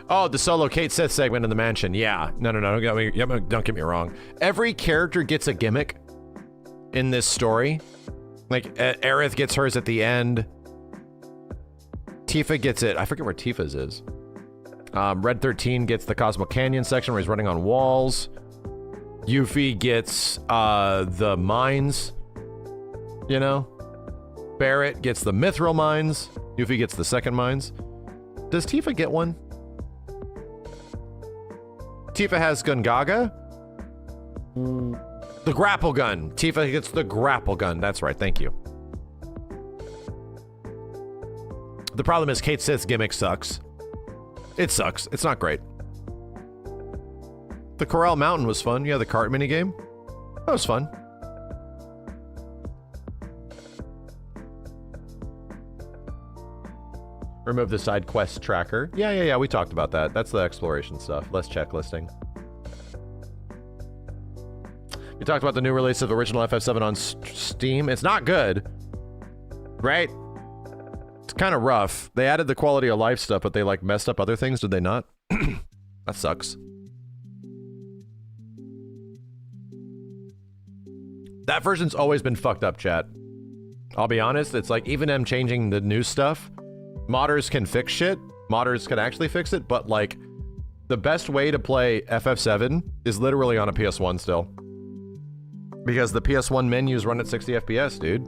Oh, the solo Kate Sith segment in the mansion. Yeah. No. Don't get me wrong. Every character gets a gimmick in this story. Like, Aerith gets hers at the end. Tifa gets it. I forget where Tifa's is. Red 13 gets the Cosmo Canyon section where he's running on walls. Yuffie gets the mines. You know? Barrett gets the Mithril mines. Yuffie gets the second mines. Does Tifa get one? Tifa has Gungaga. The grapple gun. Tifa gets the grapple gun. That's right. Thank you. The problem is Kate Sith's gimmick sucks. It sucks. It's not great. The Corral Mountain was fun. Yeah, the cart minigame. That was fun. Remove the side quest tracker. Yeah, we talked about that. That's the exploration stuff. Less checklisting. We talked about the new release of original FF7 on Steam. It's not good. Right? It's kind of rough. They added the quality of life stuff, but they like messed up other things, did they not? That sucks. That version's always been fucked up, chat. I'll be honest, it's like even them changing the new stuff, modders can fix shit. Modders can actually fix it, but like the best way to play FF7 is literally on a PS1 still. Because the PS1 menus run at 60 FPS, dude.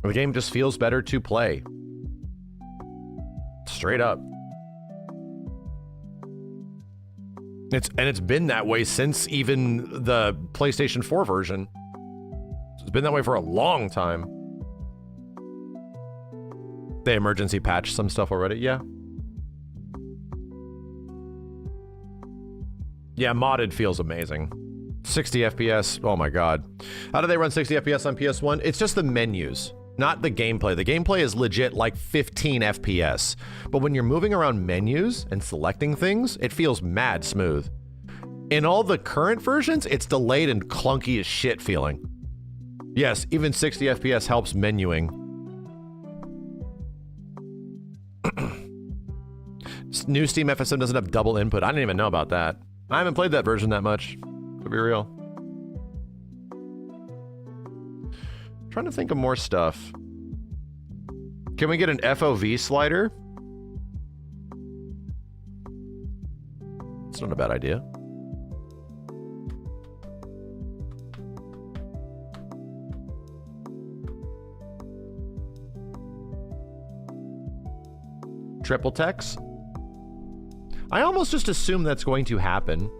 The game just feels better to play. Straight up. It's been that way since even the PlayStation 4 version. It's been that way for a long time. They emergency patched some stuff already, yeah. Yeah, modded feels amazing. 60 FPS, oh my god. How do they run 60 FPS on PS1? It's just the menus, not the gameplay. The gameplay is legit like 15 FPS. But when you're moving around menus and selecting things, it feels mad smooth. In all the current versions, it's delayed and clunky as shit feeling. Yes, even 60 FPS helps menuing. New Steam FF7 doesn't have double input. I didn't even know about that. I haven't played that version that much, to be real. Trying to think of more stuff. Can we get an FOV slider? It's not a bad idea. Triple text? I almost just assume that's going to happen.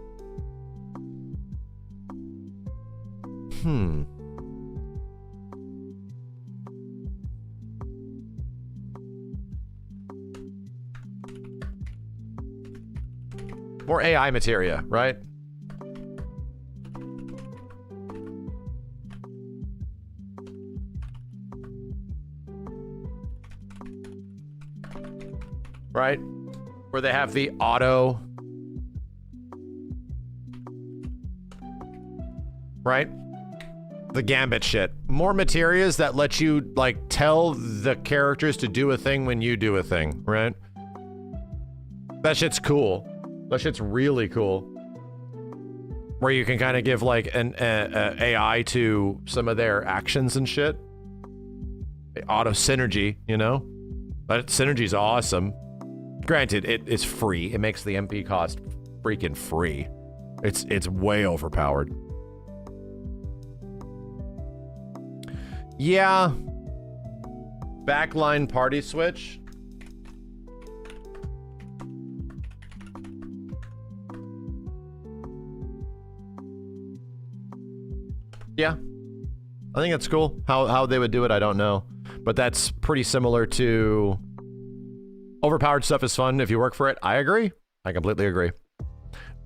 More AI materia, right? right? Where they have the auto, right? The Gambit shit. More materias that let you, like, tell the characters to do a thing when you do a thing, right? That shit's cool. That shit's really cool. Where you can kind of give, like, an AI to some of their actions and shit. Auto synergy, you know? That synergy's awesome. Granted, it's free. It makes the MP cost freaking free. It's way overpowered. Yeah. Backline party switch. Yeah. I think it's cool. How they would do it, I don't know. But that's pretty similar to overpowered stuff is fun if you work for it. I agree. I completely agree.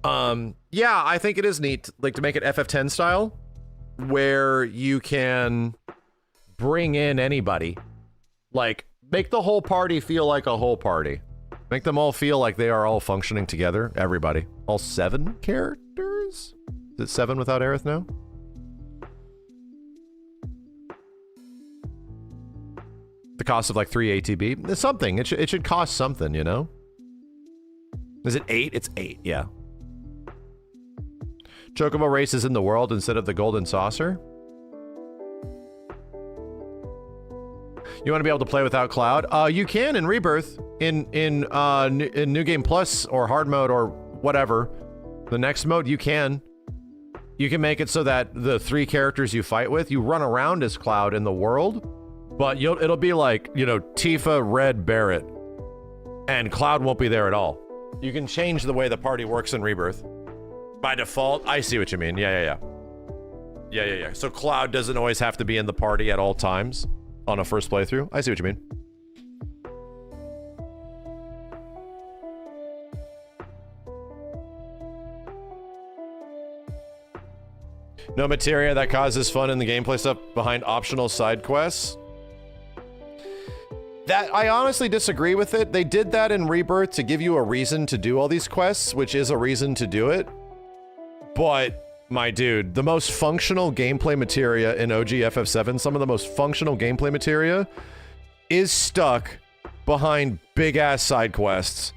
Yeah, I think it is neat, like, to make it FF10 style, where you can bring in anybody. Like, make the whole party feel like a whole party. Make them all feel like they are all functioning together. Everybody. All 7 characters? Is it 7 without Aerith now? The cost of like 3 ATB. It's something. It should cost something, you know? Is it 8? It's 8, yeah. Chocobo races in the world instead of the golden saucer. You want to be able to play without Cloud? You can in Rebirth, in New Game Plus or Hard Mode or whatever. The next mode, you can. You can make it so that the 3 characters you fight with, you run around as Cloud in the world, but it'll be like, you know, Tifa, Red, Barret, and Cloud won't be there at all. You can change the way the party works in Rebirth. By default, I see what you mean. Yeah. So Cloud doesn't always have to be in the party at all times on a first playthrough. I see what you mean. No materia that causes fun in the gameplay stuff behind optional side quests. That, I honestly disagree with it. They did that in Rebirth to give you a reason to do all these quests, which is a reason to do it. But, my dude, the most functional gameplay materia in OG FF7, some of the most functional gameplay materia, is stuck behind big-ass side quests.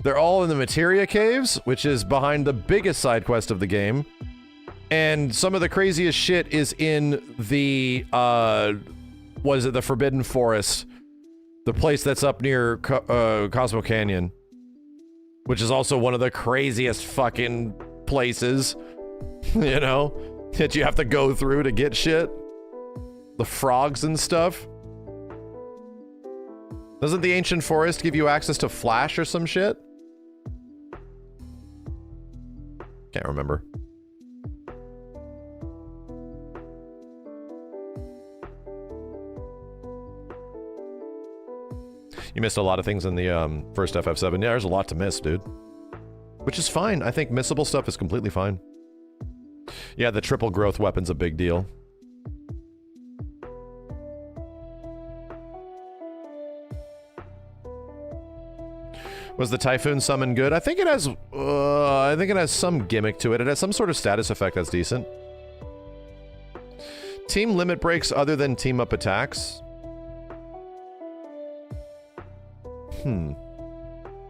They're all in the materia caves, which is behind the biggest side quest of the game. And some of the craziest shit is in the, what is it, the Forbidden Forest. The place that's up near Cosmo Canyon. Which is also one of the craziest fucking places, you know, that you have to go through to get shit. The frogs and stuff. Doesn't the Ancient Forest give you access to Flash or some shit? Can't remember. You missed a lot of things in the first FF7. Yeah, there's a lot to miss, dude. Which is fine. I think missable stuff is completely fine. Yeah, the triple growth weapon's a big deal. Was the Typhoon summon good? I think it has some gimmick to it. It has some sort of status effect that's decent. Team limit breaks other than team up attacks.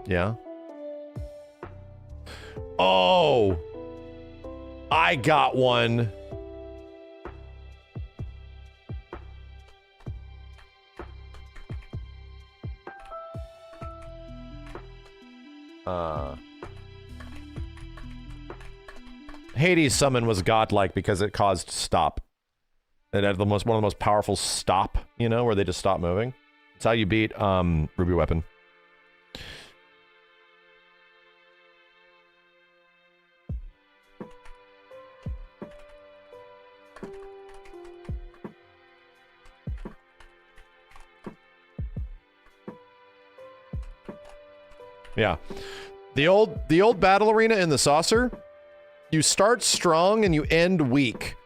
Yeah. Oh! I got one. Hades' summon was godlike because it caused stop. It had one of the most powerful stop, you know, where they just stop moving. It's how you beat Ruby Weapon. Yeah. The old battle arena in the saucer, you start strong and you end weak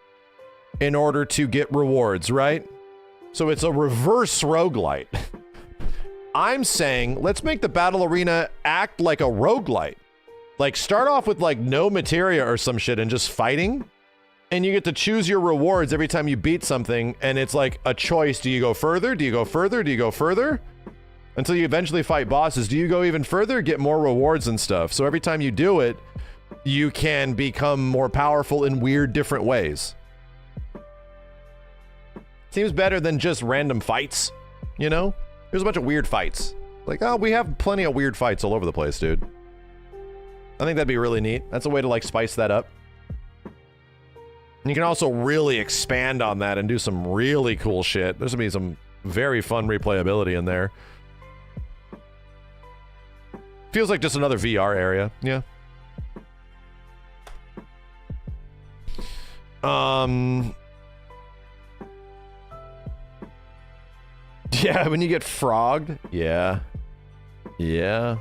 in order to get rewards, right? So it's a reverse roguelite. I'm saying let's make the battle arena act like a roguelite. Like start off with like no materia or some shit and just fighting. And you get to choose your rewards every time you beat something. And it's like a choice. Do you go further? Do you go further? Do you go further? Until you eventually fight bosses. Do you go even further? Get more rewards and stuff. So every time you do it, you can become more powerful in weird different ways. Seems better than just random fights, you know? There's a bunch of weird fights. Like, oh, we have plenty of weird fights all over the place, dude. I think that'd be really neat. That's a way to like spice that up. And you can also really expand on that and do some really cool shit. There's gonna be some very fun replayability in there. Feels like just another VR area, yeah. Yeah, when you get frogged, yeah. Yeah.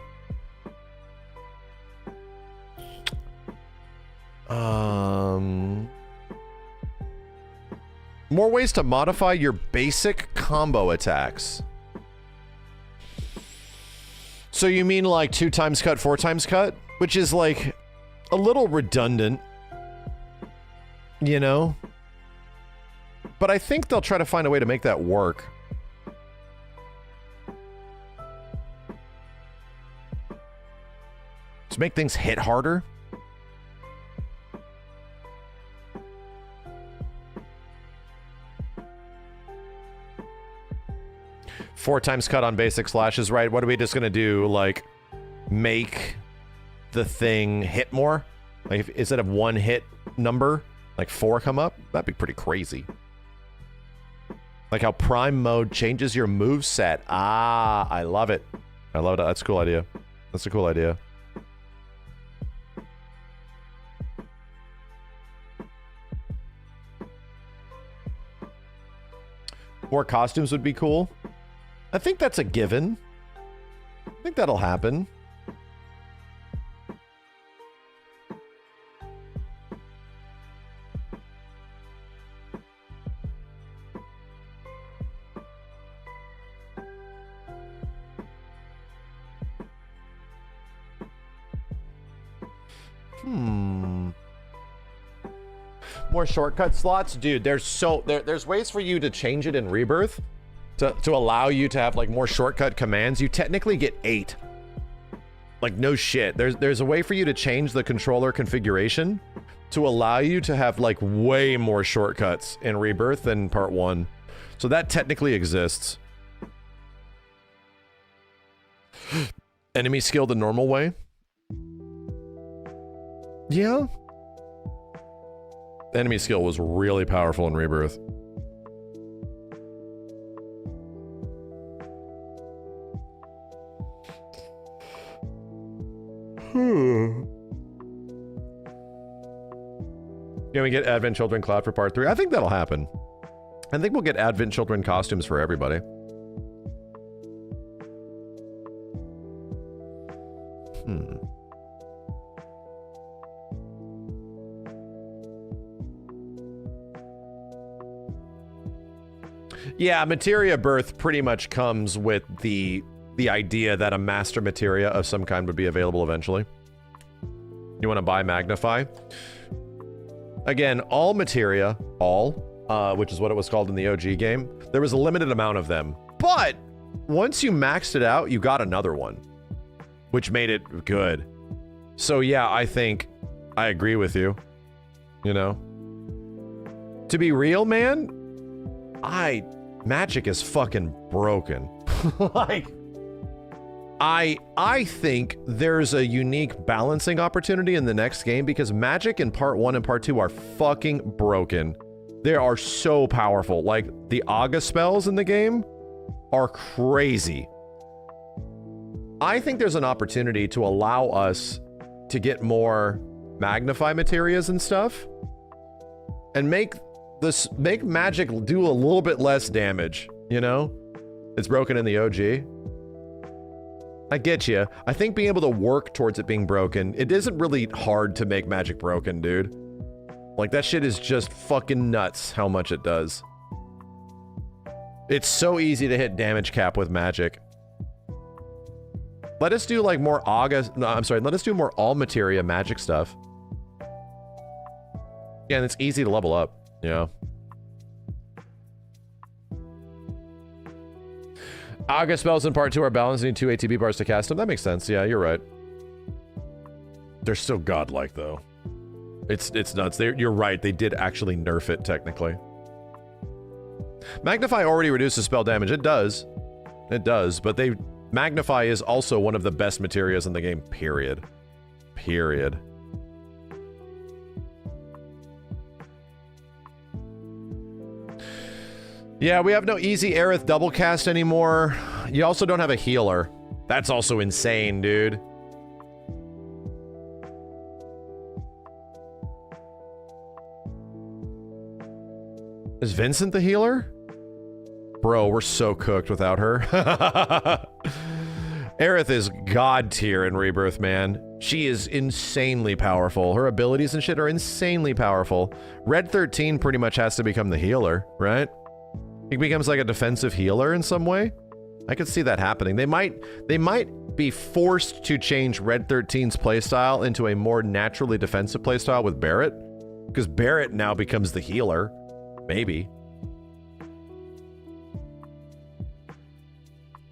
More ways to modify your basic combo attacks. So you mean like 2 times cut, 4 times cut? Which is like a little redundant, you know? But I think they'll try to find a way to make that work. To make things hit harder. Four times cut on basic slashes, right? What are we just gonna do? Like, make the thing hit more? Like, if, instead of 1 hit number, like 4 come up? That'd be pretty crazy. Like how Prime mode changes your move set. Ah, I love it. I love it. That's a cool idea. That's a cool idea. More costumes would be cool. I think that's a given. I think that'll happen. More shortcut slots, dude. There's ways for you to change it in Rebirth to allow you to have like more shortcut commands. You technically get 8. Like no shit. There's a way for you to change the controller configuration to allow you to have like way more shortcuts in Rebirth than part 1. So that technically exists. Enemy skill the normal way. Yeah. Enemy skill was really powerful in Rebirth. Can we get Advent Children Cloud for part 3? I think that'll happen. I think we'll get Advent Children costumes for everybody. Yeah, materia birth pretty much comes with the idea that a master materia of some kind would be available eventually. You want to buy Magnify? Again, all materia, which is what it was called in the OG game, there was a limited amount of them. But once you maxed it out, you got another one, which made it good. So yeah, I think I agree with you. You know? To be real, man, Magic is fucking broken. Like, I think there's a unique balancing opportunity in the next game because Magic in part 1 and part 2 are fucking broken. They are so powerful. Like, the Aga spells in the game are crazy. I think there's an opportunity to allow us to get more Magnify materias and stuff and make Magic do a little bit less damage, you know? It's broken in the OG. I get you. I think being able to work towards it being broken, it isn't really hard to make Magic broken, dude. Like, that shit is just fucking nuts how much it does. It's so easy to hit damage cap with Magic. Let us do like more August. No, I'm sorry. Let us do more all materia magic stuff. Yeah, and it's easy to level up. Yeah. August spells in part 2 are balanced. Need 2 ATB bars to cast them. That makes sense. Yeah, you're right. They're still godlike though. It's nuts. You're right. They did actually nerf it technically. Magnify already reduces spell damage. It does. It does. But Magnify is also one of the best materials in the game. Period. Period. Yeah, we have no easy Aerith double cast anymore. You also don't have a healer. That's also insane, dude. Is Vincent the healer? Bro, we're so cooked without her. Aerith is god tier in Rebirth, man. She is insanely powerful. Her abilities and shit are insanely powerful. Red 13 pretty much has to become the healer, right? He becomes like a defensive healer in some way. I could see that happening. They might be forced to change Red 13's playstyle into a more naturally defensive playstyle with Barret, because Barret now becomes the healer. Maybe.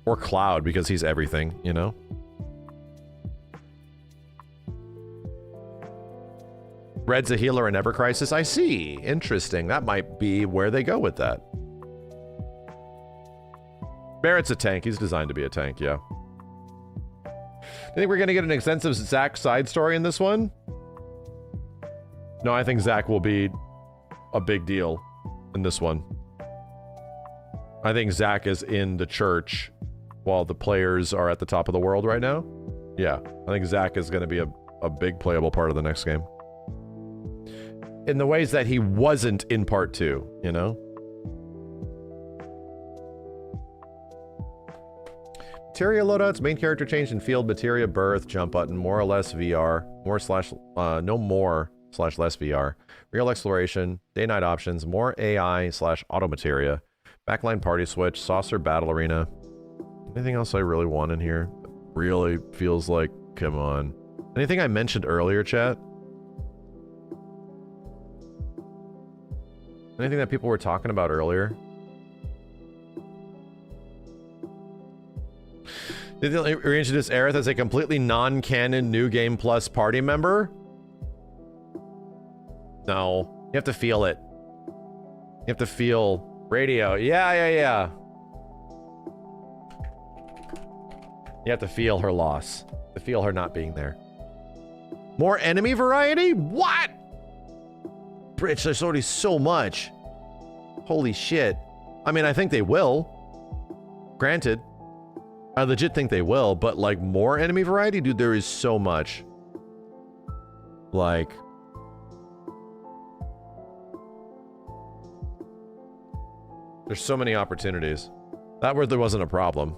Or Cloud, because he's everything, you know? Red's a healer in Ever Crisis. I see. Interesting. That might be where they go with that. Barrett's a tank. He's designed to be a tank, yeah. Do you think we're going to get an extensive Zack side story in this one? No, I think Zack will be a big deal in this one. I think Zack is in the church while the players are at the top of the world right now. Yeah, I think Zack is going to be a big playable part of the next game. In the ways that he wasn't in part 2, you know? Materia loadouts, main character change in field, materia birth, jump button, more or less VR, no more / less VR, real exploration, day-night options, more AI / auto materia, backline party switch, saucer battle arena. Anything else I really want in here? Really feels like, come on. Anything I mentioned earlier, chat? Anything that people were talking about earlier? Did they reintroduce Aerith as a completely non-canon New Game Plus party member? No. You have to feel it. You have to feel radio. Yeah. You have to feel her loss. To feel her not being there. More enemy variety? What? Bridge, there's already so much. Holy shit. I mean, I think they will. Granted. I legit think they will, but like more enemy variety? Dude, there is so much. Like... there's so many opportunities. That word there wasn't a problem.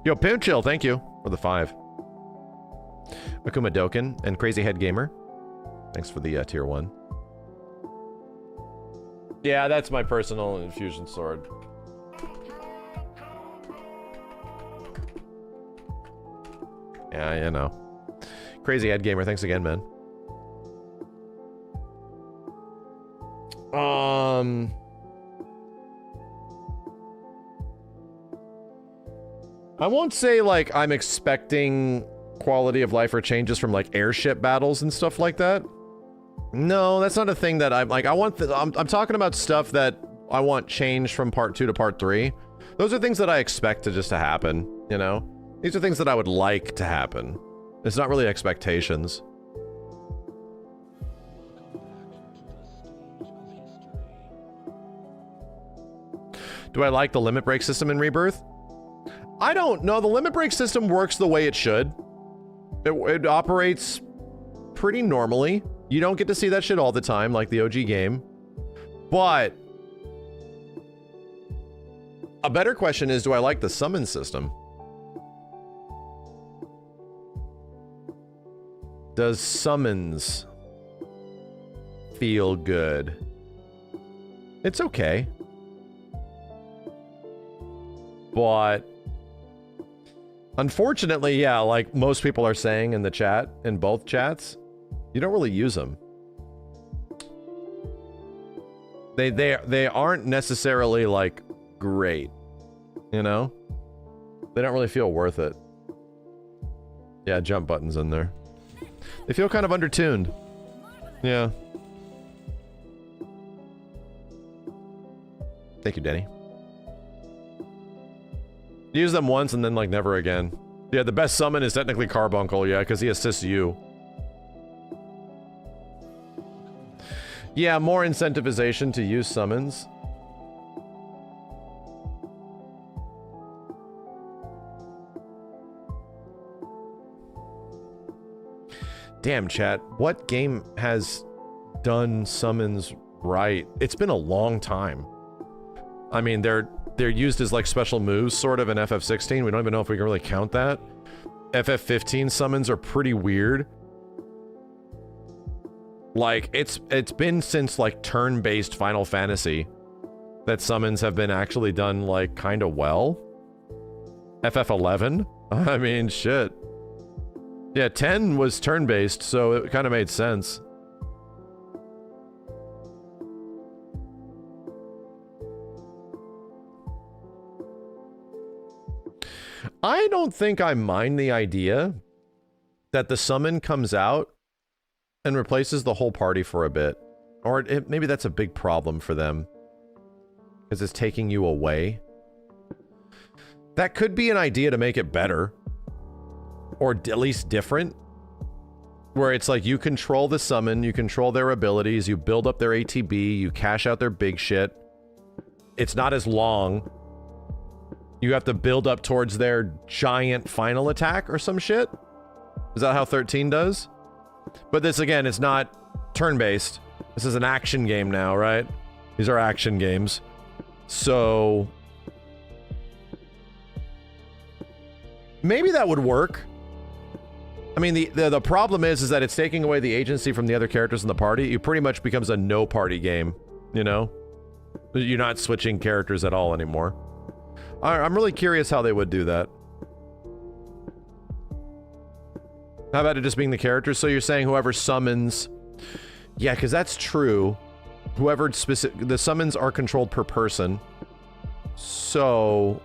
Yo, Pinchill, thank you for the 5. Akuma Doken and Crazy Head Gamer. Thanks for the tier 1. Yeah, that's my personal infusion sword. Yeah, you know. Crazy Head Gamer, thanks again, man. I won't say like I'm expecting quality of life or changes from like airship battles and stuff like that. No, that's not a thing that I'm like. I'm talking about stuff that I want changed from part 2 to part 3. Those are things that I expect to just to happen, you know? These are things that I would like to happen. It's not really expectations. Do I like the limit break system in Rebirth? I don't know. The limit break system works the way it should. It operates pretty normally. You don't get to see that shit all the time, like the OG game. But a better question is, do I like the summon system? Does summons feel good? It's okay. But unfortunately, yeah, like most people are saying in the chat, in both chats, you don't really use them. They aren't necessarily like great, you know? They don't really feel worth it. Yeah, jump buttons in there. They feel kind of undertuned. Yeah. Thank you, Denny. Use them once and then like never again. Yeah, the best summon is technically Carbuncle, yeah, because he assists you. Yeah, more incentivization to use summons. Damn, chat. What game has done summons right? It's been a long time. I mean, they're used as like special moves sort of in FF16. We don't even know if we can really count that. FF15 summons are pretty weird. Like, it's been since like turn-based Final Fantasy that summons have been actually done like kind of well. FF11? I mean, shit. Yeah, 10 was turn-based, so it kind of made sense. I don't think I mind the idea that the summon comes out and replaces the whole party for a bit. Or maybe that's a big problem for them, because it's taking you away. That could be an idea to make it better. Or at least different. Where it's like you control the summon, you control their abilities, you build up their ATB, you cash out their big shit. It's not as long. You have to build up towards their giant final attack or some shit. Is that how 13 does? But this, again, it's not turn-based. This is an action game now, right? These are action games. So maybe that would work. I mean, the problem is that it's taking away the agency from the other characters in the party. It pretty much becomes a no-party game, you know? You're not switching characters at all anymore. I'm really curious how they would do that. How about it just being the characters? So you're saying whoever summons... Yeah, because that's true. Whoever the summons are controlled per person. So...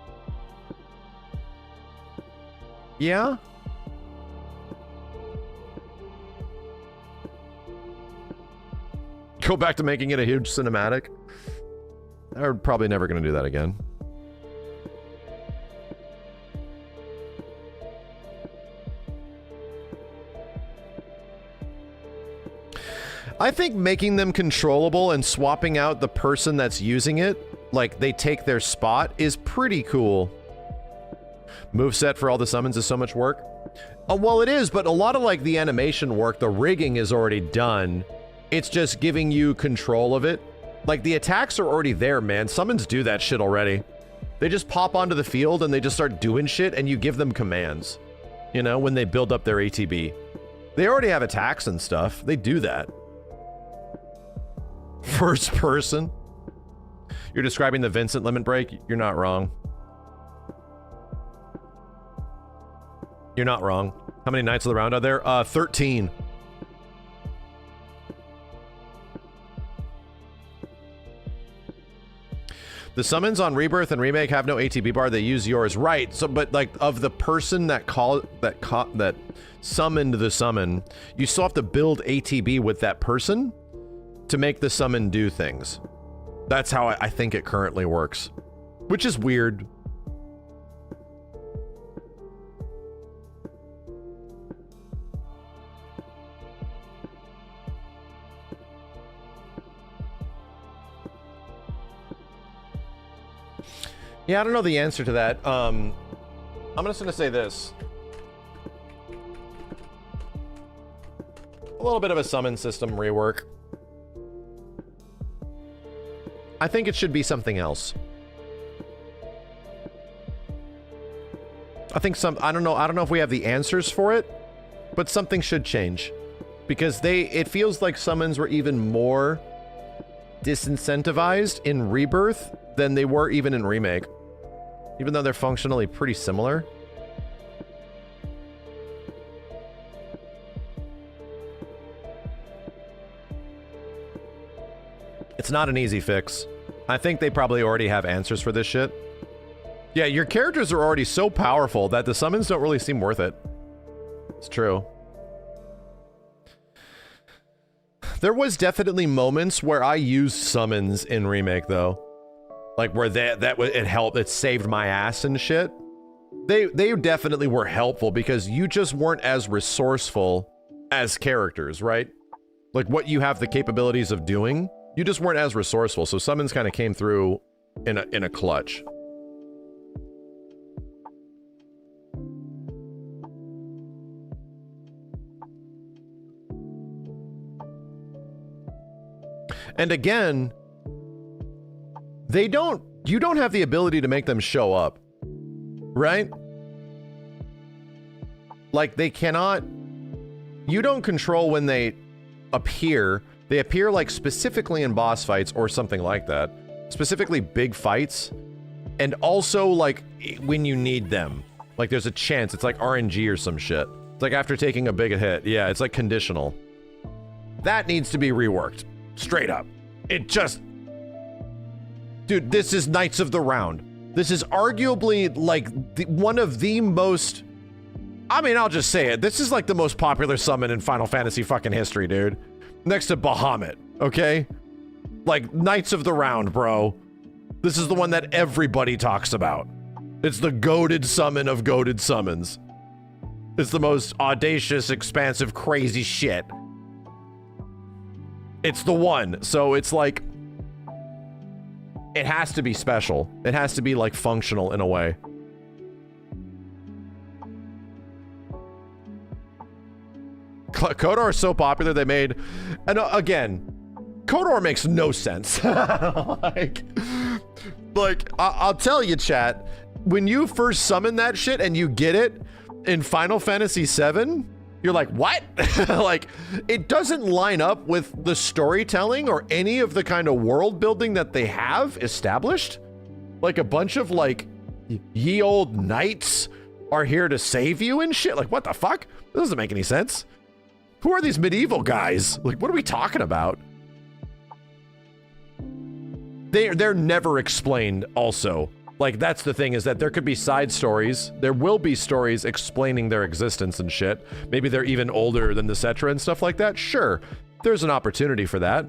yeah? Go back to making it a huge cinematic? They're probably never going to do that again. I think making them controllable and swapping out the person that's using it, like they take their spot, is pretty cool. Moveset for all the summons is so much work. Well, it is, but a lot of like the animation work, the rigging is already done. It's just giving you control of it. Like the attacks are already there, man. Summons do that shit already. They just pop onto the field and they just start doing shit and you give them commands. You know, when they build up their ATB. They already have attacks and stuff. They do that. First person? You're describing the Vincent limit break? You're not wrong. You're not wrong. How many Knights of the Round are there? 13. The summons on Rebirth and Remake have no ATB bar. They use yours, right? So, but like of the person that summoned the summon, you still have to build ATB with that person to make the summon do things. That's how I think it currently works, which is weird. Yeah, I don't know the answer to that. I'm just gonna say this. A little bit of a summon system rework. I think it should be something else. I think I don't know if we have the answers for it, but something should change. because it feels like summons were even more disincentivized in Rebirth than they were even in Remake, even though they're functionally pretty similar. It's not an easy fix. I think they probably already have answers for this shit. Yeah, your characters are already so powerful that the summons don't really seem worth it. It's true. There was definitely moments where I used summons in Remake, though. Like where it helped, it saved my ass and shit. They definitely were helpful because you just weren't as resourceful as characters, right? Like what you have the capabilities of doing, you just weren't as resourceful. So summons kind of came through in a clutch. And again, you don't have the ability to make them show up, right? Like they cannot, you don't control when they appear. They appear like specifically in boss fights or something like that. Specifically big fights. And also like when you need them. Like there's a chance, it's like RNG or some shit. It's like after taking a big hit. Yeah, it's like conditional. That needs to be reworked. Straight up. It just... Dude, this is Knights of the Round. This is arguably like one of the most... I mean, I'll just say it. This is like the most popular summon in Final Fantasy fucking history, dude. Next to Bahamut, okay? Like, Knights of the Round, bro. This is the one that everybody talks about. It's the goated summon of goated summons. It's the most audacious, expansive, crazy shit. It's the one. So it's like, it has to be special. It has to be like functional in a way. Kodor is so popular they made, and again, Kodor makes no sense. like I'll tell you, chat, when you first summon that shit and you get it in Final Fantasy VII, you're like, what? Like, it doesn't line up with the storytelling or any of the kind of world building that they have established. Like a bunch of like ye old knights are here to save you and shit. Like, what the fuck? This doesn't make any sense. Who are these medieval guys? Like, what are we talking about? They're never explained also. Like, that's the thing, is that there could be side stories. There will be stories explaining their existence and shit. Maybe they're even older than the Cetra and stuff like that. Sure, there's an opportunity for that.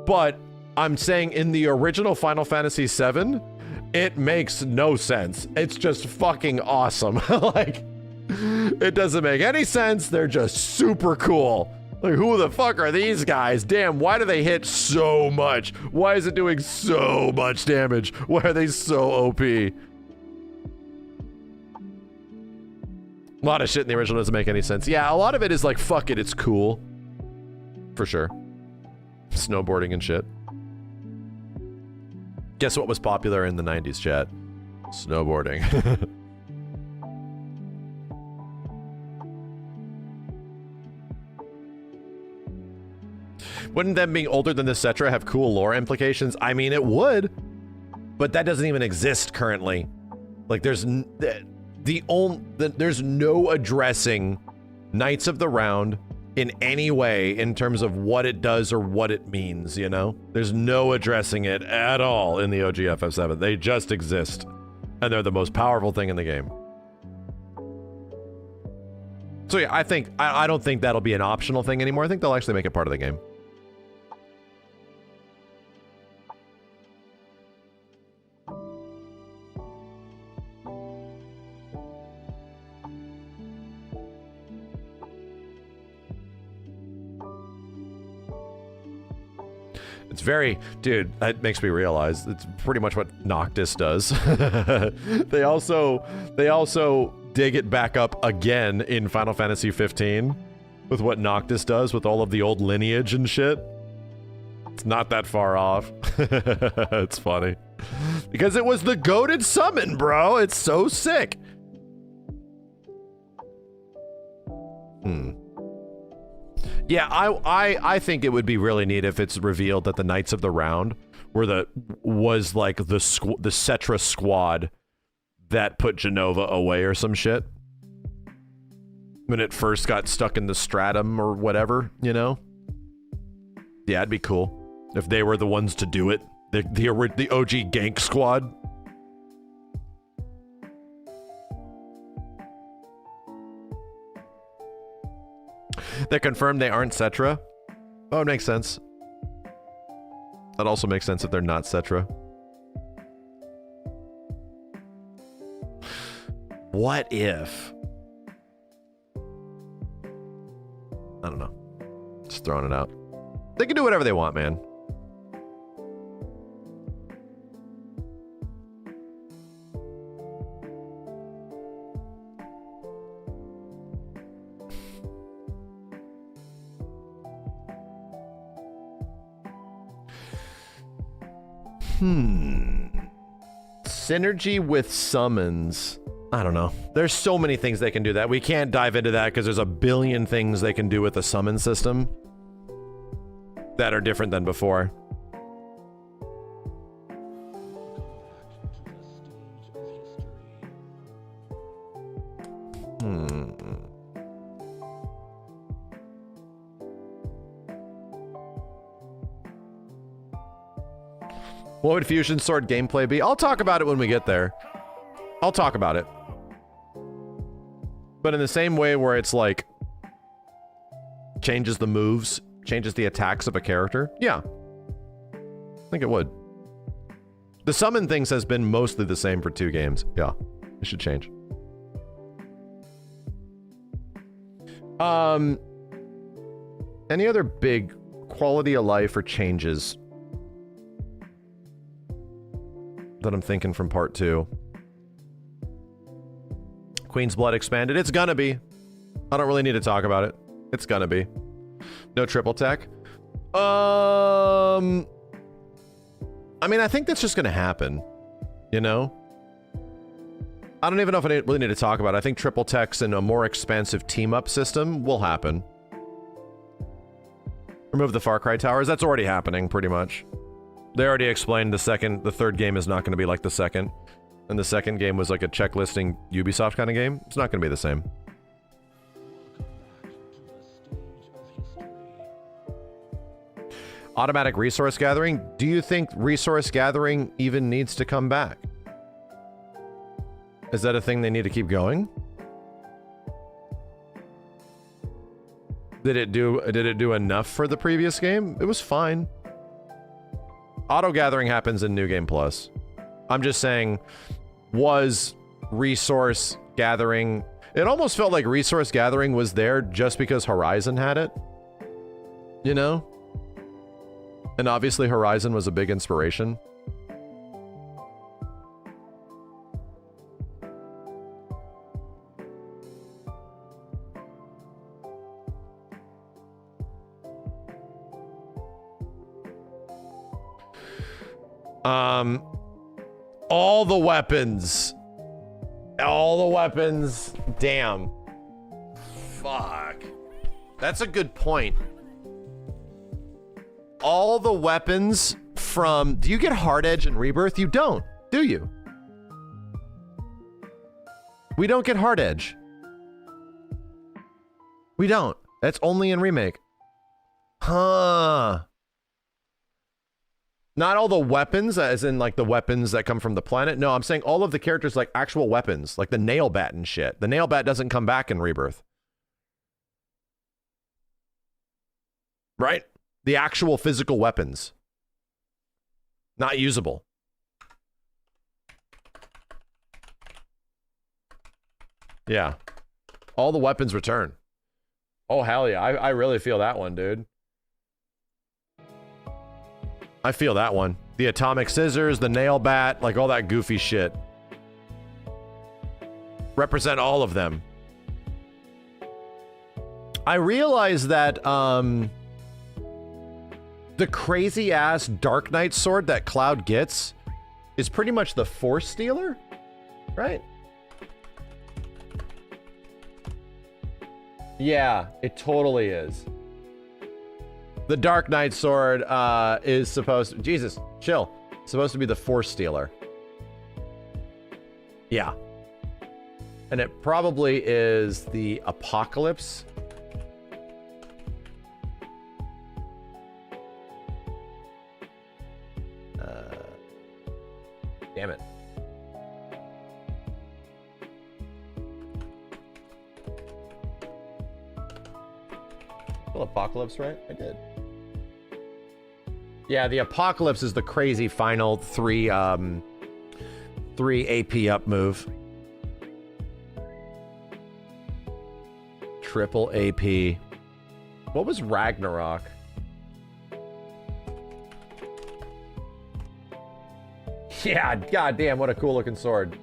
But I'm saying in the original Final Fantasy VII, it makes no sense. It's just fucking awesome. Like, it doesn't make any sense. They're just super cool. Like, who the fuck are these guys? Damn, why do they hit so much? Why is it doing so much damage? Why are they so OP? A lot of shit in the original doesn't make any sense. Yeah, a lot of it is like, fuck it, it's cool. For sure. Snowboarding and shit. Guess what was popular in the 90s, chat? Snowboarding. Wouldn't them being older than the Cetra have cool lore implications? I mean, it would, but that doesn't even exist currently. Like, there's there's no addressing Knights of the Round in any way in terms of what it does or what it means, you know? There's no addressing it at all in the OG FF7. They just exist, and they're the most powerful thing in the game. So yeah, I don't think that'll be an optional thing anymore. I think they'll actually make it part of the game. It's very, dude, that makes me realize it's pretty much what Noctis does. They also dig it back up again in Final Fantasy 15 with what Noctis does with all of the old lineage and shit. It's not that far off. It's funny. Because it was the goated summon, bro. It's so sick. Yeah, I think it would be really neat if it's revealed that the Knights of the Round was like the Cetra squad that put Genova away or some shit when it first got stuck in the stratum or whatever, you know? Yeah, it'd be cool if they were the ones to do it. The OG gank squad. They confirmed they aren't Cetra. Oh, it makes sense. That also makes sense if they're not Cetra. What if? I don't know. Just throwing it out. They can do whatever they want, man. Synergy with summons. I don't know. There's so many things they can do that. We can't dive into that because there's a billion things they can do with the summon system that are different than before. What would Fusion Sword gameplay be? I'll talk about it when we get there. I'll talk about it. But in the same way where it's like changes the moves, changes the attacks of a character, yeah. I think it would. The summon things has been mostly the same for 2 games. Yeah, it should change. Any other big quality of life or changes that I'm thinking from part 2? Queen's Blood expanded. It's gonna be. I don't really need to talk about it. It's gonna be. No triple tech. I mean, I think that's just gonna happen. You know? I don't even know if I really need to talk about it. I think triple techs and a more expansive team-up system will happen. Remove the Far Cry towers. That's already happening, pretty much. They already explained the third game is not going to be like the second. And the second game was like a checklisting Ubisoft kind of game. It's not going to be the same. Automatic resource gathering. Do you think resource gathering even needs to come back? Is that a thing they need to keep going? Did it do enough for the previous game? It was fine. Auto gathering happens in New Game Plus. I'm just saying, was resource gathering... It almost felt like resource gathering was there just because Horizon had it. You know? And obviously Horizon was a big inspiration. All the weapons. All the weapons. Damn. Fuck. That's a good point. All the weapons from... Do you get Hard Edge in Rebirth? You don't, do you? We don't get Hard Edge. We don't. That's only in Remake. Huh. Not all the weapons, as in like the weapons that come from the planet. No, I'm saying all of the characters like actual weapons, like the nail bat and shit. The nail bat doesn't come back in Rebirth. Right? The actual physical weapons. Not usable. Yeah. All the weapons return. Oh, hell yeah. I really feel that one, dude. I feel that one. The atomic scissors, the nail bat, like all that goofy shit. Represent all of them. I realize that the crazy ass Dark Knight sword that Cloud gets is pretty much the Force Stealer, right? Yeah, it totally is. The Dark Knight sword is supposed to... Jesus, chill. Supposed to be the Force Stealer. Yeah. And it probably is the Apocalypse. Damn it. Well, Apocalypse, right? I did. Yeah, the Apocalypse is the crazy final three AP up move. Triple AP. What was Ragnarok? Yeah, goddamn, what a cool looking sword.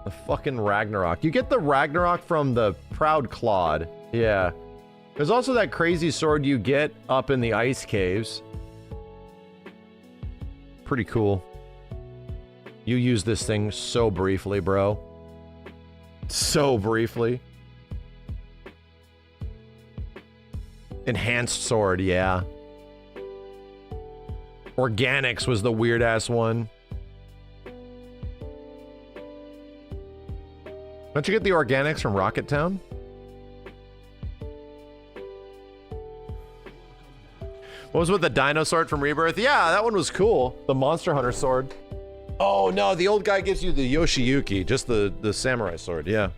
The fucking Ragnarok. You get the Ragnarok from the Proud Claude. Yeah. There's also that crazy sword you get up in the ice caves. Pretty cool. You use this thing so briefly, bro. So briefly. Enhanced sword, yeah. Organics was the weird-ass one. Don't you get the organics from Rocket Town? What was with the dino sword from Rebirth? Yeah, that one was cool. The Monster Hunter sword. Oh, no, the old guy gives you the Yoshiyuki, just the samurai sword, yeah.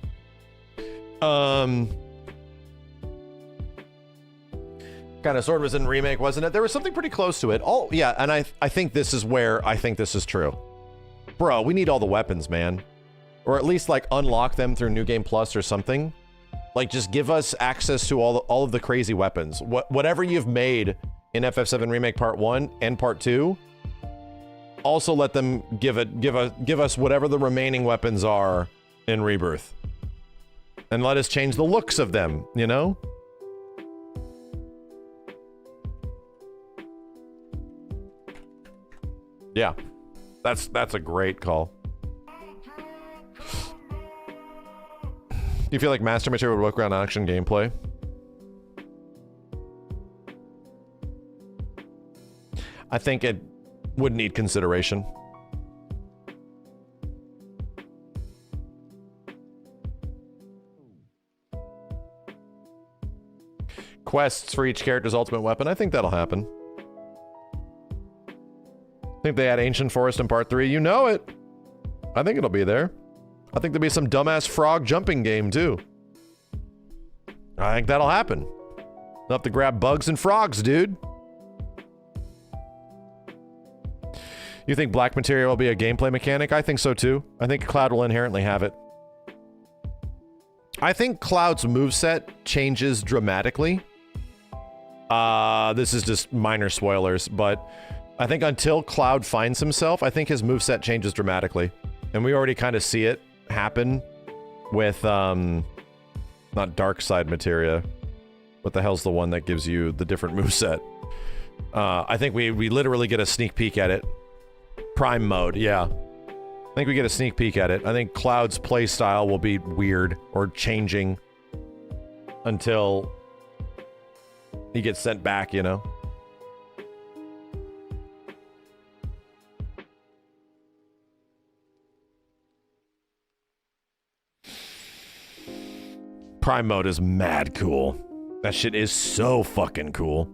Kind of sword was in Remake, wasn't it? There was something pretty close to it. Oh, yeah, and I think this is where I think this is true. Bro, we need all the weapons, man. Or at least, like, unlock them through New Game Plus or something. Like, just give us access to all of the crazy weapons. Whatever you've made in FF7 Remake Part 1 and Part 2, also let them give us whatever the remaining weapons are in Rebirth. And let us change the looks of them, you know? Yeah, that's a great call. Do you feel like Master Material would work around action gameplay? I think it would need consideration. Quests for each character's ultimate weapon. I think that'll happen. I think they had Ancient Forest in Part 3. You know it. I think it'll be there. I think there'll be some dumbass frog jumping game, too. I think that'll happen. They'll have to grab bugs and frogs, dude. You think Black Materia will be a gameplay mechanic? I think so, too. I think Cloud will inherently have it. I think Cloud's moveset changes dramatically. This is just minor spoilers, but I think until Cloud finds himself, I think his moveset changes dramatically. And we already kind of see it happen with, not Dark Side Materia. What the hell's the one that gives you the different moveset? I think we literally get a sneak peek at it. Prime mode, yeah. I think we get a sneak peek at it. I think Cloud's playstyle will be weird or changing until he gets sent back, you know? Prime mode is mad cool. That shit is so fucking cool.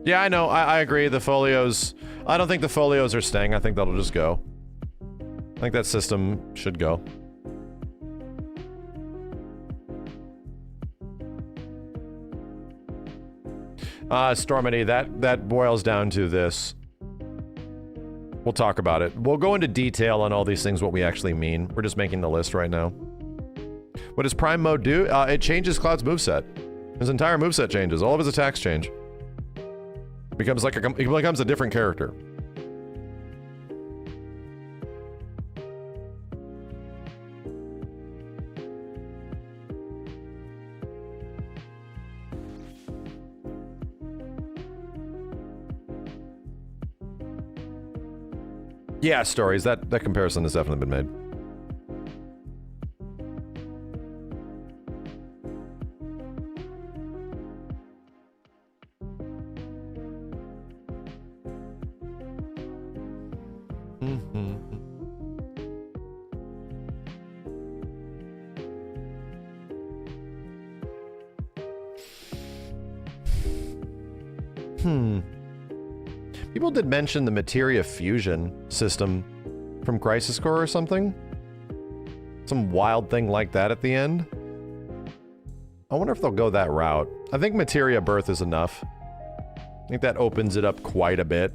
Yeah, I know. I agree. The folios... I don't think the folios are staying. I think that'll just go. I think that system should go. Stormity, that boils down to this. We'll talk about it. We'll go into detail on all these things, what we actually mean. We're just making the list right now. What does Prime Mode do? It changes Cloud's moveset. His entire moveset changes. All of his attacks change. He becomes a different character. Yeah, stories. That comparison has definitely been made. People did mention the materia fusion system from Crisis Core or something. Some wild thing like that at the end. I wonder if they'll go that route. I think materia birth is enough. I think that opens it up quite a bit.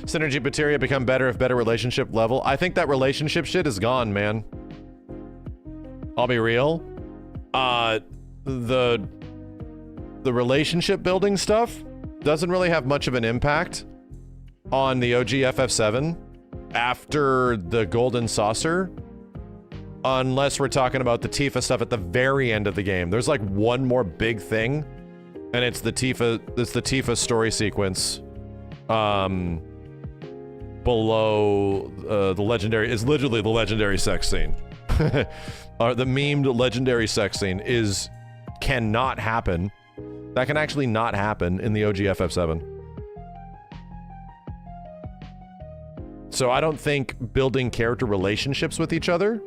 Synergy materia become better if better relationship level. I think that relationship shit is gone, man. I'll be real. The relationship building stuff doesn't really have much of an impact on the OG FF7 after the Golden Saucer, unless we're talking about the Tifa stuff at the very end of the game. There's like one more big thing, and it's the Tifa story sequence below the legendary. It's literally the legendary sex scene. The memed legendary sex scene cannot happen. That can actually not happen in the OG FF7. So I don't think building character relationships with each other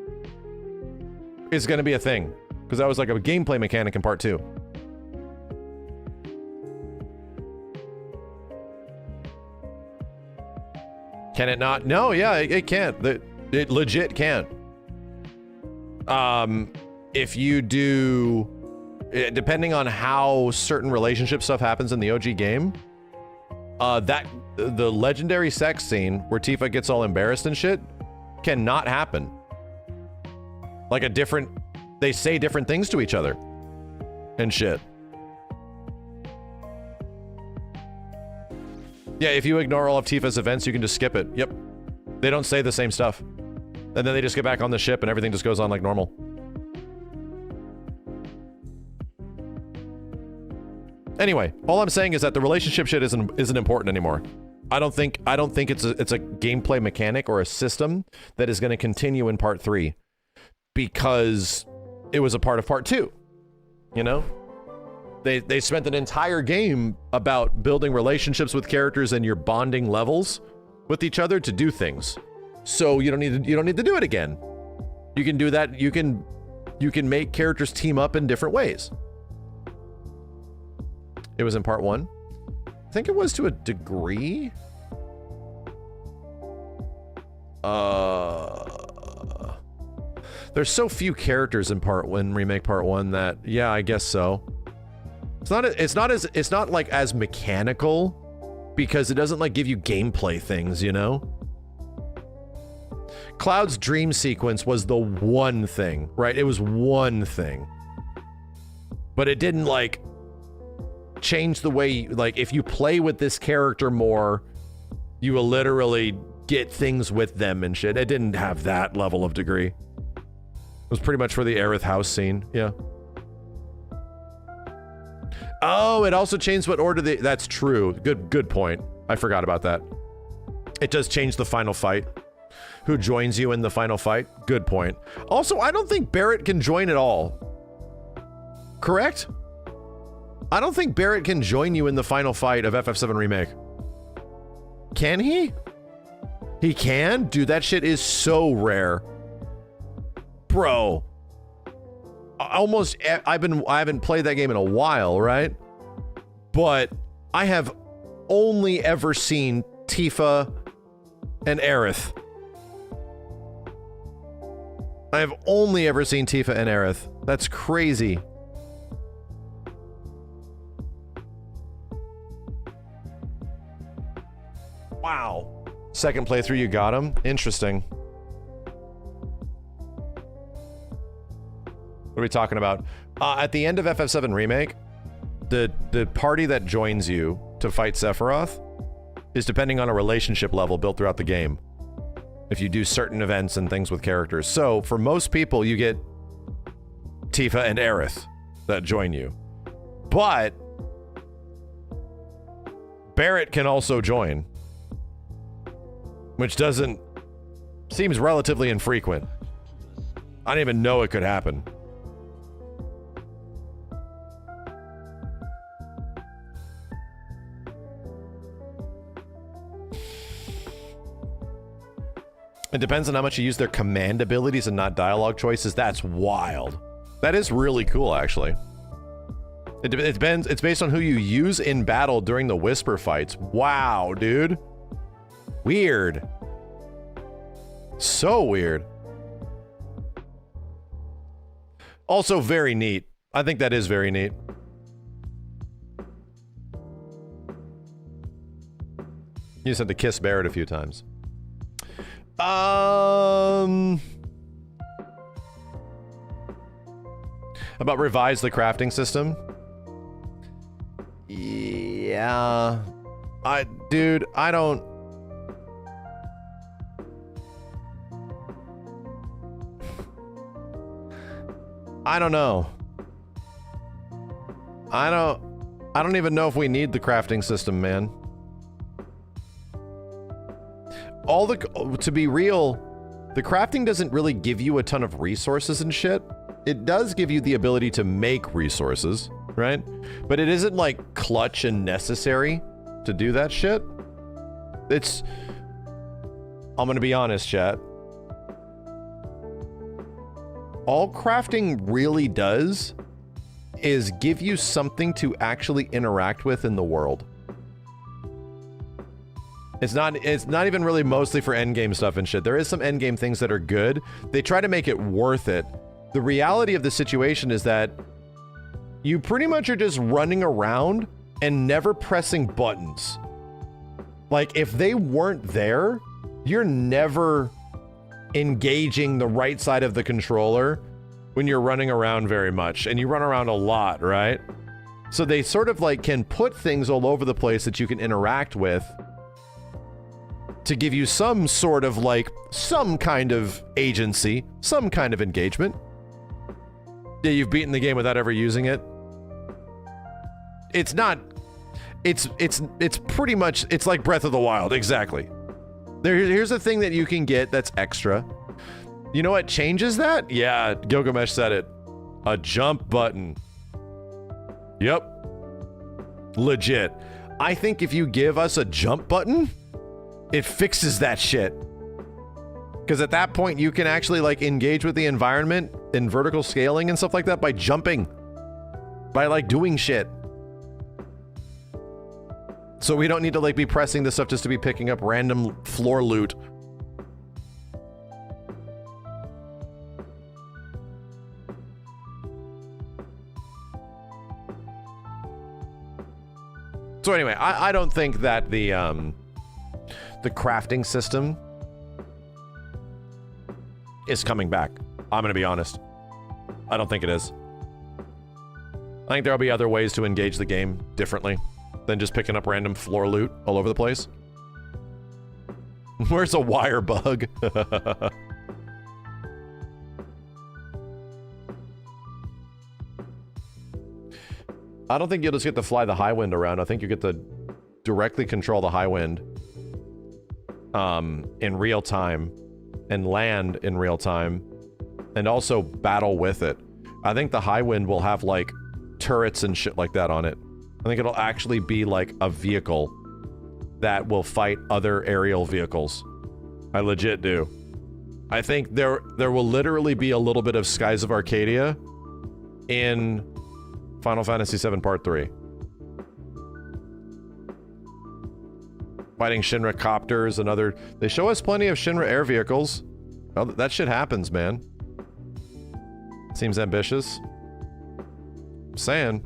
is going to be a thing, because that was like a gameplay mechanic in part 2. Can it not? No, yeah, it can't. It legit can't. If you do, depending on how certain relationship stuff happens in the OG game, the legendary sex scene where Tifa gets all embarrassed and shit cannot happen. Like they say different things to each other and shit. Yeah, if you ignore all of Tifa's events, you can just skip it. Yep. They don't say the same stuff. And then they just get back on the ship and everything just goes on like normal. Anyway, all I'm saying is that the relationship shit isn't important anymore. I don't think it's a gameplay mechanic or a system that is going to continue in part 3 because it was a part of part 2. You know? They spent an entire game about building relationships with characters and your bonding levels with each other to do things. So you don't need to do it again. You can do that. You can make characters team up in different ways. It was in part 1. I think it was to a degree. There's so few characters in part 1, remake part 1, that yeah, I guess so. It's not like as mechanical because it doesn't like give you gameplay things, you know? Cloud's dream sequence was the one thing, right? It was one thing. But it didn't like change the way, like if you play with this character more, you will literally get things with them and shit. It didn't have that level of degree. It was pretty much for the Aerith house scene, yeah. Oh, it also changed what order that's true. Good point. I forgot about that. It does change the final fight. Who joins you in the final fight? Good point. Also, I don't think Barrett can join at all. Correct? I don't think Barrett can join you in the final fight of FF7 Remake. Can he? He can? Dude, that shit is so rare. Bro. I haven't played that game in a while, right? But I have only ever seen Tifa and Aerith. I have only ever seen Tifa and Aerith. That's crazy. Wow. Second playthrough, you got him? Interesting. What are we talking about? At the end of FF7 Remake, the party that joins you to fight Sephiroth is depending on a relationship level built throughout the game. If you do certain events and things with characters. So, for most people, you get Tifa and Aerith that join you. But Barrett can also join, which seems relatively infrequent. I didn't even know it could happen. It depends on how much you use their command abilities and not dialogue choices. That's wild. That is really cool, actually. It depends. It's based on who you use in battle during the whisper fights. Wow, dude. Weird. So weird. Also very neat. I think that is very neat. You just had to kiss Barrett a few times. About revise the crafting system? Yeah. Dude, I don't... I don't know. I don't even know if we need the crafting system, man. To be real, the crafting doesn't really give you a ton of resources and shit. It does give you the ability to make resources, right? But it isn't like clutch and necessary to do that shit. I'm gonna be honest, chat. All crafting really does is give you something to actually interact with in the world. It's not even really mostly for endgame stuff and shit. There is some endgame things that are good. They try to make it worth it. The reality of the situation is that you pretty much are just running around and never pressing buttons. Like, if they weren't there, you're never engaging the right side of the controller when you're running around very much. And you run around a lot, right? So they sort of like can put things all over the place that you can interact with to give you some sort of like, some kind of agency, some kind of engagement. Yeah, you've beaten the game without ever using it. It's not, it's pretty much, it's like Breath of the Wild, exactly. Here's a thing that you can get that's extra. You know what changes that? Yeah, Gilgamesh said it. A jump button. Yep. Legit. I think if you give us a jump button, it fixes that shit. Because at that point, you can actually like engage with the environment in vertical scaling and stuff like that by jumping. By like doing shit. So we don't need to like be pressing this stuff just to be picking up random floor loot. So anyway, I don't think that the crafting system is coming back. I'm gonna be honest. I don't think it is. I think there'll be other ways to engage the game differently than just picking up random floor loot all over the place. Where's a wire bug? I don't think you'll just get to fly the high wind around. I think you get to directly control the high wind in real time and land in real time and also battle with it. I think the high wind will have like turrets and shit like that on it. I think it'll actually be like a vehicle that will fight other aerial vehicles. I legit do. I think there will literally be a little bit of Skies of Arcadia in Final Fantasy VII Part 3. Fighting Shinra copters and other... They show us plenty of Shinra air vehicles. Well, that shit happens, man. Seems ambitious. Saying.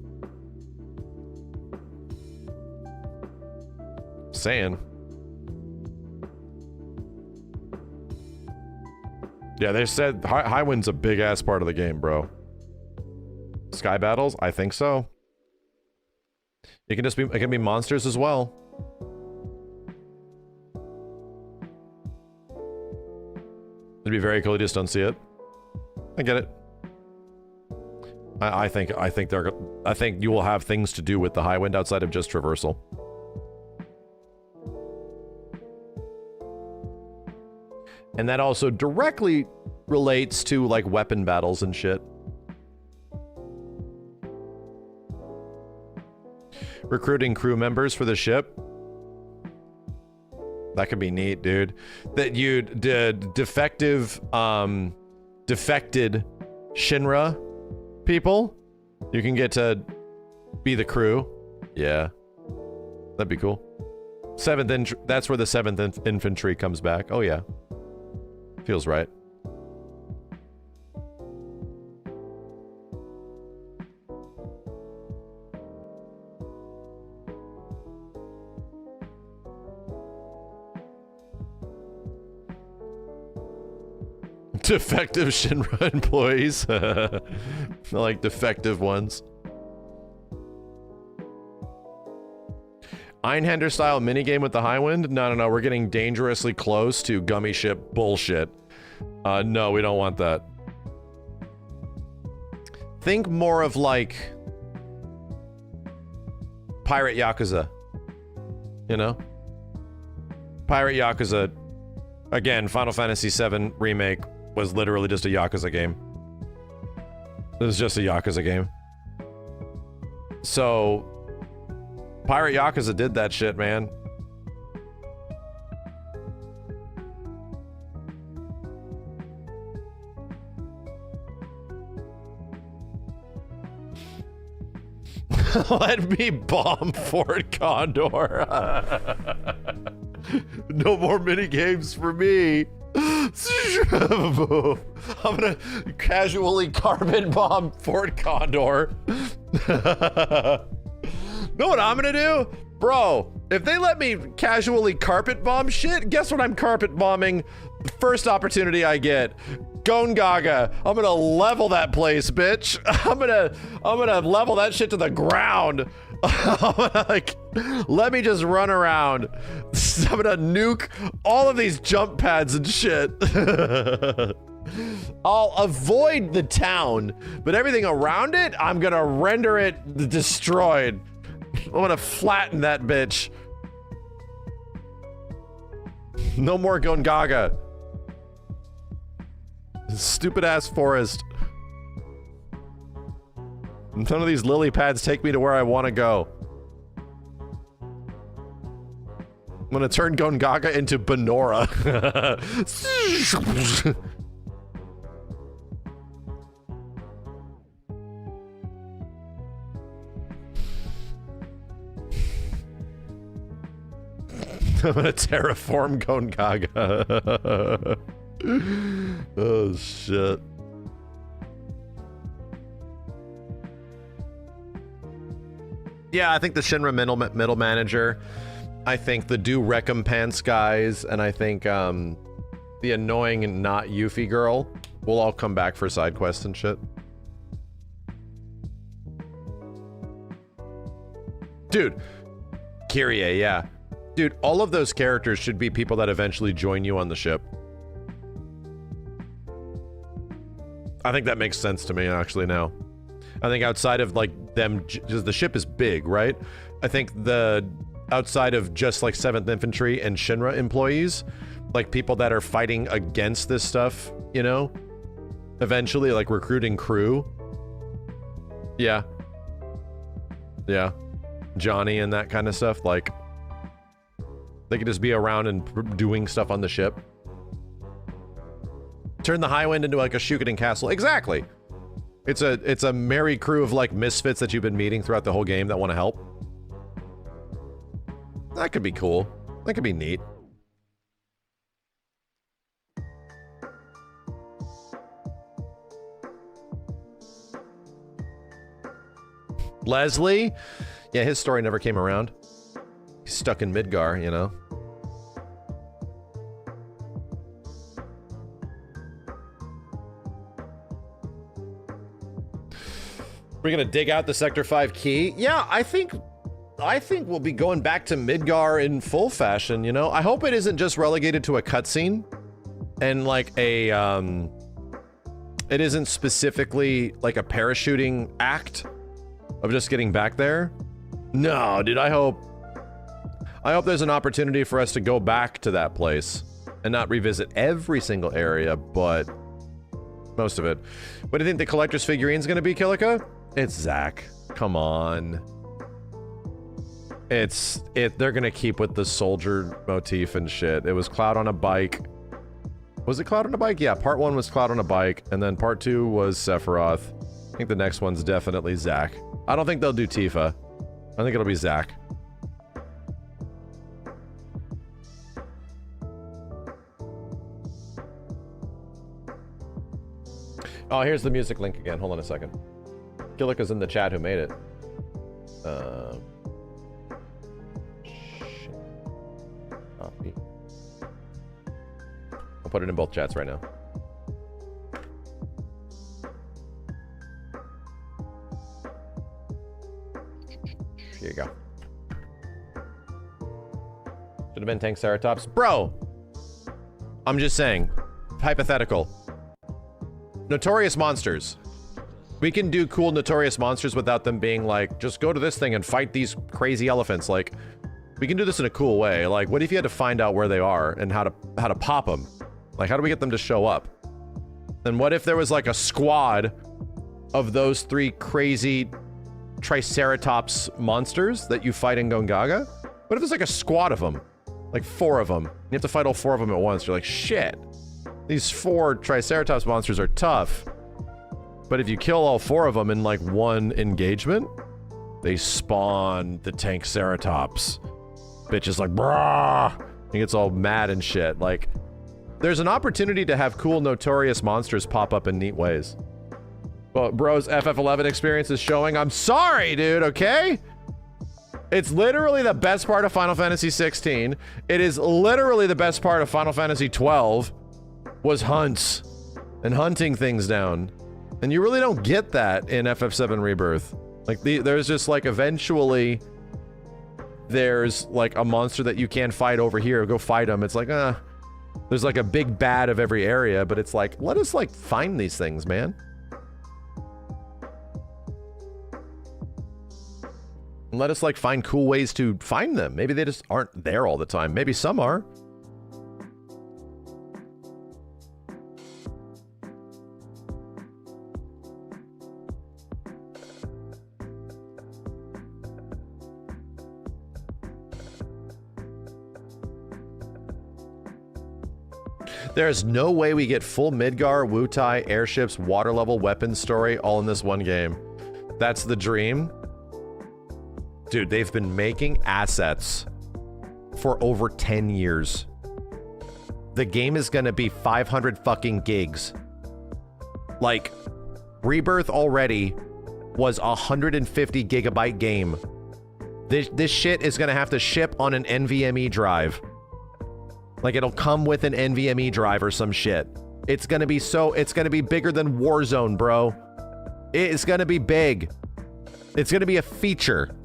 Yeah, they said Highwind's a big-ass part of the game, bro. Sky battles? I think so. It can be monsters as well. It'd be very cool, you just don't see it. I get it. I think you will have things to do with the Highwind outside of just traversal. And that also directly relates to like weapon battles and shit. Recruiting crew members for the ship. That could be neat, dude. That you defected Shinra people, you can get to be the crew. Yeah, that'd be cool. That's where the 7th Infantry comes back. Oh yeah, feels right. Defective Shinra employees. I like defective ones. Einhander style minigame with the high wind? No. We're getting dangerously close to gummy ship bullshit. No, we don't want that. Think more of like Pirate Yakuza. You know? Pirate Yakuza. Again, Final Fantasy VII Remake was literally just a Yakuza game. It was just a Yakuza game. So, Pirate Yakuza did that shit, man. Let me bomb Fort Condor. No more mini games for me. I'm gonna casually carbon bomb Fort Condor. Know what I'm gonna do? Bro, if they let me casually carpet bomb shit, guess what I'm carpet bombing the first opportunity I get? Gongaga. I'm gonna level that place, bitch. I'm gonna level that shit to the ground. Like, let me just run around. I'm gonna nuke all of these jump pads and shit. I'll avoid the town, but everything around it, I'm gonna render it destroyed. I'm gonna flatten that bitch. No more Gongaga. Stupid ass forest. None of these lily pads take me to where I want to go. I'm gonna turn Gongaga into Benora. I'm gonna terraform Gongaga. Oh shit. Yeah, I think the Shinra middle manager, I think the due recompense guys, and I think the annoying and not Yuffie girl will all come back for side quests and shit. Dude, Kyrie, yeah. Dude, all of those characters should be people that eventually join you on the ship. I think that makes sense to me, actually, now. I think outside of, like, them, because the ship is big, right? I think outside of just, like, 7th Infantry and Shinra employees, like, people that are fighting against this stuff, you know? Eventually, like, recruiting crew. Yeah. Yeah. Johnny and that kind of stuff, like, they could just be around and doing stuff on the ship. Turn the Highwind into like a Shukaden castle. Exactly. It's a merry crew of like misfits that you've been meeting throughout the whole game that want to help. That could be cool. That could be neat. Leslie? Yeah, his story never came around. He's stuck in Midgar, you know? We're gonna dig out the Sector 5 key. Yeah, I think we'll be going back to Midgar in full fashion, you know? I hope it isn't just relegated to a cutscene and like a, it isn't specifically like a parachuting act of just getting back there. No, dude, I hope there's an opportunity for us to go back to that place and not revisit every single area, but most of it. What do you think the collector's figurine's gonna be, Kilika? It's Zach. Come on. They're gonna keep with the soldier motif and shit. It was Cloud on a bike. Was it Cloud on a bike? Yeah, part 1 was Cloud on a bike, and then part 2 was Sephiroth. I think the next one's definitely Zack. I don't think they'll do Tifa. I think it'll be Zack. Oh, here's the music link again. Hold on a second. Gillica's in the chat who made it. Shit. Copy. I'll put it in both chats right now. Here you go. Should have been Tank Ceratops. Bro! I'm just saying. Hypothetical. Notorious monsters. We can do cool notorious monsters without them being like, just go to this thing and fight these crazy elephants. Like, we can do this in a cool way. Like, what if you had to find out where they are and how to pop them? Like, how do we get them to show up? And what if there was like a squad of those 3 crazy Triceratops monsters that you fight in Gongaga? What if there's like a squad of them? Like 4 of them. You have to fight all 4 of them at once. You're like, shit. These 4 Triceratops monsters are tough. But if you kill all 4 of them in like one engagement, they spawn the Tank Ceratops. Bitch is like, brah! He gets all mad and shit. Like, there's an opportunity to have cool notorious monsters pop up in neat ways. Well, bro's FF11 experience is showing. I'm sorry, dude, okay? It's literally the best part of Final Fantasy 16. It is literally the best part of Final Fantasy 12 was hunts and hunting things down. And you really don't get that in FF7 Rebirth. Like, there's just like eventually there's like a monster that you can fight over here. Go fight him. It's like, there's like a big bad of every area, but it's like, let us like find these things, man. And let us like find cool ways to find them. Maybe they just aren't there all the time. Maybe some are. There's no way we get full Midgar, Wutai, airships, water level weapons story all in this one game. That's the dream. Dude, they've been making assets for over 10 years. The game is gonna be 500 fucking gigs. Like, Rebirth already was a 150 gigabyte game. This shit is gonna have to ship on an NVMe drive. Like, it'll come with an NVMe drive or some shit. It's gonna be bigger than Warzone, bro. It's gonna be big. It's gonna be a feature.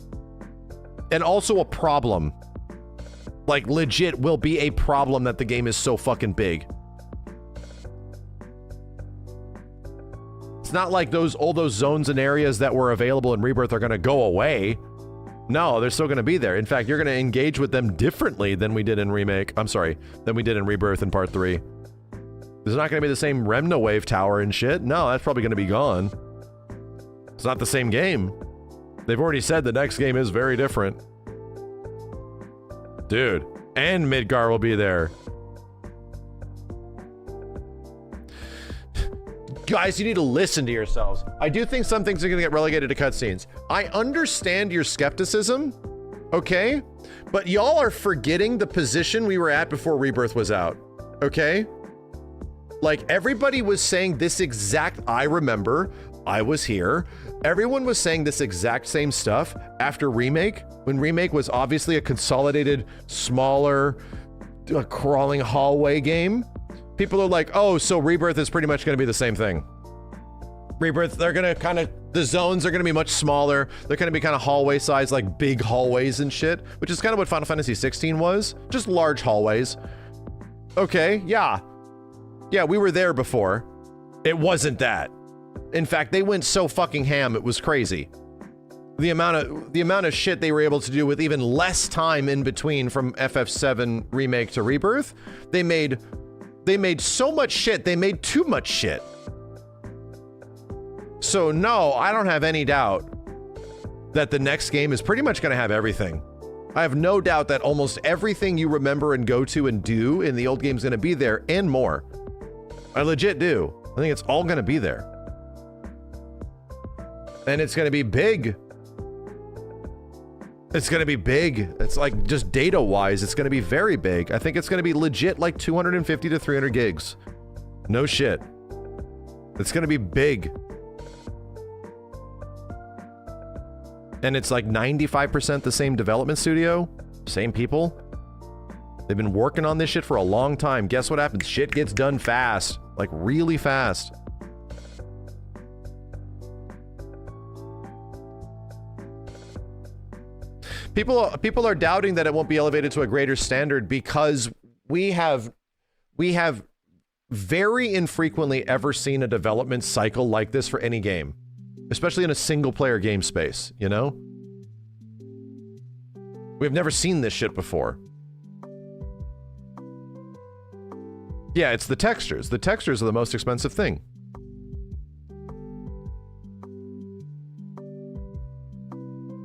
And also a problem. Like, legit will be a problem that the game is so fucking big. It's not like all those zones and areas that were available in Rebirth are gonna go away. No, they're still gonna be there. In fact, you're gonna engage with them differently than we did in Remake. I'm sorry, than we did in Rebirth in Part 3. There's not gonna be the same Remna Wave Tower and shit. No, that's probably gonna be gone. It's not the same game. They've already said the next game is very different. Dude, and Midgar will be there. Guys, you need to listen to yourselves. I do think some things are gonna get relegated to cutscenes. I understand your skepticism, okay? But y'all are forgetting the position we were at before Rebirth was out, okay? Like, everybody was saying this exact, I remember, I was here. Everyone was saying this exact same stuff after Remake, when Remake was obviously a consolidated, smaller, crawling hallway game. People are like, oh, so Rebirth is pretty much going to be the same thing. Rebirth, they're going to the zones are going to be much smaller. They're going to be kind of hallway size, like big hallways and shit, which is kind of what Final Fantasy 16 was. Just large hallways. Okay, yeah. Yeah, we were there before. It wasn't that. In fact, they went so fucking ham, it was crazy. The amount of shit they were able to do with even less time in between from FF7 Remake to Rebirth, they made so much shit, they made too much shit. So no, I don't have any doubt that the next game is pretty much going to have everything. I have no doubt that almost everything you remember and go to and do in the old game is going to be there and more. I legit do. I think it's all going to be there. And it's going to be big. It's going to be big. It's like just data-wise, it's going to be very big. I think it's going to be legit like 250 to 300 gigs. No shit. It's going to be big. And it's like 95% the same development studio. Same people. They've been working on this shit for a long time. Guess what happens? Shit gets done fast. Like really fast. People are doubting that it won't be elevated to a greater standard because we have very infrequently ever seen a development cycle like this for any game, especially in a single player game space, you know? We've never seen this shit before. Yeah, it's the textures. The textures are the most expensive thing.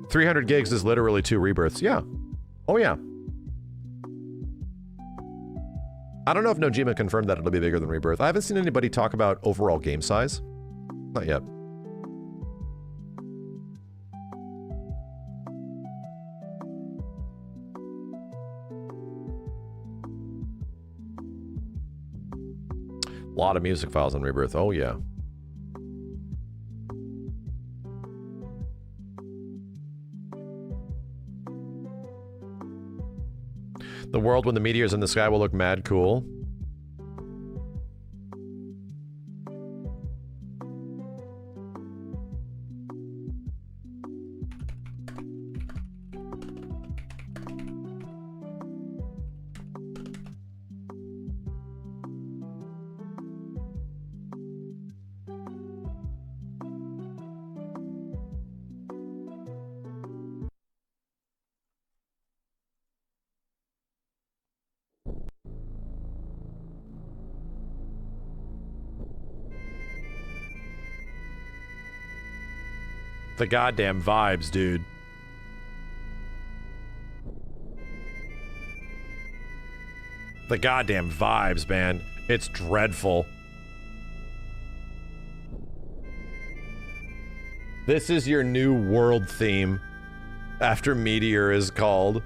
$300 gigs is literally 2 rebirths. Yeah. Oh, yeah. I don't know if Nojima confirmed that it'll be bigger than Rebirth. I haven't seen anybody talk about overall game size. Not yet. A lot of music files on Rebirth. Oh, yeah. The world when the meteors in the sky will look mad cool. The goddamn vibes, dude. The goddamn vibes, man. It's dreadful. This is your new world theme after Meteor is called.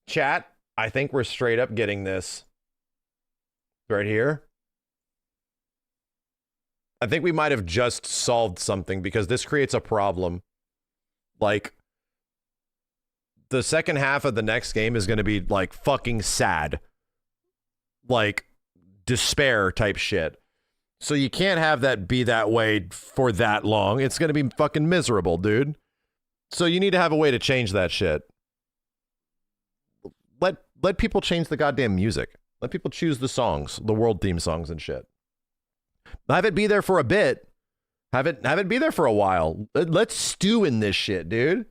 Chat, I think we're straight up getting this right here. I think we might have just solved something because this creates a problem. Like, the second half of the next game is going to be like fucking sad. Like, despair type shit. So you can't have that be that way for that long. It's going to be fucking miserable, dude. So you need to have a way to change that shit. Let people change the goddamn music. Let people choose the songs, the world theme songs and shit. Have it be there for a bit. Have it be there for a while. Let's stew in this shit, dude.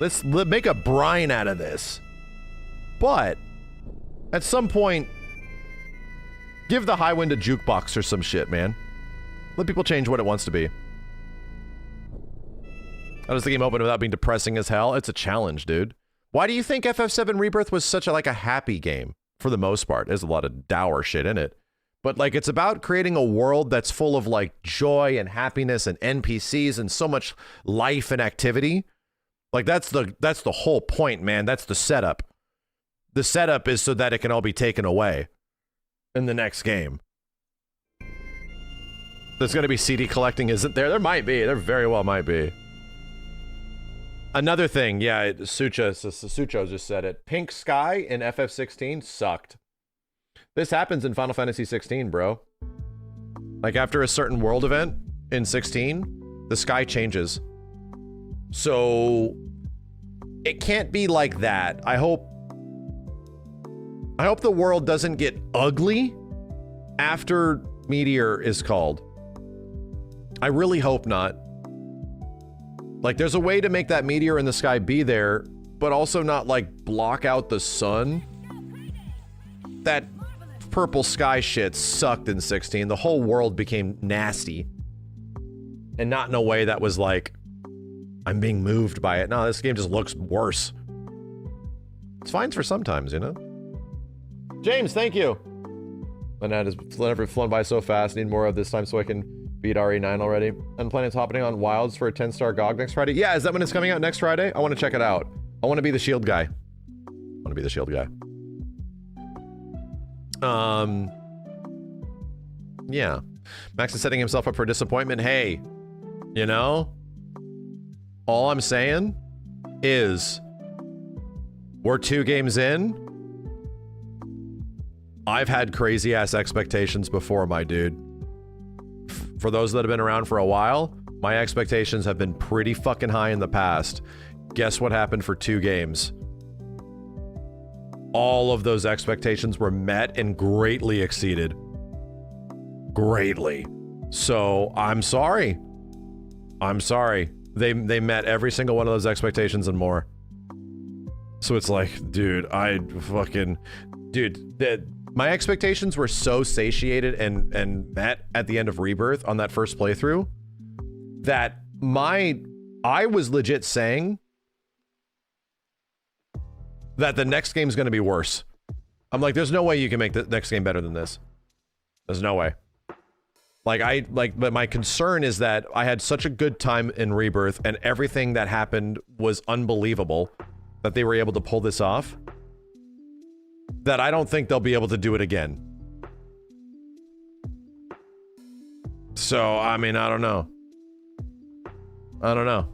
Let's make a brine out of this. But at some point, give the high wind a jukebox or some shit, man. Let people change what it wants to be. How does the game open without being depressing as hell? It's a challenge, dude. Why do you think FF7 Rebirth was such a happy game for the most part? There's a lot of dour shit in it. But like, it's about creating a world that's full of like joy and happiness and NPCs and so much life and activity. Like that's the whole point, man. That's the setup. The setup is so that it can all be taken away in the next game. There's going to be CD collecting, isn't there? There might be. There very well might be. Another thing, yeah, Sucho just said it. Pink Sky in FF16 sucked. This happens in Final Fantasy 16, bro. Like, after a certain world event in 16, the sky changes. So it can't be like that. I hope the world doesn't get ugly after Meteor is called. I really hope not. Like, there's a way to make that meteor in the sky be there, but also not, like, block out the sun. That purple sky shit sucked in 16. The whole world became nasty. And not in a way that was like, I'm being moved by it. No, this game just looks worse. It's fine for sometimes, you know? James, thank you. And that has never flown by so fast. Need more of this time so I can beat RE9 already. And planning on hopping on Wilds for a 10-star GOG next Friday. Yeah, is that when it's coming out next Friday? I want to check it out. I want to be the shield guy. I want to be the shield guy. Yeah. Max is setting himself up for disappointment. Hey, you know, all I'm saying is we're 2 games in. I've had crazy ass expectations before, my dude. For those that have been around for a while, my expectations have been pretty fucking high in the past. Guess what happened for 2 games? All of those expectations were met and greatly exceeded. Greatly. So I'm sorry. I'm sorry. They met every single one of those expectations and more. So it's like, dude, my expectations were so satiated and met at the end of Rebirth on that first playthrough that I was legit saying that the next game's going to be worse. I'm like, there's no way you can make the next game better than this. There's no way. But my concern is that I had such a good time in Rebirth and everything that happened was unbelievable that they were able to pull this off, that I don't think they'll be able to do it again. So, I mean, I don't know. I don't know.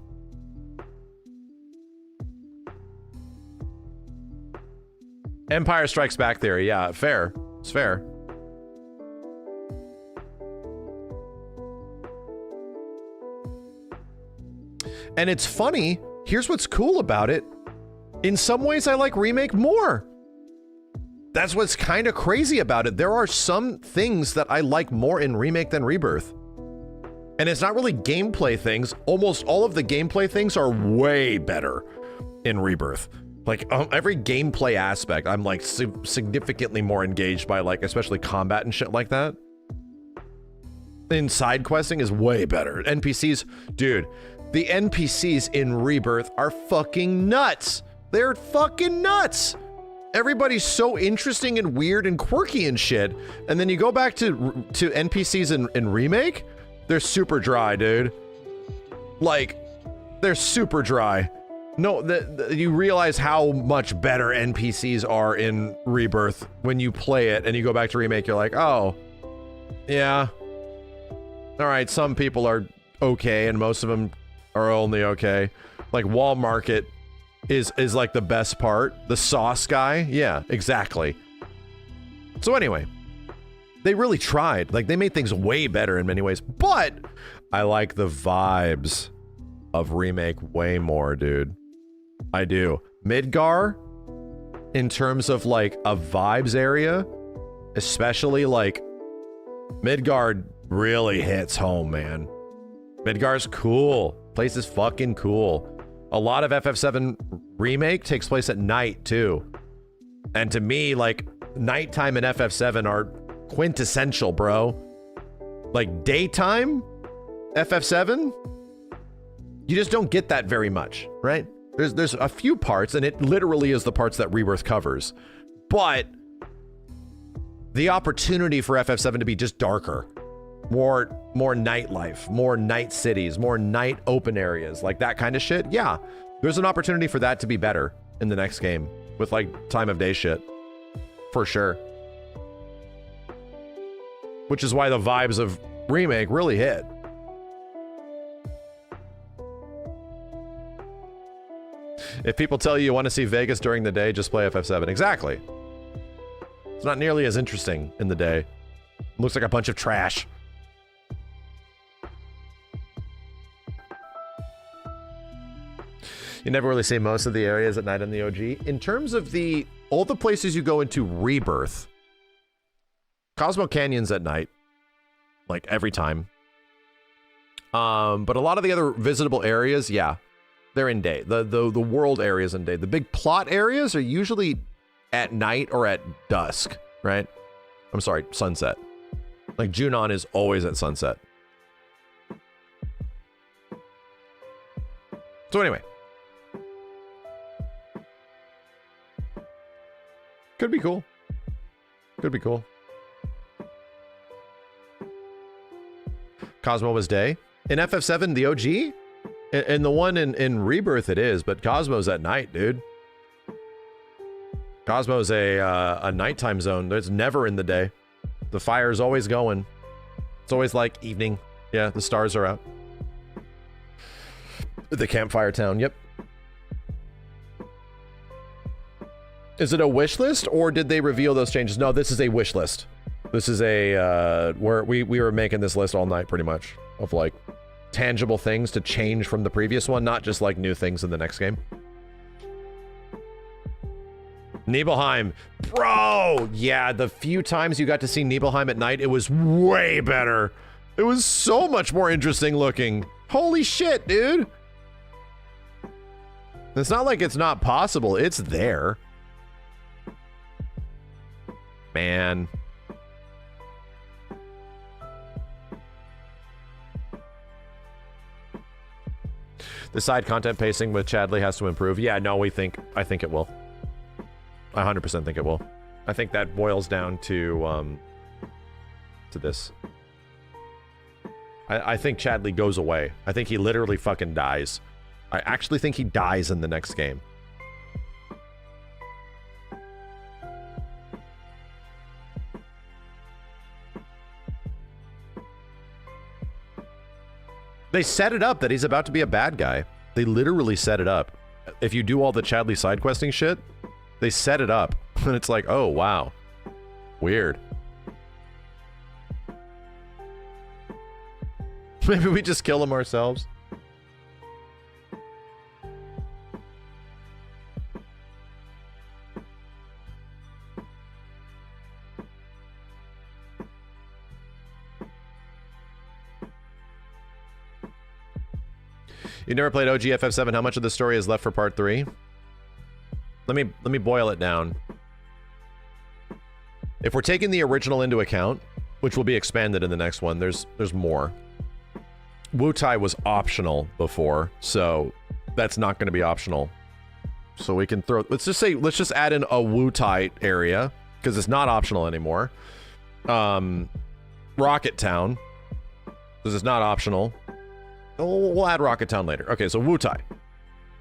Empire Strikes Back theory. Yeah, fair. It's fair. And it's funny. Here's what's cool about it. In some ways, I like Remake more. That's what's kind of crazy about it. There are some things that I like more in Remake than Rebirth. And it's not really gameplay things. Almost all of the gameplay things are way better in Rebirth. Like every gameplay aspect, I'm like significantly more engaged by, like, especially combat and shit like that. And side questing is way better. NPCs, dude, the NPCs in Rebirth are fucking nuts. They're fucking nuts. Everybody's so interesting and weird and quirky and shit. And then you go back to NPCs in Remake, they're super dry, dude. Like, they're super dry. No, you realize how much better NPCs are in Rebirth when you play it and you go back to Remake, you're like, oh, yeah. All right, some people are okay and most of them are only okay. Like Wall Market is like the best part. The sauce guy, yeah, exactly. So anyway, they really tried. Like, they made things way better in many ways, but I like the vibes of Remake way more, dude. I do. Midgar, in terms of like a vibes area, especially like Midgard really hits home, man. Midgar's cool. Place is fucking cool. A lot of FF7 Remake takes place at night too. And to me, like, nighttime and FF7 are quintessential, bro. Like daytime FF7, you just don't get that very much, right? There's a few parts, and it literally is the parts that Rebirth covers. But the opportunity for FF7 to be just darker, more nightlife, more night cities, more night open areas, like that kind of shit. Yeah, there's an opportunity for that to be better in the next game with like time of day shit, for sure. Which is why the vibes of Remake really hit. If people tell you want to see Vegas during the day, just play FF7. Exactly. It's not nearly as interesting in the day. It looks like a bunch of trash. You never really see most of the areas at night in the OG. In terms of all the places you go into Rebirth, Cosmo Canyon's at night, like every time. But a lot of the other visitable areas, yeah, they're in day. The world areas in day. The big plot areas are usually at night or at dusk, right? I'm sorry, sunset. Like Junon is always at sunset. So anyway. Could be cool. Could be cool. Cosmo was day. In FF7, the OG? In the one in Rebirth it is, but Cosmo's at night, dude. Cosmo's a nighttime zone. There's never in the day. The fire's always going. It's always like evening. Yeah, the stars are out. The campfire town, yep. Is it a wish list or did they reveal those changes? No, this is a wish list. This is a, we were making this list all night pretty much of like tangible things to change from the previous one, not just like new things in the next game. Nibelheim, bro! Yeah, the few times you got to see Nibelheim at night, it was way better. It was so much more interesting looking. Holy shit, dude! It's not like it's not possible, it's there. Man. The side content pacing with Chadley has to improve. Yeah, no, I think it will. I 100% think it will. I think that boils down to this. I think Chadley goes away. I think he literally fucking dies. I actually think he dies in the next game. They set it up that he's about to be a bad guy. They literally set it up. If you do all the Chadley side questing shit, they set it up. And it's like, oh, wow. Weird. Maybe we just kill him ourselves. You never played OG FF7. How much of the story is left for part 3? Let me boil it down. If we're taking the original into account, which will be expanded in the next one, there's more. Wu-Tai was optional before, so that's not going to be optional. So we can throw, let's just add in a Wu-Tai area because it's not optional anymore. Rocket Town, because it's not optional. We'll add Rocket Town later. Okay, so Wu-Tai,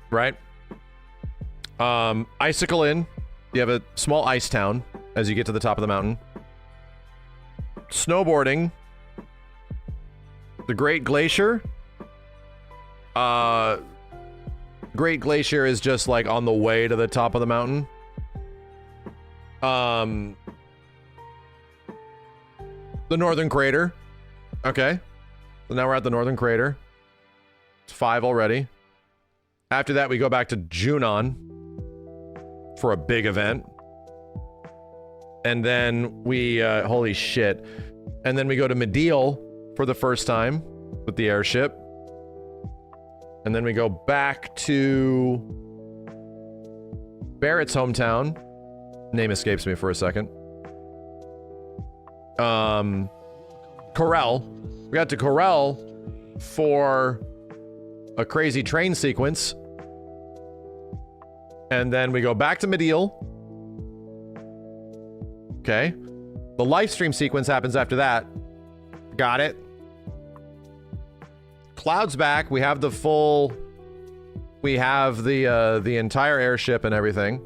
right? Icicle Inn. You have a small ice town as you get to the top of the mountain. Snowboarding. The Great Glacier. Great Glacier is just like on the way to the top of the mountain. The Northern Crater. Okay. So now we're at the Northern Crater. It's 5 already. After that, we go back to Junon for a big event. And then we, holy shit. And then we go to Mediel for the first time with the airship. And then we go back to Barrett's hometown. Name escapes me for a second. Corel. We got to Corel for a crazy train sequence. And then we go back to Mediel. Okay. The Lifestream sequence happens after that. Got it. Cloud's back. We have the full... We have the entire airship and everything.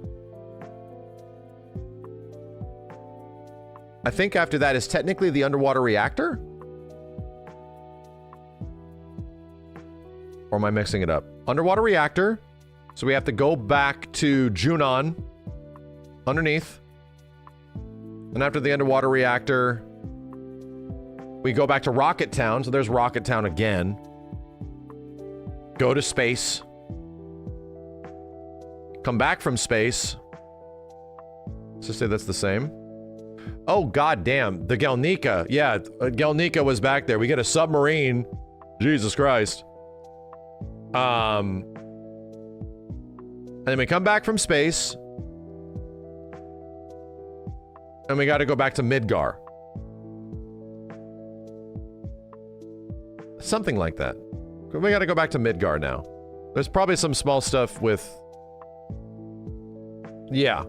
I think after that is technically the underwater reactor? Or am I mixing it up? Underwater reactor. So we have to go back to Junon. Underneath. And after the underwater reactor, we go back to Rocket Town. So there's Rocket Town again. Go to space. Come back from space. Let's just say that's the same. Oh, goddamn. The Gelnika. Yeah, Gelnika was back there. We get a submarine. Jesus Christ. And then we come back from space. And we got to go back to Midgar. Something like that. We got to go back to Midgar now. There's probably some small stuff with... Yeah.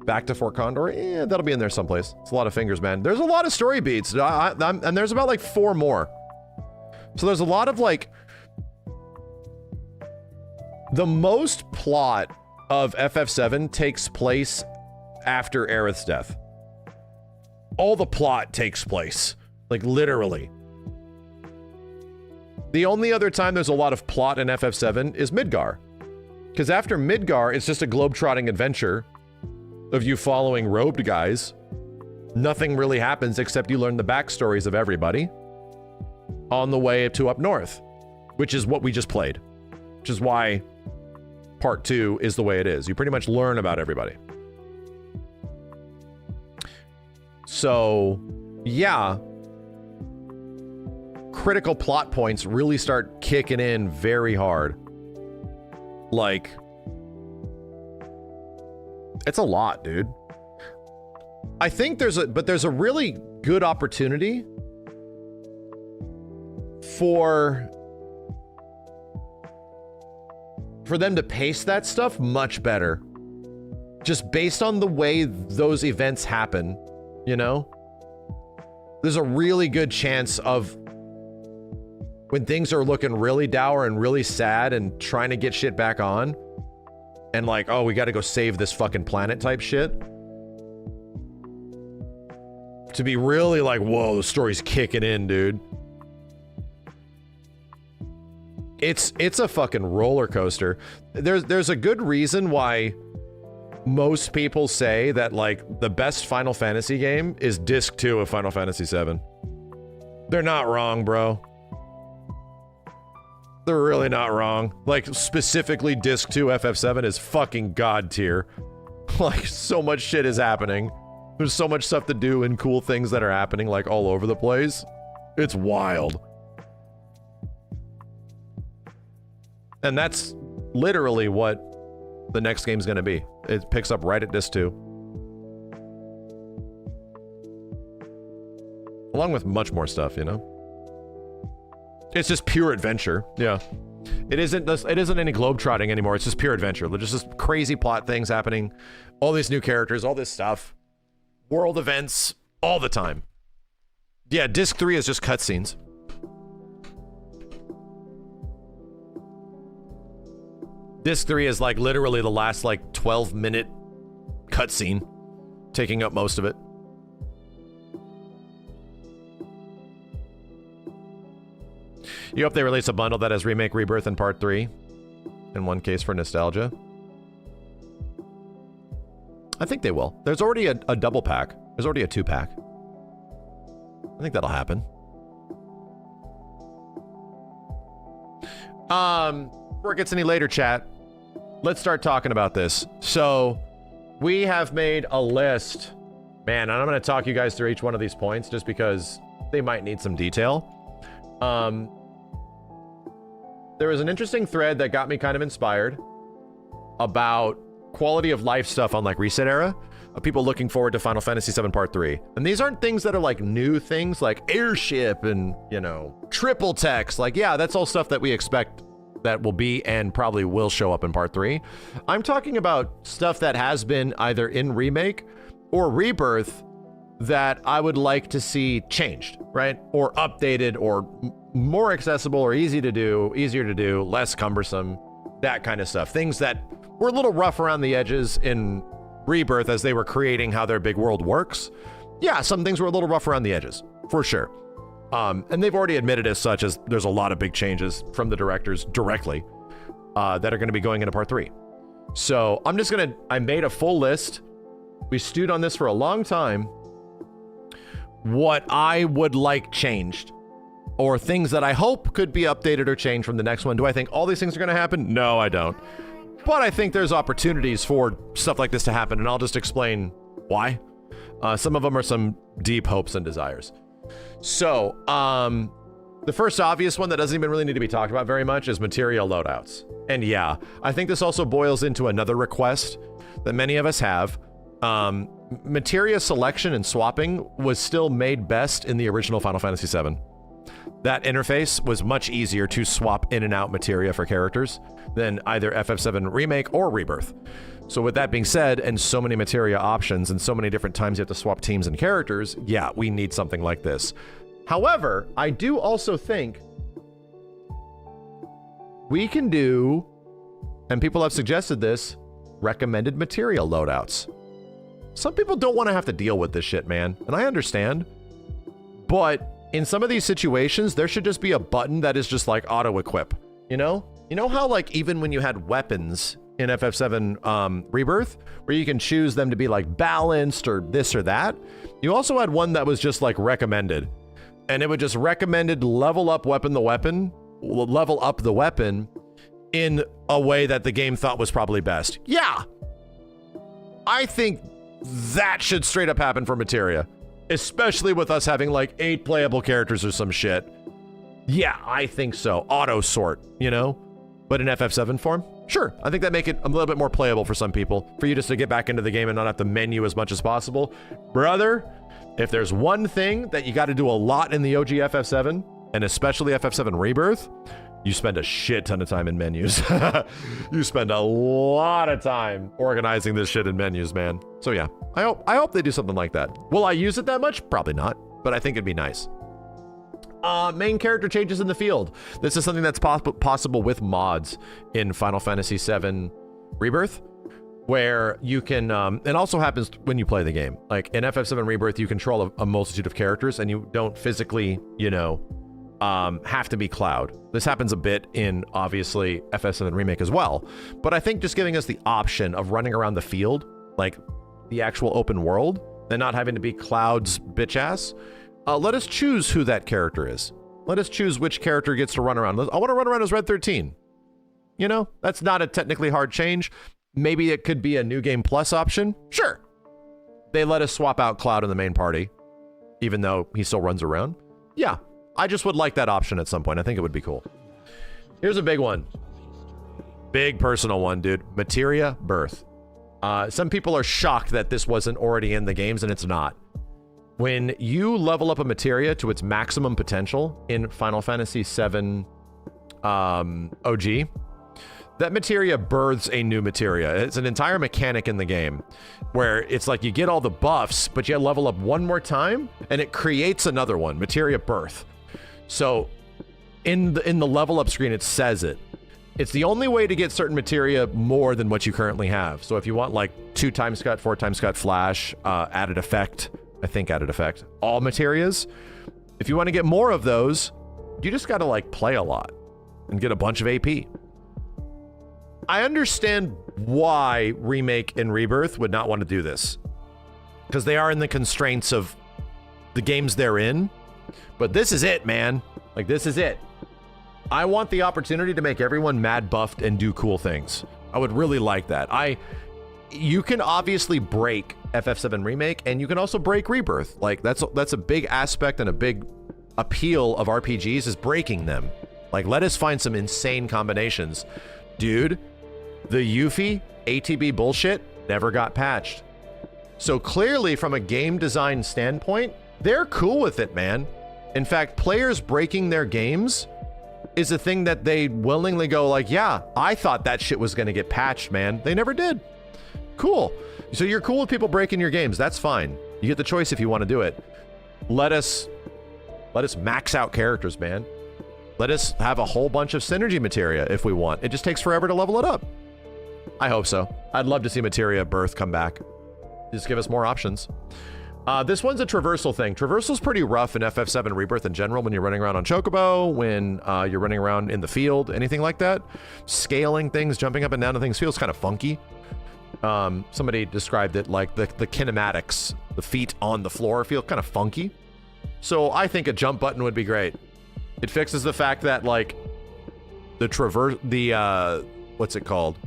Back to Fort Condor? Yeah, that'll be in there someplace. It's a lot of fingers, man. There's a lot of story beats. And there's about like 4 more. So there's a lot of like... The most plot of FF7 takes place after Aerith's death. All the plot takes place. Like, literally. The only other time there's a lot of plot in FF7 is Midgar. Because after Midgar, it's just a globe-trotting adventure of you following robed guys. Nothing really happens except you learn the backstories of everybody on the way to up north, which is what we just played. Which is why part 2 is the way it is. You pretty much learn about everybody. So, yeah. Critical plot points really start kicking in very hard. Like, it's a lot, dude. I think there's a really good opportunity for them to pace that stuff much better. Just based on the way those events happen, you know? There's a really good chance of when things are looking really dour and really sad and trying to get shit back on and like, oh, we got to go save this fucking planet type shit, to be really like, whoa, the story's kicking in, dude. It's a fucking roller coaster. There's a good reason why most people say that like the best Final Fantasy game is Disc 2 of Final Fantasy VII. They're not wrong, bro. They're really not wrong. Like, specifically Disc 2 FF7 is fucking god tier. Like, so much shit is happening. There's so much stuff to do and cool things that are happening like all over the place. It's wild. And that's literally what the next game's gonna be. It picks up right at Disc 2. Along with much more stuff, you know? It's just pure adventure. Yeah. It isn't any globetrotting anymore. It's just pure adventure. There's just crazy plot things happening. All these new characters, all this stuff. World events, all the time. Yeah, Disc 3 is just cutscenes. Disc 3 is like literally the last like 12-minute cutscene, taking up most of it. You hope they release a bundle that has Remake, Rebirth, and Part 3. In one case for nostalgia. I think they will. There's already a double pack. There's already a 2-pack. I think that'll happen. Before it gets any later, chat, let's start talking about this. So, we have made a list. Man, and I'm going to talk you guys through each one of these points just because they might need some detail. There was an interesting thread that got me kind of inspired about quality of life stuff on like Reset Era of people looking forward to Final Fantasy VII Part 3. And these aren't things that are like new things like airship and, you know, triple text. Like, yeah, that's all stuff that we expect that will be and probably will show up in Part 3. I'm talking about stuff that has been either in Remake or Rebirth that I would like to see changed, right? Or updated or more accessible or easier to do, less cumbersome, that kind of stuff. Things that were a little rough around the edges in Rebirth as they were creating how their big world works. Yeah, some things were a little rough around the edges, for sure. And they've already admitted as such as there's a lot of big changes from the directors directly that are going to be going into Part 3. So I made a full list. We stewed on this for a long time. What I would like changed, or things that I hope could be updated or changed from the next one. Do I think all these things are going to happen? No, I don't. But I think there's opportunities for stuff like this to happen, and I'll just explain why. Some of them are some deep hopes and desires. So, the first obvious one that doesn't even really need to be talked about very much is material loadouts. And yeah, I think this also boils into another request that many of us have. Materia selection and swapping was still made best in the original Final Fantasy VII. that interface was much easier to swap in and out materia for characters than either FF7 Remake or Rebirth. So with that being said, and so many materia options and so many different times you have to swap teams and characters, yeah, we need something like this. However, I do also think we can do, and people have suggested this, recommended materia loadouts. Some people don't want to have to deal with this shit, man, and I understand. But in some of these situations, there should just be a button that is just like auto-equip, you know? You know how like even when you had weapons in FF7 Rebirth, where you can choose them to be like balanced or this or that, you also had one that was just like recommended. And it would just recommended level up the weapon in a way that the game thought was probably best. Yeah, I think that should straight up happen for materia, especially with us having like 8 playable characters or some shit. Yeah, I think so. Auto sort, you know? But in FF7 form, sure. I think that make it a little bit more playable for some people, for you just to get back into the game and not have to menu as much as possible. Brother, if there's one thing that you got to do a lot in the OG FF7, and especially FF7 Rebirth, you spend a shit ton of time in menus. You spend a lot of time organizing this shit in menus, man. So yeah, I hope they do something like that. Will I use it that much? Probably not, but I think it'd be nice. Main character changes in the field. This is something that's possible with mods in Final Fantasy VII Rebirth, where you can, it also happens when you play the game. Like in FF7 Rebirth, you control a multitude of characters and you don't physically, you know, have to be Cloud. This happens a bit in, obviously, FF7 Remake as well. But I think just giving us the option of running around the field, like the actual open world, and not having to be Cloud's bitch ass, let us choose who that character is. Let us choose which character gets to run around. I want to run around as Red 13. You know, that's not a technically hard change. Maybe it could be a New Game Plus option. Sure. They let us swap out Cloud in the main party, even though he still runs around. Yeah, I just would like that option at some point. I think it would be cool. Here's a big one. Big personal one, dude. Materia Birth. Some people are shocked that this wasn't already in the games, and it's not. When you level up a materia to its maximum potential in Final Fantasy VII OG, that materia births a new materia. It's an entire mechanic in the game where it's like you get all the buffs, but you level up one more time and it creates another one, materia birth. So in the level up screen, it says it. It's the only way to get certain materia more than what you currently have. So if you want like 2 times cut, 4 times cut flash, added effect, I think added effect, all materias, if you want to get more of those, you just got to like play a lot and get a bunch of AP. I understand why Remake and Rebirth would not want to do this, because they are in the constraints of the games they're in, but this is it, man. Like, this is it. I want the opportunity to make everyone mad buffed and do cool things. I would really like that. You can obviously break FF7 Remake, and you can also break Rebirth. Like, that's a big aspect and a big appeal of RPGs, is breaking them. Like, let us find some insane combinations. Dude, the Yuffie ATB bullshit never got patched. So clearly, from a game design standpoint, they're cool with it, man. In fact, players breaking their games is a thing that they willingly go like, yeah, I thought that shit was going to get patched, man. They never did. Cool. So you're cool with people breaking your games. That's fine. You get the choice if you want to do it. Let us max out characters, man. Let us have a whole bunch of synergy materia if we want. It just takes forever to level it up. I hope so. I'd love to see materia birth come back. Just give us more options. This one's a traversal thing. Traversal's pretty rough in FF7 Rebirth in general when you're running around on Chocobo, when you're running around in the field, anything like that. Scaling things, jumping up and down to things feels kind of funky. Somebody described it like the kinematics, the feet on the floor feel kind of funky. So I think a jump button would be great. It fixes the fact that like what's it called?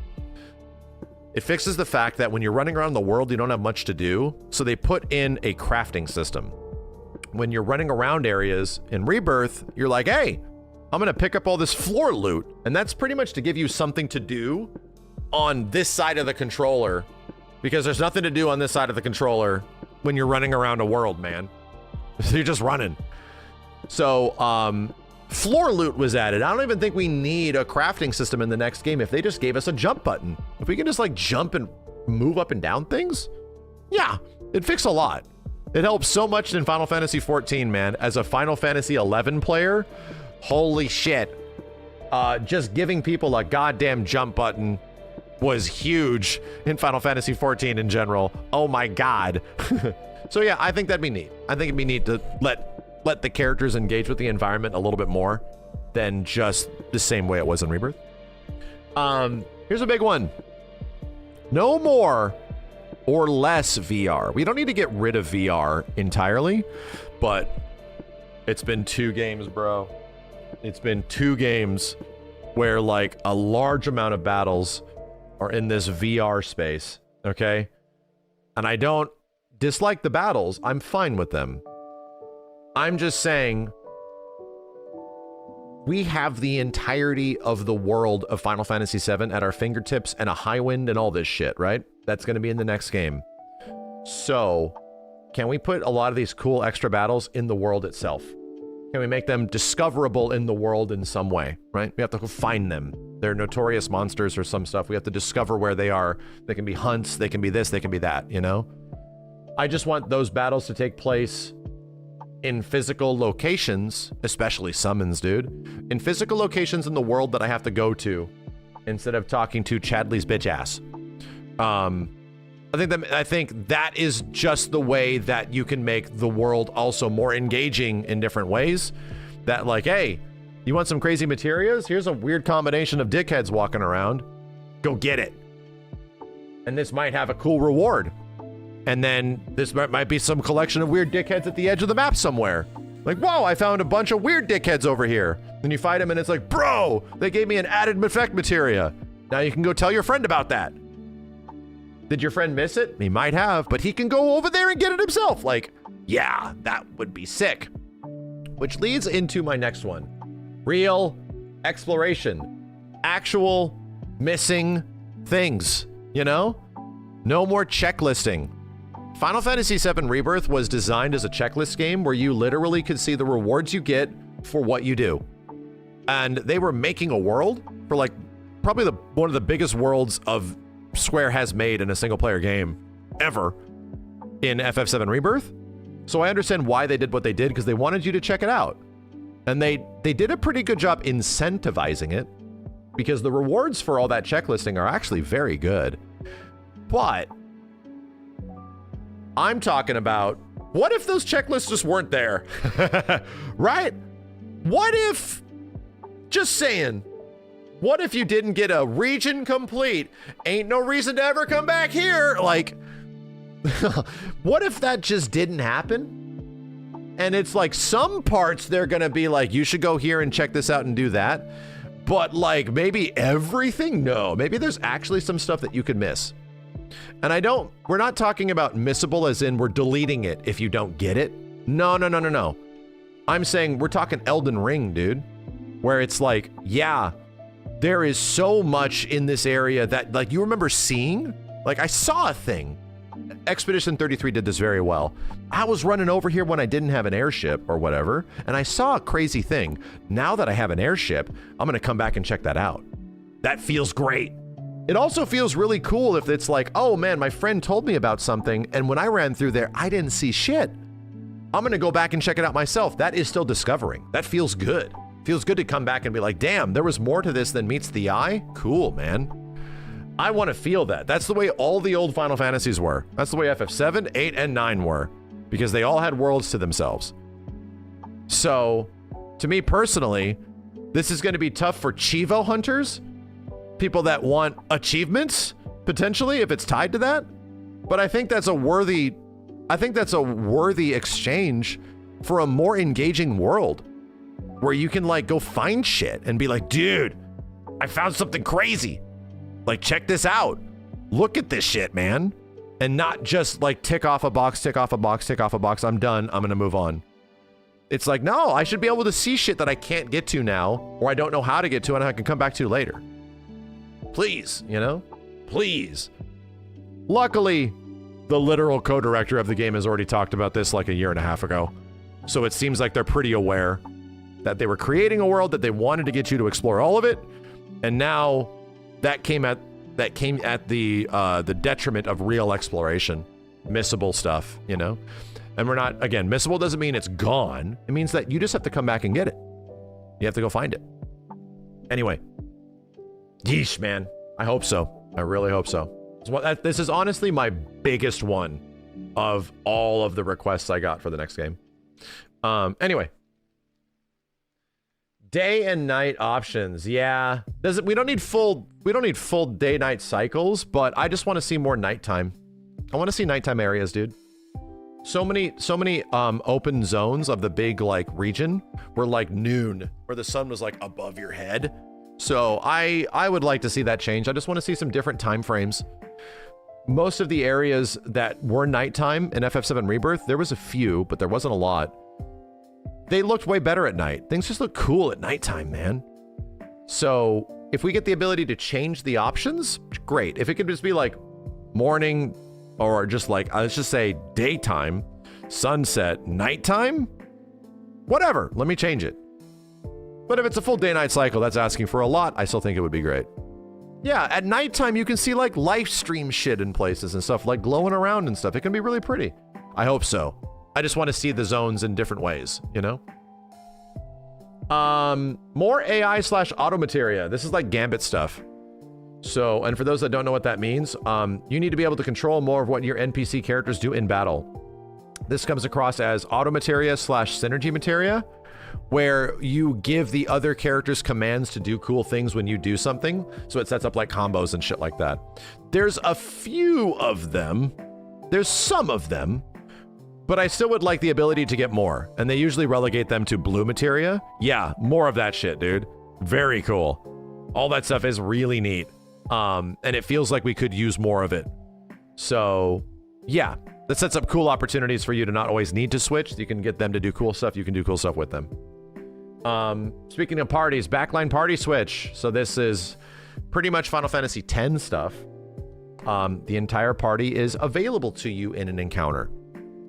It fixes the fact that when you're running around the world, you don't have much to do. So they put in a crafting system. When you're running around areas in Rebirth, you're like, hey, I'm going to pick up all this floor loot. And that's pretty much to give you something to do on this side of the controller, because there's nothing to do on this side of the controller when you're running around a world, man. So you're just running. So, floor loot was added. I don't even think we need a crafting system in the next game if they just gave us a jump button. If we can just like jump and move up and down things, yeah, it'd fix a lot. It helps so much in Final Fantasy XIV, man. As a Final Fantasy XI player, holy shit. Just giving people a goddamn jump button was huge in Final Fantasy XIV in general. Oh my god. So yeah, I think that'd be neat. I think it'd be neat to let the characters engage with the environment a little bit more than just the same way it was in Rebirth. Here's a big one. No more or less VR. We don't need to get rid of VR entirely, but it's been 2 games, bro. It's been 2 games where like a large amount of battles are in this VR space, okay? And I don't dislike the battles. I'm fine with them. I'm just saying we have the entirety of the world of Final Fantasy VII at our fingertips and a high wind and all this shit, right? That's going to be in the next game. So, can we put a lot of these cool extra battles in the world itself? Can we make them discoverable in the world in some way, right? We have to go find them. They're notorious monsters or some stuff. We have to discover where they are. They can be hunts, they can be this, they can be that, you know? I just want those battles to take place in physical locations, especially summons, dude. In physical locations in the world that I have to go to instead of talking to Chadley's bitch ass. I think that is just the way that you can make the world also more engaging in different ways. That like, hey, you want some crazy materials? Here's a weird combination of dickheads walking around. Go get it. And this might have a cool reward. And then this might be some collection of weird dickheads at the edge of the map somewhere. Like, whoa, I found a bunch of weird dickheads over here. Then you fight them and it's like, bro, they gave me an added effect materia. Now you can go tell your friend about that. Did your friend miss it? He might have, but he can go over there and get it himself. Like, yeah, that would be sick. Which leads into my next one. Real exploration. Actual missing things, you know? No more checklisting. Final Fantasy VII Rebirth was designed as a checklist game where you literally could see the rewards you get for what you do. And they were making a world for like probably one of the biggest worlds of Square has made in a single player game ever in FF7 Rebirth. So I understand why they did what they did, because they wanted you to check it out. And they did a pretty good job incentivizing it, because the rewards for all that checklisting are actually very good. But I'm talking about, what if those checklists just weren't there? Right? What if, just saying, what if you didn't get a region complete? Ain't no reason to ever come back here. Like, what if that just didn't happen? And it's like some parts they're gonna be like, you should go here and check this out and do that. But like maybe everything? No, maybe there's actually some stuff that you could miss. And we're not talking about missable as in we're deleting it if you don't get it. No. I'm saying we're talking Elden Ring, dude, where it's like, yeah, there is so much in this area that like you remember seeing. Like I saw a thing. Expedition 33 did this very well. I was running over here when I didn't have an airship or whatever, and I saw a crazy thing. Now that I have an airship, I'm gonna come back and check that out. That feels great. It also feels really cool if it's like, oh man, my friend told me about something, and when I ran through there, I didn't see shit. I'm gonna go back and check it out myself. That is still discovering. That feels good. Feels good to come back and be like, damn, there was more to this than meets the eye. Cool, man. I want to feel that. That's the way all the old Final Fantasies were. That's the way FF7, 8, and 9 were, because they all had worlds to themselves. So, to me personally, this is going to be tough for Chivo hunters, people that want achievements, potentially, if it's tied to that. But I think that's a worthy exchange for a more engaging world, where you can like go find shit and be like, dude, I found something crazy. Like, check this out. Look at this shit, man. And not just like tick off a box, tick off a box, tick off a box. I'm done. I'm going to move on. It's like, no, I should be able to see shit that I can't get to now, or I don't know how to get to, and I can come back to later. Please, you know? Please. Luckily, the literal co-director of the game has already talked about this like a year and a half ago. So it seems like they're pretty aware that they were creating a world that they wanted to get you to explore all of it, and now that came at the detriment of real exploration, missable stuff, you know? And we're not, again, missable doesn't mean it's gone. It means that you just have to come back and get it. You have to go find it. Anyway. Yeesh, man. I hope so. I really hope so. This is honestly my biggest one of all of the requests I got for the next game. Anyway. Day and night options. Yeah. We don't need full day-night cycles, but I just want to see more nighttime. I want to see nighttime areas, dude. So many open zones of the big like region were like noon, where the sun was like above your head. So I would like to see that change. I just want to see some different time frames. Most of the areas that were nighttime in FF7 Rebirth, there was a few, but there wasn't a lot. They looked way better at night. Things just look cool at nighttime, man. So if we get the ability to change the options, great. If it could just be like morning or just like, let's just say daytime, sunset, nighttime, whatever, let me change it. But if it's a full day-night cycle, that's asking for a lot. I still think it would be great. Yeah, at nighttime, you can see like Lifestream shit in places and stuff, like glowing around and stuff. It can be really pretty. I hope so. I just want to see the zones in different ways, you know? More AI/auto materia. This is like Gambit stuff. So, and for those that don't know what that means, you need to be able to control more of what your NPC characters do in battle. This comes across as auto materia/synergy materia, where you give the other characters commands to do cool things when you do something. So it sets up like combos and shit like that. There's a few of them. There's some of them, but I still would like the ability to get more. And they usually relegate them to blue materia. Yeah, more of that shit, dude. Very cool. All that stuff is really neat. And it feels like we could use more of it. So yeah, that sets up cool opportunities for you to not always need to switch. You can get them to do cool stuff. You can do cool stuff with them. Speaking of parties, backline party switch. So this is pretty much Final Fantasy X stuff. The entire party is available to you in an encounter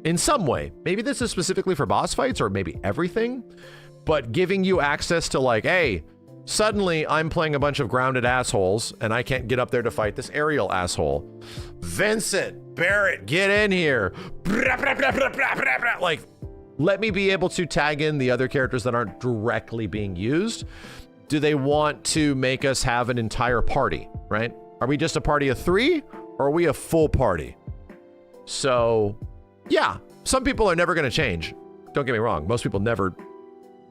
in some way. Maybe this is specifically for boss fights or maybe everything, but giving you access to like, hey, suddenly I'm playing a bunch of grounded assholes and I can't get up there to fight this aerial asshole. Vincent, Barrett, get in here. Like, let me be able to tag in the other characters that aren't directly being used. Do they want to make us have an entire party, right? Are we just a party of 3 or are we a full party? So yeah, some people are never going to change. Don't get me wrong. Most people never,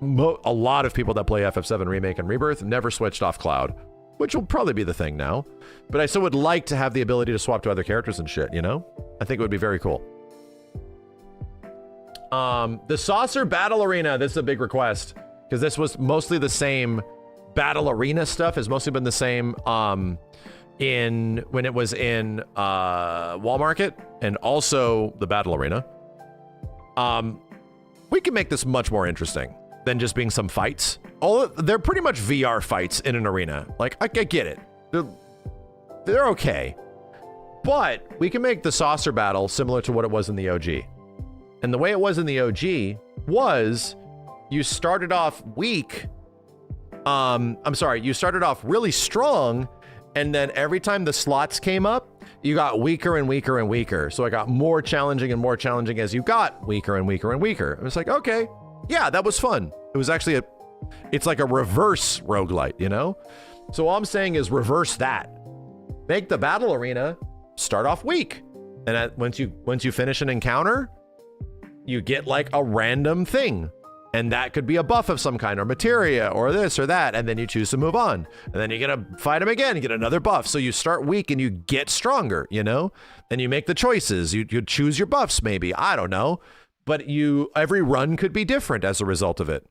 a lot of people that play FF7 Remake and Rebirth never switched off Cloud, which will probably be the thing now. But I still would like to have the ability to swap to other characters and shit, you know? I think it would be very cool. The Saucer Battle Arena, this is a big request because this was mostly the same. Battle Arena stuff has mostly been the same when it was in Wall Market and also the Battle Arena. We can make this much more interesting than just being some fights. They're pretty much VR fights in an arena. Like, I get it. They're okay. But we can make the Saucer Battle similar to what it was in the OG. And the way it was in the OG was you started off weak. You started off really strong, and then every time the slots came up, you got weaker and weaker and weaker. So it got more challenging and more challenging as you got weaker and weaker and weaker. It was like, okay, yeah, that was fun. It was actually it's like a reverse roguelite, you know? So all I'm saying is reverse that. Make the battle arena start off weak. And once you finish an encounter, you get like a random thing. And that could be a buff of some kind or materia or this or that. And then you choose to move on. And then you get to fight him again, you get another buff. So you start weak and you get stronger, you know? And you make the choices. You choose your buffs maybe. I don't know. But every run could be different as a result of it.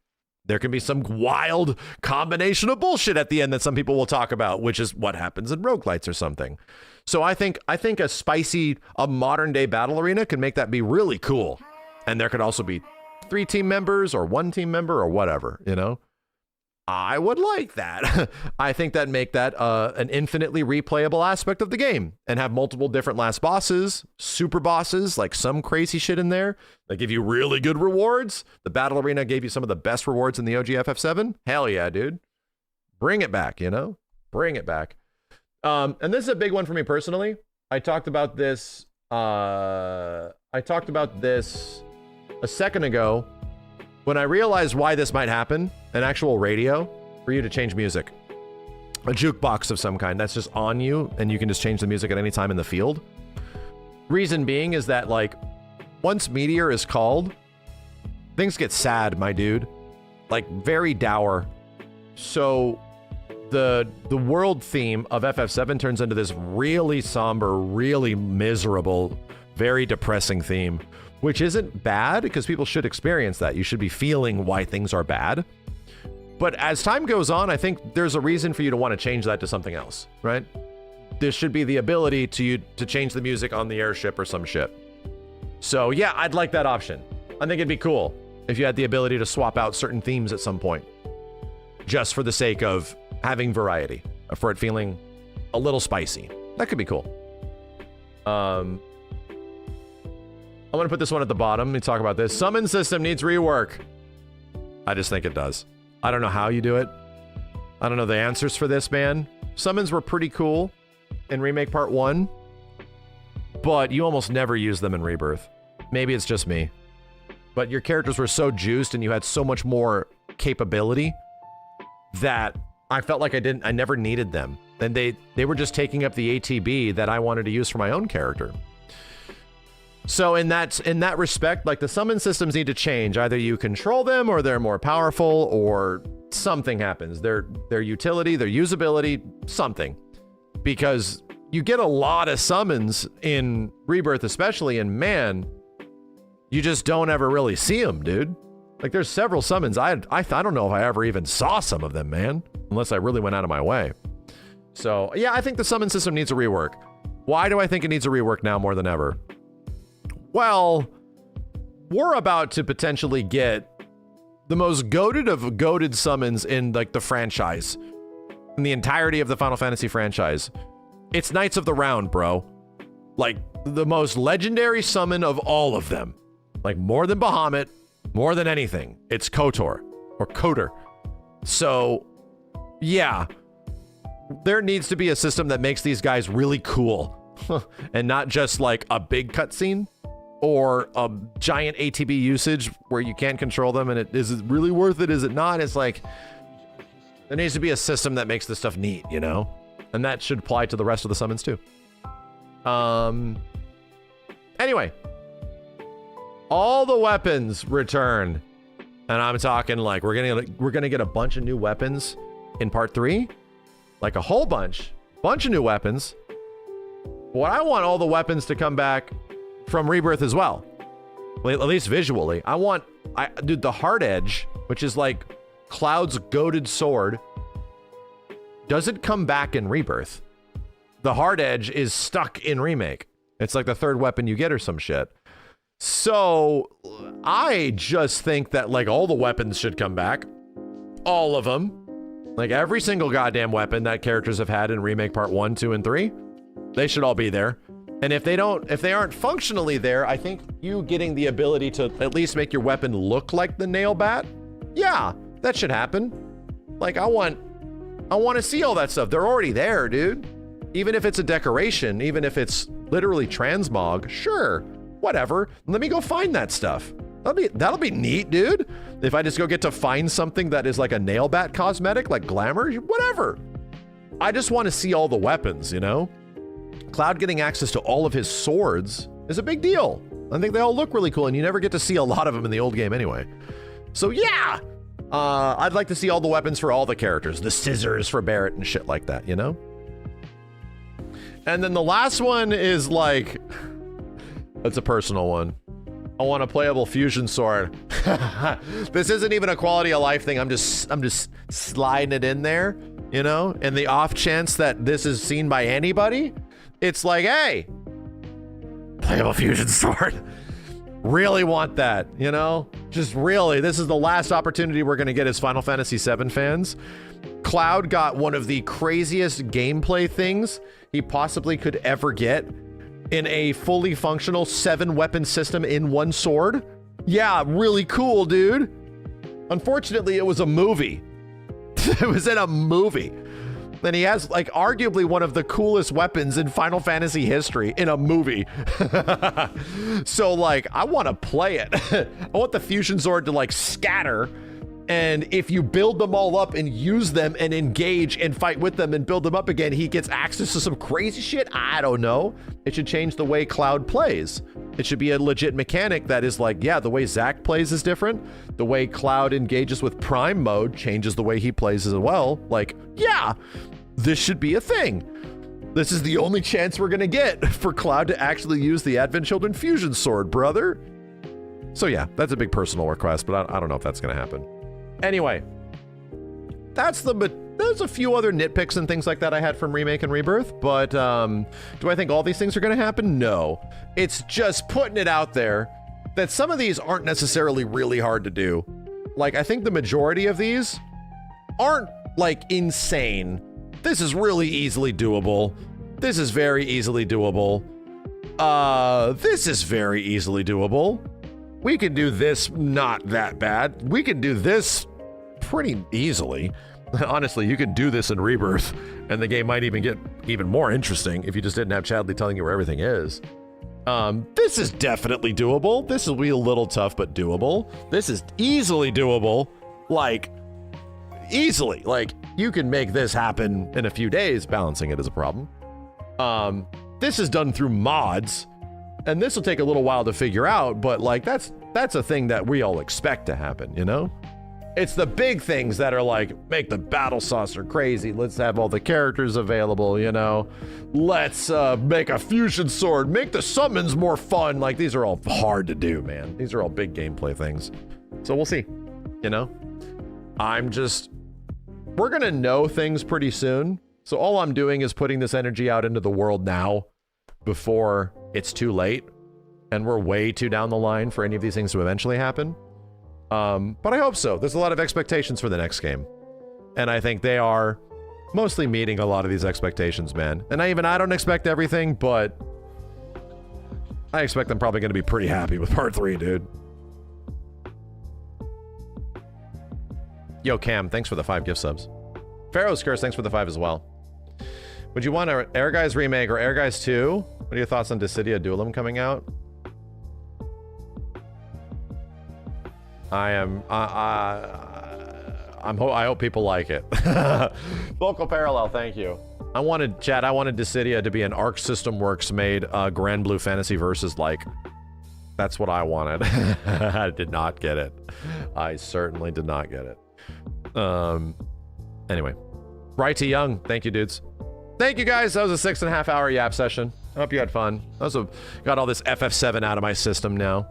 There can be some wild combination of bullshit at the end that some people will talk about, which is what happens in roguelites or something. So I think a modern day battle arena can make that be really cool. And there could also be 3 team members or 1 team member or whatever, you know? I would like that. I think that make that an infinitely replayable aspect of the game and have multiple different last bosses, super bosses, like some crazy shit in there that give you really good rewards. The battle arena gave you some of the best rewards in the OG FF7. Hell yeah, dude. Bring it back, you know? Bring it back. And this is a big one for me personally. I talked about this a second ago when I realized why this might happen. An actual radio for you to change music. A jukebox of some kind that's just on you and you can just change the music at any time in the field. Reason being is that, like, once Meteor is called, things get sad, my dude. Like, very dour. So the world theme of FF7 turns into this really somber, really miserable, very depressing theme, which isn't bad because people should experience that. You should be feeling why things are bad. But as time goes on, I think there's a reason for you to want to change that to something else, right? There should be the ability to change the music on the airship or some shit. So yeah, I'd like that option. I think it'd be cool if you had the ability to swap out certain themes at some point, just for the sake of having variety, for it feeling a little spicy. That could be cool. I'm gonna put this one at the bottom. Let me talk about this. Summon system needs rework. I just think it does. I don't know how you do it. I don't know the answers for this, man. Summons were pretty cool in Remake Part 1, but you almost never use them in Rebirth. Maybe it's just me. But your characters were so juiced and you had so much more capability that I felt like I never needed them. And they were just taking up the ATB that I wanted to use for my own character. So in that respect, like, the summon systems need to change. Either you control them or they're more powerful or something happens. Their utility, their usability, something. Because you get a lot of summons in Rebirth especially, and man, you just don't ever really see them, dude. Like, there's several summons. I don't know if I ever even saw some of them, man. Unless I really went out of my way. So yeah, I think the summon system needs a rework. Why do I think it needs a rework now more than ever? Well, we're about to potentially get the most goated of goated summons in, like, the franchise. In the entirety of the Final Fantasy franchise. It's Knights of the Round, bro. Like, the most legendary summon of all of them. Like, more than Bahamut, more than anything. It's KOTOR. Or KOTOR. So, yeah. There needs to be a system that makes these guys really cool. And not just, like, a big cutscene. Or a giant ATB usage where you can't control them, and is it really worth it? Is it not? It's like, there needs to be a system that makes this stuff neat, you know? And that should apply to the rest of the summons too. Anyway, all the weapons return, and I'm talking like we're gonna get a bunch of new weapons in Part 3, like a whole bunch of new weapons. What I want all the weapons to come back from Rebirth as well, at least visually. Dude, the Hard Edge, which is like Cloud's goated sword, doesn't come back in Rebirth. The Hard Edge is stuck in Remake. It's like the third weapon you get or some shit. So I just think that, like, all the weapons should come back. All of them. Like, every single goddamn weapon that characters have had in Remake Part 1, 2, and 3. They should all be there. And if they aren't functionally there, I think you getting the ability to at least make your weapon look like the nail bat, yeah, that should happen. Like, I want to see all that stuff. They're already there, dude. Even if it's a decoration, even if it's literally transmog, sure, whatever. Let me go find that stuff. That'll be neat, dude. If I just go get to find something that is like a nail bat cosmetic, like glamour, whatever. I just want to see all the weapons, you know? Cloud getting access to all of his swords is a big deal. I think they all look really cool, and you never get to see a lot of them in the old game anyway. So yeah, I'd like to see all the weapons for all the characters, the scissors for Barrett and shit like that, you know? And then the last one is like, it's a personal one. I want a playable fusion sword. This isn't even a quality of life thing. I'm just sliding it in there, you know? And the off chance that this is seen by anybody, it's like, hey, playable fusion sword. Really want that, you know? Just really, this is the last opportunity we're going to get as Final Fantasy VII fans. Cloud got one of the craziest gameplay things he possibly could ever get in a fully functional 7-weapon system in one sword. Yeah, really cool, dude. Unfortunately, it was a movie. It was in a movie. And he has, like, arguably one of the coolest weapons in Final Fantasy history in a movie. So, like, I want to play it. I want the fusion sword to, like, scatter. And if you build them all up and use them and engage and fight with them and build them up again, he gets access to some crazy shit. I don't know. It should change the way Cloud plays. It should be a legit mechanic that is like, yeah, the way Zack plays is different. The way Cloud engages with Prime mode changes the way he plays as well. Like, yeah, this should be a thing. This is the only chance we're going to get for Cloud to actually use the Advent Children fusion sword, brother. So yeah, that's a big personal request, but I don't know if that's going to happen. Anyway, there's a few other nitpicks and things like that I had from Remake and Rebirth, but do I think all these things are going to happen? No. It's just putting it out there that some of these aren't necessarily really hard to do. Like, I think the majority of these aren't, like, insane. This is really easily doable. This is very easily doable. This is very easily doable. We can do this not that bad. We can do this pretty easily. Honestly, you could do this in Rebirth, and the game might even get even more interesting if you just didn't have Chadley telling you where everything is. This is definitely doable. This will be a little tough, but doable. This is easily doable. Like, easily. Like, you can make this happen in a few days. Balancing it is a problem. This is done through mods, and this will take a little while to figure out, but like, that's a thing that we all expect to happen, you know? It's the big things that are like, make the battle saucer crazy. Let's have all the characters available, you know? Let's make a fusion sword, make the summons more fun. Like, these are all hard to do, man. These are all big gameplay things. So we'll see, you know? We're gonna know things pretty soon. So all I'm doing is putting this energy out into the world now before it's too late. And we're way too down the line for any of these things to eventually happen. But I hope so. There's a lot of expectations for the next game. And I think they are mostly meeting a lot of these expectations, man. And I don't expect everything, but I expect I'm probably going to be pretty happy with Part 3, dude. Yo, Cam, thanks for the 5 gift subs. Pharaoh's Curse, thanks for the 5 as well. Would you want an Air Guys remake or Air Guys 2? What are your thoughts on Dissidia Duelim coming out? I hope people like it. Vocal Parallel, thank you. I wanted Dissidia to be an Arc System Works made Grand Blue Fantasy Versus like. That's what I wanted. I did not get it. I certainly did not get it. Anyway. Righty Young, thank you, dudes. Thank you, guys. That was a 6.5 hour yap session. I hope you had fun. I also got all this FF7 out of my system now.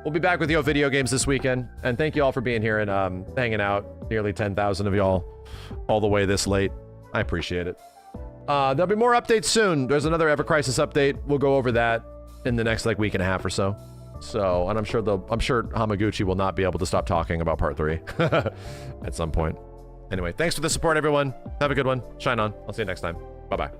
We'll be back with Yo Video Games this weekend, and thank you all for being here and hanging out. Nearly 10,000 of y'all all the way this late. I appreciate it. There'll be more updates soon. There's another Ever Crisis update. We'll go over that in the next like week and a half or so. And I'm sure Hamaguchi will not be able to stop talking about Part 3 at some point. Anyway, thanks for the support, everyone. Have a good one. Shine on. I'll see you next time. Bye-bye.